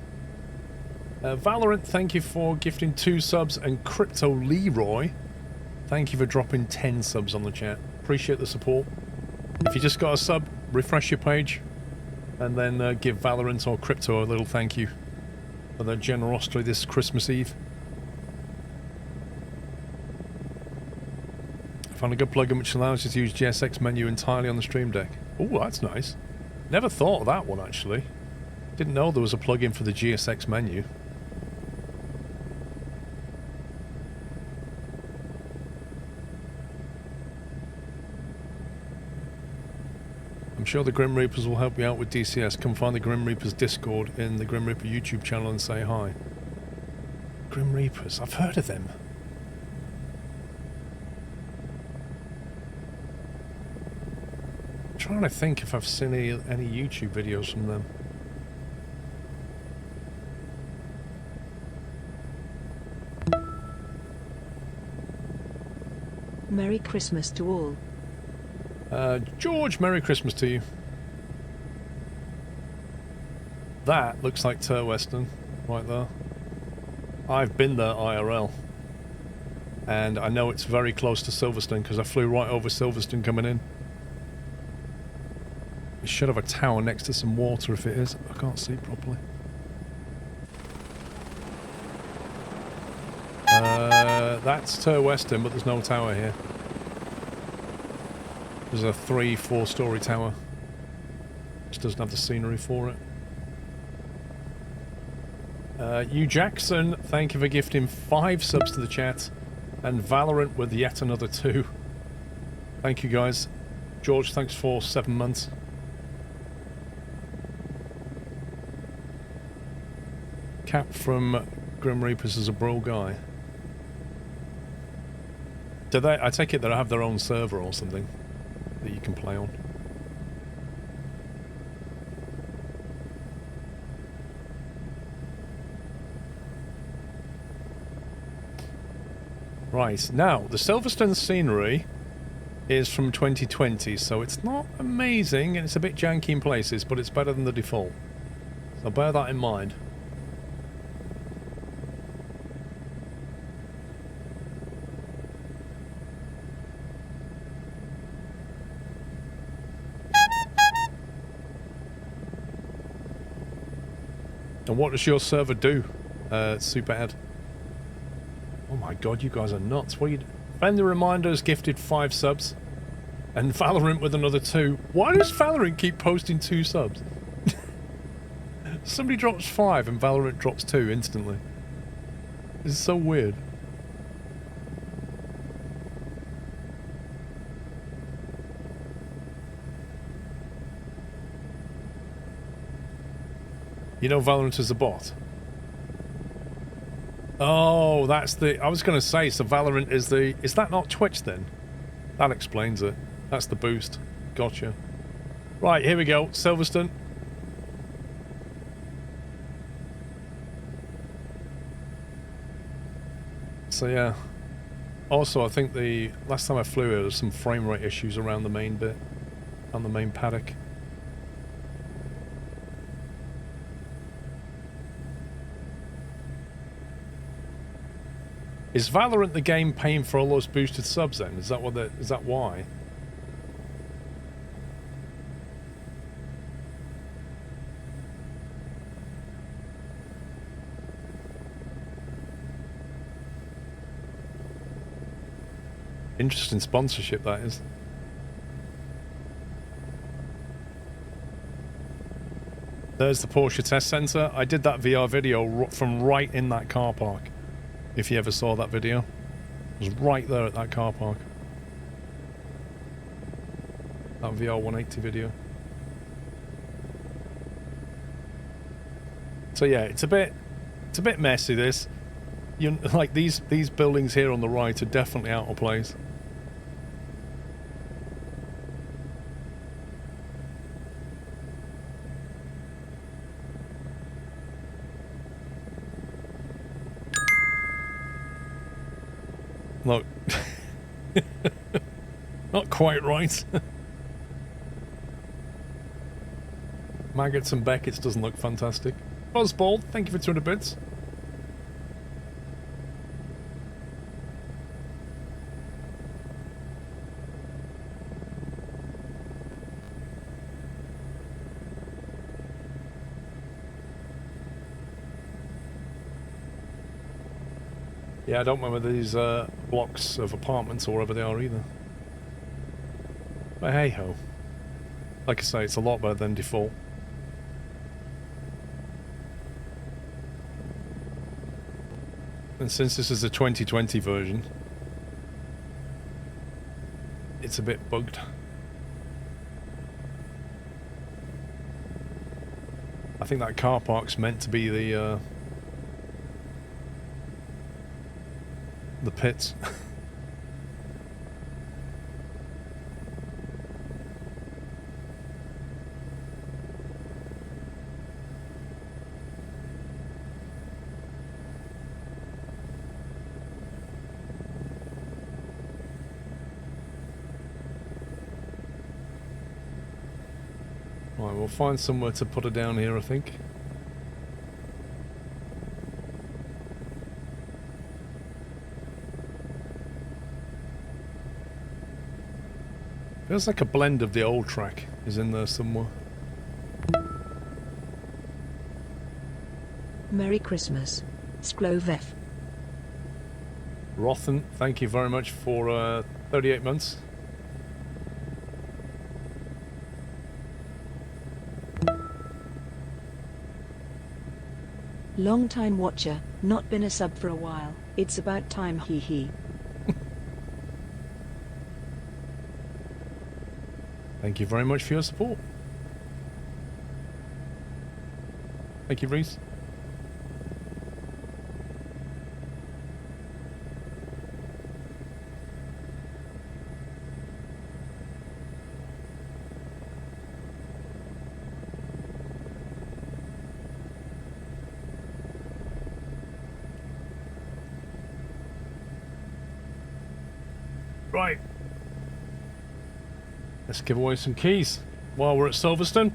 Valorant, thank you for gifting 2 subs, and Crypto Leroy, thank you for dropping 10 subs on the chat. Appreciate the support. If you just got a sub, refresh your page, and then give Valorant or Crypto a little thank you for their generosity this Christmas Eve. I found a good plugin which allows you to use GSX menu entirely on the Stream Deck. Oh, that's nice. Never thought of that one, actually. Didn't know there was a plugin for the GSX menu. I'm sure the Grim Reapers will help you out with DCS. Come find the Grim Reapers Discord in the Grim Reaper YouTube channel and say hi. Grim Reapers, I've heard of them. I'm trying to think if I've seen any YouTube videos from them. Merry Christmas to all. George, Merry Christmas to you. That looks like Turwestern, right there. I've been there IRL. And I know it's very close to Silverstone because I flew right over Silverstone coming in. It should have a tower next to some water if it is. I can't see properly. That's Turwestern, but there's no tower here. There's a 3-4 story tower. Just doesn't have the scenery for it. You Jackson, thank you for gifting 5 subs to the chat. And Valorant with yet another 2. Thank you guys. George, thanks for 7 months. Cap from Grim Reapers is a brawl guy. Do they? I take it they have their own server or something that you can play on. Right, now, the Silverstone scenery is from 2020, so it's not amazing and it's a bit janky in places, but it's better than the default. So bear that in mind. And what does your server do, Superhead? Oh my god, you guys are nuts. What are you... Friendly Reminders gifted 5 subs. And Valorant with another 2. Why does Valorant keep posting 2 subs? Somebody drops 5 and Valorant drops 2 instantly. This is so weird. You know Valorant is a bot? Oh, that's the... I was going to say, so Valorant is the... Is that not Twitch then? That explains it. That's the boost. Gotcha. Right, here we go. Silverstone. So yeah. Also, I think the last time I flew here, there was some frame rate issues around the main bit. On the main paddock. Is Valorant the game paying for all those boosted subs then? Is that what the, is that why? Interesting sponsorship that is. There's the Porsche test center. I did that VR video from right in that car park. If you ever saw that video. It was right there at that car park. That VR 180 video. So yeah, it's a bit messy this. You like these buildings here on the right are definitely out of place. Look. Not quite right. Maggots and Beckett's doesn't look fantastic. Buzzball, thank you for 200 bits. Yeah, I don't remember these blocks of apartments or wherever they are either. But hey ho. Like I say, it's a lot better than default. And since this is a 2020 version, it's a bit bugged. I think that car park's meant to be the pits. Right, we'll find somewhere to put her down here, I think. Feels like a blend of the old track is in there somewhere. Merry Christmas, Sklovef. Rothen, thank you very much for 38 months. Long time watcher, not been a sub for a while. It's about time, hee hee. Thank you very much for your support. Thank you, Reese. Right. Let's give away some keys while we're at Silverstone.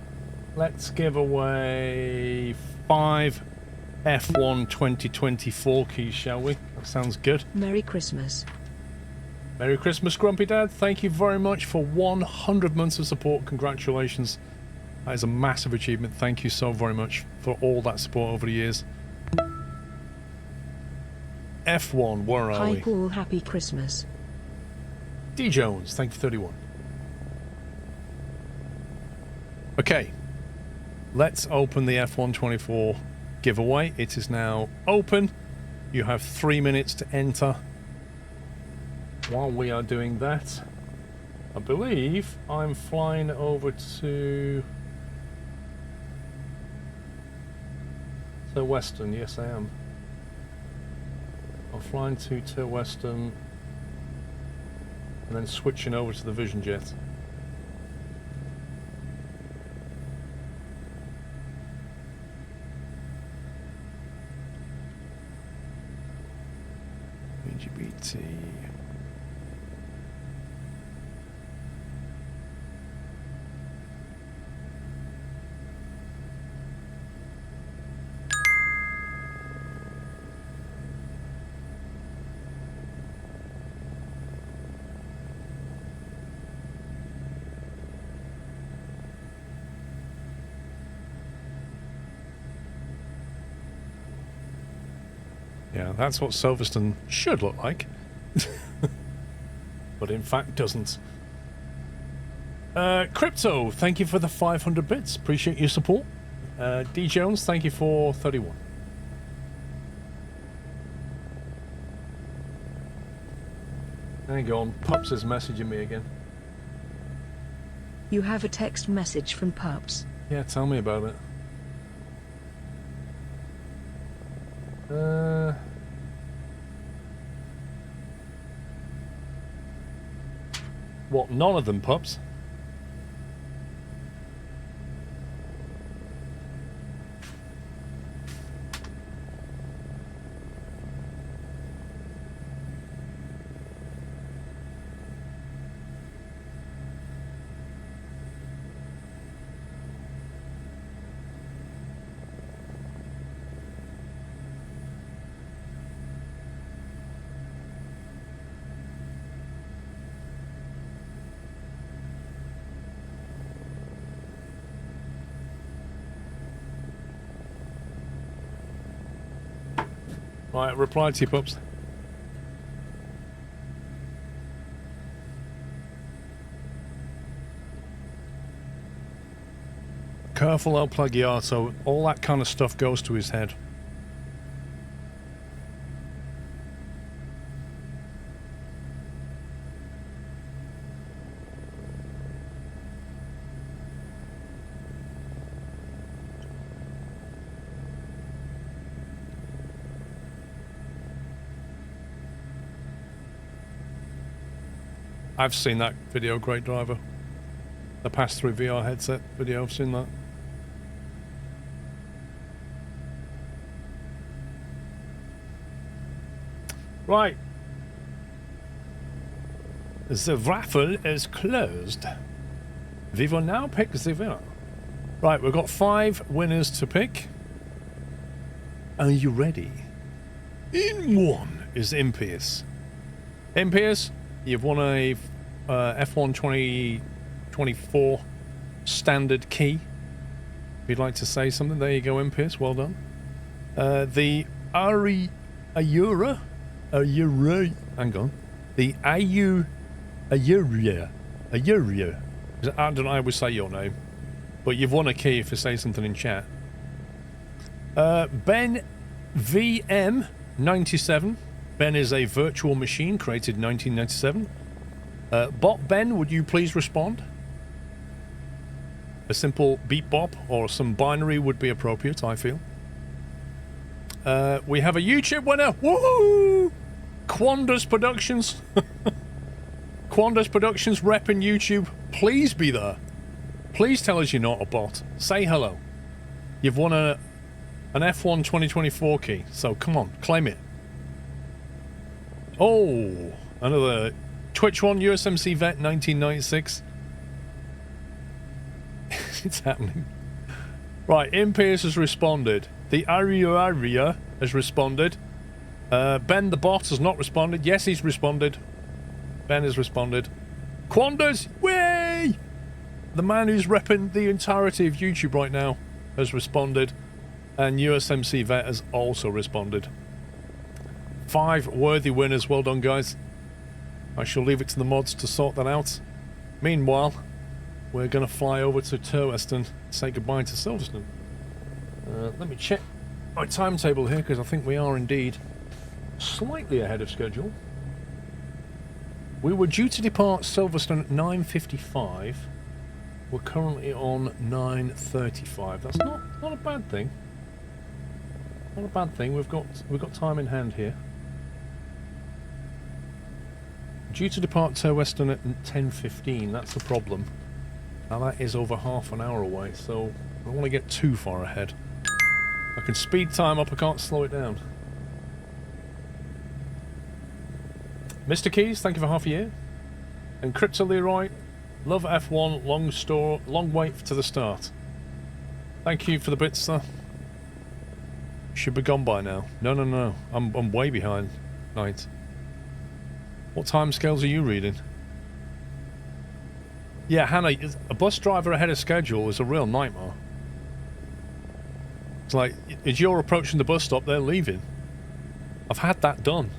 Let's give away 5 F1 2024 keys, shall we? That sounds good. Merry Christmas. Merry Christmas, Grumpy Dad. Thank you very much for 100 months of support. Congratulations. That is a massive achievement. Thank you so very much for all that support over the years. F1, where are we? Hi Paul, happy Christmas. D Jones, thank you for 31. Okay, let's open the F1 24 giveaway. It is now open. You have 3 minutes to enter. While we are doing that, I believe I'm flying over to Western. Yes, I am. I'm flying to Western and then switching over to the Vision Jet. LGBT. Yeah, that's what Silverstone should look like. But in fact doesn't. Crypto, thank you for the 500 bits. Appreciate your support. D Jones, thank you for 31. Hang on, Pups is messaging me again. You have a text message from Pups. Yeah, tell me about it. What, none of them, Pups? Right, reply to you, Pups. Careful, El Plagiato. All that kind of stuff goes to his head. I've seen that video, Great Driver. The pass-through VR headset video, I've seen that. Right. The raffle is closed. We will now pick the winner. Right, we've got 5 winners to pick. Are you ready? In 1 is Impious. Impious, you've won a F1 2024 standard key. If you'd like to say something, there you go, Impious. Well done. The Ayura. Hang on. The Ayuria. I don't know how I would say your name, but you've won a key if you say something in chat. Ben VM 97. Ben is a virtual machine created in 1997. Bot Ben, would you please respond? A simple beep bop or some binary would be appropriate, I feel. We have a YouTube winner. Woohoo! Quandus Productions. Quandus Productions repping YouTube. Please be there. Please tell us you're not a bot. Say hello. You've won an F1 2024 key, so come on, claim it. Oh, another Twitch one, USMC Vet 1996. It's happening. Right, Impious has responded. The Aria has responded. Ben the bot has not responded. Yes, he's responded. Ben has responded. Quanders, way! The man who's repping the entirety of YouTube right now has responded. And USMC Vet has also responded. 5 worthy winners. Well done, guys. I shall leave it to the mods to sort that out. Meanwhile, we're going to fly over to Turweston and say goodbye to Silverstone. Let me check my timetable here, because I think we are indeed slightly ahead of schedule. We were due to depart Silverstone at 9:55. We're currently on 9:35. That's not a bad thing. Not a bad thing. We've got time in hand here. Due to depart to Western at 10:15. That's the problem. Now that is over half an hour away, so I don't want to get too far ahead. I can speed time up, I can't slow it down. Mr. Keys, thank you for half a year. And Crypto Leroy, love F1, long wait to the start. Thank you for the bits, sir. Should be gone by now. No. I'm way behind. Night. What time scales are you reading? Yeah, Hannah, a bus driver ahead of schedule is a real nightmare. It's like, as you're approaching the bus stop, they're leaving. I've had that done.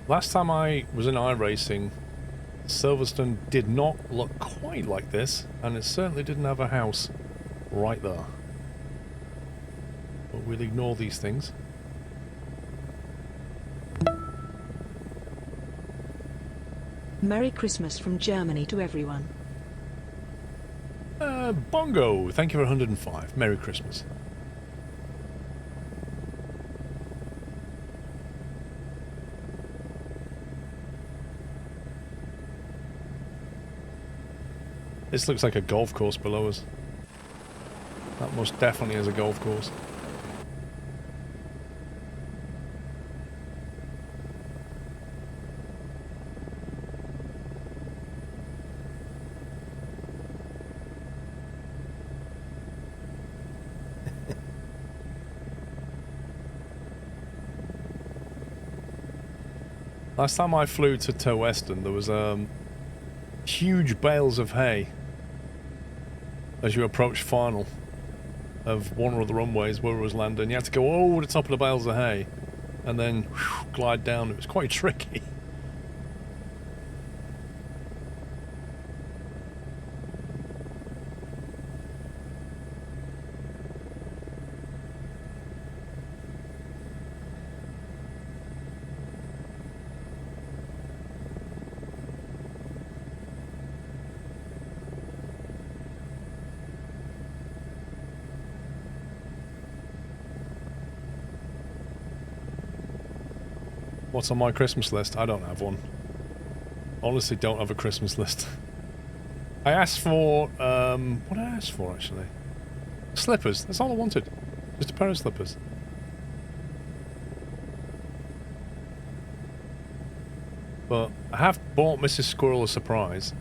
Last time I was in iRacing, Silverstone did not look quite like this, and it certainly didn't have a house right there. But we'll ignore these things. Merry Christmas from Germany to everyone. Bongo, thank you for 105. Merry Christmas. This looks like a golf course below us. That most definitely is a golf course. Last time I flew to Western, there was huge bales of hay as you approach final of one of the runways where it was landing. You had to go over the top of the bales of hay and then glide down. It was quite tricky. What's on my Christmas list? I don't have one. Honestly, don't have a Christmas list. I asked for, what did I ask for, actually? Slippers. That's all I wanted. Just a pair of slippers. But I have bought Mrs. Squirrel a surprise.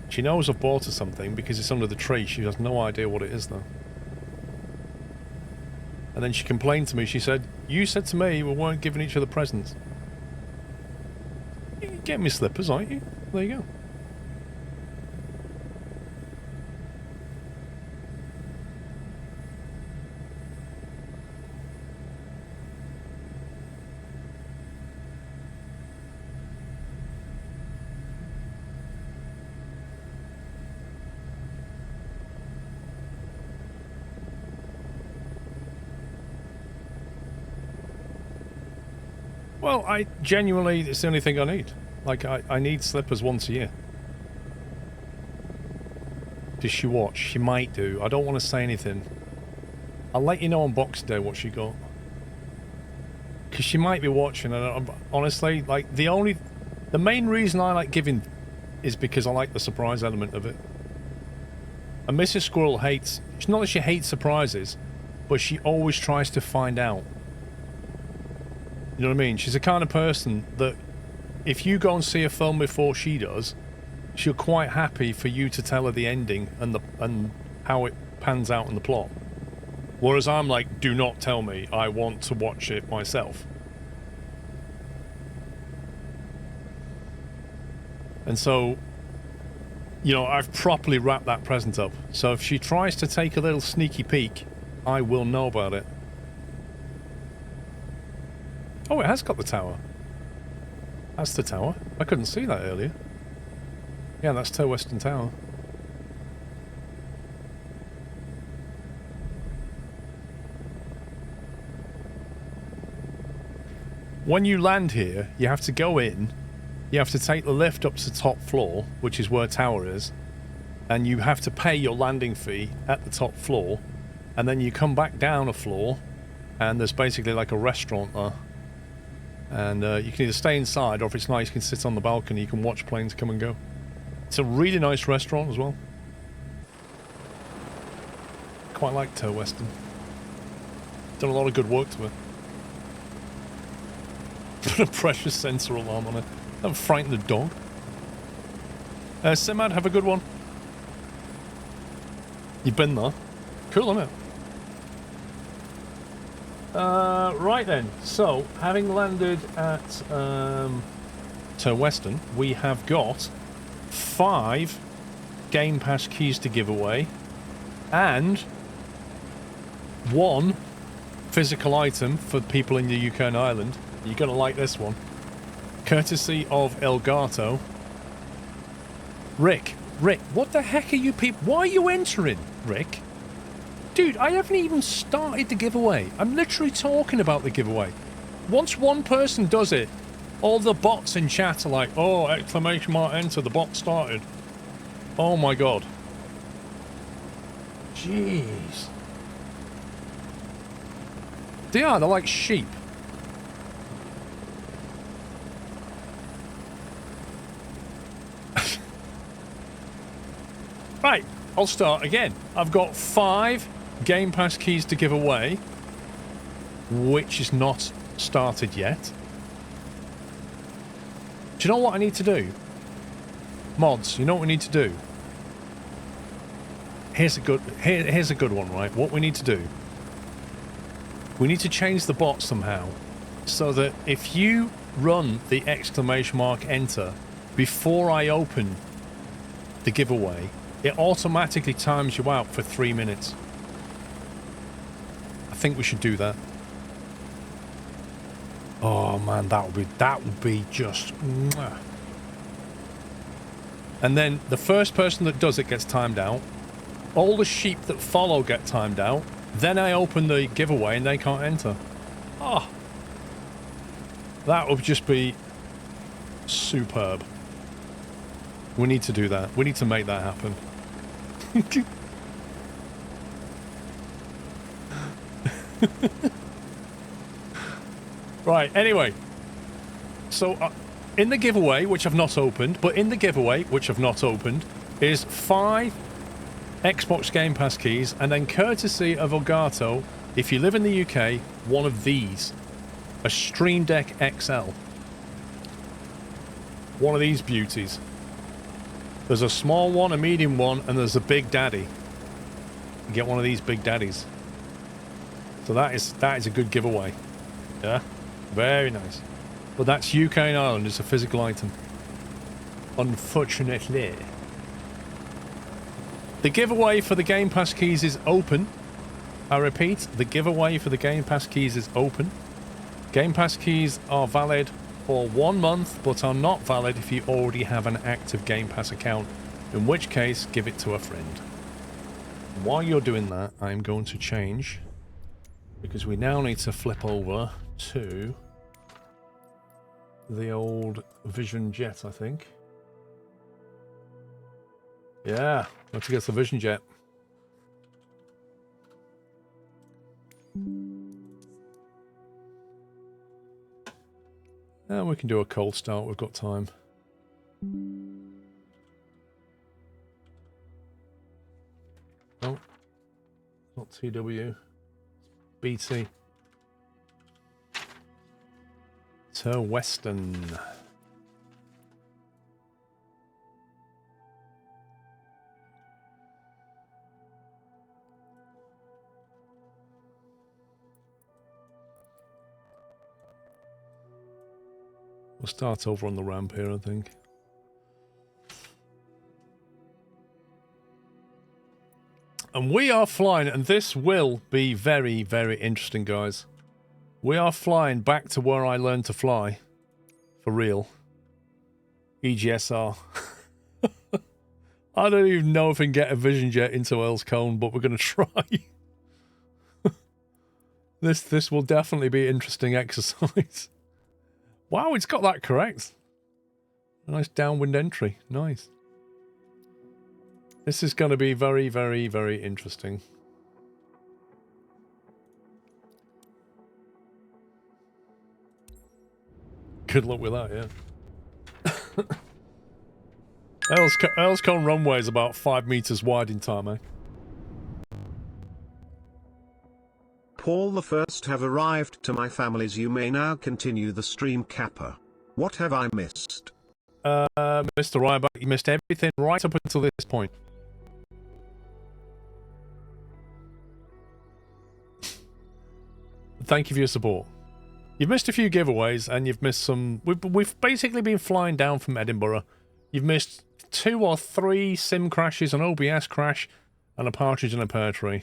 She knows I've bought her something because it's under the tree. She has no idea what it is, though. And then she complained to me. She said, "You said to me we weren't giving each other presents. You can get me slippers, aren't you?" There you go. Well, I genuinely, it's the only thing I need. Like, I need slippers once a year. Does she watch? She might do. I don't want to say anything. I'll let you know on Boxing Day what she got. Because she might be watching, and honestly, like, the main reason I like giving is because I like the surprise element of it. And Mrs. Squirrel hates, it's not that she hates surprises, but she always tries to find out. You know what I mean? She's the kind of person that if you go and see a film before she does, she'll quite happy for you to tell her the ending and how it pans out in the plot. Whereas I'm like, do not tell me, I want to watch it myself. And so, you know, I've properly wrapped that present up. So if she tries to take a little sneaky peek, I will know about it. Oh, it has got the tower. That's the tower. I couldn't see that earlier. Yeah, that's Toe Western Tower. when you land here, you have to go in, you have to take the lift up to the top floor, which is where tower is, and you have to pay your landing fee at the top floor, and then you come back down a floor, and there's basically like a restaurant there. And you can either stay inside, or if it's nice, you can sit on the balcony, you can watch planes come and go. It's a really nice restaurant as well. Quite like Tow Western. Done a lot of good work to it. Put a pressure sensor alarm on it. That would frighten the dog. Simad, have a good one. You've been there. Cool, isn't it? Right then. So, having landed at Tow Western, we have got 5 Game Pass keys to give away and 1 physical item for people in the UK and Ireland. You're going to like this one. Courtesy of Elgato. Rick, what the heck are you people... Why are you entering, Rick? Dude, I haven't even started the giveaway. I'm literally talking about the giveaway. Once one person does it, all the bots in chat are like, oh, exclamation mark enter, the bot started. Oh my god. Jeez. They're like sheep. Right, I'll start again. I've got 5 Game Pass keys to give away, which is not started yet. Do you know what I need to do? Mods, you know what we need to do? Here's a good one, right? What we need to do. We need to change the bot somehow so that if you run the exclamation mark enter before I open the giveaway, it automatically times you out for 3 minutes. I think we should do that. Oh man, that would be just... Mwah. And then the first person that does it gets timed out. All the sheep that follow get timed out. Then I open the giveaway and they can't enter. Oh. That would just be superb. We need to do that. We need to make that happen. Right, anyway. So, in the giveaway, which I've not opened, but in the giveaway, which I've not opened, is 5 Xbox Game Pass keys, and then courtesy of Elgato, if you live in the UK, one of these. A Stream Deck XL. One of these beauties. There's a small one, a medium one, and there's a big daddy. You get one of these big daddies. So that is a good giveaway. Yeah? Very nice. But that's UK and Ireland. It's a physical item. Unfortunately. The giveaway for the Game Pass keys is open. I repeat, the giveaway for the Game Pass keys is open. Game Pass keys are valid for 1 month, but are not valid if you already have an active Game Pass account, in which case, give it to a friend. While you're doing that, I'm going to change, because we now need to flip over to the old Vision Jet, I think. Yeah, don't forget the Vision Jet. And we can do a cold start, we've got time. Oh, not TW, BT. To Western. We'll start over on the ramp here, I think. And we are flying, and this will be very, very interesting, guys. We are flying back to where I learned to fly. For real. EGSR. I don't even know if I can get a Vision Jet into Earl's Cone, but we're going to try. This will definitely be an interesting exercise. Wow, it's got that correct. A nice downwind entry. Nice. This is going to be very, very, very interesting. Good luck with that, yeah. Earlscone runway is about 5 meters wide in tarmac. Paul the First have arrived to my families. You may now continue the stream, Kappa. What have I missed? Mr. Ryback, you missed everything right up until this point. Thank you for your support. You've missed a few giveaways, and you've missed some... We've basically been flying down from Edinburgh. You've missed 2 or 3 sim crashes, an OBS crash, and a partridge in a pear tree.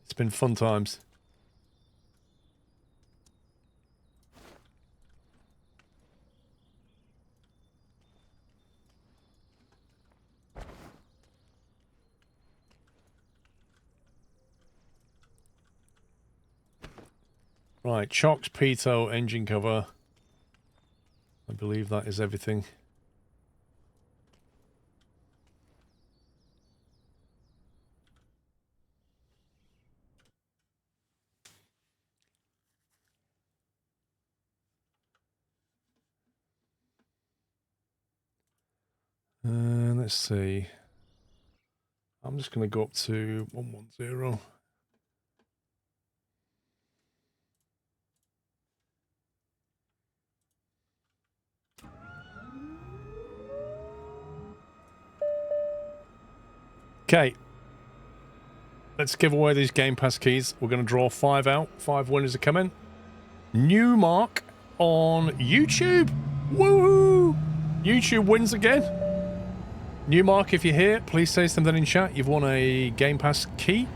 It's been fun times. Right, chocks, pitot, engine cover. I believe that is everything. Let's see. I'm just going to go up to 110. Okay. Let's give away these Game Pass keys. We're going to draw 5 out. 5 winners are coming. New mark on YouTube. Woohoo! YouTube wins again. New mark, if you're here, please say something in chat. You've won a Game Pass key.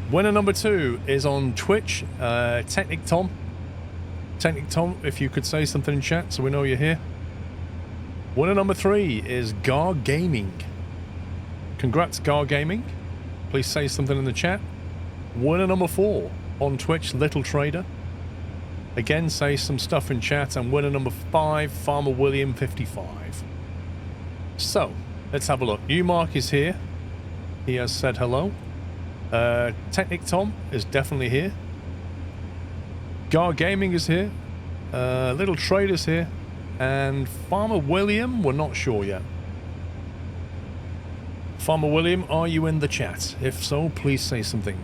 Winner number 2 is on Twitch. Technic Tom. Technic Tom, if you could say something in chat so we know you're here. Winner number 3 is Gar Gaming. Congrats, Gar Gaming. Please say something in the chat. Winner number 4 on Twitch, Little Trader. Again, say some stuff in chat. And winner number 5, Farmer William 55. So, let's have a look. New Mark is here. He has said hello. Technic Tom is definitely here. Gar Gaming is here. Little Trader's here. And Farmer William, we're not sure yet. Farmer William, are you in the chat? If so, please say something.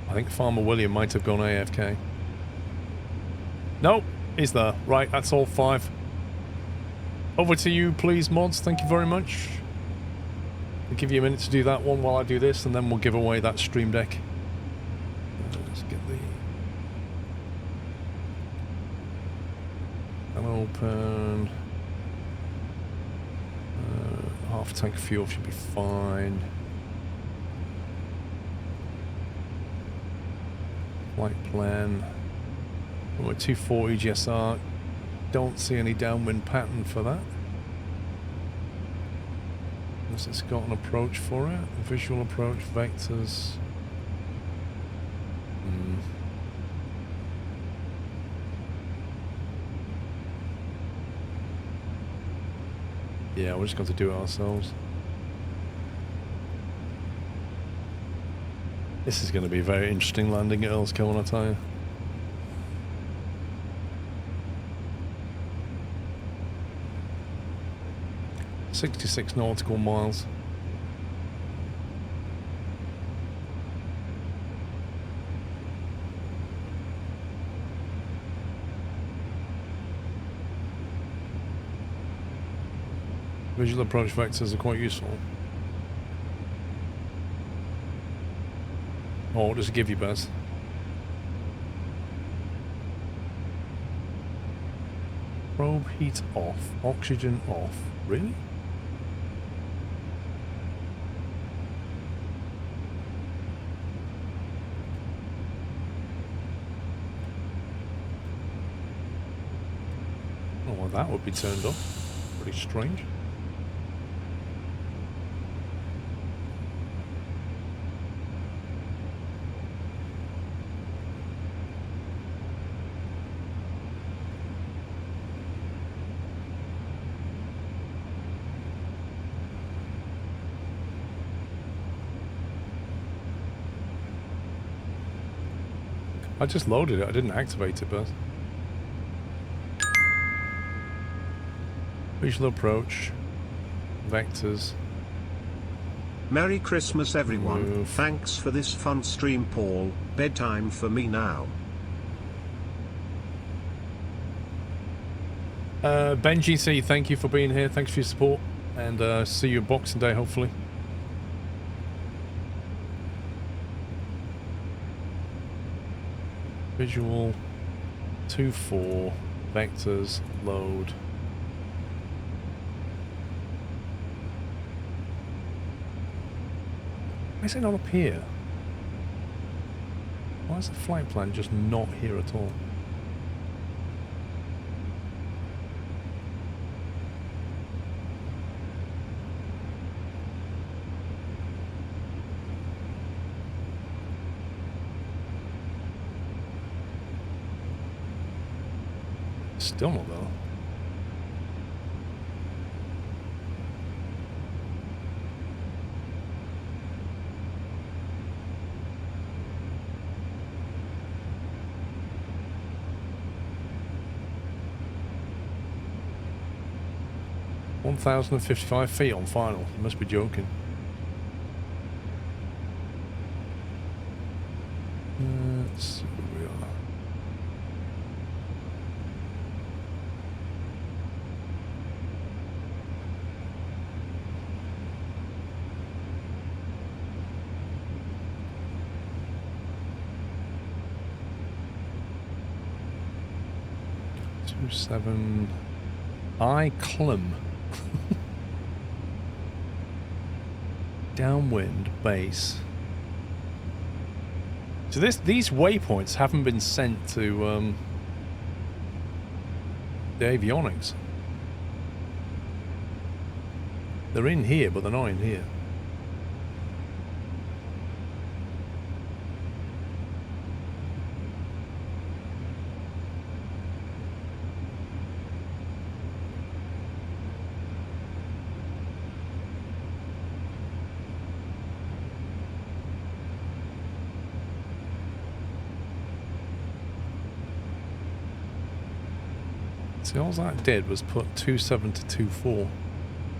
I think Farmer William might have gone AFK. Nope, he's there. Right, that's all 5. Over to you, please, mods. Thank you very much. I'll give you a minute to do that one while I do this, and then we'll give away that stream deck. Let's get the... open. Half tank of fuel should be fine. Flight plan. We're 240 GSR. Don't see any downwind pattern for that. Unless it's got an approach for it. Visual approach, vectors. Yeah, we're just going to do it ourselves. This is going to be a very interesting landing at Earlscone, I tell you. .66 nautical miles. Visual approach vectors are quite useful. Oh, what does it give you, Baz? Probe heat off. Oxygen off. Really? Oh, well, that would be turned off. Pretty strange. I just loaded it. I didn't activate it, but... Visual approach. Vectors. Merry Christmas everyone. Move. Thanks for this fun stream, Paul. Bedtime for me now. Benji C, thank you for being here. Thanks for your support. And see you Boxing Day, hopefully. Visual 2.4 vectors load. Why is it not up here? Why is the flight plan just not here at all? Still not though. $1,055 on final. You must be joking. Let's see where we are. Seven. I Clum. Downwind base. So these waypoints haven't been sent to the avionics. They're in here, but they're not in here. See, all that did was put 2.7 to 2.4.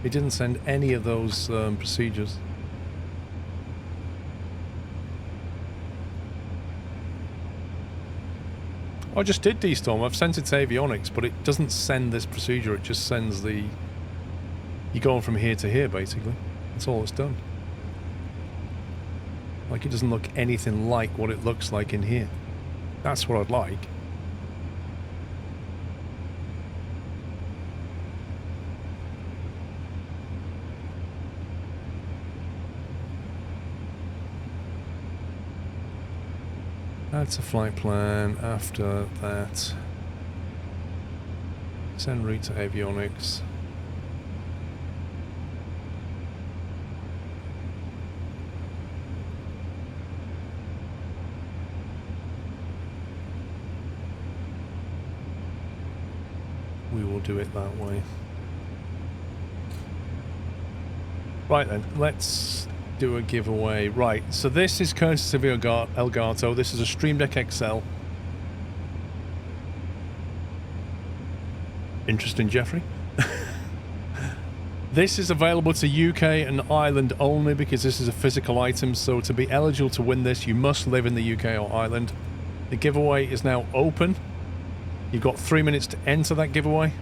It didn't send any of those procedures. I just did destorm. I've sent it to avionics, but it doesn't send this procedure. It just sends the... You're going from here to here, basically. That's all it's done. Like, it doesn't look anything like what it looks like in here. That's what I'd like. That's a flight plan. After that, send route to avionics. We will do it that way. Right then, let's do a giveaway. Right, so this is courtesy of Elgato. This is a Stream Deck XL. Interesting, Jeffrey. This is available to UK and Ireland only because this is a physical item, so to be eligible to win this, you must live in the UK or Ireland. The giveaway is now open. You've got 3 minutes to enter that giveaway.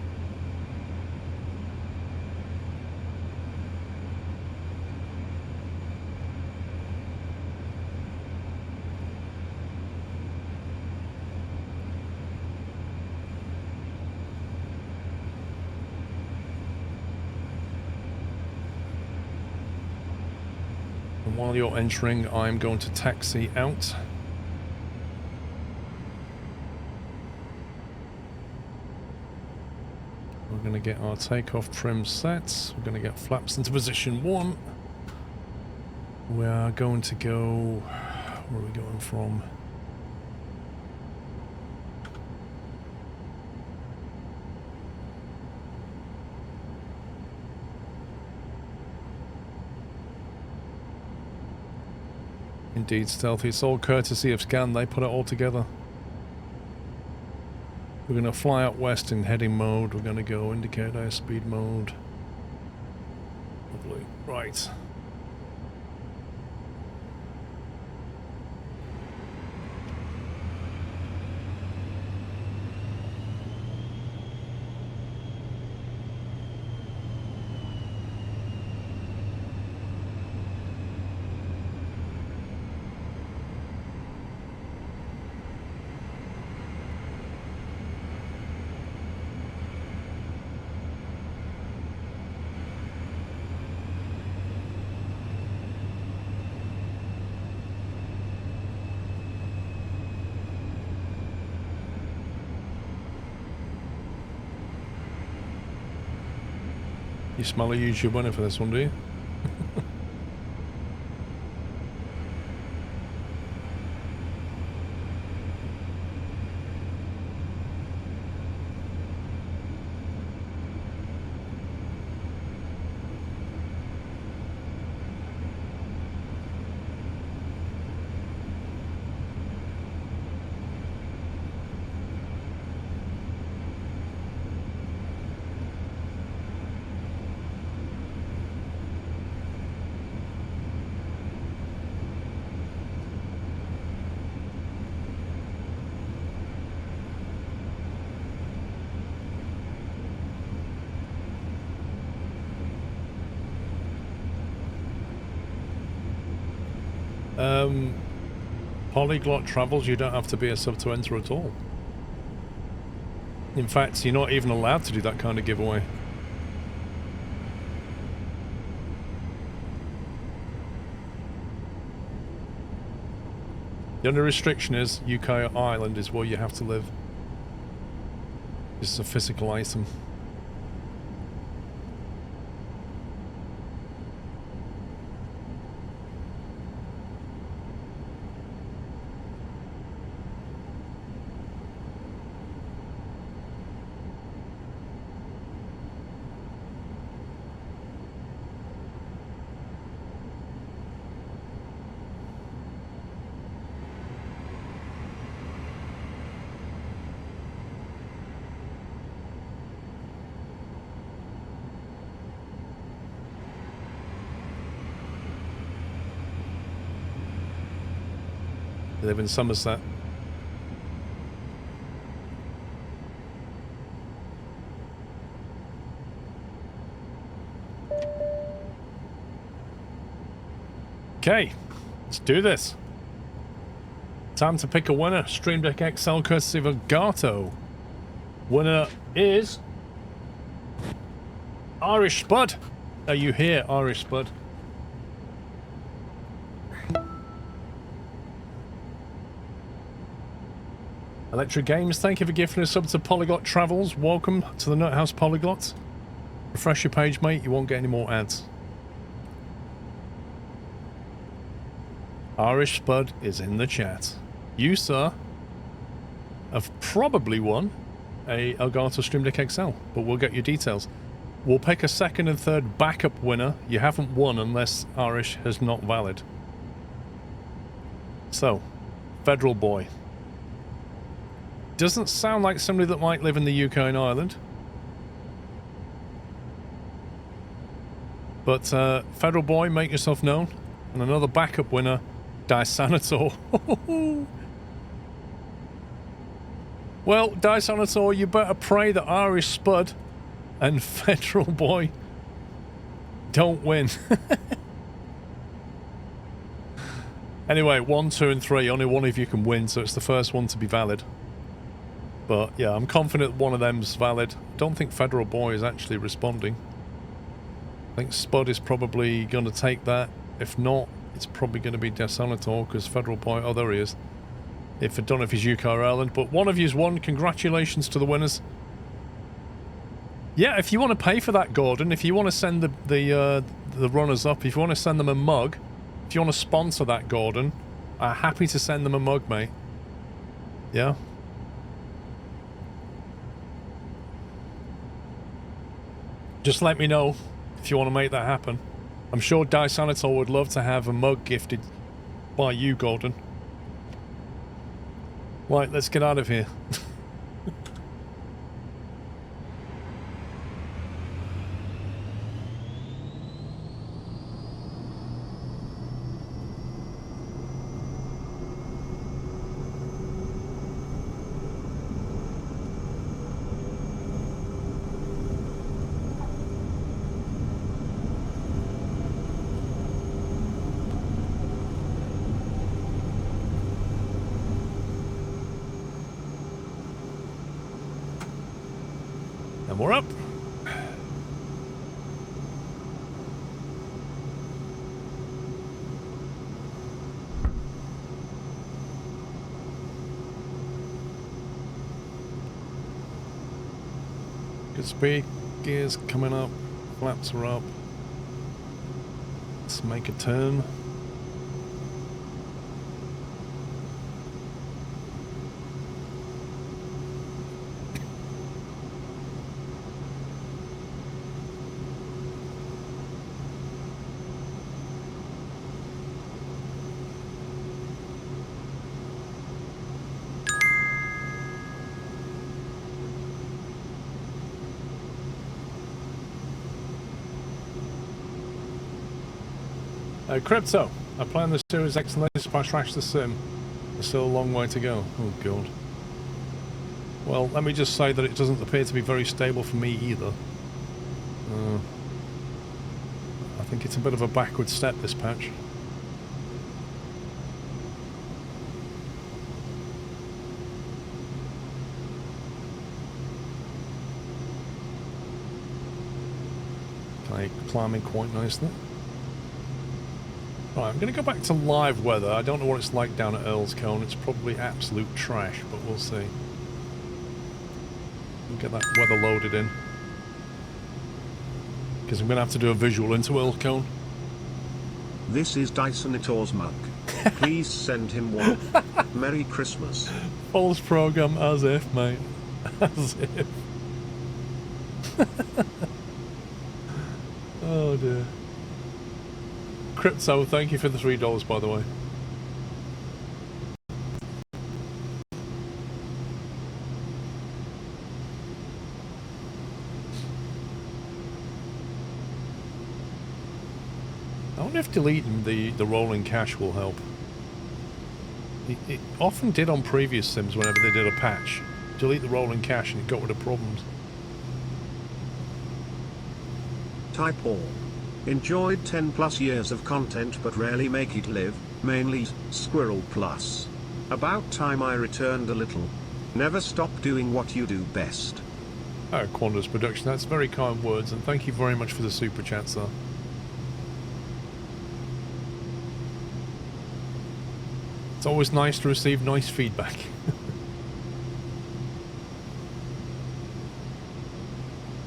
While you're entering, I'm going to taxi out. We're going to get our takeoff trim set. We're going to get flaps into position 1. We are going to go... Where are we going from? Indeed, Stealthy. It's all courtesy of Scan. They put it all together. We're going to fly out west in heading mode. We're going to go indicate airspeed mode. Lovely. Right. You smell a YouTube winner for this one, do you? Polyglot travels, you don't have to be a sub to enter at all. In fact, you're not even allowed to do that kind of giveaway. The only restriction is UK or Ireland is where you have to live. This is a physical item. They live in Somerset. Okay, let's do this. Time to pick a winner. Stream Deck XL courtesy of Elgato. Winner is Irish Spud. Are you here, Irish Spud? Electric Games, thank you for gifting a sub to Polyglot Travels. Welcome to the Nuthouse Polyglot. Refresh your page, mate. You won't get any more ads. Irish Spud is in the chat. You, sir, have probably won a Elgato Stream Deck XL, but we'll get your details. We'll pick a second and third backup winner. You haven't won unless Irish is not valid. So, Federal Boy. Doesn't sound like somebody that might live in the UK and Ireland. But Federal Boy, make yourself known. And another backup winner, Dysanator. Well, Dysanator, you better pray that Irish Spud and Federal Boy don't win. Anyway, 1, 2, and 3, only one of you can win, so it's the first one to be valid. But yeah, I'm confident one of them's valid. Don't think Federal Boy is actually responding. I think Spud is probably going to take that. If not, it's probably going to be Desanator, because Federal Boy... Oh, there he is. I don't know if he's UK or Ireland, but one of you's won. Congratulations to the winners. Yeah, if you want to pay for that, Gordon, if you want to send the runners up, if you want to send them a mug, if you want to sponsor that, Gordon, I'm happy to send them a mug, mate. Yeah? Just let me know if you want to make that happen. I'm sure Dysanator would love to have a mug gifted by you, Gordon. Right, let's get out of here. And we're up. Good speed. Gears coming up. Flaps are up. Let's make a turn. Crypto. I plan the Series X and latest by Trash the Sim. There's still a long way to go. Oh god. Well, let me just say that it doesn't appear to be very stable for me either. I think it's a bit of a backward step, this patch. Okay, climbing quite nicely. Right, I'm going to go back to live weather. I don't know what it's like down at Earl's Cone. It's probably absolute trash, but we'll see. We'll get that weather loaded in. Because I'm going to have to do a visual into Earl's Cone. This is Dysonitor's mug. Please send him one. Merry Christmas. False program as if, mate. As if. Oh dear. Crypto, thank you for the $3, by the way. I wonder if deleting the rolling cache will help. It often did on previous Sims whenever they did a patch. Delete the rolling cache and it got rid of problems. Type all. Enjoyed 10 plus years of content but rarely make it live, mainly SquirrelPlus. About time I returned a little. Never stop doing what you do best. Oh, Quanda's Production, that's very kind words, and thank you very much for the super chat, sir. It's always nice to receive nice feedback.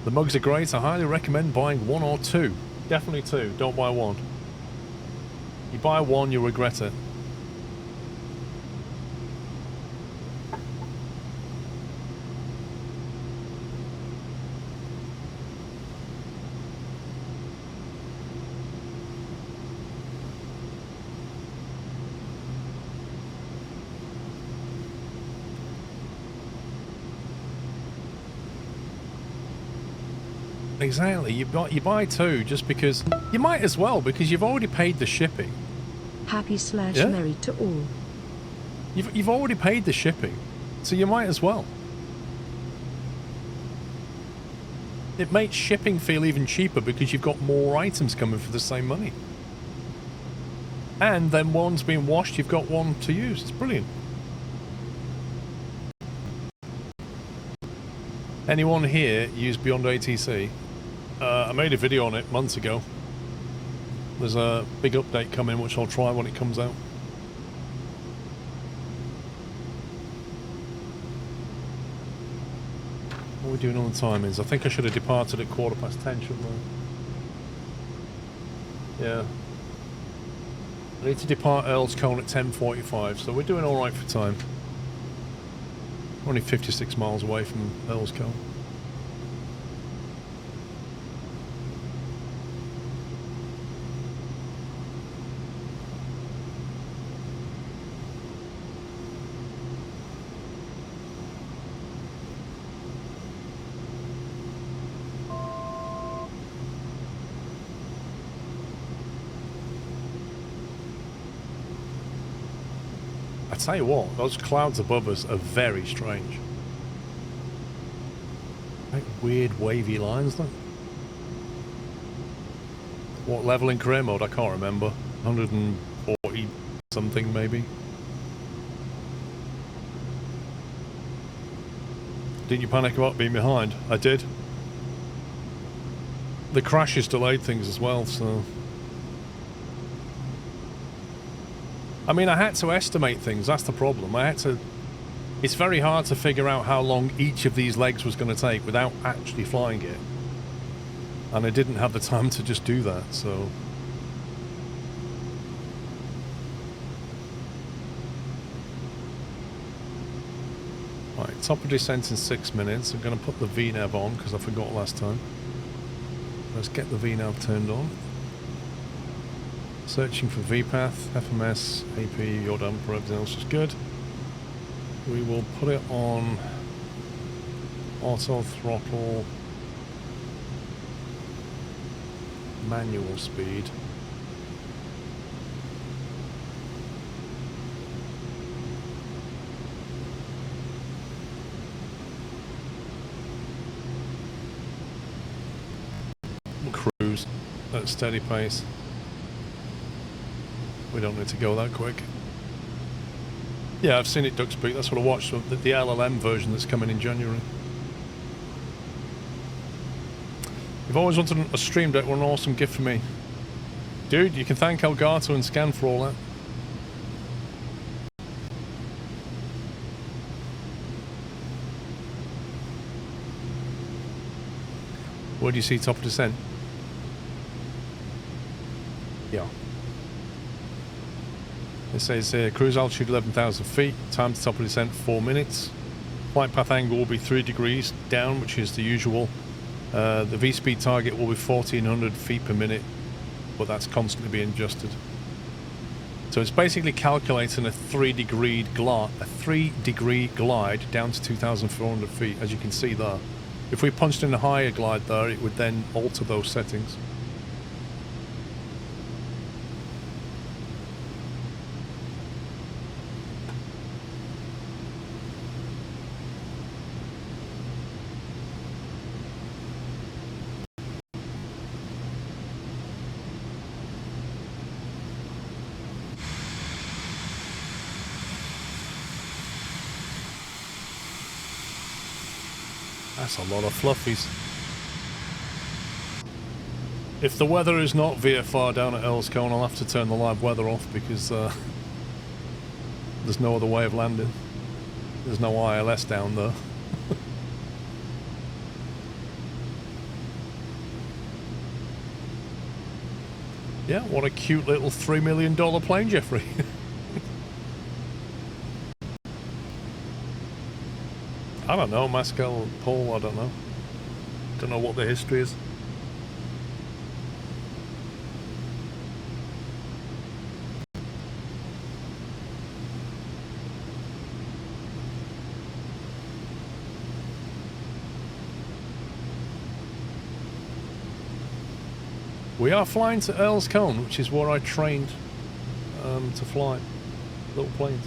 The mugs are great, I highly recommend buying one or two. Definitely two, don't buy one. You buy one, you'll regret it. Exactly, you buy two just because you might as well, because you've already paid the shipping. Happy / merry to all. You've already paid the shipping, so you might as well. It makes shipping feel even cheaper because you've got more items coming for the same money. And then one's being washed, you've got one to use. It's brilliant. Anyone here use Beyond ATC? I made a video on it months ago. There's a big update coming which I'll try when it comes out. What are we doing on the timings? I think I should have departed at 10:15, shouldn't I? Yeah. I need to depart Earl's Cone at 10:45, so we're doing alright for time. We're only 56 miles away from Earl's Cone. I tell you what, those clouds above us are very strange. Like weird wavy lines, look. What level in career mode? I can't remember. 140 something maybe. Didn't you panic about being behind? I did. the crashes delayed things as well, so... I mean, I had to estimate things, that's the problem. I had to... It's very hard to figure out how long each of these legs was going to take without actually flying it. And I didn't have the time to just do that, so... Right, top of descent in 6 minutes. I'm going to put the VNAV on because I forgot last time. Let's get the VNAV turned on. Searching for VPath, FMS, AP, yaw damper, everything else is good. We will put it on auto throttle, manual speed. We'll cruise at a steady pace. We don't need to go that quick. Yeah, I've seen it duck speak. That's what I watched. The LLM version that's coming in January. You've always wanted a stream deck. What an awesome gift for me. Dude, you can thank Elgato and Scan for all that. Where do you see top of descent? Yeah. It says here, cruise altitude 11,000 feet, time to top of descent 4 minutes. Flight path angle will be 3 degrees down, which is the usual. The V-speed target will be 1,400 feet per minute, but that's constantly being adjusted. So it's basically calculating a 3-degree glide down to 2,400 feet, as you can see there. If we punched in a higher glide there, it would then alter those settings. That's a lot of fluffies. If the weather is not VFR down at Earl's Cone, I'll have to turn the live weather off because there's no other way of landing. There's no ILS down there. Yeah, what a cute little $3 million plane, Jeffrey. I don't know, Mascal, Paul, I don't know. Don't know what the history is. We are flying to Earl's Cone, which is where I trained to fly little planes.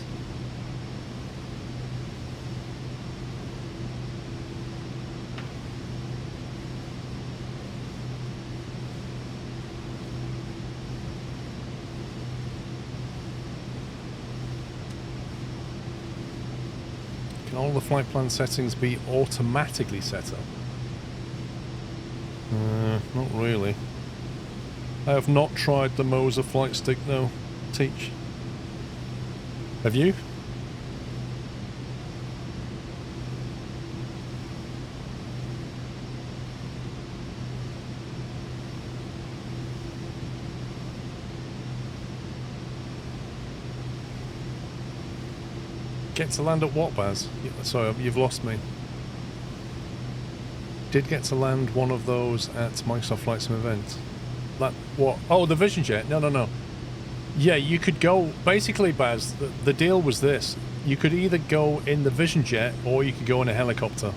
Can all the flight plan settings be automatically set up? Not really. I have not tried the Moser flight stick, no. Teach. Have you? Get to land at what, Baz? Sorry, you've lost me. Did get to land one of those at Microsoft Flight Sim event. That what? Oh, the Vision Jet. No. Yeah, you could go. Basically, Baz, the deal was this: you could either go in the Vision Jet or you could go in a helicopter.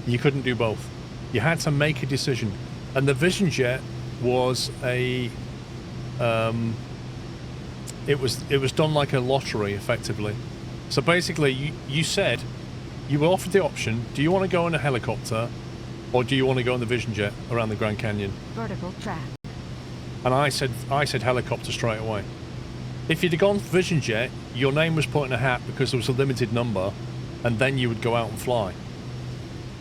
You couldn't do both. You had to make a decision, and the Vision Jet was a. It was done like a lottery, effectively. So basically, you said, you were offered the option, do you want to go in a helicopter or do you want to go in the Vision Jet around the Grand Canyon? Vertical track. And I said helicopter straight away. If you'd have gone Vision Jet, your name was put in a hat because there was a limited number and then you would go out and fly.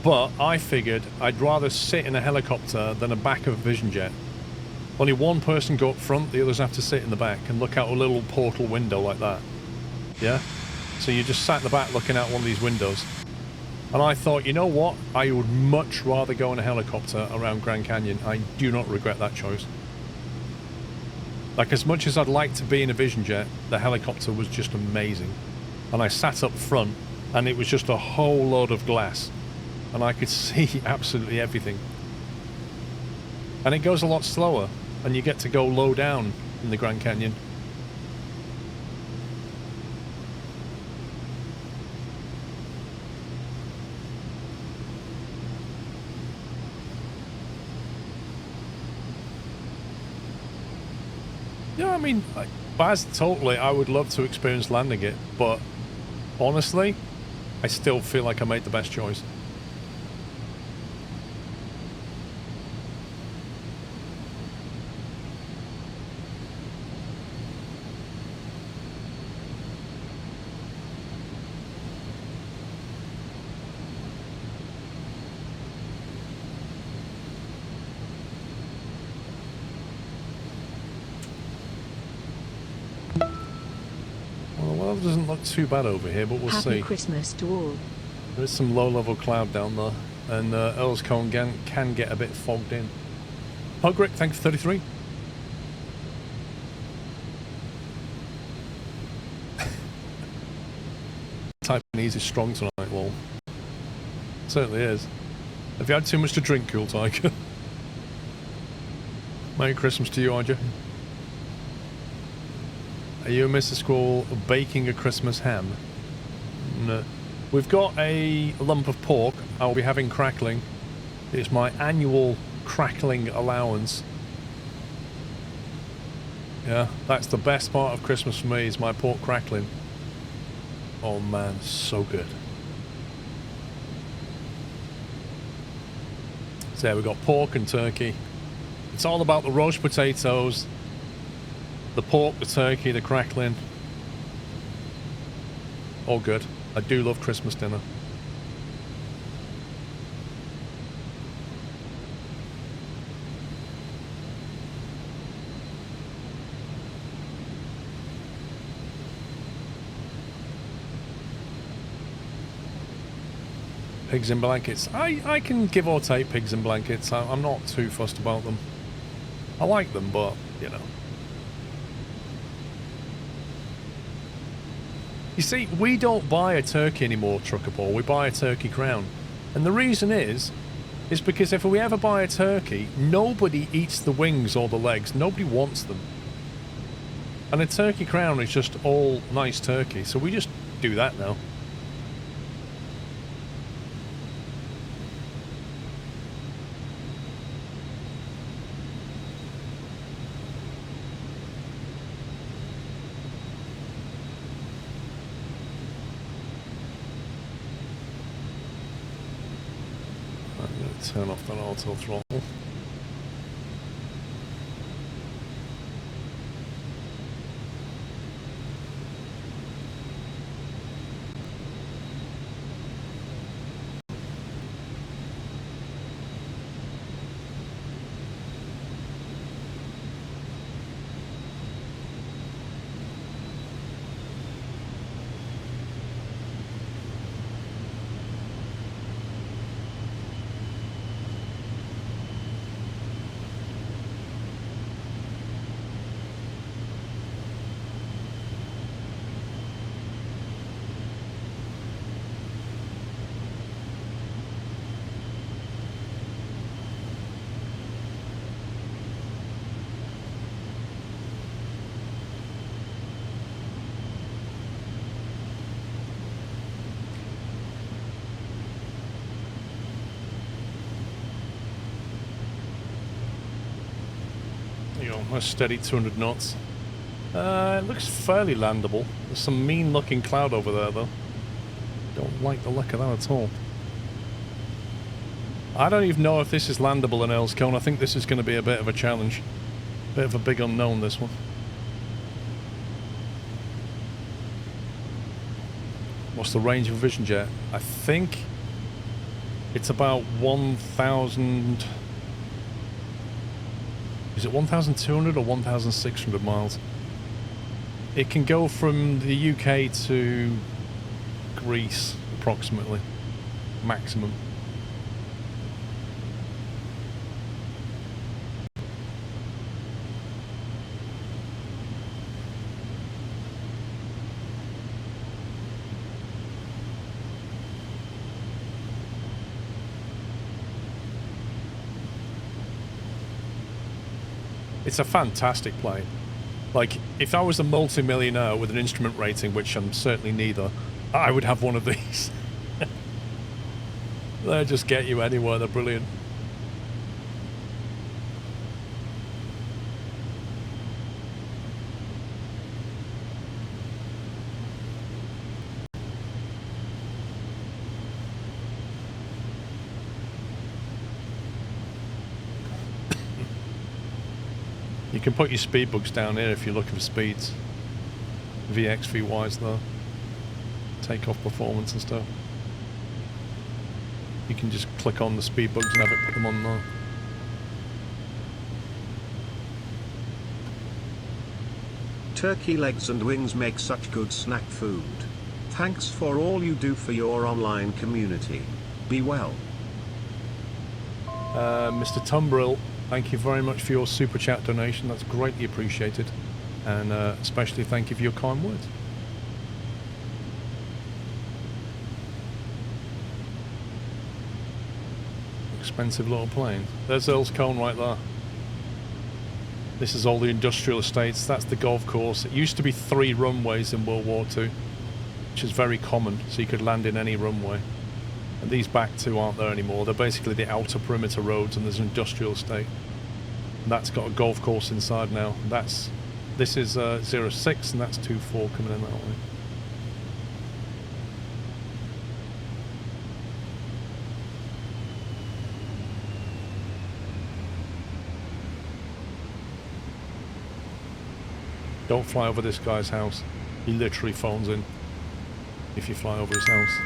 But I figured I'd rather sit in a helicopter than a back of a Vision Jet. Only one person go up front, the others have to sit in the back and look out a little portal window like that. Yeah? So you just sat in the back looking out one of these windows. And I thought, you know what? I would much rather go in a helicopter around Grand Canyon. I do not regret that choice. Like, as much as I'd like to be in a Vision Jet, the helicopter was just amazing. And I sat up front, and it was just a whole load of glass. And I could see absolutely everything. And it goes a lot slower, and you get to go low down in the Grand Canyon. Yeah, I mean, Baz, totally, I would love to experience landing it, but honestly, I still feel like I made the best choice. Well, it doesn't look too bad over here, but we'll see. Happy Christmas to all. There is some low-level cloud down there, and Earl's Cone can get a bit fogged in. Pugrick, thank you for 33. Taiwanese is strong tonight, lol. Certainly is. Have you had too much to drink, Cool Tiger? Merry Christmas to you, aren't you? Are you and Mr. Squirrel baking a Christmas ham? No. We've got a lump of pork I'll be having crackling. It's my annual crackling allowance. Yeah, that's the best part of Christmas for me, is my pork crackling. Oh man, so good. So yeah, we've got pork and turkey. It's all about the roast potatoes, the pork, the turkey, the crackling. All good. I do love Christmas dinner. Pigs in blankets. I can give or take pigs in blankets. I'm not too fussed about them. I like them, but, you know. You see, we don't buy a turkey anymore, Trucker Paul. We buy a turkey crown. And the reason is because if we ever buy a turkey, nobody eats the wings or the legs. Nobody wants them. And a turkey crown is just all nice turkey. So we just do that now. Turn off that auto throttle. A steady 200 knots. It looks fairly landable. There's some mean looking cloud over there though. Don't like the look of that at all. I don't even know if this is landable in Earl's Cone. I think this is going to be a bit of a challenge. Bit of a big unknown, this one. What's the range of a Vision Jet? I think It's about 1,000... Is it 1,200 or 1,600 miles? It can go from the UK to Greece, approximately. Maximum. It's a fantastic plane. Like, if I was a multi-millionaire with an instrument rating, which I'm certainly neither, I would have one of these. They just get you anywhere, they're brilliant. You can put your speed books down here if you're looking for speeds. VX, VY's there. Takeoff performance and stuff. You can just click on the speed bugs and have it put them on there. Turkey legs and wings make such good snack food. Thanks for all you do for your online community. Be well. Mr. Tumbrill, thank you very much for your super chat donation. That's greatly appreciated. And especially thank you for your kind words. Expensive little plane. There's Earl's Cone right there. This is all the industrial estates. That's the golf course. It used to be 3 runways in World War II, which is very common, so you could land in any runway. And these back 2 aren't there anymore. They're basically the outer perimeter roads, and there's an industrial estate. And that's got a golf course inside now. This is 06, and that's 24 coming in that way. Don't fly over this guy's house. He literally phones in if you fly over his house.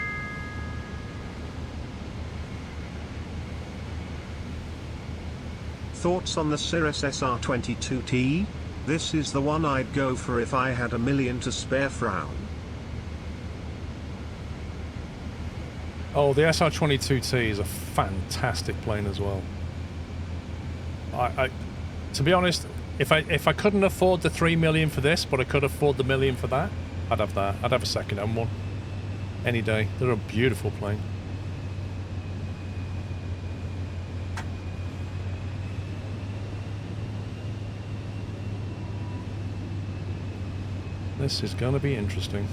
Thoughts on the Cirrus SR22T? This is the one I'd go for if I had $1 million to spare. Frown. Oh, the SR22T is a fantastic plane as well. To be honest, if I couldn't afford the 3 million for this, but I could afford the $1 million for that, I'd have that. I'd have a second-hand one any day. They're a beautiful plane. This is going to be interesting.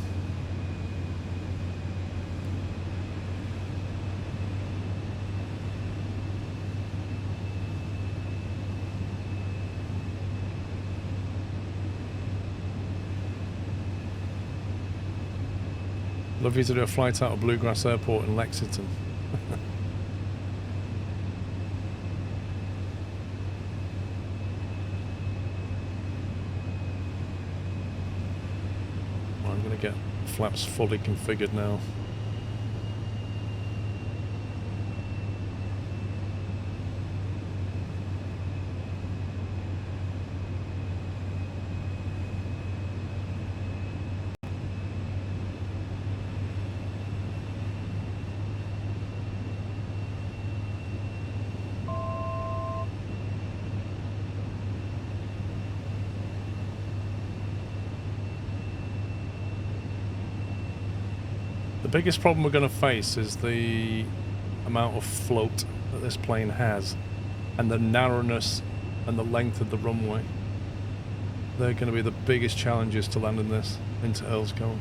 Love you to do a flight out of Bluegrass Airport in Lexington. I'm going to get flaps fully configured now. The biggest problem we're going to face is the amount of float that this plane has and the narrowness and the length of the runway. They're going to be the biggest challenges to landing this into Earl's Cone.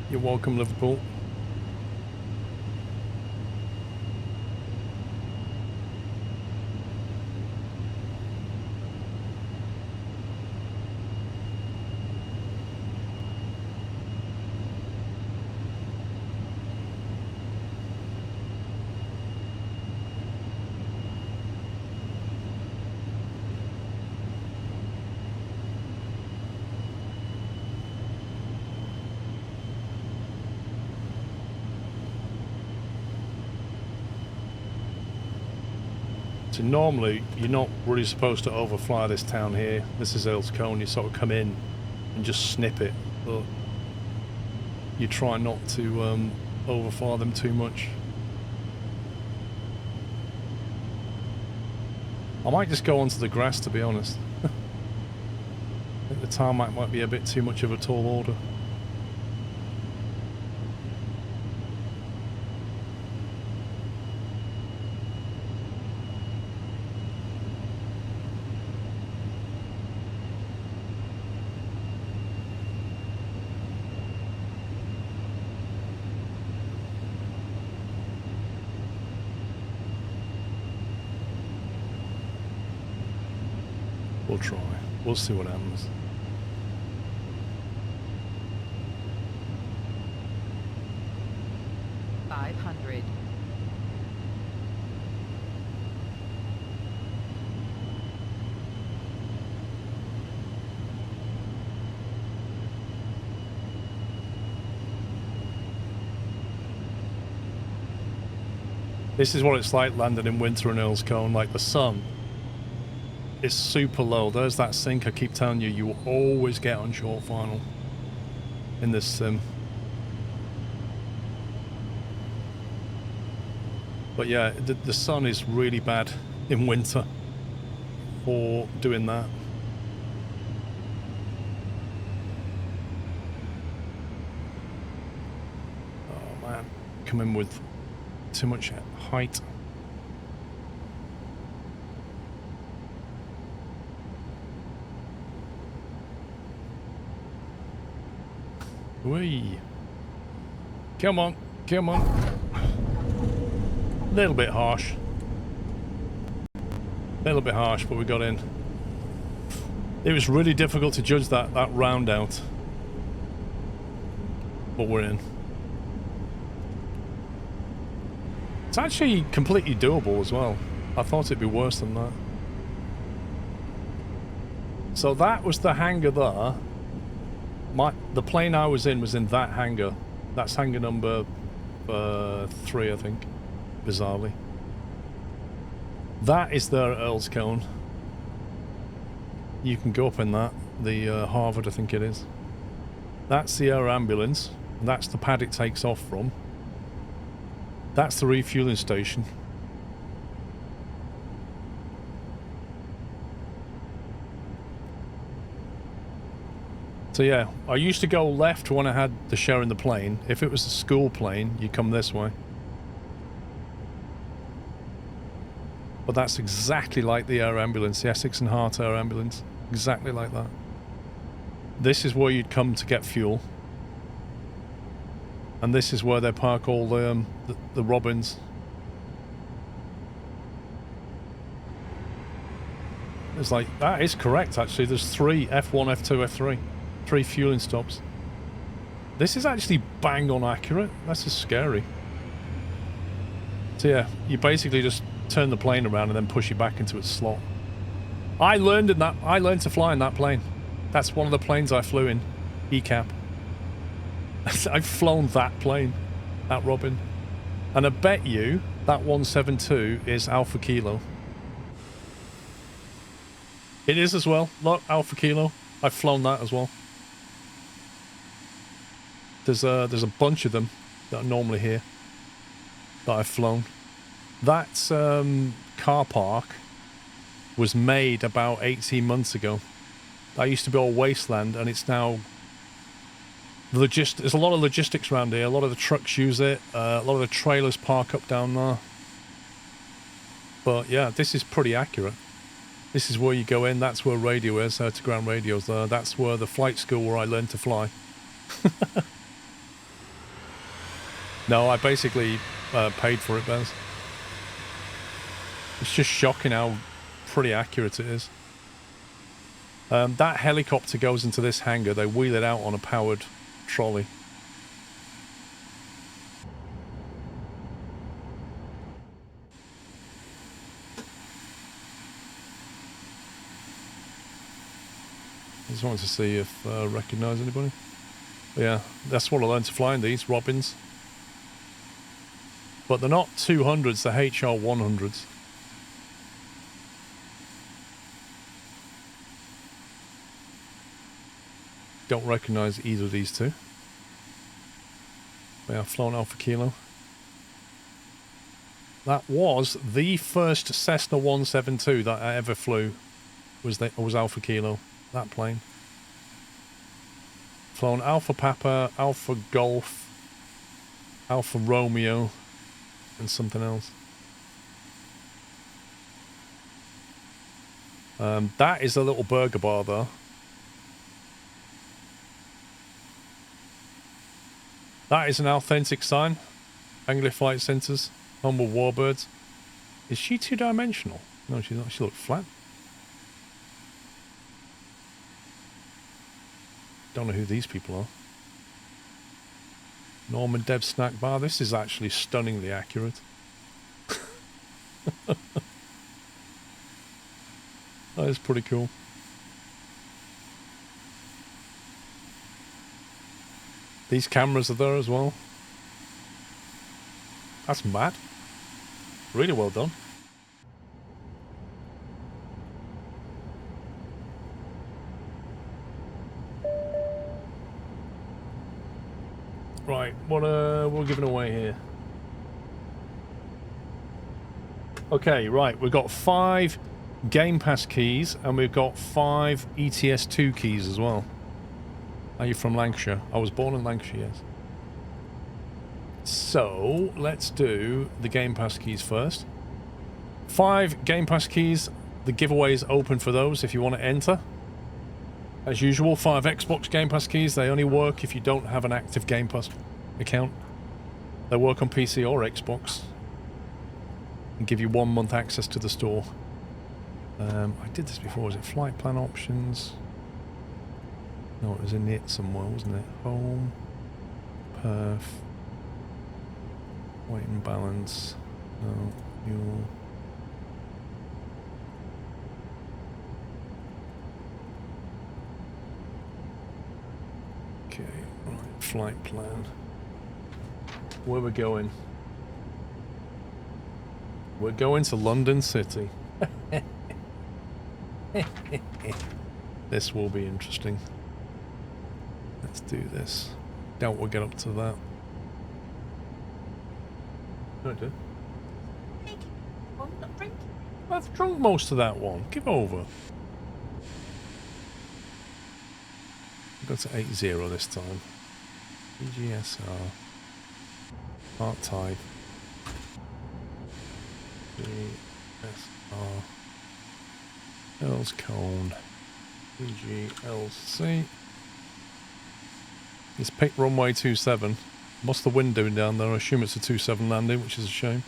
You're welcome, Liverpool. So normally, you're not really supposed to overfly this town here. This is Earl's Cone. You sort of come in and just snip it. But you try not to overfly them too much. I might just go onto the grass, to be honest. I think the tarmac might be a bit too much of a tall order. We'll try. We'll see what happens. $500. This is what it's like landing in winter in Earl's Cone. Like, the sun is super low. There's that sink I keep telling you, you will always get on short final in this sim. But yeah, the sun is really bad in winter for doing that. Oh man, coming with too much height. Whee! Come on, come on. A little bit harsh. A little bit harsh, but we got in. It was really difficult to judge that round out. But we're in. It's actually completely doable as well. I thought it'd be worse than that. So that was the hangar there. The plane I was in that hangar. That's hangar number 3, I think. Bizarrely. That is their Earl's Cone. You can go up in that. The Harvard, I think it is. That's the air ambulance. That's the pad it takes off from. That's the refueling station. So yeah, I used to go left when I had the share in the plane. If it was a school plane, you come this way. But that's exactly like the air ambulance, the Essex and Hart air ambulance. Exactly like that. This is where you'd come to get fuel. And this is where they park all the Robins. It's like, that is correct actually. There's 3, F1, F2, F3. 3 fueling stops. This is actually bang on accurate. That's just scary. So yeah, you basically just turn the plane around and then push it back into its slot. I learned to fly in that plane. That's one of the planes I flew in. ECAP. I've flown that plane. That Robin. And I bet you that 172 is Alpha Kilo. It is as well. Look, Alpha Kilo. I've flown that as well. There's a bunch of them that are normally here that I've flown. That car park was made about 18 months ago. That used to be all wasteland, and it's now there's a lot of logistics around here. A lot of the trucks use it. A lot of the trailers park up down there. But yeah, this is pretty accurate. This is where you go in. That's where radio is. To ground radio's there. That's where the flight school where I learned to fly. No, I basically paid for it, Bez. It's just shocking how pretty accurate it is. That helicopter goes into this hangar. They wheel it out on a powered trolley. I just wanted to see if I recognise anybody. But yeah, that's what I learned to fly in these Robins. But they're not 200s, they're HR 100s. Don't recognize either of these two. We have flown Alpha Kilo. That was the first Cessna 172 that I ever flew. Was Alpha Kilo, that plane. Flown Alpha Papa, Alpha Golf, Alpha Romeo, and something else. That is a little burger bar though. That is an authentic sign. Anglia Flight Centers, Humble Warbirds. Is she two-dimensional? No, she's not. She looks flat. Don't know who these people are. Norman Deb Snack Bar. This is actually stunningly accurate. That is pretty cool. These cameras are there as well. That's mad. Really well done. Right, what we're giving away here. Okay, right, we've got 5 Game Pass keys and we've got 5 ETS2 keys as well. Are you from Lancashire? I was born in Lancashire, yes. So, let's do the Game Pass keys first. 5 Game Pass keys. The giveaway is open for those if you want to enter. As usual, 5 Xbox Game Pass keys. They only work if you don't have an active Game Pass account. They work on PC or Xbox. And give you 1 month access to the store. I did this before. Was it flight plan options? No, it was in it somewhere, wasn't it? Home. Perf. Weight and balance. No. Fuel. Okay, right. Flight plan. Where we're going? We're going to London City. This will be interesting. Let's do this. Doubt we'll get up to that. No, I did. I've drunk most of that one. Give over. We'll go to 8-0 this time. EGSR. Part type. GSR. L's cone. EGLC. It's picked runway 27. What's the wind doing down there? I assume it's a 27 landing, which is a shame.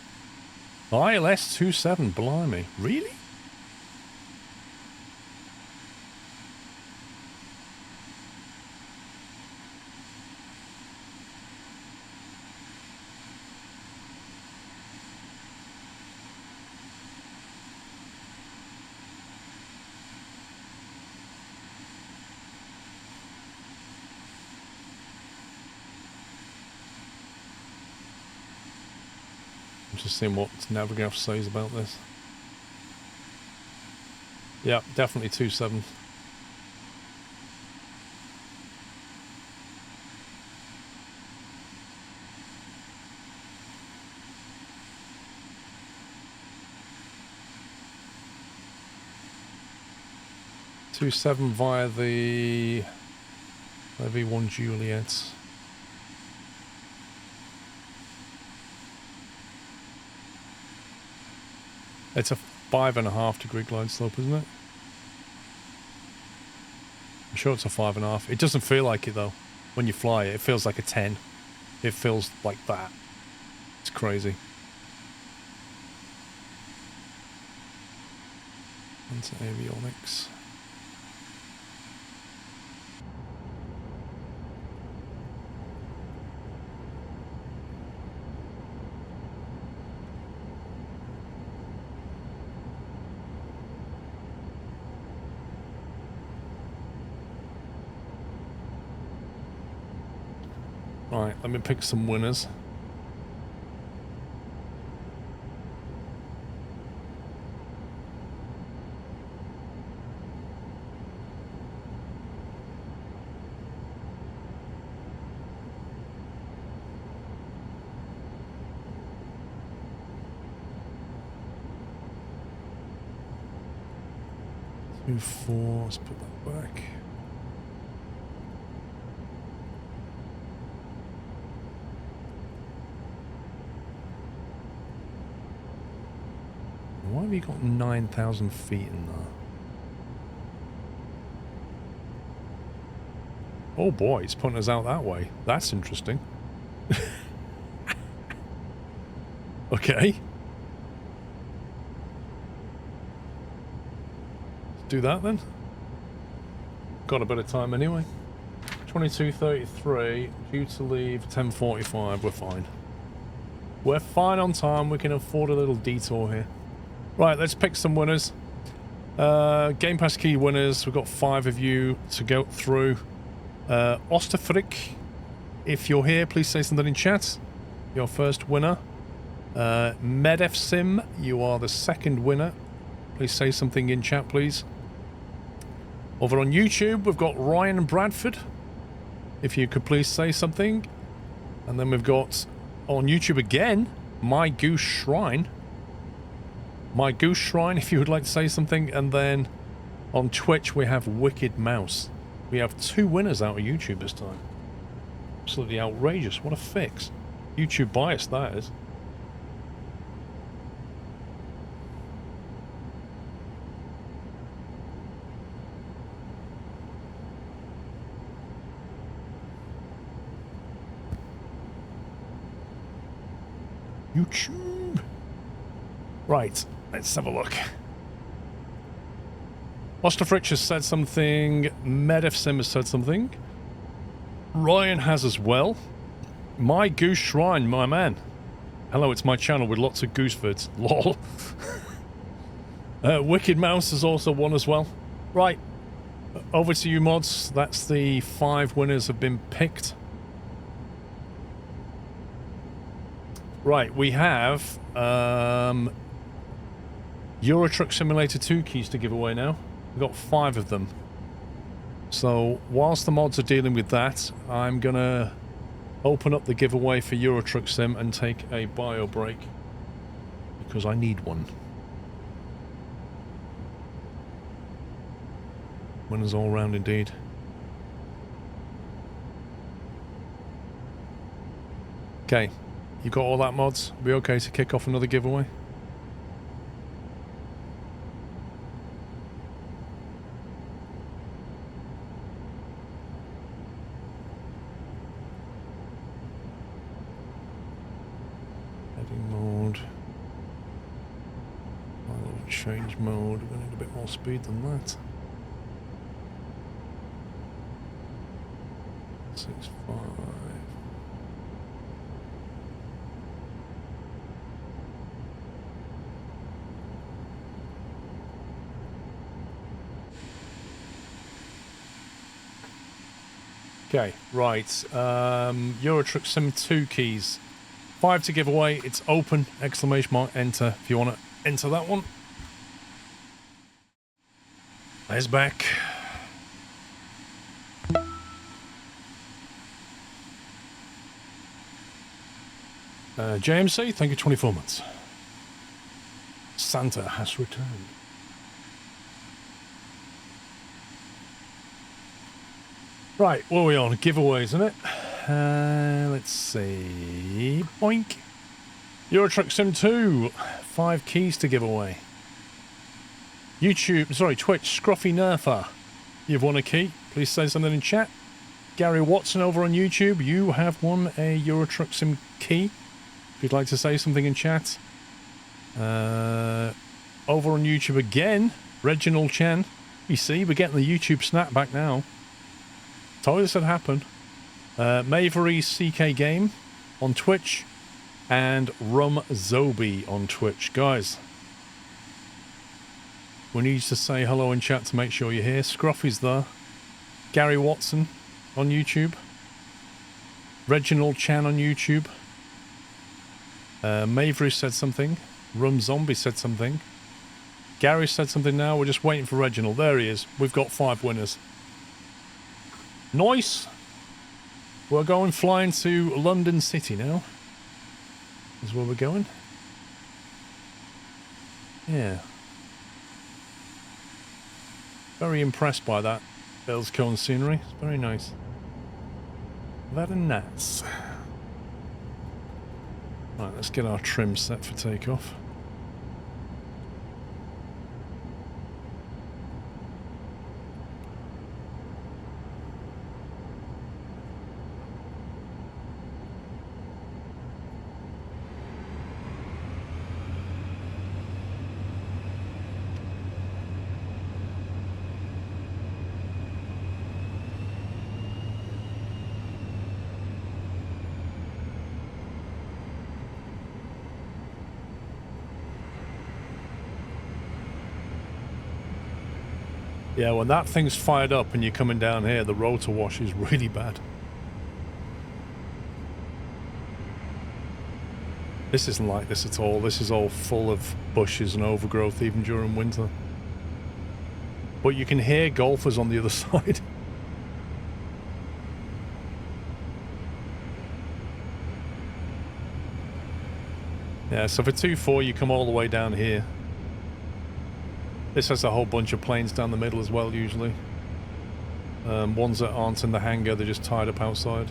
ILS 27, blimey. Really? Just seeing what Navigraph says about this. Yeah, definitely 27. Via the V1 Juliet. It's a 5.5 degree glide slope, isn't it? I'm sure it's a 5.5. It doesn't feel like it though. When you fly it, it feels like a 10. It feels like that. It's crazy. Into avionics. Right, let me pick some winners. 2, 4. Let's put that back. Why have you got 9,000 feet in there? Oh boy, it's putting us out that way. That's interesting. Okay. Let's do that then. Got a bit of time anyway. 22:33, due to leave 10:45. We're fine. We're fine on time. We can afford a little detour here. Right, let's pick some winners. Game Pass key winners. We've got 5 of you to go through. Osterfrick, if you're here, please say something in chat. Your first winner. MedFsim, you are the second winner. Please say something in chat, please. Over on YouTube, we've got Ryan Bradford. If you could please say something. And then we've got, on YouTube again, My Goose Shrine. My Goose Shrine, if you would like to say something. And then on Twitch, we have Wicked Mouse. We have 2 winners out of YouTube this time. Absolutely outrageous. What a fix. YouTube bias, that is. YouTube. Right, let's have a look. Osterfrich has said something. MedFsim has said something. Ryan has as well. My Goose Shrine, my man. Hello, it's my channel with lots of goose vids. Lol. Wicked Mouse has also won as well. Right, over to you, mods. That's the 5 winners have been picked. Right, we have Euro Truck Simulator 2 keys to give away now. We've got 5 of them. So, whilst the mods are dealing with that, I'm going to open up the giveaway for Euro Truck Sim and take a bio break. Because I need one. Winners all round indeed. Okay, you got all that, mods? Be okay to kick off another giveaway? Change mode, we need a bit more speed than that. 6.5. Okay, right. Euro Truck Sim 2 keys. 5 to give away. It's open. Exclamation mark enter if you want to enter that one. There's back. JMC, thank you, 24 months. Santa has returned. Right, what are we on? Giveaways, isn't it? Let's see. Boink. Euro Truck Sim 2. 5 keys to give away. YouTube, sorry, Twitch, Scruffy Nerfer. You've won a key. Please say something in chat. Gary Watson over on YouTube, you have won a Euro Truck Sim key. If you'd like to say something in chat. Over on YouTube again, Reginald Chen. You see, we're getting the YouTube snapback now. Told us it'd happen. Mavery CK Game on Twitch. And Rum Zobi on Twitch. Guys, we need to say hello in chat to make sure you're here. Scruffy's there. Gary Watson on YouTube. Reginald Chan on YouTube. Mavery said something. Rum Zombie said something. Gary said something now. We're just waiting for Reginald. There he is. We've got 5 winners. Nice. We're going flying to London City now. Is where we're going. Yeah. Very impressed by that Bales Cone scenery. It's very nice. Very nice. Right, let's get our trim set for takeoff. Yeah, when that thing's fired up and you're coming down here, the rotor wash is really bad. This isn't like this at all. This is all full of bushes and overgrowth even during winter. But you can hear golfers on the other side. Yeah, so for 2.4 you come all the way down here. This has a whole bunch of planes down the middle as well, usually. Ones that aren't in the hangar, they're just tied up outside.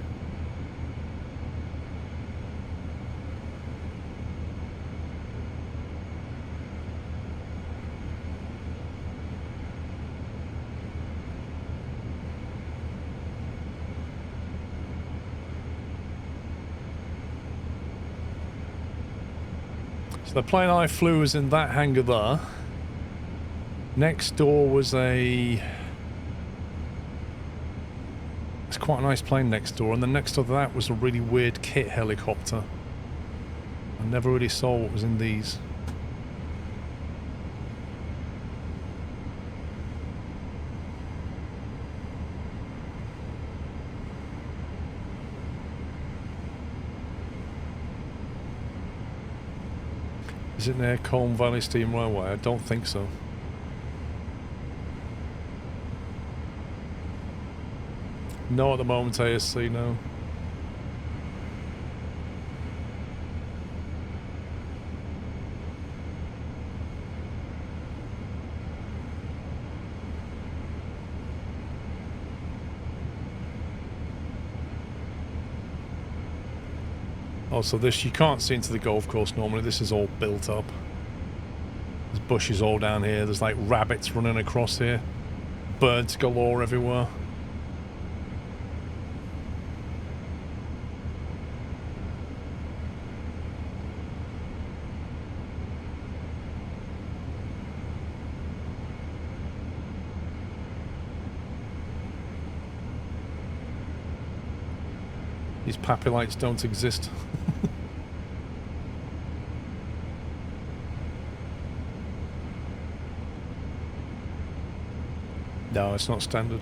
So the plane I flew was in that hangar there. Next door was it's quite a nice plane next door, and then next to that was a really weird kit helicopter. I never really saw what was in these. Is it near Colne Valley Steam Railway? I don't think so. No, at the moment, ASC, no. Oh, so this, you can't see into the golf course normally. This is all built up. There's bushes all down here. There's like rabbits running across here. Birds galore everywhere. These papillites don't exist. No, it's not standard.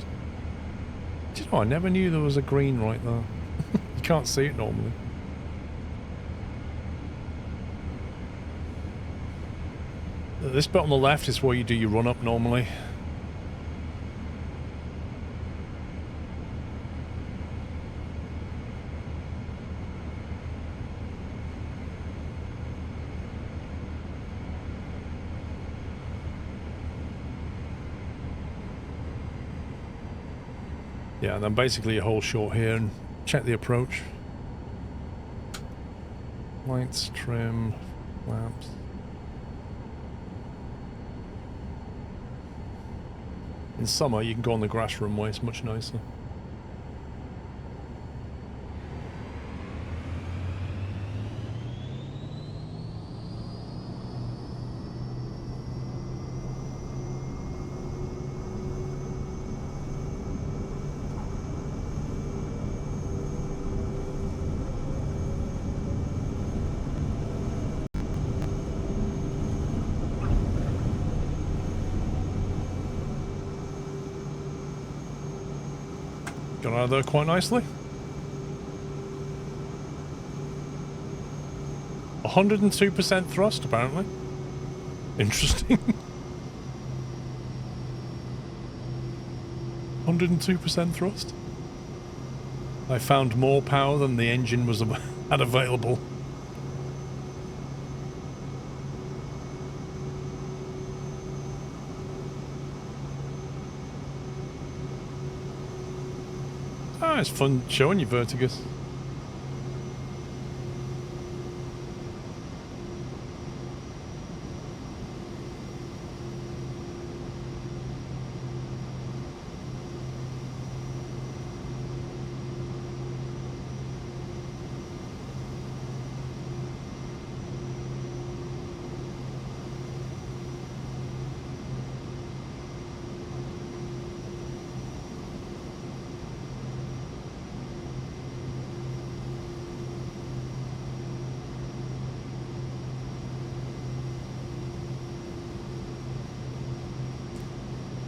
Do you know, I never knew there was a green right there. You can't see it normally. This bit on the left is where you do your run up normally. Yeah, and then basically you hold short here and check the approach. Lights, trim, flaps. In summer you can go on the grass runway, it's much nicer. Got out of there quite nicely. 102% thrust, apparently. Interesting. 102% thrust. I found more power than the engine was had available. Ah, it's fun showing you Vertigus.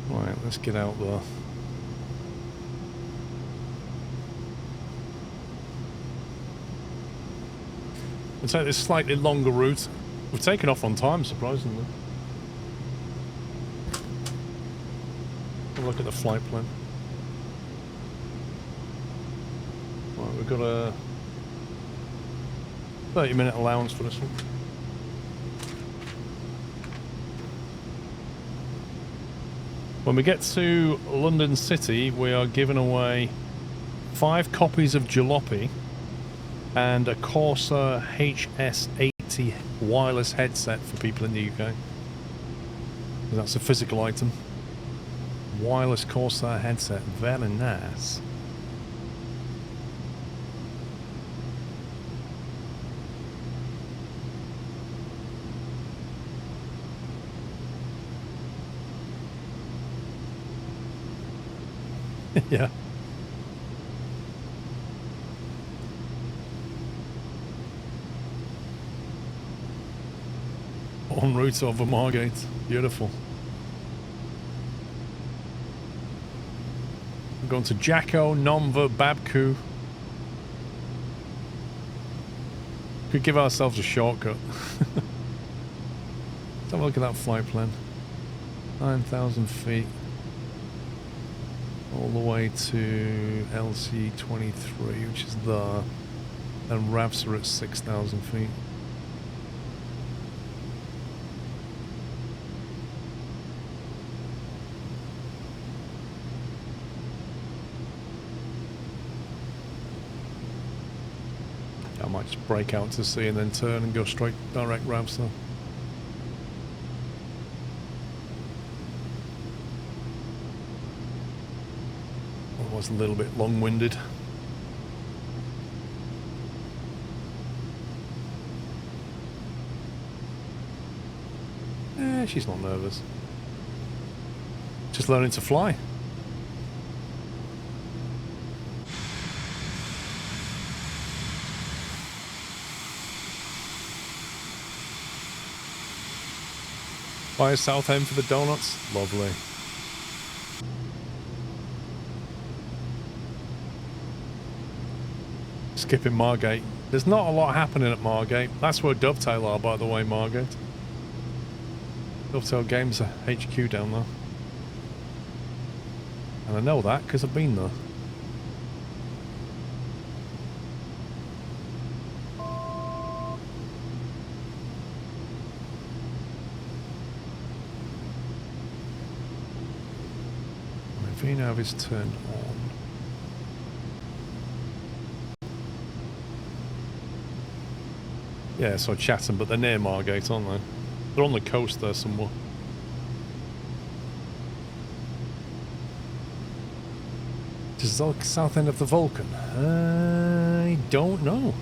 Right, let's get out there. We'll take this slightly longer route. We've taken off on time, surprisingly. Have a look at the flight plan. Right, we've got a 30-minute allowance for this one. When we get to London City, we are giving away 5 copies of Jalopy and a Corsair HS80 wireless headset for people in the UK. That's a physical item. Wireless Corsair headset, very nice. Yeah. En route over Margate. Beautiful. We're going to Jacko, Nomva, Babku. Could give ourselves a shortcut. Let's have a look at that flight plan. 9,000 feet. All the way to LC23, which is there. And RAVs are at 6,000 feet. I might just break out to sea and then turn and go straight direct RAVs there. Was a little bit long-winded. She's not nervous. Just learning to fly. Via Southend for the donuts. Lovely. Skipping Margate. There's not a lot happening at Margate. That's where Dovetail are, by the way, Margate. Dovetail Games are HQ down there. And I know that because I've been there. My VNav is turned on. Yeah, so Chatham, but they're near Margate, aren't they? They're on the coast there somewhere. Just the south end of the Vulcan? I don't know.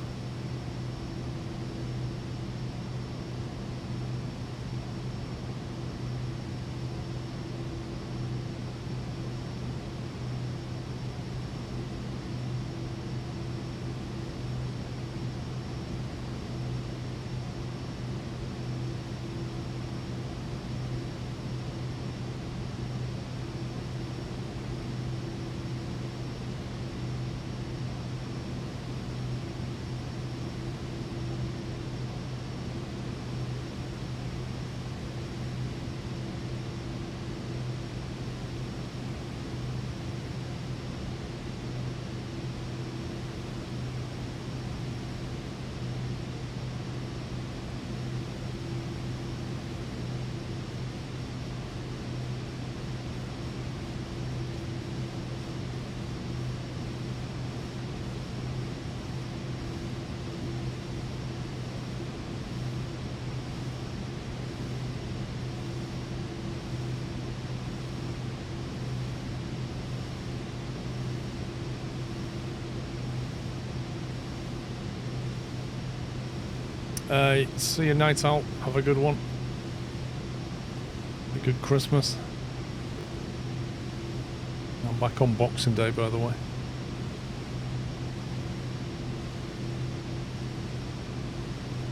See you night out. Have a good one. A good Christmas. I'm back on Boxing Day, by the way.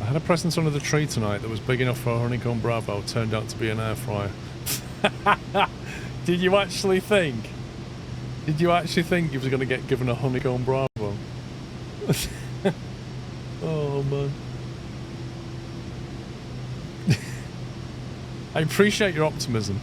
I had a present under the tree tonight that was big enough for a honeycomb Bravo. Turned out to be an air fryer. Did you actually think? Did you actually think you was going to get given a honeycomb Bravo? Oh man. I appreciate your optimism.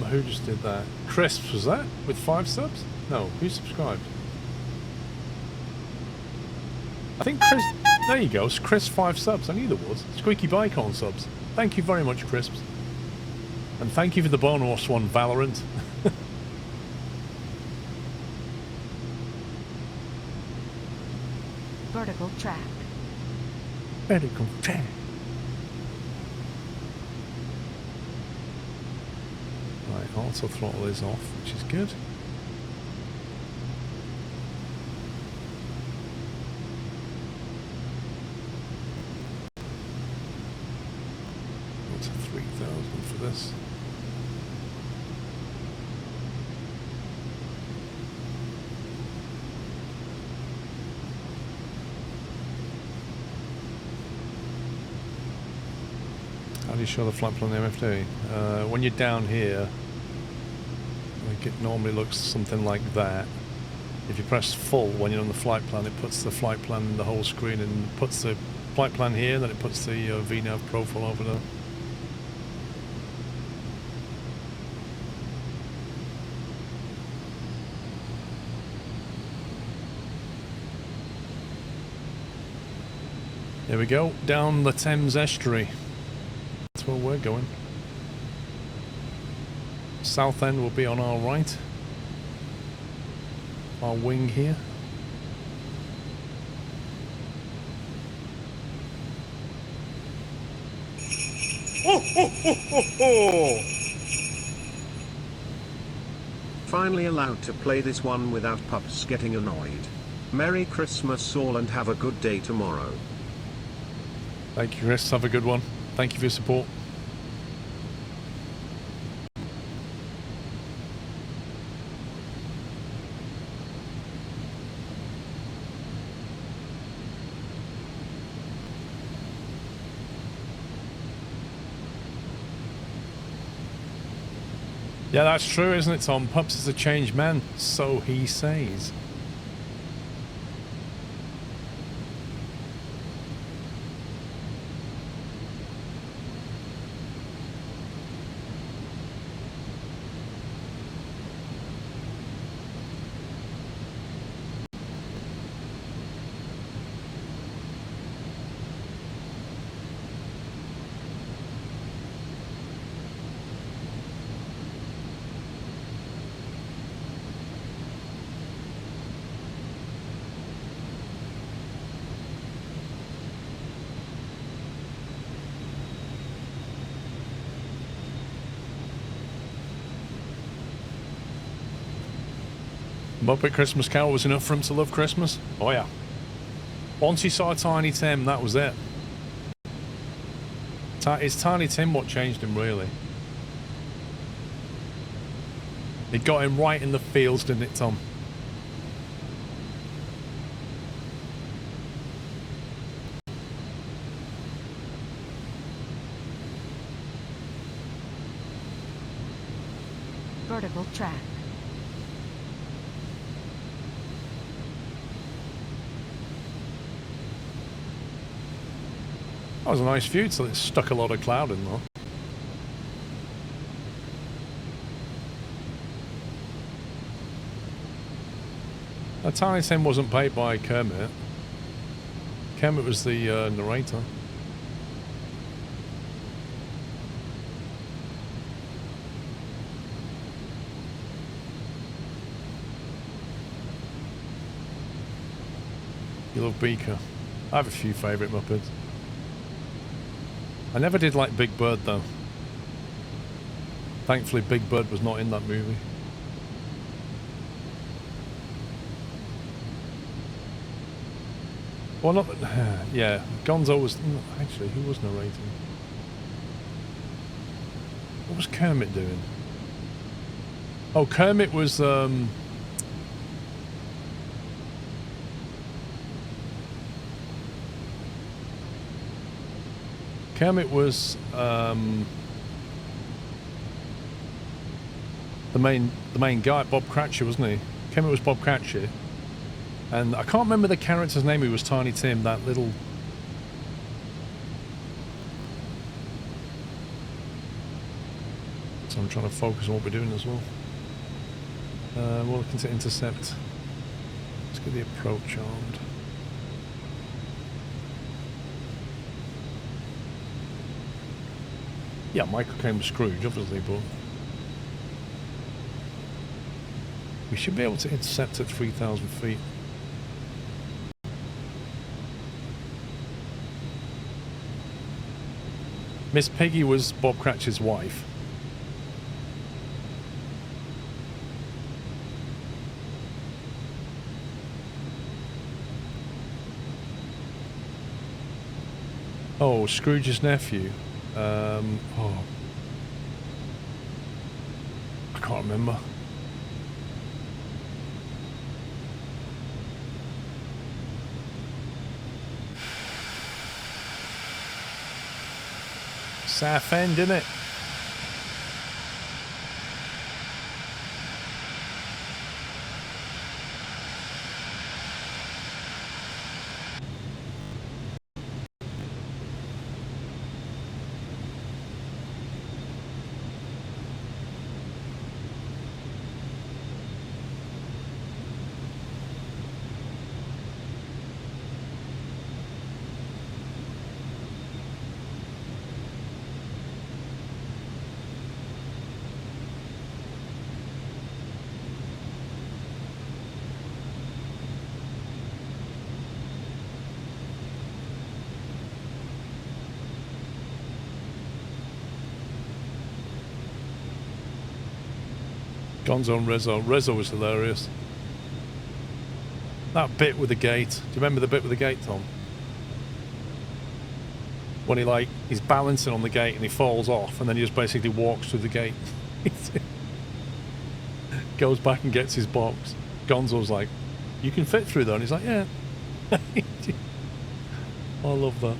Who just did that? Crisps, was that? With 5 subs? No, who subscribed? I think Chris... There you go, Chris 5 subs. I knew there was. Squeaky Bicon subs. Thank you very much, Crisps. And thank you for the bonus one, Valorant. Vertical track. Vertical track. Right, auto throttle is off, which is good. What's 3,000 for this? How do you show the flight plan on the MFD? When you're down here, like it normally looks something like that. If you press full when you're on the flight plan, it puts the flight plan in the whole screen and puts the flight plan here, then it puts the VNav profile over there. There we go, down the Thames estuary. That's where we're going. South end will be on our right. Our wing here. Finally allowed to play this one without pups getting annoyed. Merry Christmas all and have a good day tomorrow. Thank you, Chris. Have a good one. Thank you for your support. Yeah, that's true, isn't it, Tom? Pups is a changed man, so he says. Muppet Christmas Carol was enough for him to love Christmas? Oh yeah. Once he saw Tiny Tim, that was it. It's Tiny Tim what changed him, really. It got him right in the feels, didn't it, Tom? Vertical track. That was a nice view till it stuck a lot of cloud in though. That Tiny Tim wasn't paid by Kermit. Kermit was the narrator. You love Beaker. I have a few favourite Muppets. I never did like Big Bird though. Thankfully Big Bird was not in that movie. Well, not... yeah, Gonzo was... Actually, who was narrating? What was Kermit doing? Oh, Kermit was... Kermit was the main guy, Bob Cratchit, wasn't he? Kermit was Bob Cratchit, and I can't remember the character's name. He was Tiny Tim, that little. So I'm trying to focus on what we're doing as well. We're looking to intercept. Let's get the approach armed. Yeah, Michael came with Scrooge, obviously, but we should be able to intercept at 3,000 feet. Miss Piggy was Bob Cratchit's wife. Oh, Scrooge's nephew. Oh, I can't remember. South End, isn't it? Gonzo and Rezzo. Rezzo was hilarious. That bit with the gate. Do you remember the bit with the gate, Tom? When he's balancing on the gate and he falls off and then he just basically walks through the gate. Goes back and gets his box. Gonzo's like, you can fit through there. And he's like, yeah. I love that.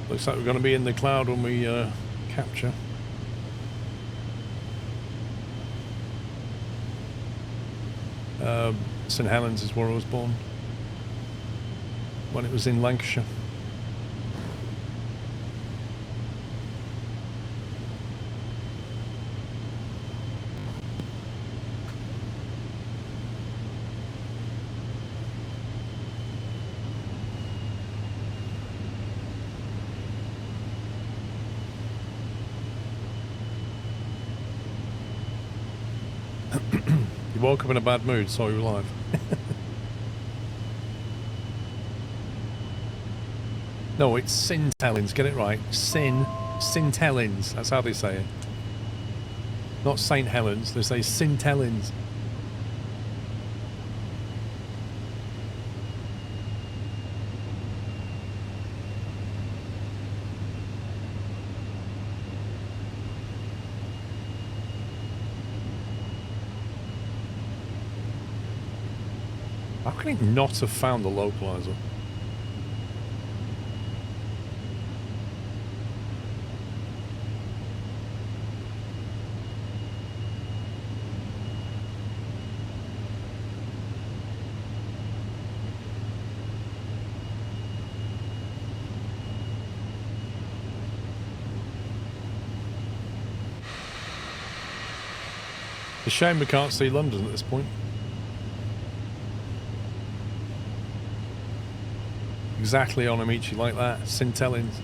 Looks like we're going to be in the cloud when we capture. St Helens is where I was born. When it was in Lancashire. You woke up in a bad mood, saw you live. No, it's St Helens, get it right. St Helens, that's how they say it. Not St Helens, they say St Helens. How can it not have found the localizer? a shame we can't see London at this point. Exactly on Amici like that, Scintillions.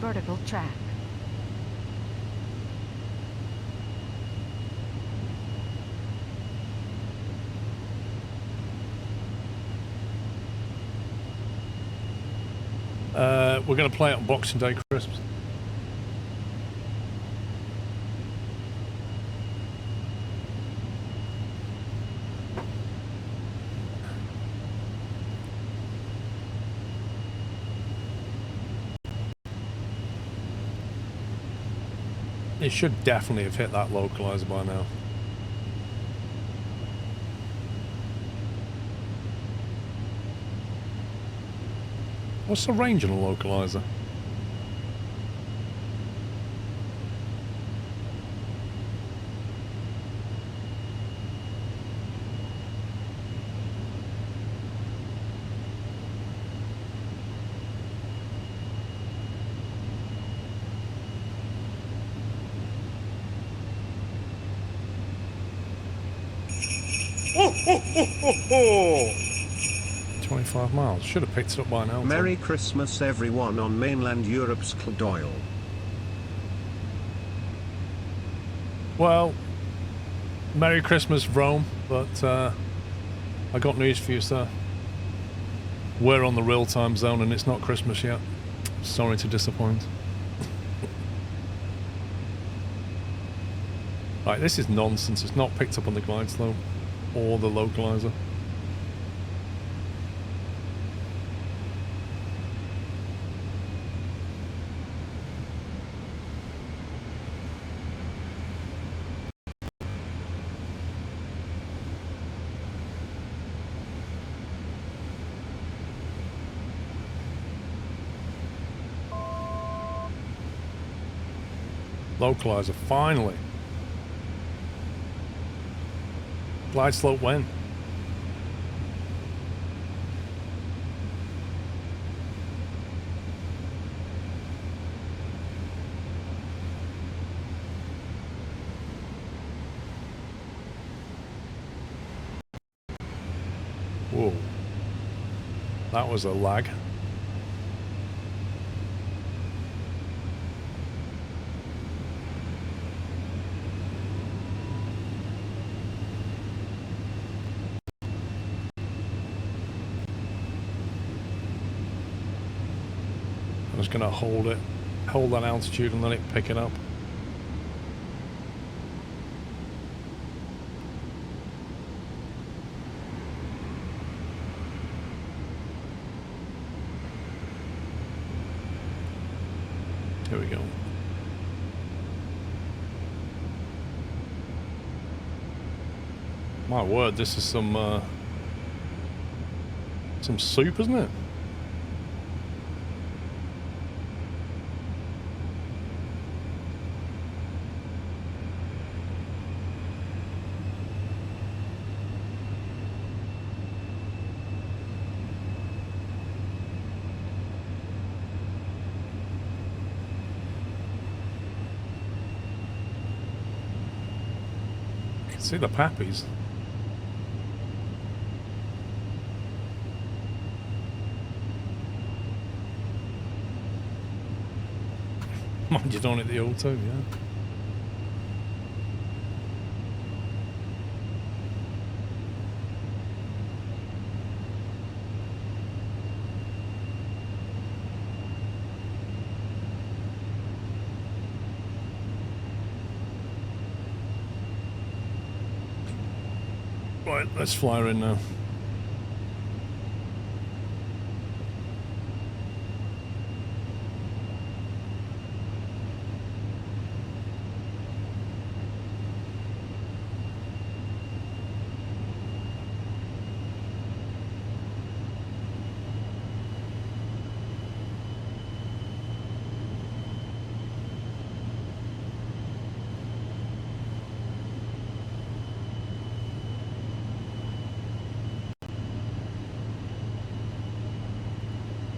Vertical track. We're going to play it on Boxing Day Christmas. It should definitely have hit that localizer by now. What's the range on a localizer? Ho, ho, ho, ho, ho. 25 miles. Should have picked it up by now. Merry Christmas everyone on mainland Europe's Clodoyle. Well, Merry Christmas, Rome, but I got news for you, sir. We're on the real time zone and it's not Christmas yet. Sorry to disappoint. Right, this is nonsense. It's not picked up on the glide slope or the localizer. Localizer, finally. Glide slope when? Whoa. That was a lag. I'm just gonna hold that altitude and let it pick it up. Here we go. My word, this is some soup, isn't it? See the pappies. Mind you don't hit the auto, yeah. Right, let's fly her in now.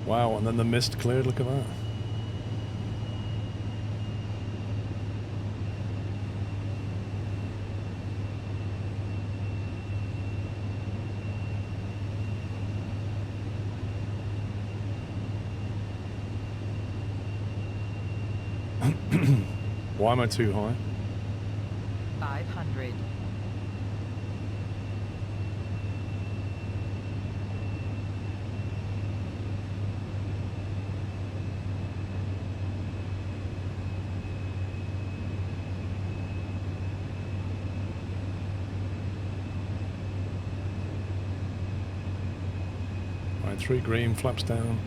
Wow, and then the mist cleared, look at that. Why am I too high? 500. Right, 3 green, flaps down.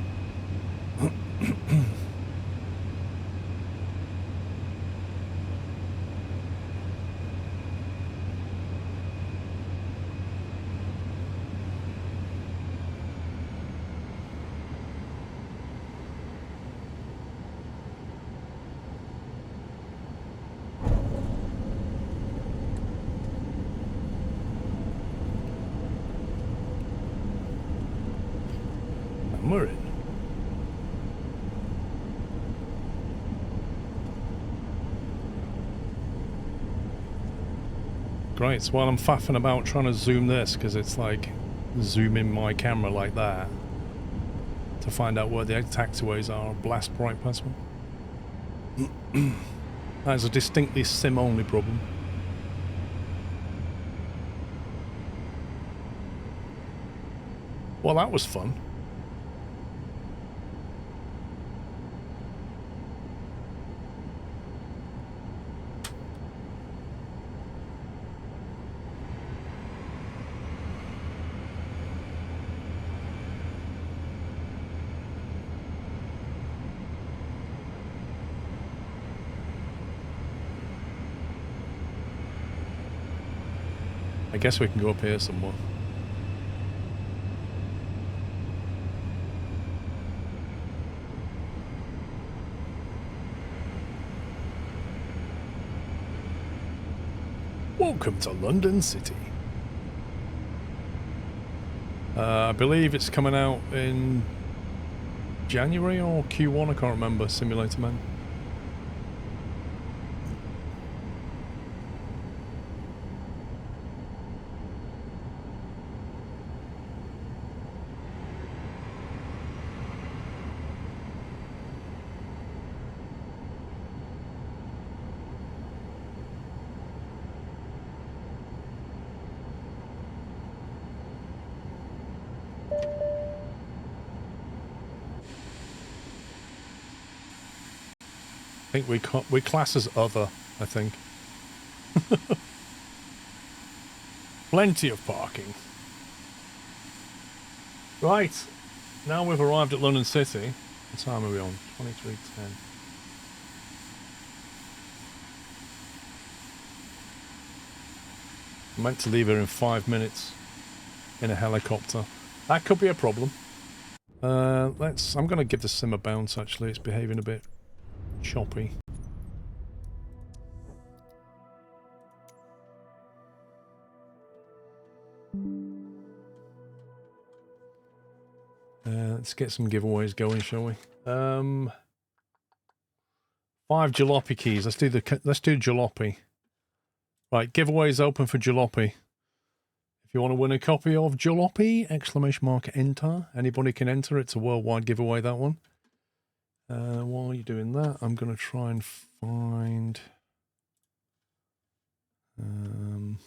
And we're in. Great, so while I'm faffing about trying to zoom this, because it's like zooming my camera like that, to find out where the taxiways are, blast right past one. That is a distinctly sim-only problem. Well, that was fun. I guess we can go up here somewhere. Welcome to London City. I believe it's coming out in January or Q1, I can't remember, Simulator Man. I think we class as other, I think. Plenty of parking. Right, now we've arrived at London City. What time are we on? 23:10. I'm meant to leave here in 5 minutes in a helicopter. That could be a problem. I'm going to give the sim a bounce, actually. It's behaving a bit choppy. Let's get some giveaways going, shall we? 5 jalopy keys. Let's do jalopy. Right, giveaways open for jalopy. If you want to win a copy of jalopy, ! Enter. Anybody can enter. It's a worldwide giveaway, that one. While you're doing that, I'm going to try and find... I'm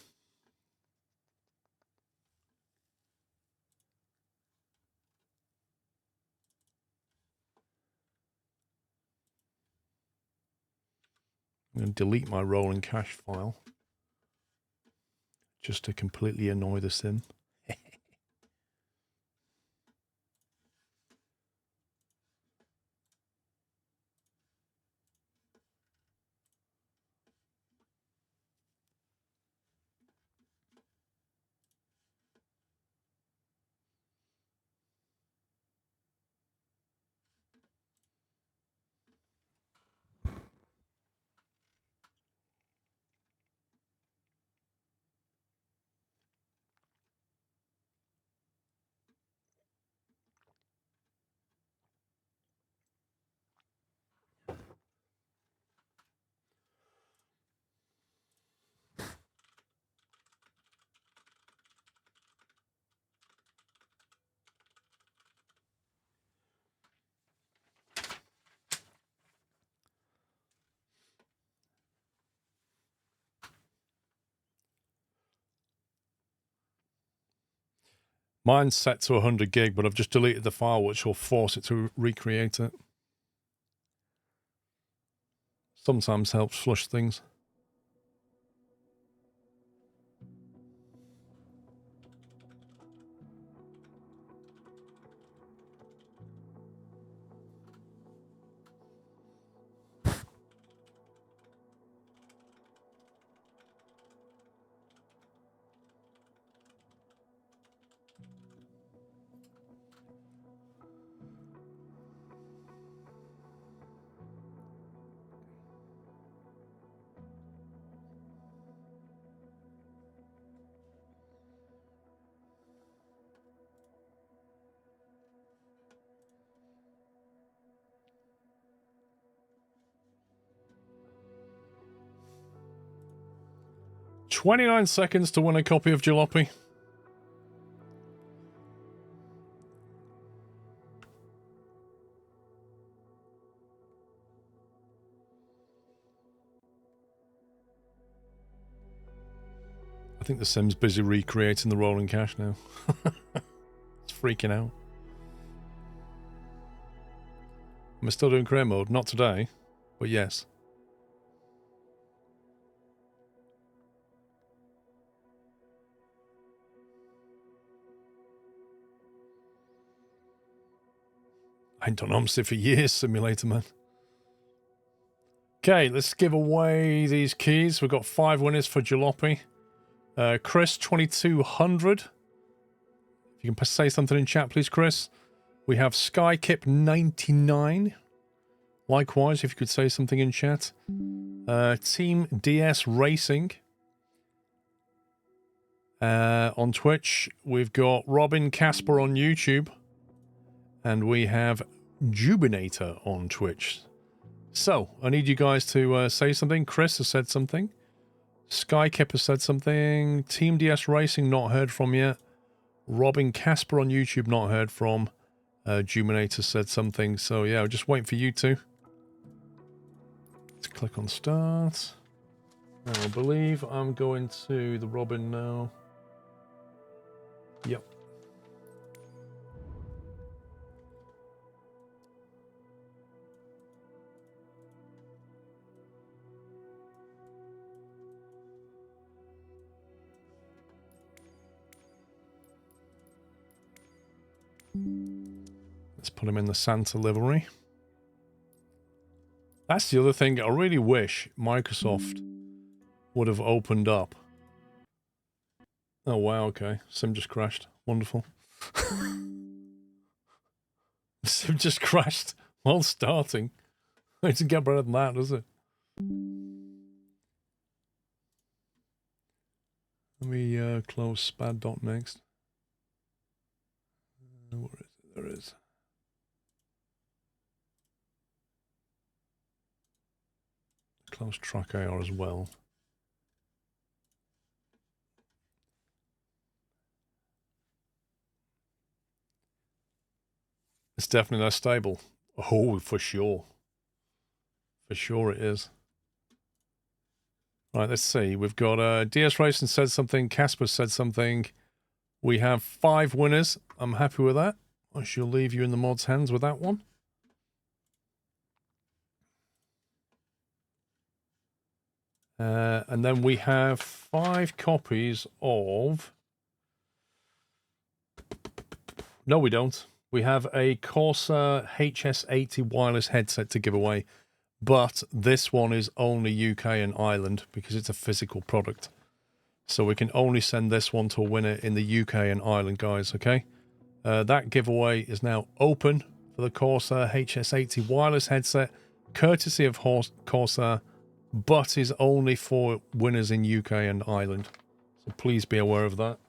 going to delete my rolling cache file just to completely annoy the sim. Mine's set to 100 gig, but I've just deleted the file, which will force it to recreate it. Sometimes helps flush things. $29 seconds to win a copy of Jalopy. I think the Sim's busy recreating the rolling cache now. It's freaking out. Am I still doing career mode? Not today, but yes. I ain't done OMSI for years, Simulator Man. Okay, let's give away these keys. We've got 5 winners for Jalopy. Chris, 2200. If you can say something in chat, please, Chris. We have Skykip, 99. Likewise, if you could say something in chat. Team DS Racing. On Twitch, we've got Robin Casper on YouTube. And we have Jubinator on Twitch. So, I need you guys to say something. Chris has said something. Skykip has said something. Team DS Racing, not heard from yet. Robin Casper on YouTube, not heard from. Jubinator said something. So, yeah, I'll just wait for you two. Let's click on start. I believe I'm going to the Robin now. Yep. Let's put him in the Santa livery. That's the other thing. I really wish Microsoft would have opened up. Oh, wow, okay. Sim just crashed. Wonderful. Sim just crashed while starting. It doesn't get better than that, does it? Let me close spad next. Where is it? There it is. Close track AR as well. It's definitely less stable. Oh, for sure. For sure it is. Right, let's see. We've got DS Racing said something. Casper said something. We have 5 winners. I'm happy with that. I shall leave you in the mod's hands with that one. And then we have 5 copies of... No, we don't. We have a Corsair HS80 wireless headset to give away. But this one is only UK and Ireland because it's a physical product. So we can only send this one to a winner in the UK and Ireland, guys, okay? That giveaway is now open for the Corsair HS80 wireless headset, courtesy of Corsair, but is only for winners in UK and Ireland. So please be aware of that.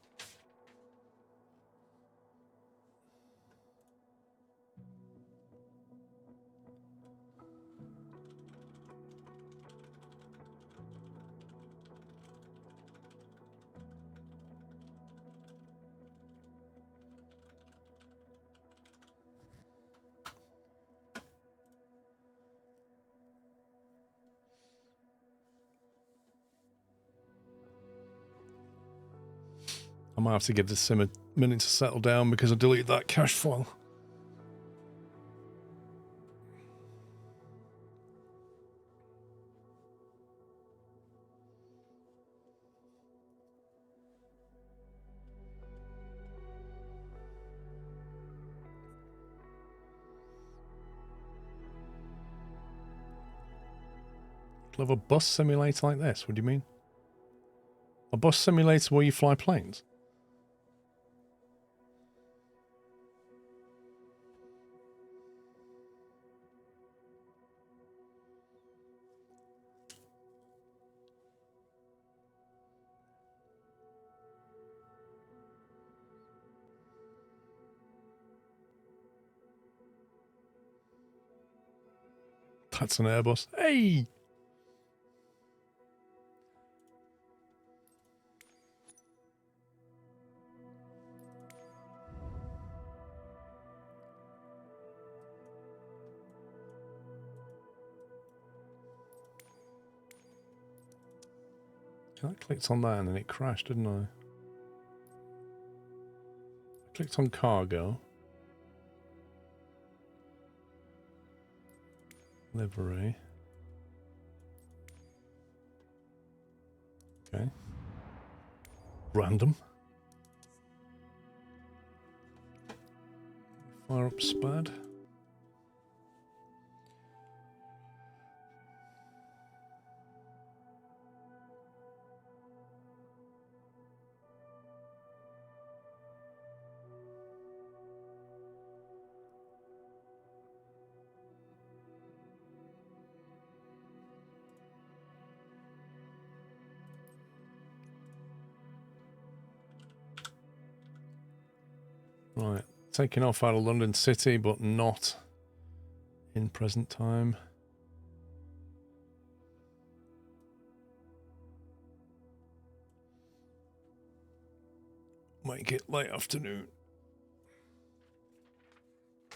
I might have to give the sim a minute to settle down because I deleted that cache file. Love a bus simulator like this. What do you mean? A bus simulator where you fly planes? That's an Airbus. Hey! I clicked on that and then it crashed, didn't I? I clicked on cargo. Livery. Okay. Random. Fire up SPAD. Right, taking off out of London City, but not in present time. Make it late afternoon.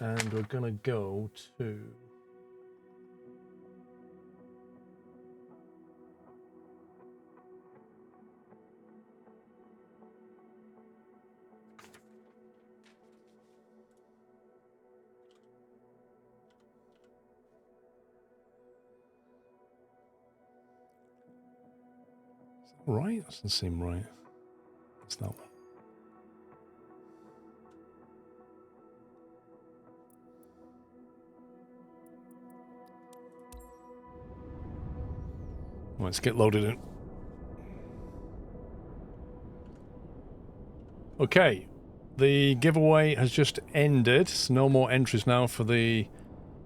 And we're gonna go to... Right? That doesn't seem right. It's that one. Let's get loaded in. Okay. The giveaway has just ended. So no more entries now for the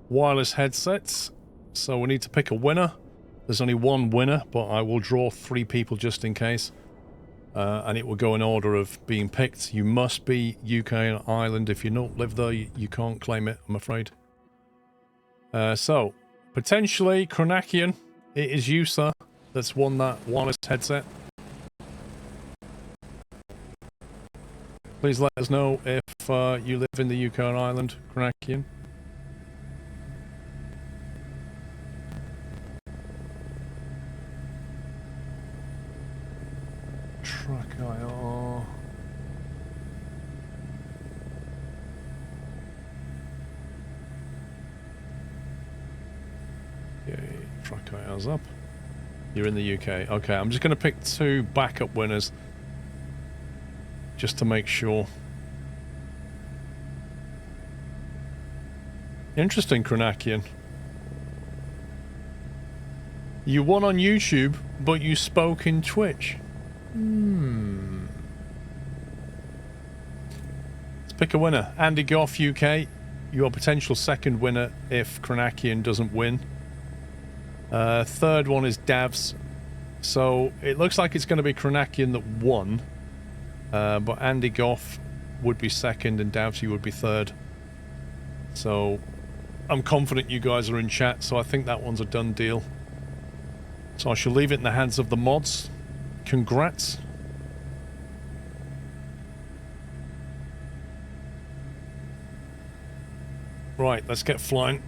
wireless headsets. So we need to pick a winner. There's only one winner, but I will draw 3 people just in case. And it will go in order of being picked. You must be UK and Ireland. If you don't live there, you can't claim it, I'm afraid. So, potentially, Kronakian, it is you, sir, that's won that wireless headset. Please let us know if you live in the UK and Ireland, Kronakian. Track IR. Okay, track IR's up. You're in the UK. Okay, I'm just going to pick 2 backup winners. Just to make sure. Interesting, Kronakian. You won on YouTube, but you spoke in Twitch. Let's pick a winner. Andy Goff, UK. Your potential second winner if Kronakian doesn't win. Third one is Davs. So it looks like it's going to be Kronakian that won. But Andy Goff would be second and Davs, you would be third. So I'm confident you guys are in chat, so I think that one's a done deal. So I shall leave it in the hands of the mods. Congrats. Right, let's get flying,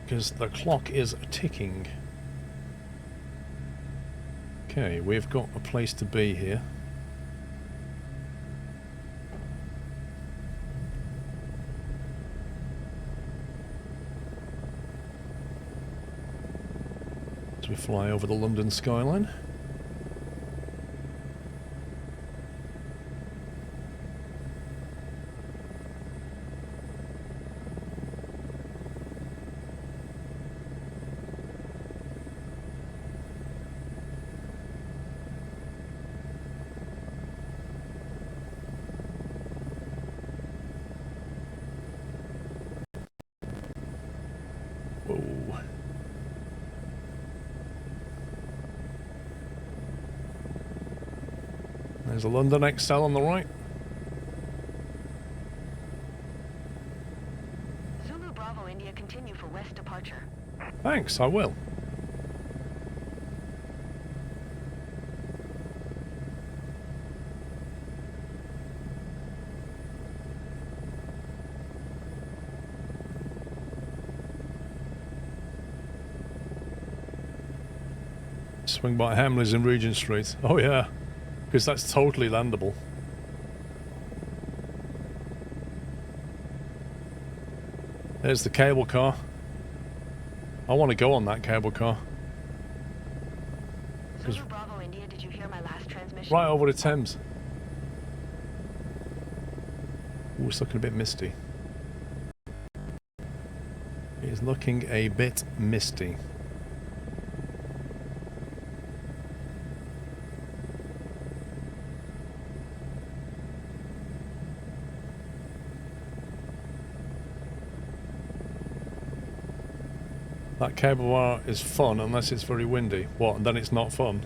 because the clock is ticking. Okay, we've got a place to be here. We fly over the London skyline. Whoa. There's a London XL on the right. Zulu Bravo India, continue for west departure. Thanks, I will. Swing by Hamleys in Regent Street. Oh yeah, because that's totally landable. There's the cable car. I want to go on that cable car. Zulu Bravo India, did you hear my last transmission? Right over the Thames. Ooh, it's looking a bit misty. It's looking a bit misty. That cable wire is fun unless it's very windy. What? And then it's not fun.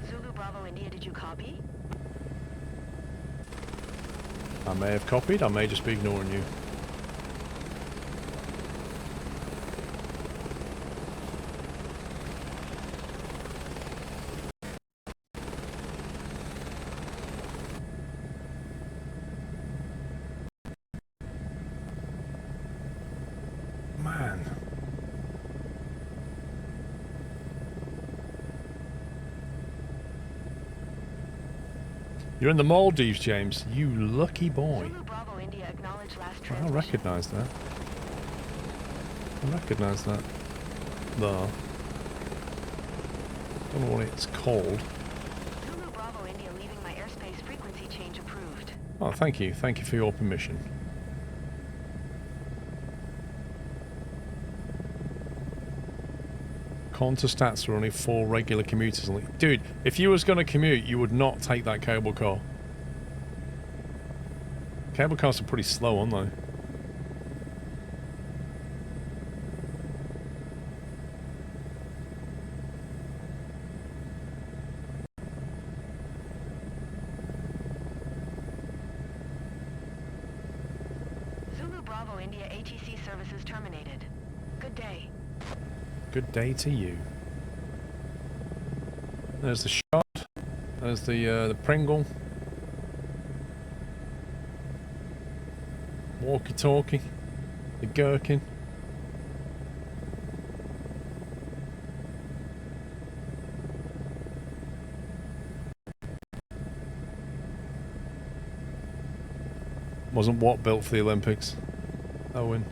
Zulu Bravo India, did you copy? I may have copied, I may just be ignoring you. Man. You're in the Maldives, James. You lucky boy. Zulu Bravo India, acknowledge last I transmission. recognise that. I recognise that. There. Don't know what it's called. Zulu Bravo India, leaving my airspace, frequency change approved. Oh, thank you. Thank you for your permission. Stats are only 4 regular commuters. Dude, if you was going to commute, you would not take that cable car. Cable cars are pretty slow, aren't they? Zulu Bravo India, ATC services terminated. Good day. Good day to you. There's the shot. There's the Pringle. Walkie-talkie. The gherkin. Wasn't what built for the Olympics? Owen.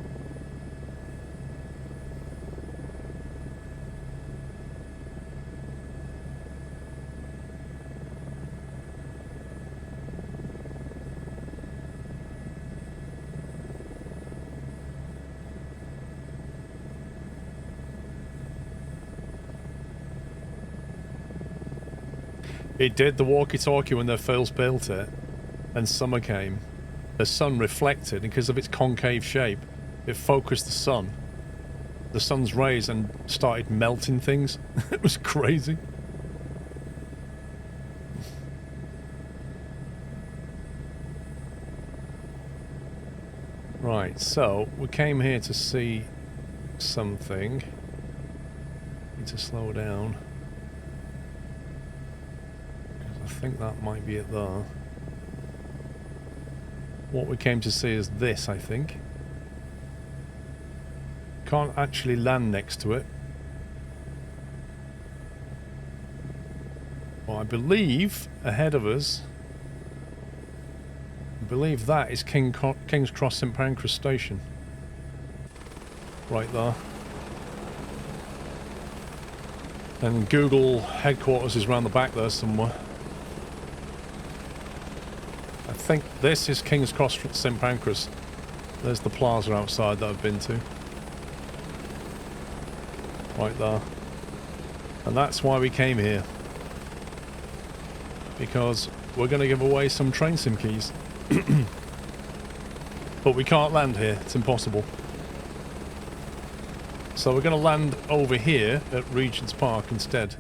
It did the walkie-talkie when they first built it, and summer came. The sun reflected, and because of its concave shape, it focused the sun's rays, and started melting things. It was crazy. Right, so we came here to see something. Need to slow down. I think that might be it there. What we came to see is this, I think. Can't actually land next to it. Well, I believe ahead of us, I believe that is King's Cross St Pancras Station. right there. And Google headquarters is round the back there somewhere. I think this is King's Cross, St Pancras. There's the plaza outside that I've been to. Right there. And that's why we came here. Because we're going to give away some train sim keys. But we can't land here. It's impossible. So we're going to land over here at Regent's Park instead.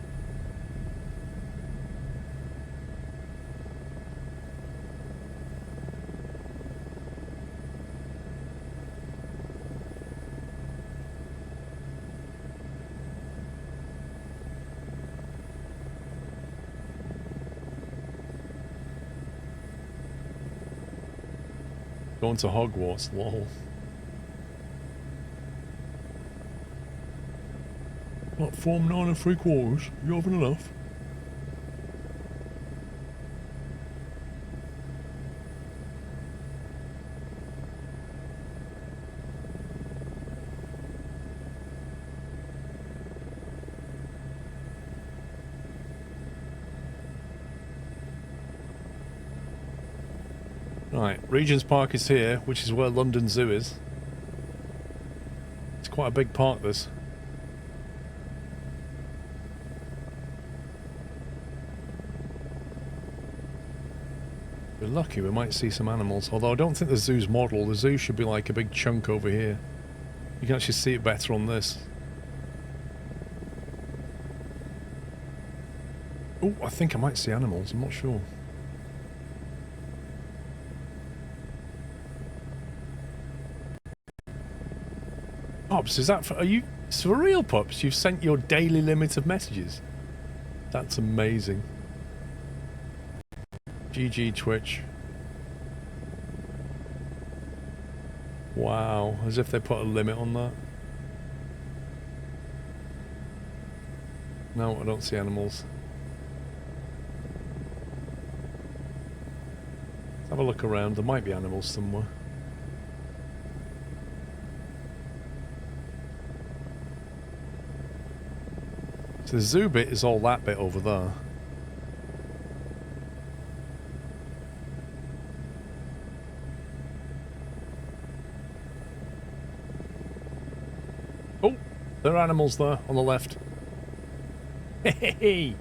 Going to Hogwarts, lol. Platform 9 3/4. You having enough? Right, Regent's Park is here, which is where London Zoo is. It's quite a big park, this. We're lucky we might see some animals, although I don't think the zoo's model. The zoo should be like a big chunk over here. You can actually see it better on this. Oh, I think I might see animals, I'm not sure. Pups, is that for, are you, it's for real, Pups? You've sent your daily limit of messages? That's amazing. GG Twitch. Wow, as if they put a limit on that. No, I don't see animals. Let's have a look around, there might be animals somewhere. So the zoo bit is all that bit over there. Oh, there are animals there on the left. Hey!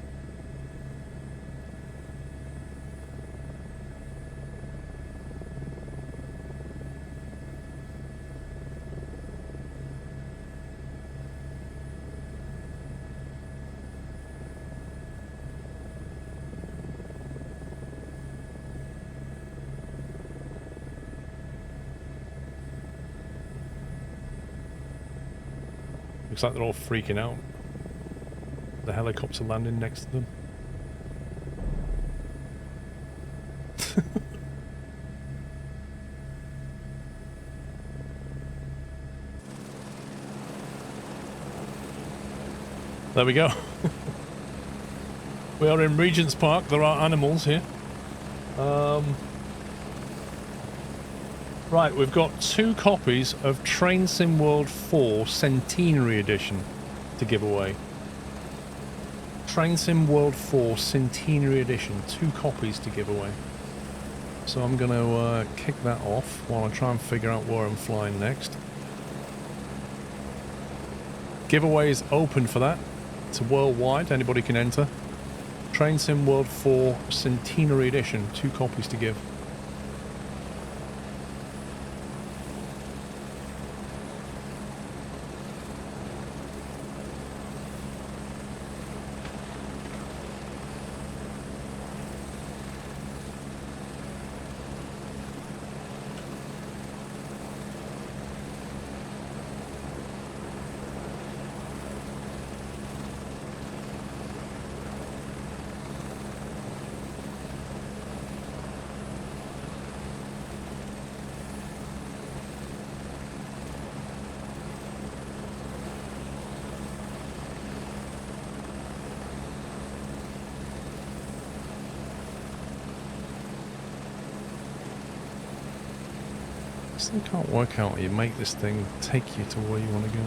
Looks like they're all freaking out. The helicopter landing next to them. There we go. We are in Regent's Park. There are animals here. Right, we've got 2 copies of Train Sim World 4 Centenary Edition to give away. Train Sim World 4 Centenary Edition, 2 copies to give away. So I'm going to kick that off while I try and figure out where I'm flying next. Giveaway is open for that. It's worldwide, anybody can enter. Train Sim World 4 Centenary Edition, 2 copies to give. Still can't work out how you make this thing take you to where you want to go.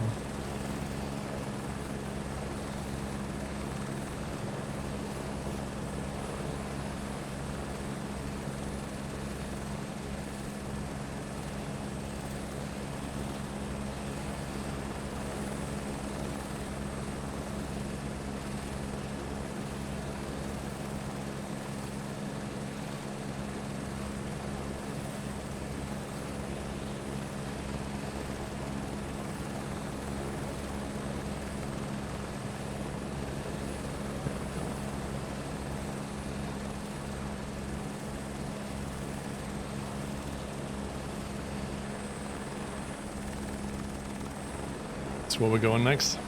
That's where we're going next.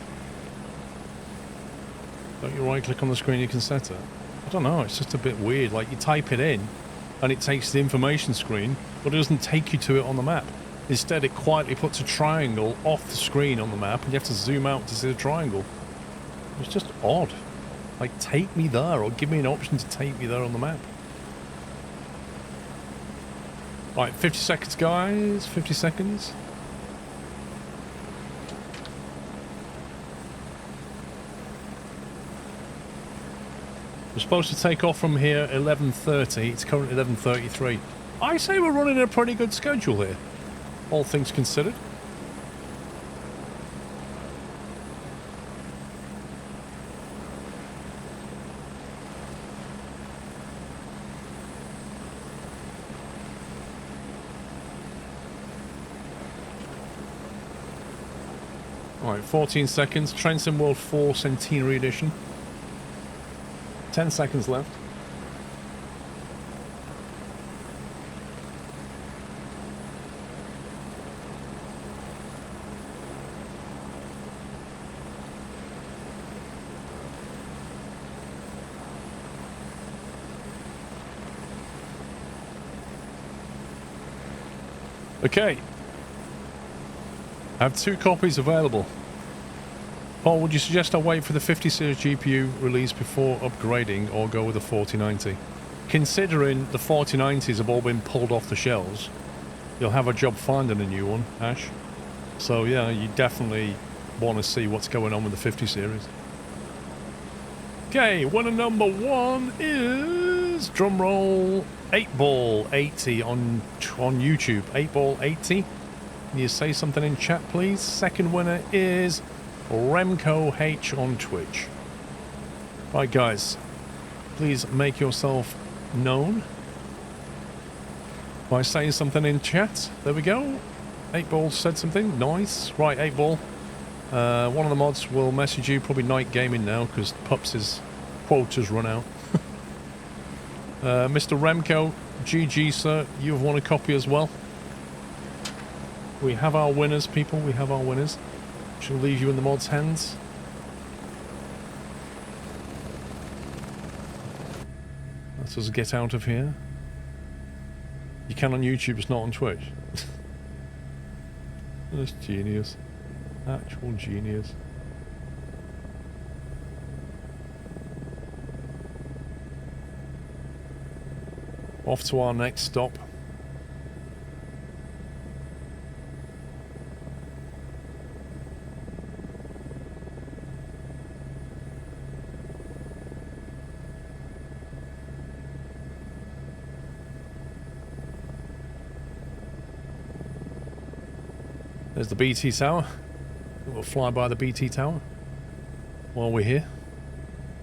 Don't you right click on the screen, you can set it. I don't know, it's just a bit weird. Like you type it in and it takes the information screen, but it doesn't take you to it on the map. Instead, it quietly puts a triangle off the screen on the map and you have to zoom out to see the triangle. It's just odd. Like, take me there or give me an option to take me there on the map. Right, 50 seconds, guys. 50 seconds. We're supposed to take off from here 11:30. It's currently 11:33. I say we're running a pretty good schedule here, all things considered. Alright, 14 seconds. Trenton World 4 Centenary Edition. 10 seconds left. Okay. I have 2 copies available. Paul, would you suggest I wait for the 50 series GPU release before upgrading or go with the 4090? Considering the 4090s have all been pulled off the shelves, you'll have a job finding a new one, Ash. So yeah, you definitely want to see what's going on with the 50 series. Okay, winner number 1 is, drumroll, 8ball80 on YouTube. 8ball80. Can you say something in chat, please? Second winner is Remco H on Twitch. Right, guys, please make yourself known by saying something in chat. There we go. 8ball said something. Nice. Right, 8ball. One of the mods will message you, probably Night Gaming now, because Pups' quota's run out. Mr. Remco, GG, sir. You've won a copy as well. We have our winners, people. We have our winners. Shall leave you in the mod's hands. Let us get out of here. You can on YouTube, it's not on Twitch. That's genius. Actual genius. Off to our next stop. There's the BT tower. We'll fly by the BT tower while we're here.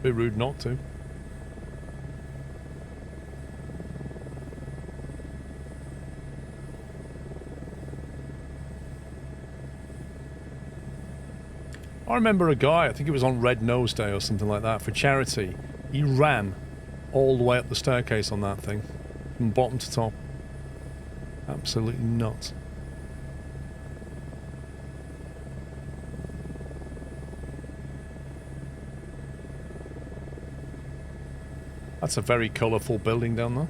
Bit rude not to. I remember a guy, I think it was on Red Nose Day or something like that, for charity. He ran all the way up the staircase on that thing, from bottom to top. Absolutely nuts. That's a very colourful building down there.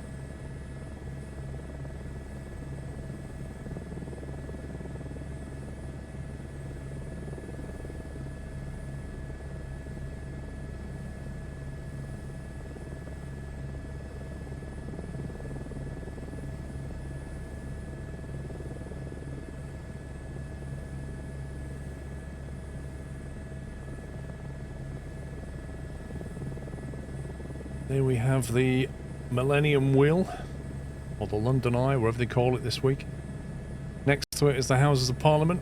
There we have the Millennium Wheel, or the London Eye, wherever they call it this week. Next to it is the Houses of Parliament.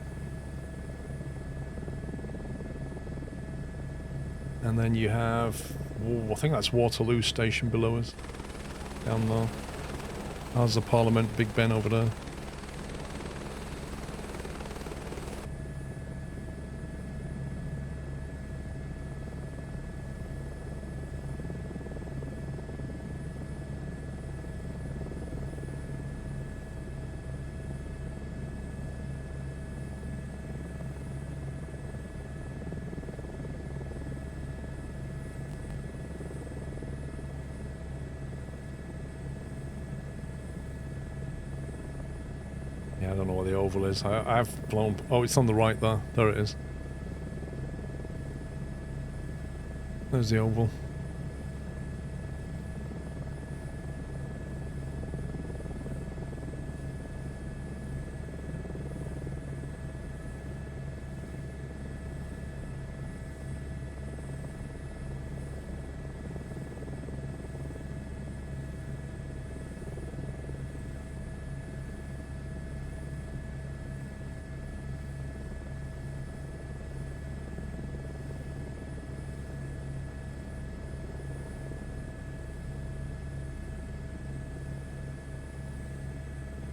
And then you have, I think that's Waterloo Station below us. Down there. Houses of Parliament, Big Ben over there. Yeah, I don't know what the oval is. I've blown... Oh, it's on the right there. There it is. There's the oval.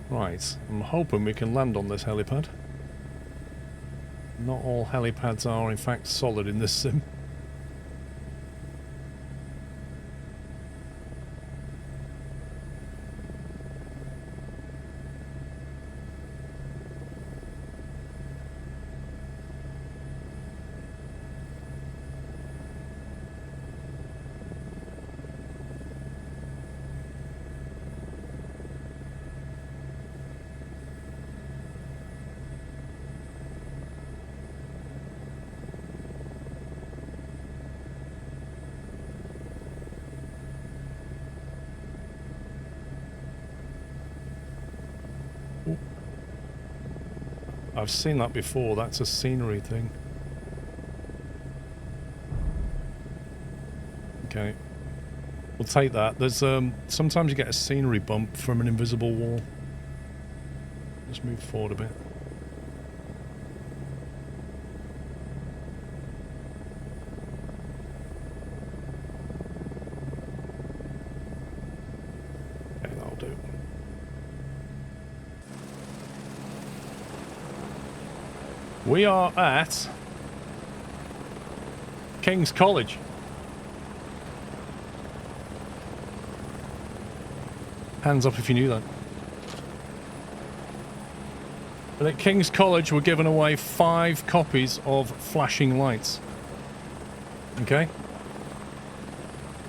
Right, I'm hoping we can land on this helipad. Not all helipads are in fact solid in this sim. I've seen that before, that's a scenery thing. Okay. We'll take that. There's sometimes you get a scenery bump from an invisible wall. Just move forward a bit. Okay, that'll do. We are at King's College. Hands up if you knew that. But at King's College we're giving away 5 copies of Flashing Lights. Okay?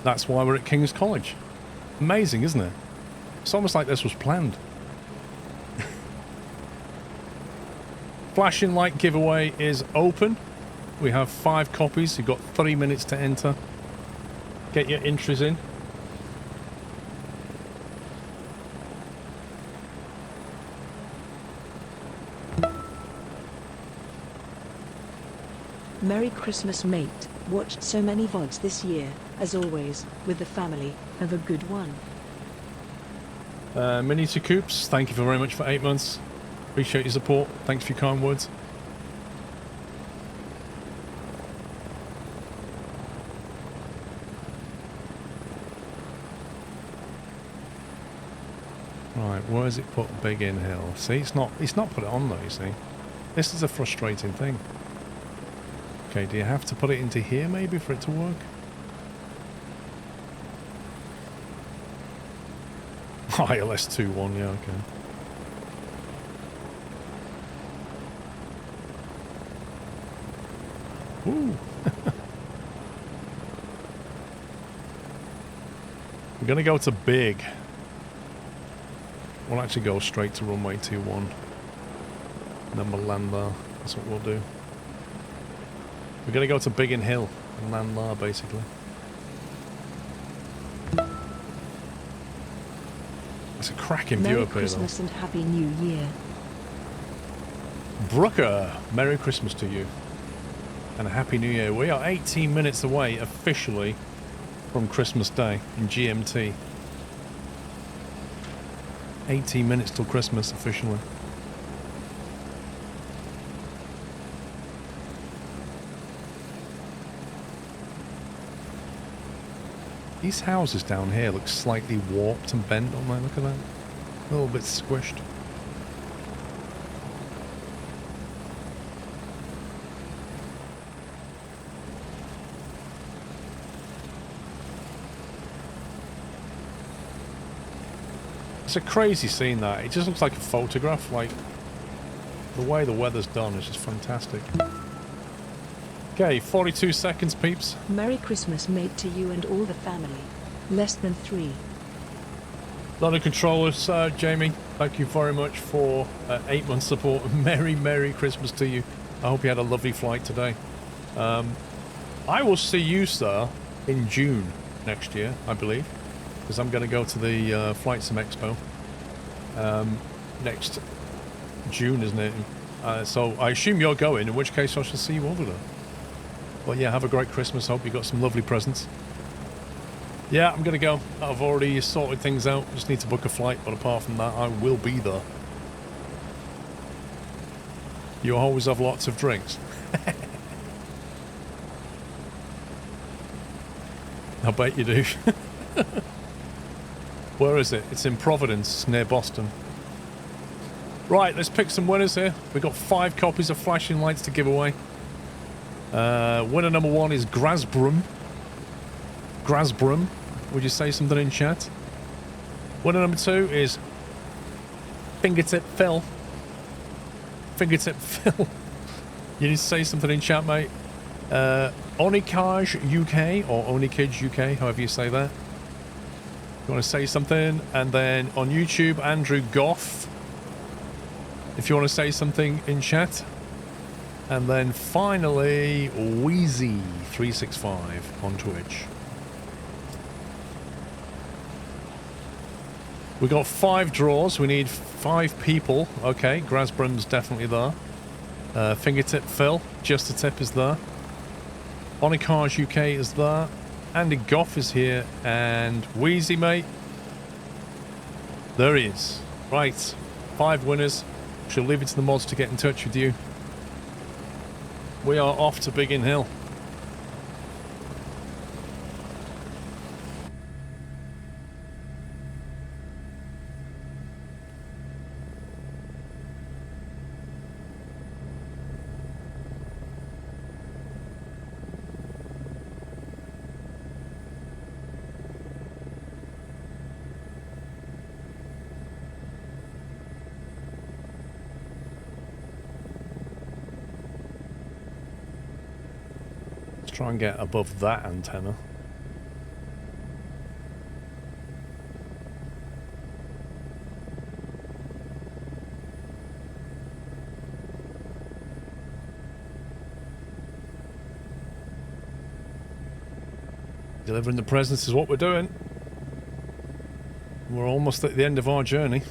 That's why we're at King's College. Amazing, isn't it? It's almost like this was planned. Flashing light giveaway is open. We have 5 copies. You've got 3 minutes to enter. Get your entries in. Merry Christmas, mate. Watched so many VODs this year, as always, with the family. Have a good one. Mini to Coops, thank you very much for 8 months. Appreciate your support. Thanks for your kind words. Right, where has it put Big In Hill? See, it's not put it on though, you see. This is a frustrating thing. Okay, do you have to put it into here maybe for it to work? ILS 2-1, yeah, okay. Ooh. We're going to go to big. We'll actually go straight to runway 21. And then we'll land there. That's what we'll do. We're going to go to Biggin Hill and land there, basically. It's a cracking view up here, though. Merry Christmas and Happy New Year. Brooker, Merry Christmas to you. And a Happy New Year. We are 18 minutes away, officially, from Christmas Day in GMT. 18 minutes till Christmas officially. These houses down here look slightly warped and bent, don't they? Look at that. A little bit squished. It's a crazy scene, that. It just looks like a photograph. Like, the way the weather's done is just fantastic. Okay, 42 seconds, peeps. Merry Christmas, mate, to you and all the family. Less than 3. Lot of controllers, Jamie. Thank you very much for 8 months support. Merry Christmas to you. I hope you had a lovely flight today. I will see you, sir, in June next year, I believe, because I'm going to go to the Flight Sim Expo next June, isn't it? So I assume you're going, in which case I shall see you over there. But yeah, have a great Christmas. Hope you got some lovely presents. Yeah, I'm going to go. I've already sorted things out. Just need to book a flight, but apart from that, I will be there. You always have lots of drinks. I bet you do. Where is it? It's in Providence, near Boston. Right, let's pick some winners here. We've got 5 copies of Flashing Lights to give away. Winner number 1 is Grasbrum. Grasbrum, would you say something in chat? Winner number 2 is Fingertip Phil. Fingertip Phil. You need to say something in chat, mate. Onikaj UK, or Onikij UK, however you say that. You want to say something? And then on YouTube, Andrew Goff, if you want to say something in chat. And then finally, Wheezy365 on Twitch. We got 5 draws. We need 5 people. Okay, Grasbrum's definitely there. Fingertip Phil, Just a Tip is there. Onikaj UK is there. Andy Goff is here. And Wheezy, mate. There he is. Right, 5 winners. She'll leave it to the mods to get in touch with you. We are off to Biggin Hill. Try and get above that antenna. Delivering the presents is what we're doing. We're almost at the end of our journey.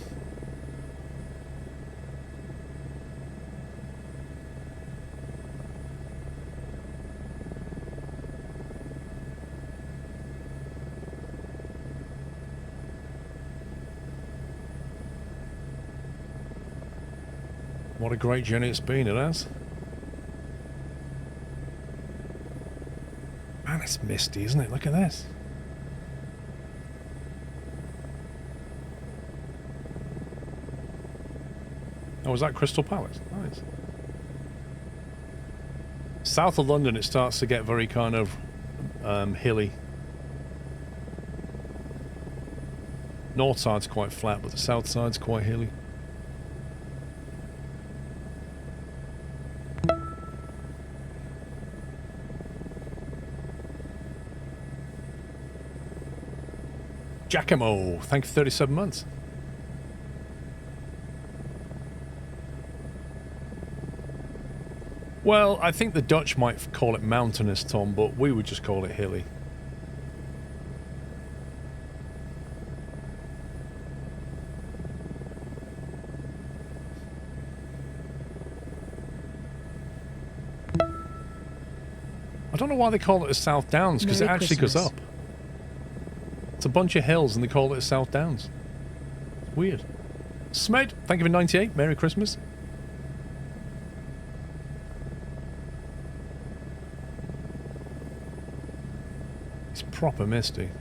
What a great journey it's been, it has. Man, it's misty, isn't it? Look at this. Oh, was that Crystal Palace? Nice. South of London, it starts to get very kind of hilly. North side's quite flat, but the south side's quite hilly. Giacomo, thank you for 37 months. Well, I think the Dutch might call it mountainous, Tom, but we would just call it hilly. I don't know why they call it the South Downs, because it actually goes up. It's a bunch of hills and they call it South Downs. Weird. Smed, thank you for 98. Merry Christmas. It's proper misty.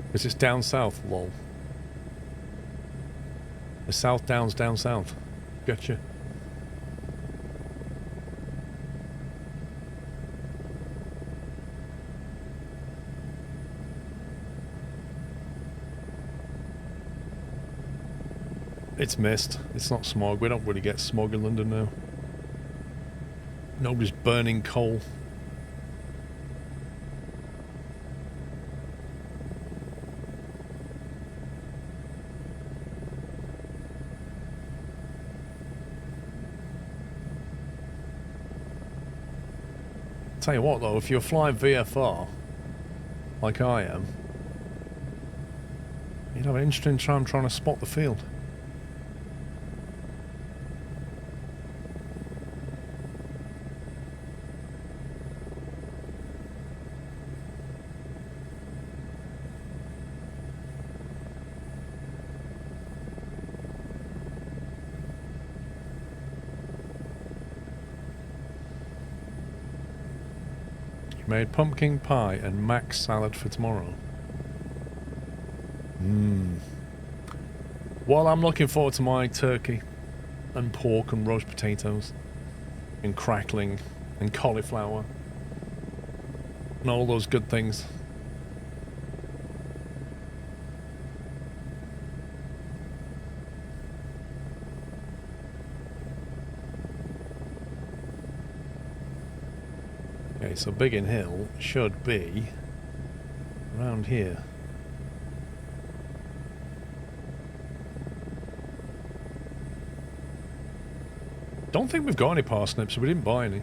Because it's down south, lol. The South Downs down south. Gotcha. It's mist. It's not smog. We don't really get smog in London now. Nobody's burning coal. Tell you what though, if you're flying VFR, like I am, you'd have an interesting time trying to spot the field. Made pumpkin pie and mac salad for tomorrow. Well, I'm looking forward to my turkey and pork and roast potatoes and crackling and cauliflower and all those good things. Okay, so Biggin Hill should be around here. Don't think we've got any parsnips, so we didn't buy any.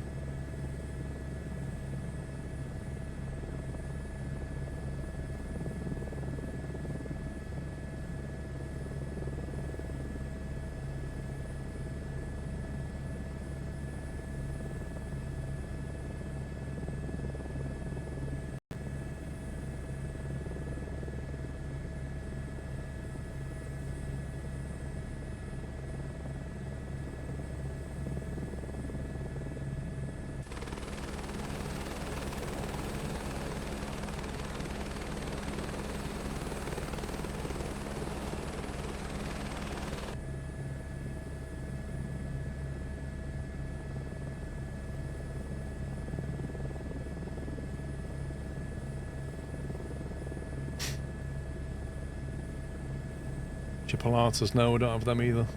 Chipolatas, no, we don't have them either.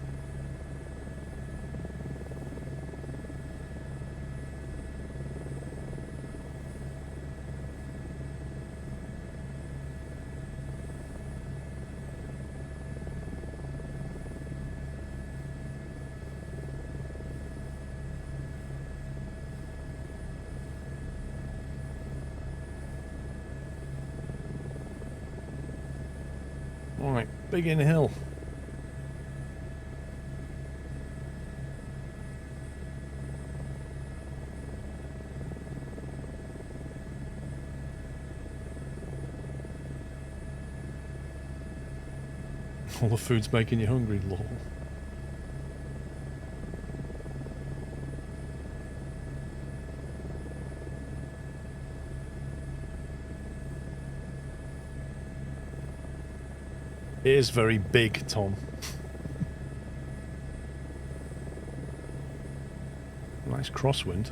Alright, Biggin Hill. All the food's making you hungry, lol. It is very big, Tom. Nice crosswind.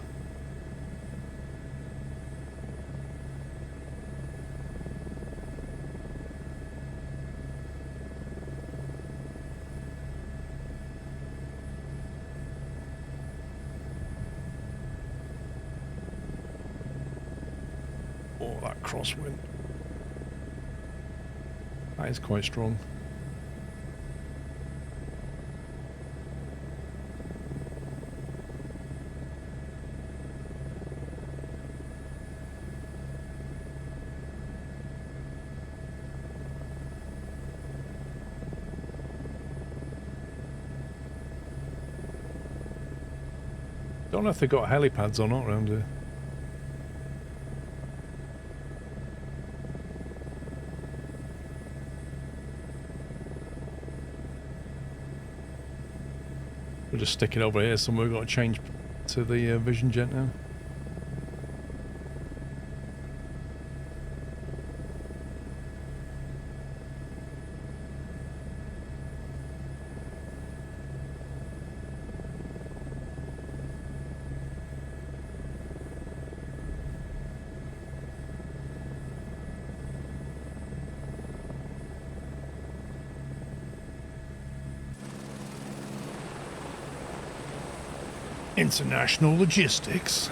Oh, that crosswind. That is quite strong. Don't know if they've got helipads or not around here. We'll just stick it over here somewhere. We've got to change to the Vision Jet now. International logistics.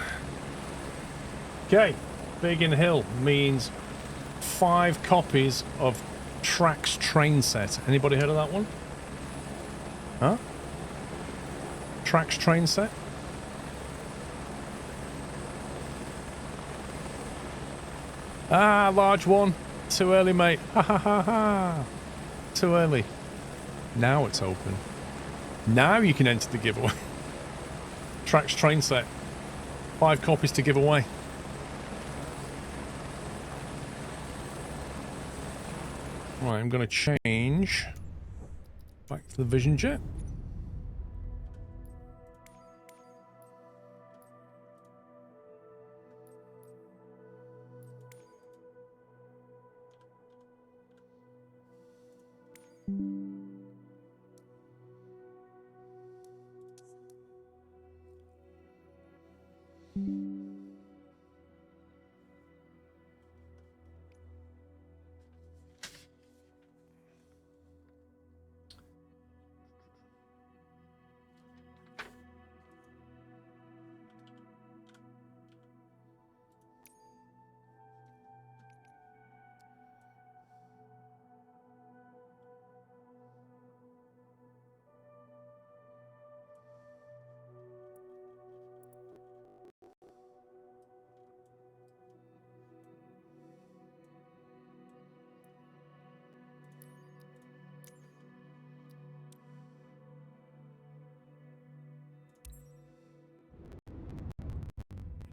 Okay, Biggin Hill means 5 copies of Trax train set. Anybody heard of that one? Huh? Trax train set? Ah, large one. Too early, mate. Ha ha ha ha. Too early. Now it's open. Now you can enter the giveaway. Trax train set. 5 copies to give away. Right, I'm going to change back to the Vision Jet.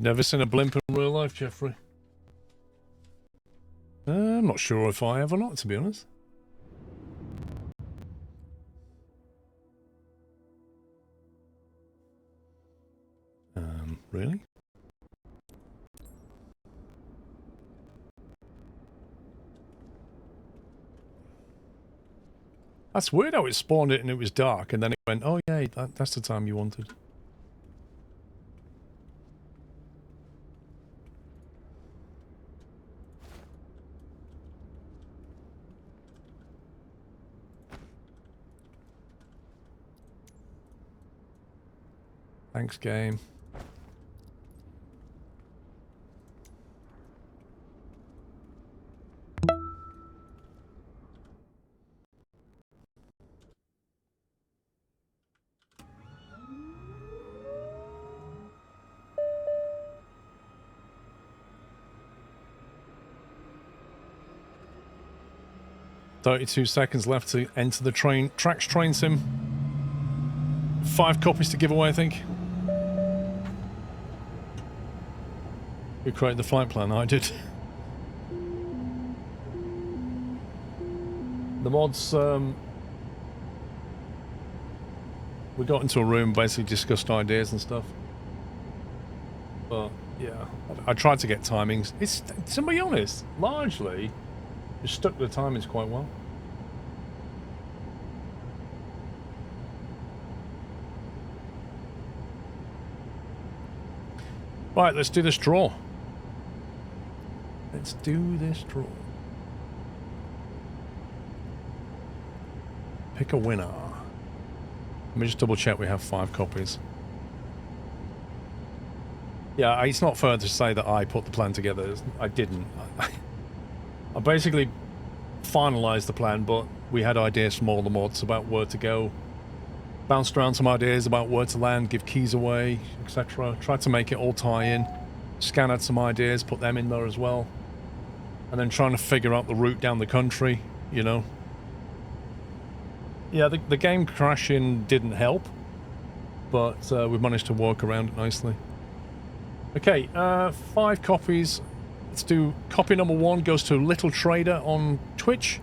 Never seen a blimp in real life, Jeffrey? I'm not sure if I have or not, to be honest. Really? That's weird how it spawned it and it was dark, and then it went, oh yeah, that's the time you wanted. Thanks, game. "32 seconds left to enter the train. Trax train sim. 5 copies to give away, I think." Who created the flight plan? I did. The mods, we got into a room, basically discussed ideas and stuff. But, yeah, I tried to get timings. It's, to be honest, largely, it stuck to the timings quite well. Right, let's do this draw. Let's do this draw. Pick a winner. Let me just double check we have 5 copies. Yeah, it's not fair to say that I put the plan together. I didn't. I basically finalised the plan, but we had ideas from all the mods about where to go. Bounced around some ideas about where to land, give keys away, etc. Tried to make it all tie in. Scan had some ideas, put them in there as well. And then trying to figure out the route down the country, you know. Yeah, the game crashing didn't help. but we've managed to work around it nicely. Okay, 5 copies. Let's do copy number 1 goes to Little Trader on Twitch.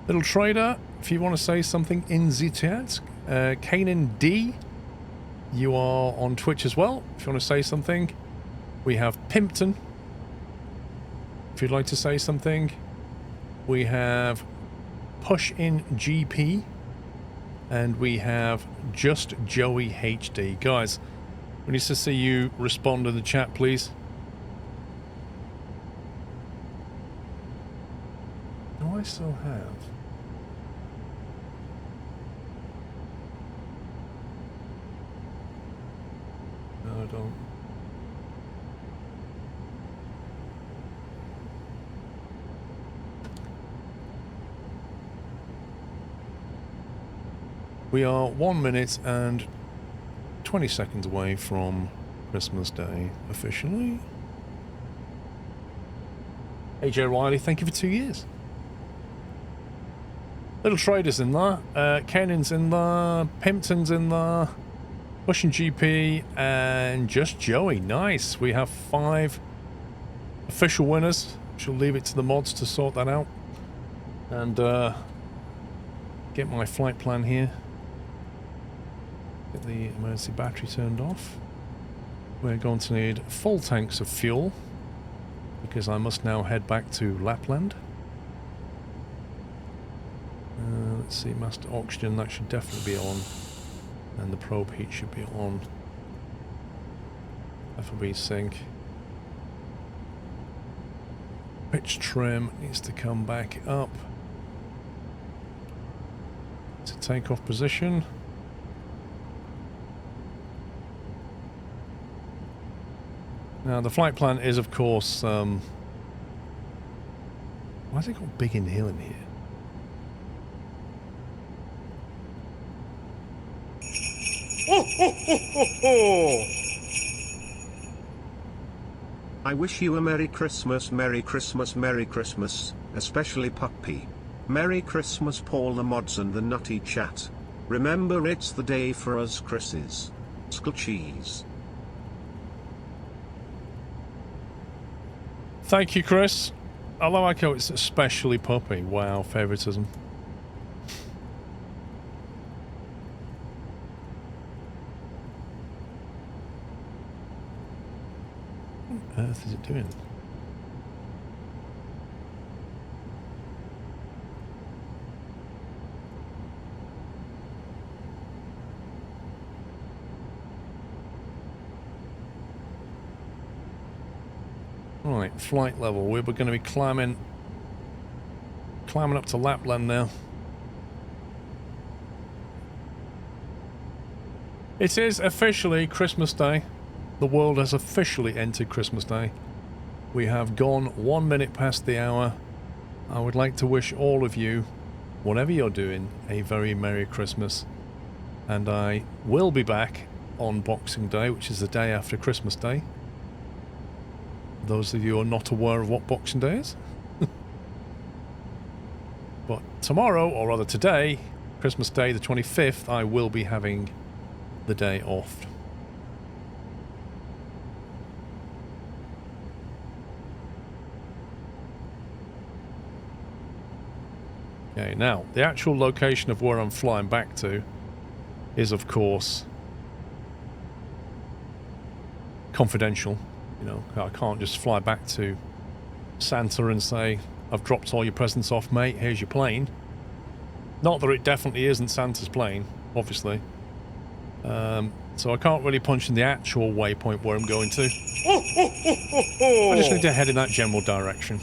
Little Trader, if you want to say something in the chat. Kanan D, you are on Twitch as well. If you want to say something. We have Pimpton. If you'd like to say something. We have Push in GP. And we have Just Joey HD. Guys, we need to see you respond in the chat, please. Do I still have? No, I don't. We are 1 minute and 20 seconds away from Christmas Day, officially. AJ Riley, thank you for 2 years. Little Trader's in there. Kenan's in there. Pimpton's in there. Pushing GP and Just Joey. Nice. We have 5 official winners. She'll leave it to the mods to sort that out. And get my flight plan here. Get the emergency battery turned off. We're going to need full tanks of fuel because I must now head back to Lapland. Let's see, master oxygen, that should definitely be on. And the probe heat should be on. FOB sync. Pitch trim needs to come back up to takeoff position. Now the flight plan is, of course, why has it got Big in Hill in here? Ho, ho, ho, ho, ho! I wish you a Merry Christmas, Merry Christmas, Merry Christmas, especially Puppy. Merry Christmas, Paul, the mods and the nutty chat. Remember, it's the day for us Chris's. Skull cheese. Thank you, Chris. I like how it's especially Puppy. Wow, favoritism. What on earth is it doing? Right, flight level. We're going to be climbing up to Lapland now. It is officially Christmas Day. The world has officially entered Christmas Day. We have gone 1 minute past the hour. I would like to wish all of you, whatever you're doing, a very Merry Christmas. And I will be back on Boxing Day, which is the day after Christmas Day. Those of you who are not aware of what Boxing Day is. But tomorrow, or rather today, Christmas Day the 25th, I will be having the day off. Okay, now, the actual location of where I'm flying back to is, of course, confidential. You know, I can't just fly back to Santa and say, I've dropped all your presents off, mate, here's your plane. Not that it definitely isn't Santa's plane, obviously. So I can't really punch in the actual waypoint where I'm going to. Ho, ho, ho, ho, ho! I just need to head in that general direction.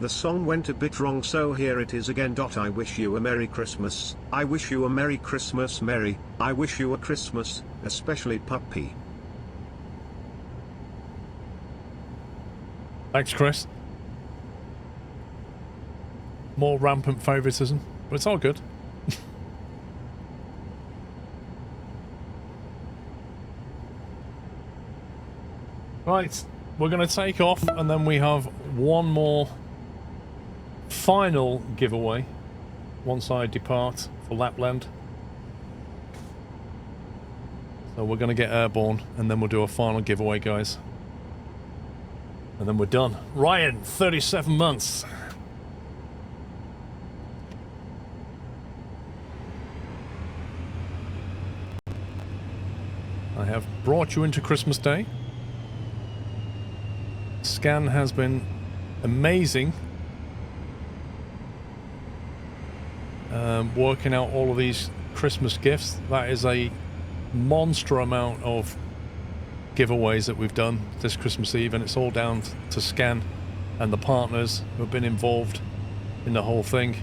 The song went a bit wrong, so here it is again. I wish you a Merry Christmas. I wish you a Merry Christmas, Merry. I wish you a Christmas, especially Puppy. Thanks, Chris. More rampant favoritism, but it's all good. Right, we're going to take off, and then we have one more final giveaway once I depart for Lapland. So we're going to get airborne, and then we'll do a final giveaway, guys. And then we're done. Ryan, 37 months. I have brought you into Christmas Day. Scan has been amazing. Working out all of these Christmas gifts. That is a monster amount of giveaways that we've done this Christmas Eve, and it's all down to Scan and the partners who have been involved in the whole thing.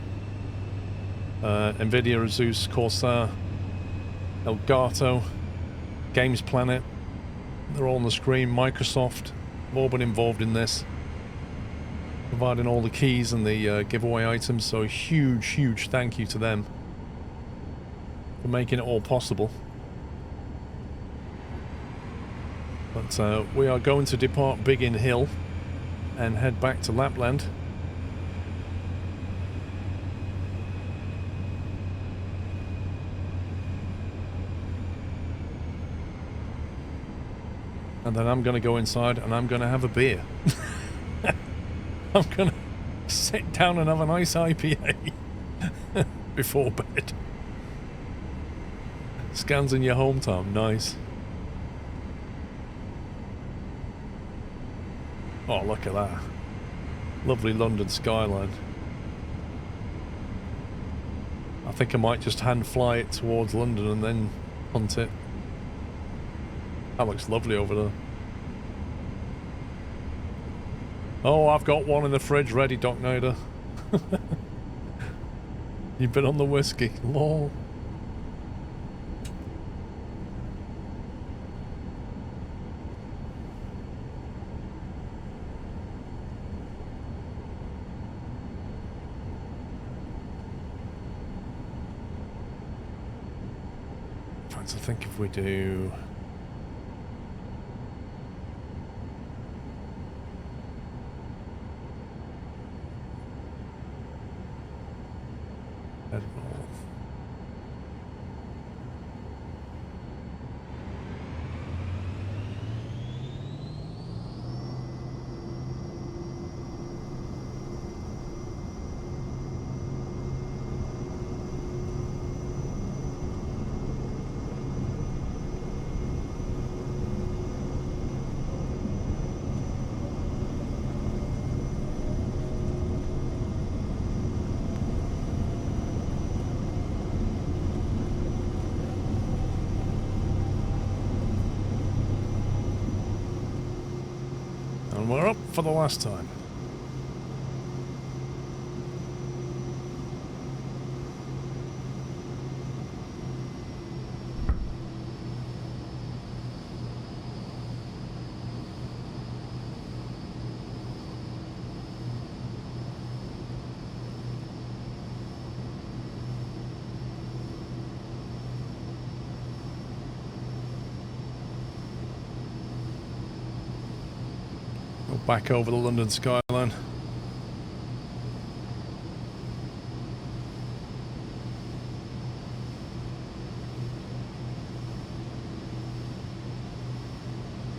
Nvidia, Asus, Corsair, Elgato, Games Planet, they're all on the screen. Microsoft have all been involved in this, providing all the keys and the giveaway items, so a huge thank you to them for making it all possible. But we are going to depart Biggin Hill and head back to Lapland. And then I'm going to go inside and I'm going to have a beer. I'm going to sit down and have a nice IPA before bed. Scans in your hometown, nice. Oh, look at that. Lovely London skyline. I think I might just hand fly it towards London and then hunt it. That looks lovely over there. Oh, I've got one in the fridge ready, Doc Nader. You've been on the whiskey. Lol. Trying to think if we do... And we're up for the last time. Back over the London skyline.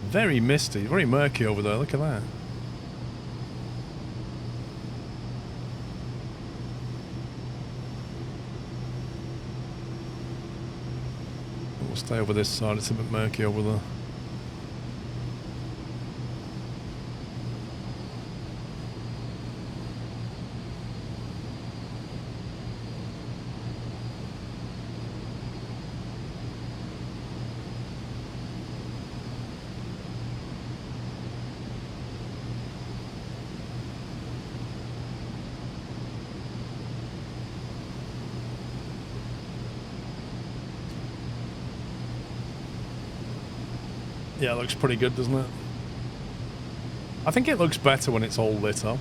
Very misty, very murky over there, look at that. We'll stay over this side, it's a bit murky over there. Yeah, it looks pretty good, doesn't it? I think it looks better when it's all lit up.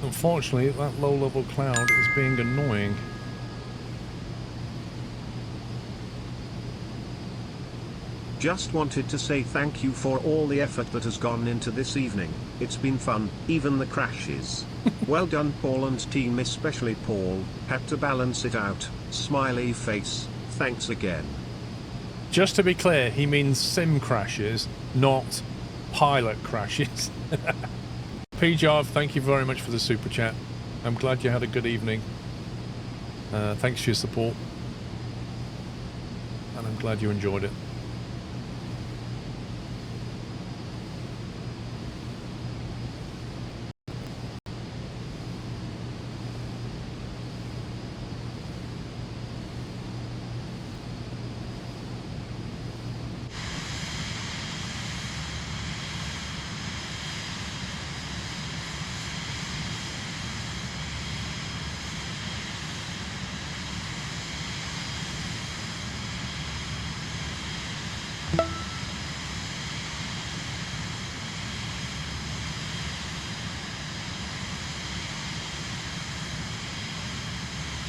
Unfortunately, that low-level cloud is being annoying. Just wanted to say thank you for all the effort that has gone into this evening. It's been fun, even the crashes. Well done, Paul and team, especially Paul. Had to balance it out. Smiley face. Thanks again. Just to be clear, he means sim crashes, not pilot crashes. PJarv, thank you very much for the super chat. I'm glad you had a good evening. Thanks for your support. And I'm glad you enjoyed it.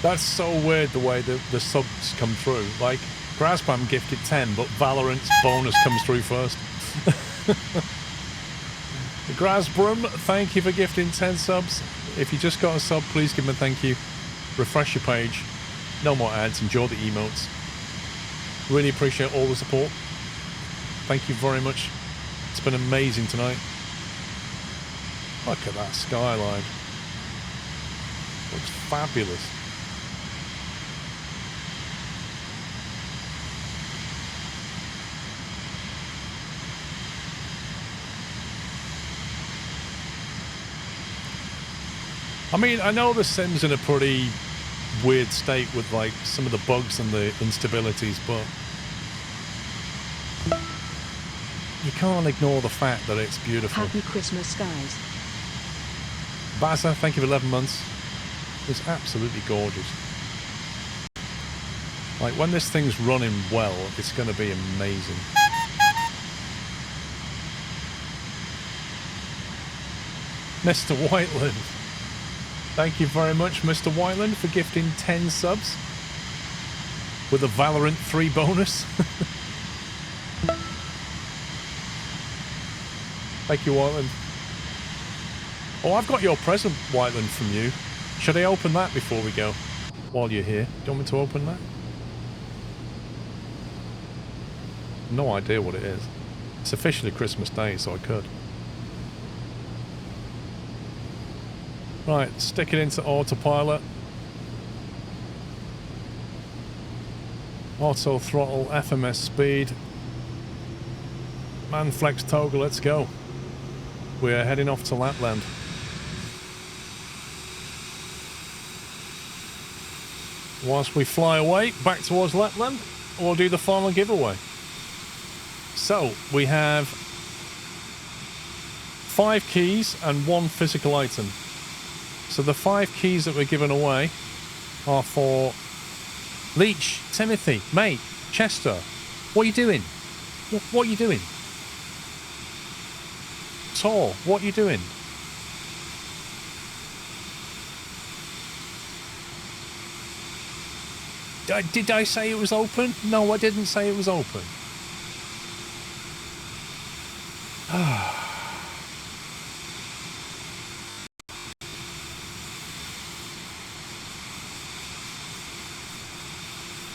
That's so weird the way the subs come through. Like, Graspam gifted 10, but Valorant's bonus comes through first. Grasbrum, thank you for gifting 10 subs. If you just got a sub, please give him a thank you. Refresh your page. No more ads. Enjoy the emotes. Really appreciate all the support. Thank you very much. It's been amazing tonight. Look at that skyline. Looks fabulous. I mean, I know the Sim's in a pretty weird state with, like, some of the bugs and the instabilities, but you can't ignore the fact that it's beautiful. Happy Christmas, skies. Baza, thank you for 11 months. It's absolutely gorgeous. Like, when this thing's running well, it's going to be amazing. Mr. Whiteland. Thank you very much, Mr. Whiteland, for gifting 10 subs. With a Valorant 3 bonus. Thank you, Whiteland. Oh, I've got your present, Whiteland, from you. Should I open that before we go? While you're here. Do you want me to open that? No idea what it is. It's officially Christmas Day, so I could. Right, stick it into autopilot. Auto throttle, FMS speed. Man flex toggle, let's go. We're heading off to Lapland. Whilst we fly away back towards Lapland, we'll do the final giveaway. So, we have 5 keys and 1 physical item. So the 5 keys that we're giving away are for Leech, Timothy, Mate, Chester. What are you doing? What are you doing? Tor, what are you doing? Did I say it was open? No, I didn't say it was open.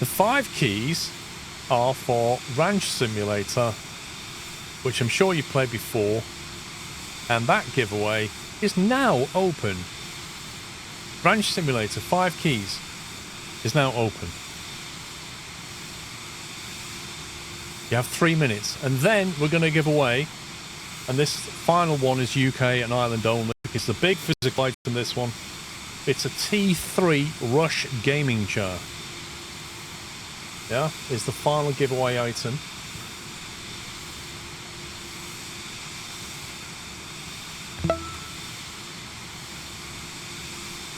The 5 keys are for Ranch Simulator, which I'm sure you've played before, and that giveaway is now open. Ranch Simulator, 5 keys, is now open. You have 3 minutes, and then we're going to give away, and this final one is UK and Ireland only. It's the big physical item, this one. It's a T3 Rush gaming chair. Yeah, is the final giveaway item.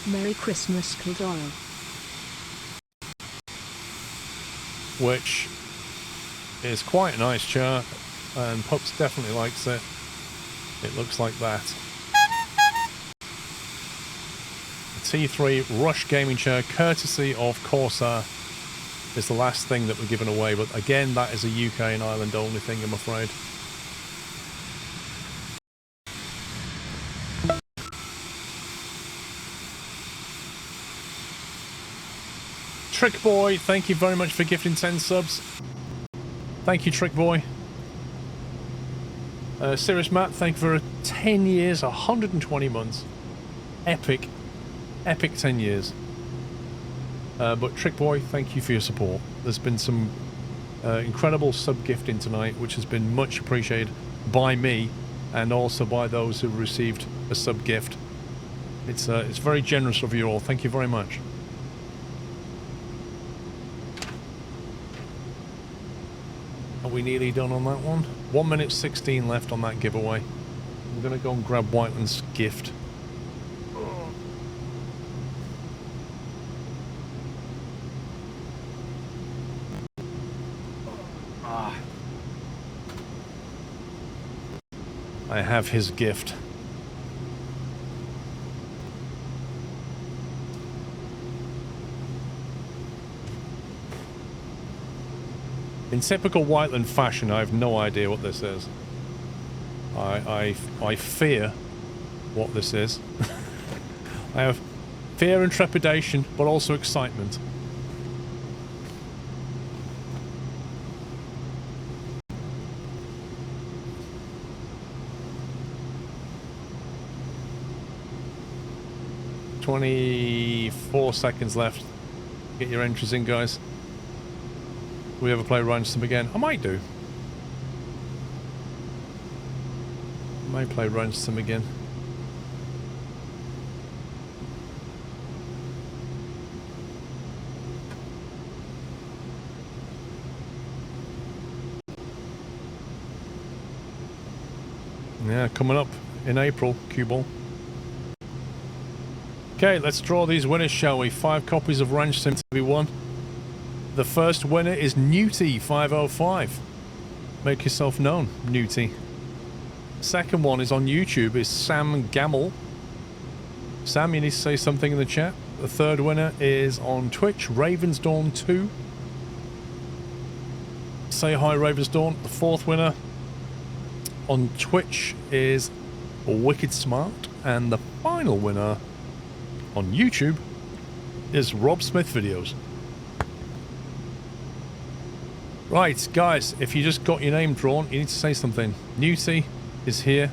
Merry Christmas, Kildoro. Which is quite a nice chair, and Pups definitely likes it. It looks like that. T3 Rush gaming chair, courtesy of Corsair, is the last thing that we're giving away. But again, that is a UK and Ireland only thing, I'm afraid. Trick Boy, thank you very much for gifting 10 subs. Thank you, Trick Boy. Serious Matt, thank you for 10 years, 120 months. Epic 10 years. But Trick Boy, thank you for your support. There's been some incredible sub gifting tonight, which has been much appreciated by me and also by those who received a sub gift. It's very generous of you all. Thank you very much. Are we nearly done on that one? 1 minute 16 left on that giveaway. I'm gonna go and grab Whiteland's gift. I have his gift. In typical Whiteland fashion, I have no idea what this is. I fear what this is. I have fear and trepidation, but also excitement. "24 seconds left. Get your entries in, guys. Will we ever play Ransom again? I might do. I might play Ransom again. Yeah, coming up in April, cue ball. Okay, let's draw these winners, shall we? 5 copies of Ranch Sim to be won. The first winner is Newty505. Make yourself known, Newty. Second one is on YouTube, is Sam Gamble. Sam, you need to say something in the chat. The third winner is on Twitch, Ravensdawn2. Say hi, Ravensdawn. The fourth winner on Twitch is Wicked Smart. And the final winner on YouTube is Rob Smith Videos. Right, guys, if you just got your name drawn, you need to say something. Newty is here.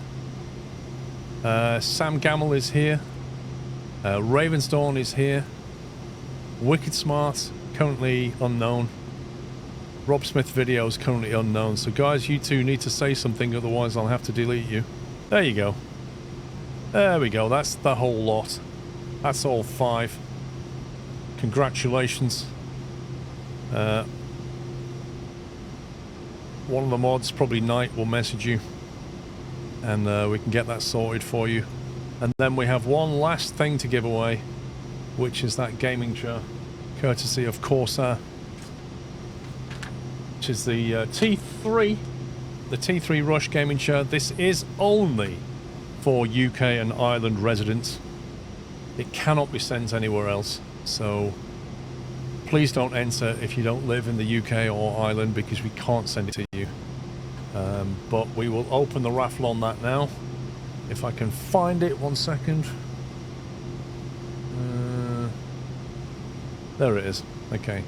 Sam Gamble is here. Ravensdawn is here. Wicked Smart, currently unknown. Rob Smith Videos, currently unknown. So, guys, you two need to say something, otherwise I'll have to delete you. There you go. There we go. That's the whole lot. That's all 5. Congratulations. One of the mods, probably Knight, will message you and we can get that sorted for you. And then we have one last thing to give away, which is that gaming chair, courtesy of Corsair, which is the T3 Rush gaming chair. This is only for UK and Ireland residents. It cannot be sent anywhere else, so please don't enter if you don't live in the UK or Ireland, because we can't send it to you. But we will open the raffle on that now. If I can find it, 1 second. There it is. Okay.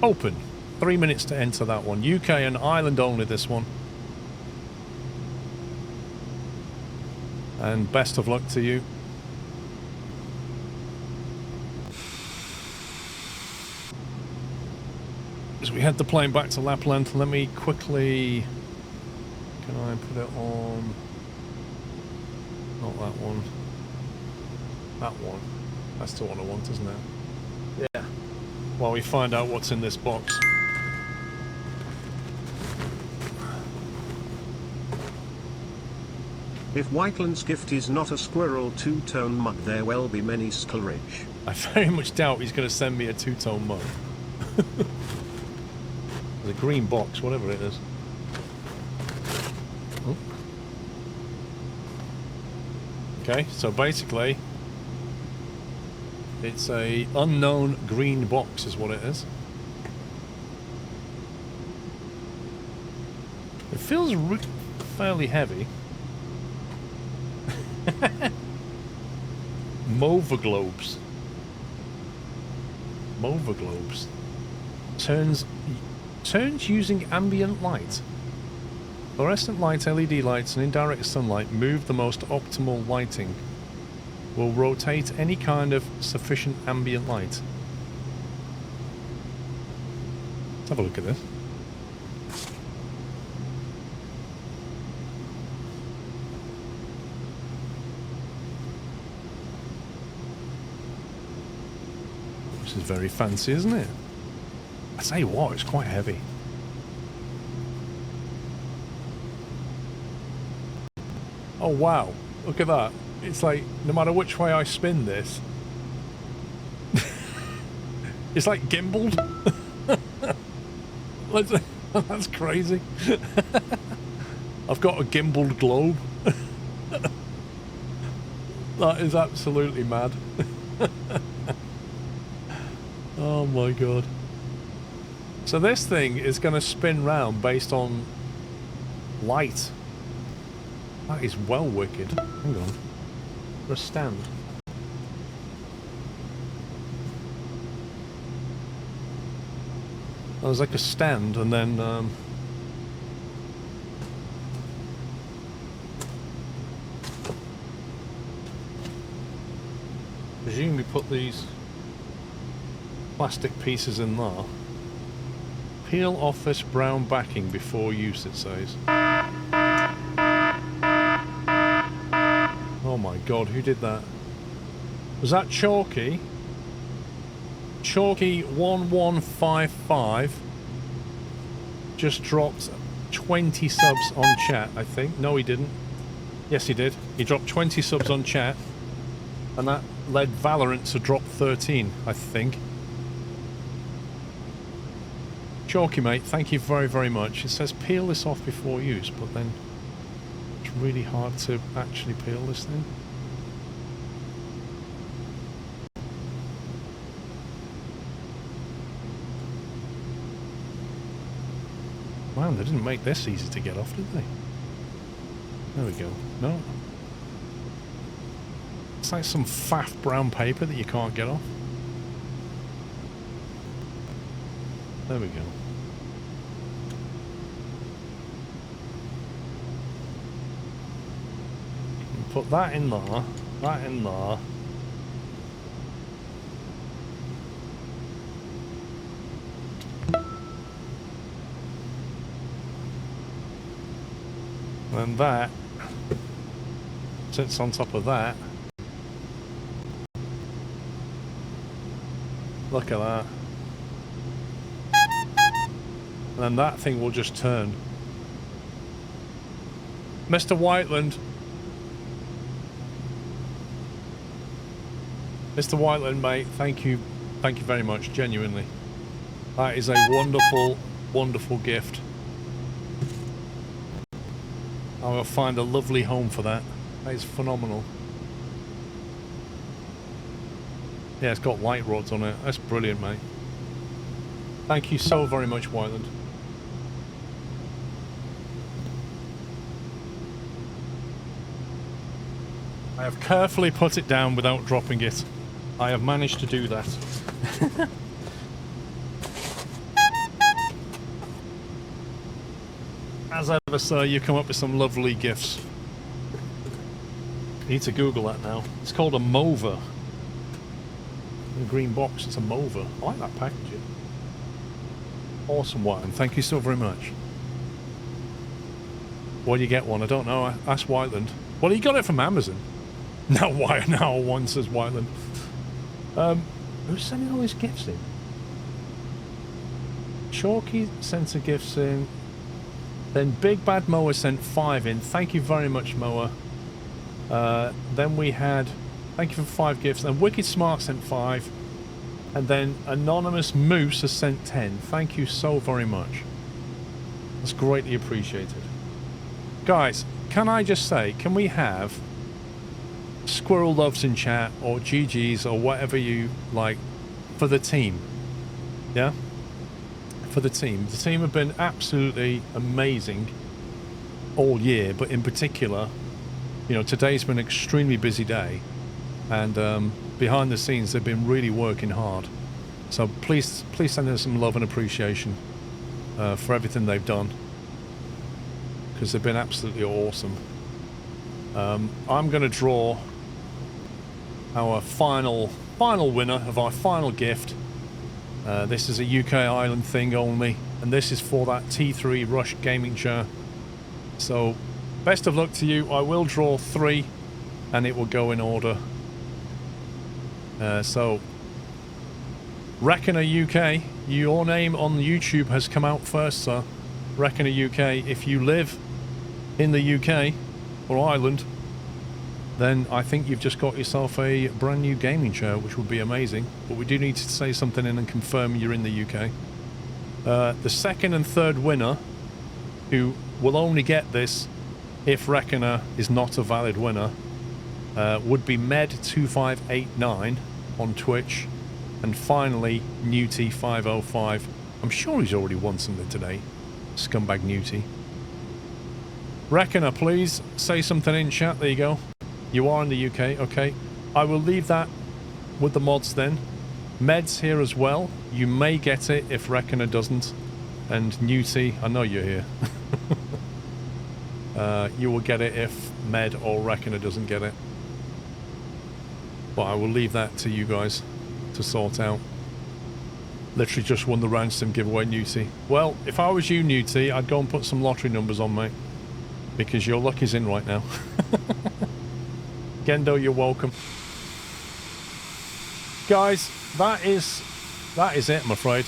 Open. 3 minutes to enter that one. UK and Ireland only, this one. And best of luck to you. As we head the plane back to Lapland, let me quickly... Can I put it on... Not that one. That one. That's the one I want, isn't it? Yeah. While we find out what's in this box. If Whiteland's gift is not a squirrel two-tone mug, there will be many Skullridge. I very much doubt he's going to send me a two-tone mug. The green box, whatever it is. Oh. Okay, so basically, It's a unknown green box is what it is. It feels fairly heavy. Mova globes. Mova globes. Turns using ambient light. Fluorescent light, LED lights, and indirect sunlight move the most optimal lighting. Will rotate any kind of sufficient ambient light. Let's have a look at this. This is very fancy, isn't it? I tell you what, it's quite heavy. Oh wow, look at that. It's like, no matter which way I spin this, it's like gimbaled. That's crazy. I've got a gimbaled globe. That is absolutely mad. Oh my god. So this thing is going to spin round based on light. That is well wicked. Hang on. For a stand. There's like a stand and then presume we put these plastic pieces in there. Peel off this brown backing before use, it says. Oh my god, who did that? Was that Chalky? Chalky1155 just dropped 20 subs on chat, I think. No, he didn't. Yes, he did. He dropped 20 subs on chat, and that led Valorant to drop 13, I think. Chalky, mate, thank you very, very much. It says peel this off before use, but then it's really hard to actually peel this thing. Wow, they didn't make this easy to get off, did they? There we go. No. It's like some faff brown paper that you can't get off. There we go. Put that in there, that in there. And that sits on top of that. Look at that. And then that thing will just turn. Mr. Whiteland. Mr. Whiteland, mate, thank you very much, genuinely. That is a wonderful, wonderful gift. I will find a lovely home for that. That is phenomenal. Yeah, it's got light rods on it. That's brilliant, mate. Thank you so very much, Whiteland. I have carefully put it down without dropping it. I have managed to do that. As ever, sir, you come up with some lovely gifts. Need to Google that now. It's called a Mova. In a green box, it's a Mova. I like that packaging. Awesome one, and thank you so very much. Why do you get one? I don't know. Ask Whiteland. Well, he got it from Amazon. Now why? Now one says Whiteland. Who's sending all these gifts in? Chalky sent the gifts in. Then Big Bad Moa sent 5 in. Thank you very much, Moa. Then we had... Thank you for 5 gifts. Then Wicked Smart sent 5. And then Anonymous Moose has sent 10. Thank you so very much. That's greatly appreciated. Guys, can I just say, can we have Squirrel Loves in chat or GG's or whatever you like for the team. Yeah? For the team. The team have been absolutely amazing all year, but in particular, you know, today's been an extremely busy day, and behind the scenes they've been really working hard. So please send us some love and appreciation for everything they've done, because they've been absolutely awesome. I'm going to draw our final winner of our final gift. This is a UK island thing only, and this is for that T3 Rush gaming chair. So best of luck to you. I will draw 3 and it will go in order. So Reckoner UK, your name on YouTube has come out first, sir. Reckoner UK, if you live in the UK or Ireland, then I think you've just got yourself a brand new gaming chair, which would be amazing. But we do need to say something in and confirm you're in the UK. The second and third winner, who will only get this if Reckoner is not a valid winner, would be Med2589 on Twitch, and finally Newty505. I'm sure he's already won something today. Scumbag Newty. Reckoner, please say something in chat. There you go. You are in the UK, okay. I will leave that with the mods then. Med's here as well. You may get it if Reckoner doesn't. And Newty, I know you're here. You will get it if Med or Reckoner doesn't get it. But I will leave that to you guys to sort out. Literally just won the ransom giveaway, Newty. Well, if I was you, Newty, I'd go and put some lottery numbers on, mate. Because your luck is in right now. Gendo, you're welcome. Guys, that is it, I'm afraid.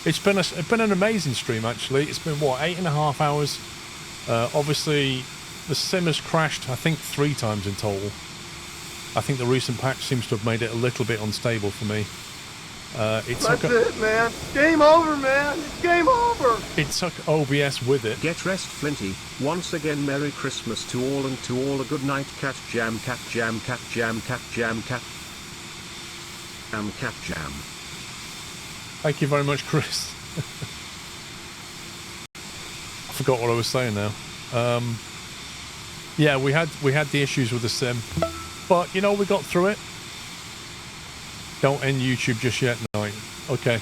It's been an amazing stream, actually. It's been, what, 8.5 hours? Obviously, the sim has crashed, I think, 3 times in total. I think the recent patch seems to have made it a little bit unstable for me. That's it, man. Game over, man. It's game over. It took OBS with it. Get rest, Flinty. Once again, Merry Christmas to all, and to all a good night. Cat jam, cat jam, cat jam, cat jam, cat jam. Thank you very much, Chris. I forgot what I was saying now. Yeah, we had the issues with the sim, but you know, we got through it. Don't end YouTube just yet, no. Okay.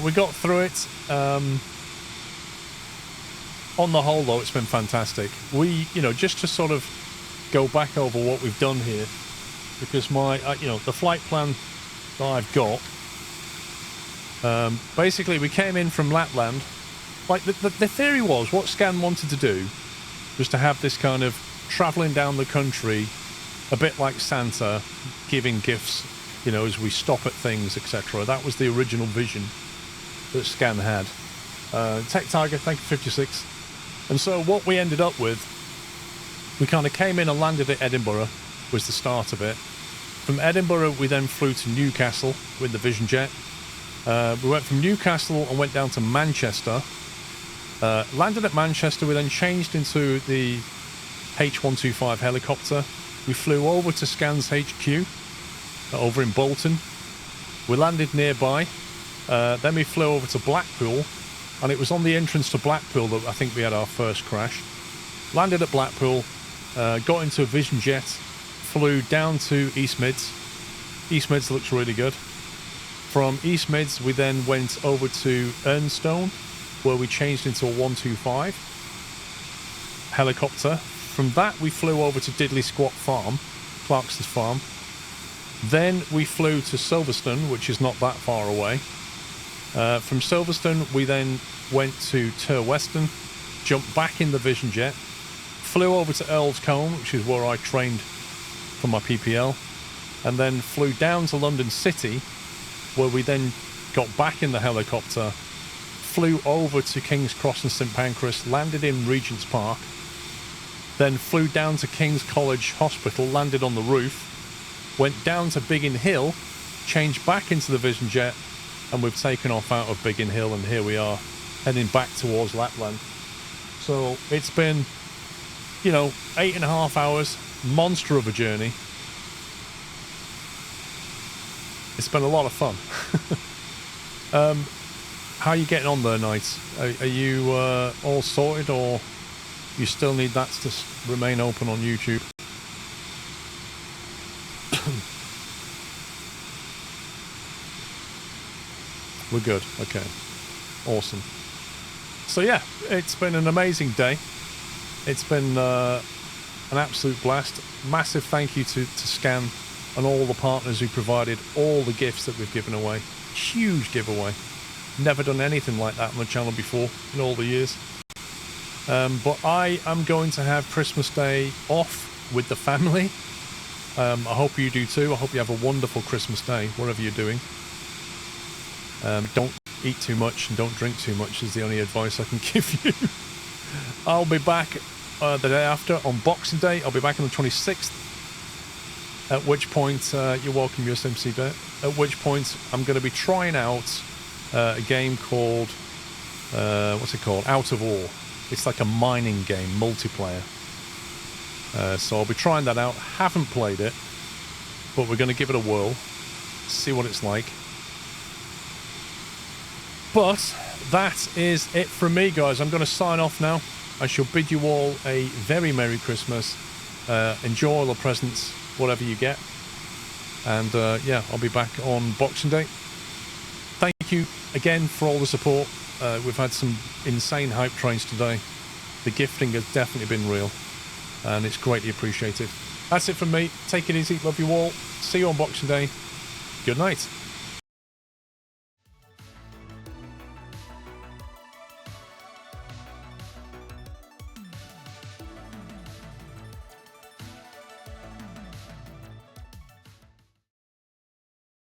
We got through it. On the whole, though, it's been fantastic. We, you know, just to sort of go back over what we've done here, because my, you know, the flight plan that I've got, basically we came in from Lapland. Like, the theory was, what Scan wanted to do was to have this kind of travelling down the country, a bit like Santa, giving gifts, you know, as we stop at things, etc. That was the original vision that Scan had. Tech Tiger, thank you, 56. And so what we ended up with, we kind of came in and landed at Edinburgh, was the start of it. From Edinburgh, we then flew to Newcastle with the Vision Jet. We went from Newcastle and went down to Manchester. Landed at Manchester, we then changed into the H125 helicopter. We flew over to Scan's HQ over in Bolton. We landed nearby. Then we flew over to Blackpool, and it was on the entrance to Blackpool that I think we had our first crash. Landed at Blackpool, got into a Vision Jet, flew down to East Mids. East Mids looks really good. From East Mids, we then went over to Ernstone, where we changed into a 125 helicopter. From that, we flew over to Diddley Squat Farm, Clarkson's farm. Then we flew to Silverstone, which is not that far away. From Silverstone, we then went to Turweston, jumped back in the Vision Jet, flew over to Earl's Colne, which is where I trained for my PPL, and then flew down to London City, where we then got back in the helicopter, flew over to King's Cross and St Pancras, landed in Regent's Park, then flew down to King's College Hospital, landed on the roof, went down to Biggin Hill, changed back into the Vision Jet, and we've taken off out of Biggin Hill, and here we are, heading back towards Lapland. So it's been, you know, 8.5 hours, monster of a journey. It's been a lot of fun. How are you getting on there, Knights? Are you all sorted, or you still need that to remain open on YouTube? We're good. Okay. Awesome. So yeah, it's been an amazing day. It's been an absolute blast. Massive thank you to Scan and all the partners who provided all the gifts that we've given away. Huge giveaway. Never done anything like that on the channel before in all the years. But I am going to have Christmas Day off with the family. I hope you do too. I hope you have a wonderful Christmas Day, whatever you're doing. Don't eat too much and don't drink too much is the only advice I can give you. I'll be back the day after on Boxing Day. I'll be back on the 26th. At which point, you're welcome, USMC Bear. At which point, I'm going to be trying out a game called, what's it called? Out of Ore. It's like a mining game, multiplayer. So I'll be trying that out. Haven't played it, but we're going to give it a whirl. See what it's like. But that is it from me, guys. I'm going to sign off now. I shall bid you all a very Merry Christmas. Enjoy all the presents, whatever you get. And yeah, I'll be back on Boxing Day. Thank you again for all the support. We've had some insane hype trains today. The gifting has definitely been real, and it's greatly appreciated. That's it from me. Take it easy. Love you all. See you on Boxing Day. Good night.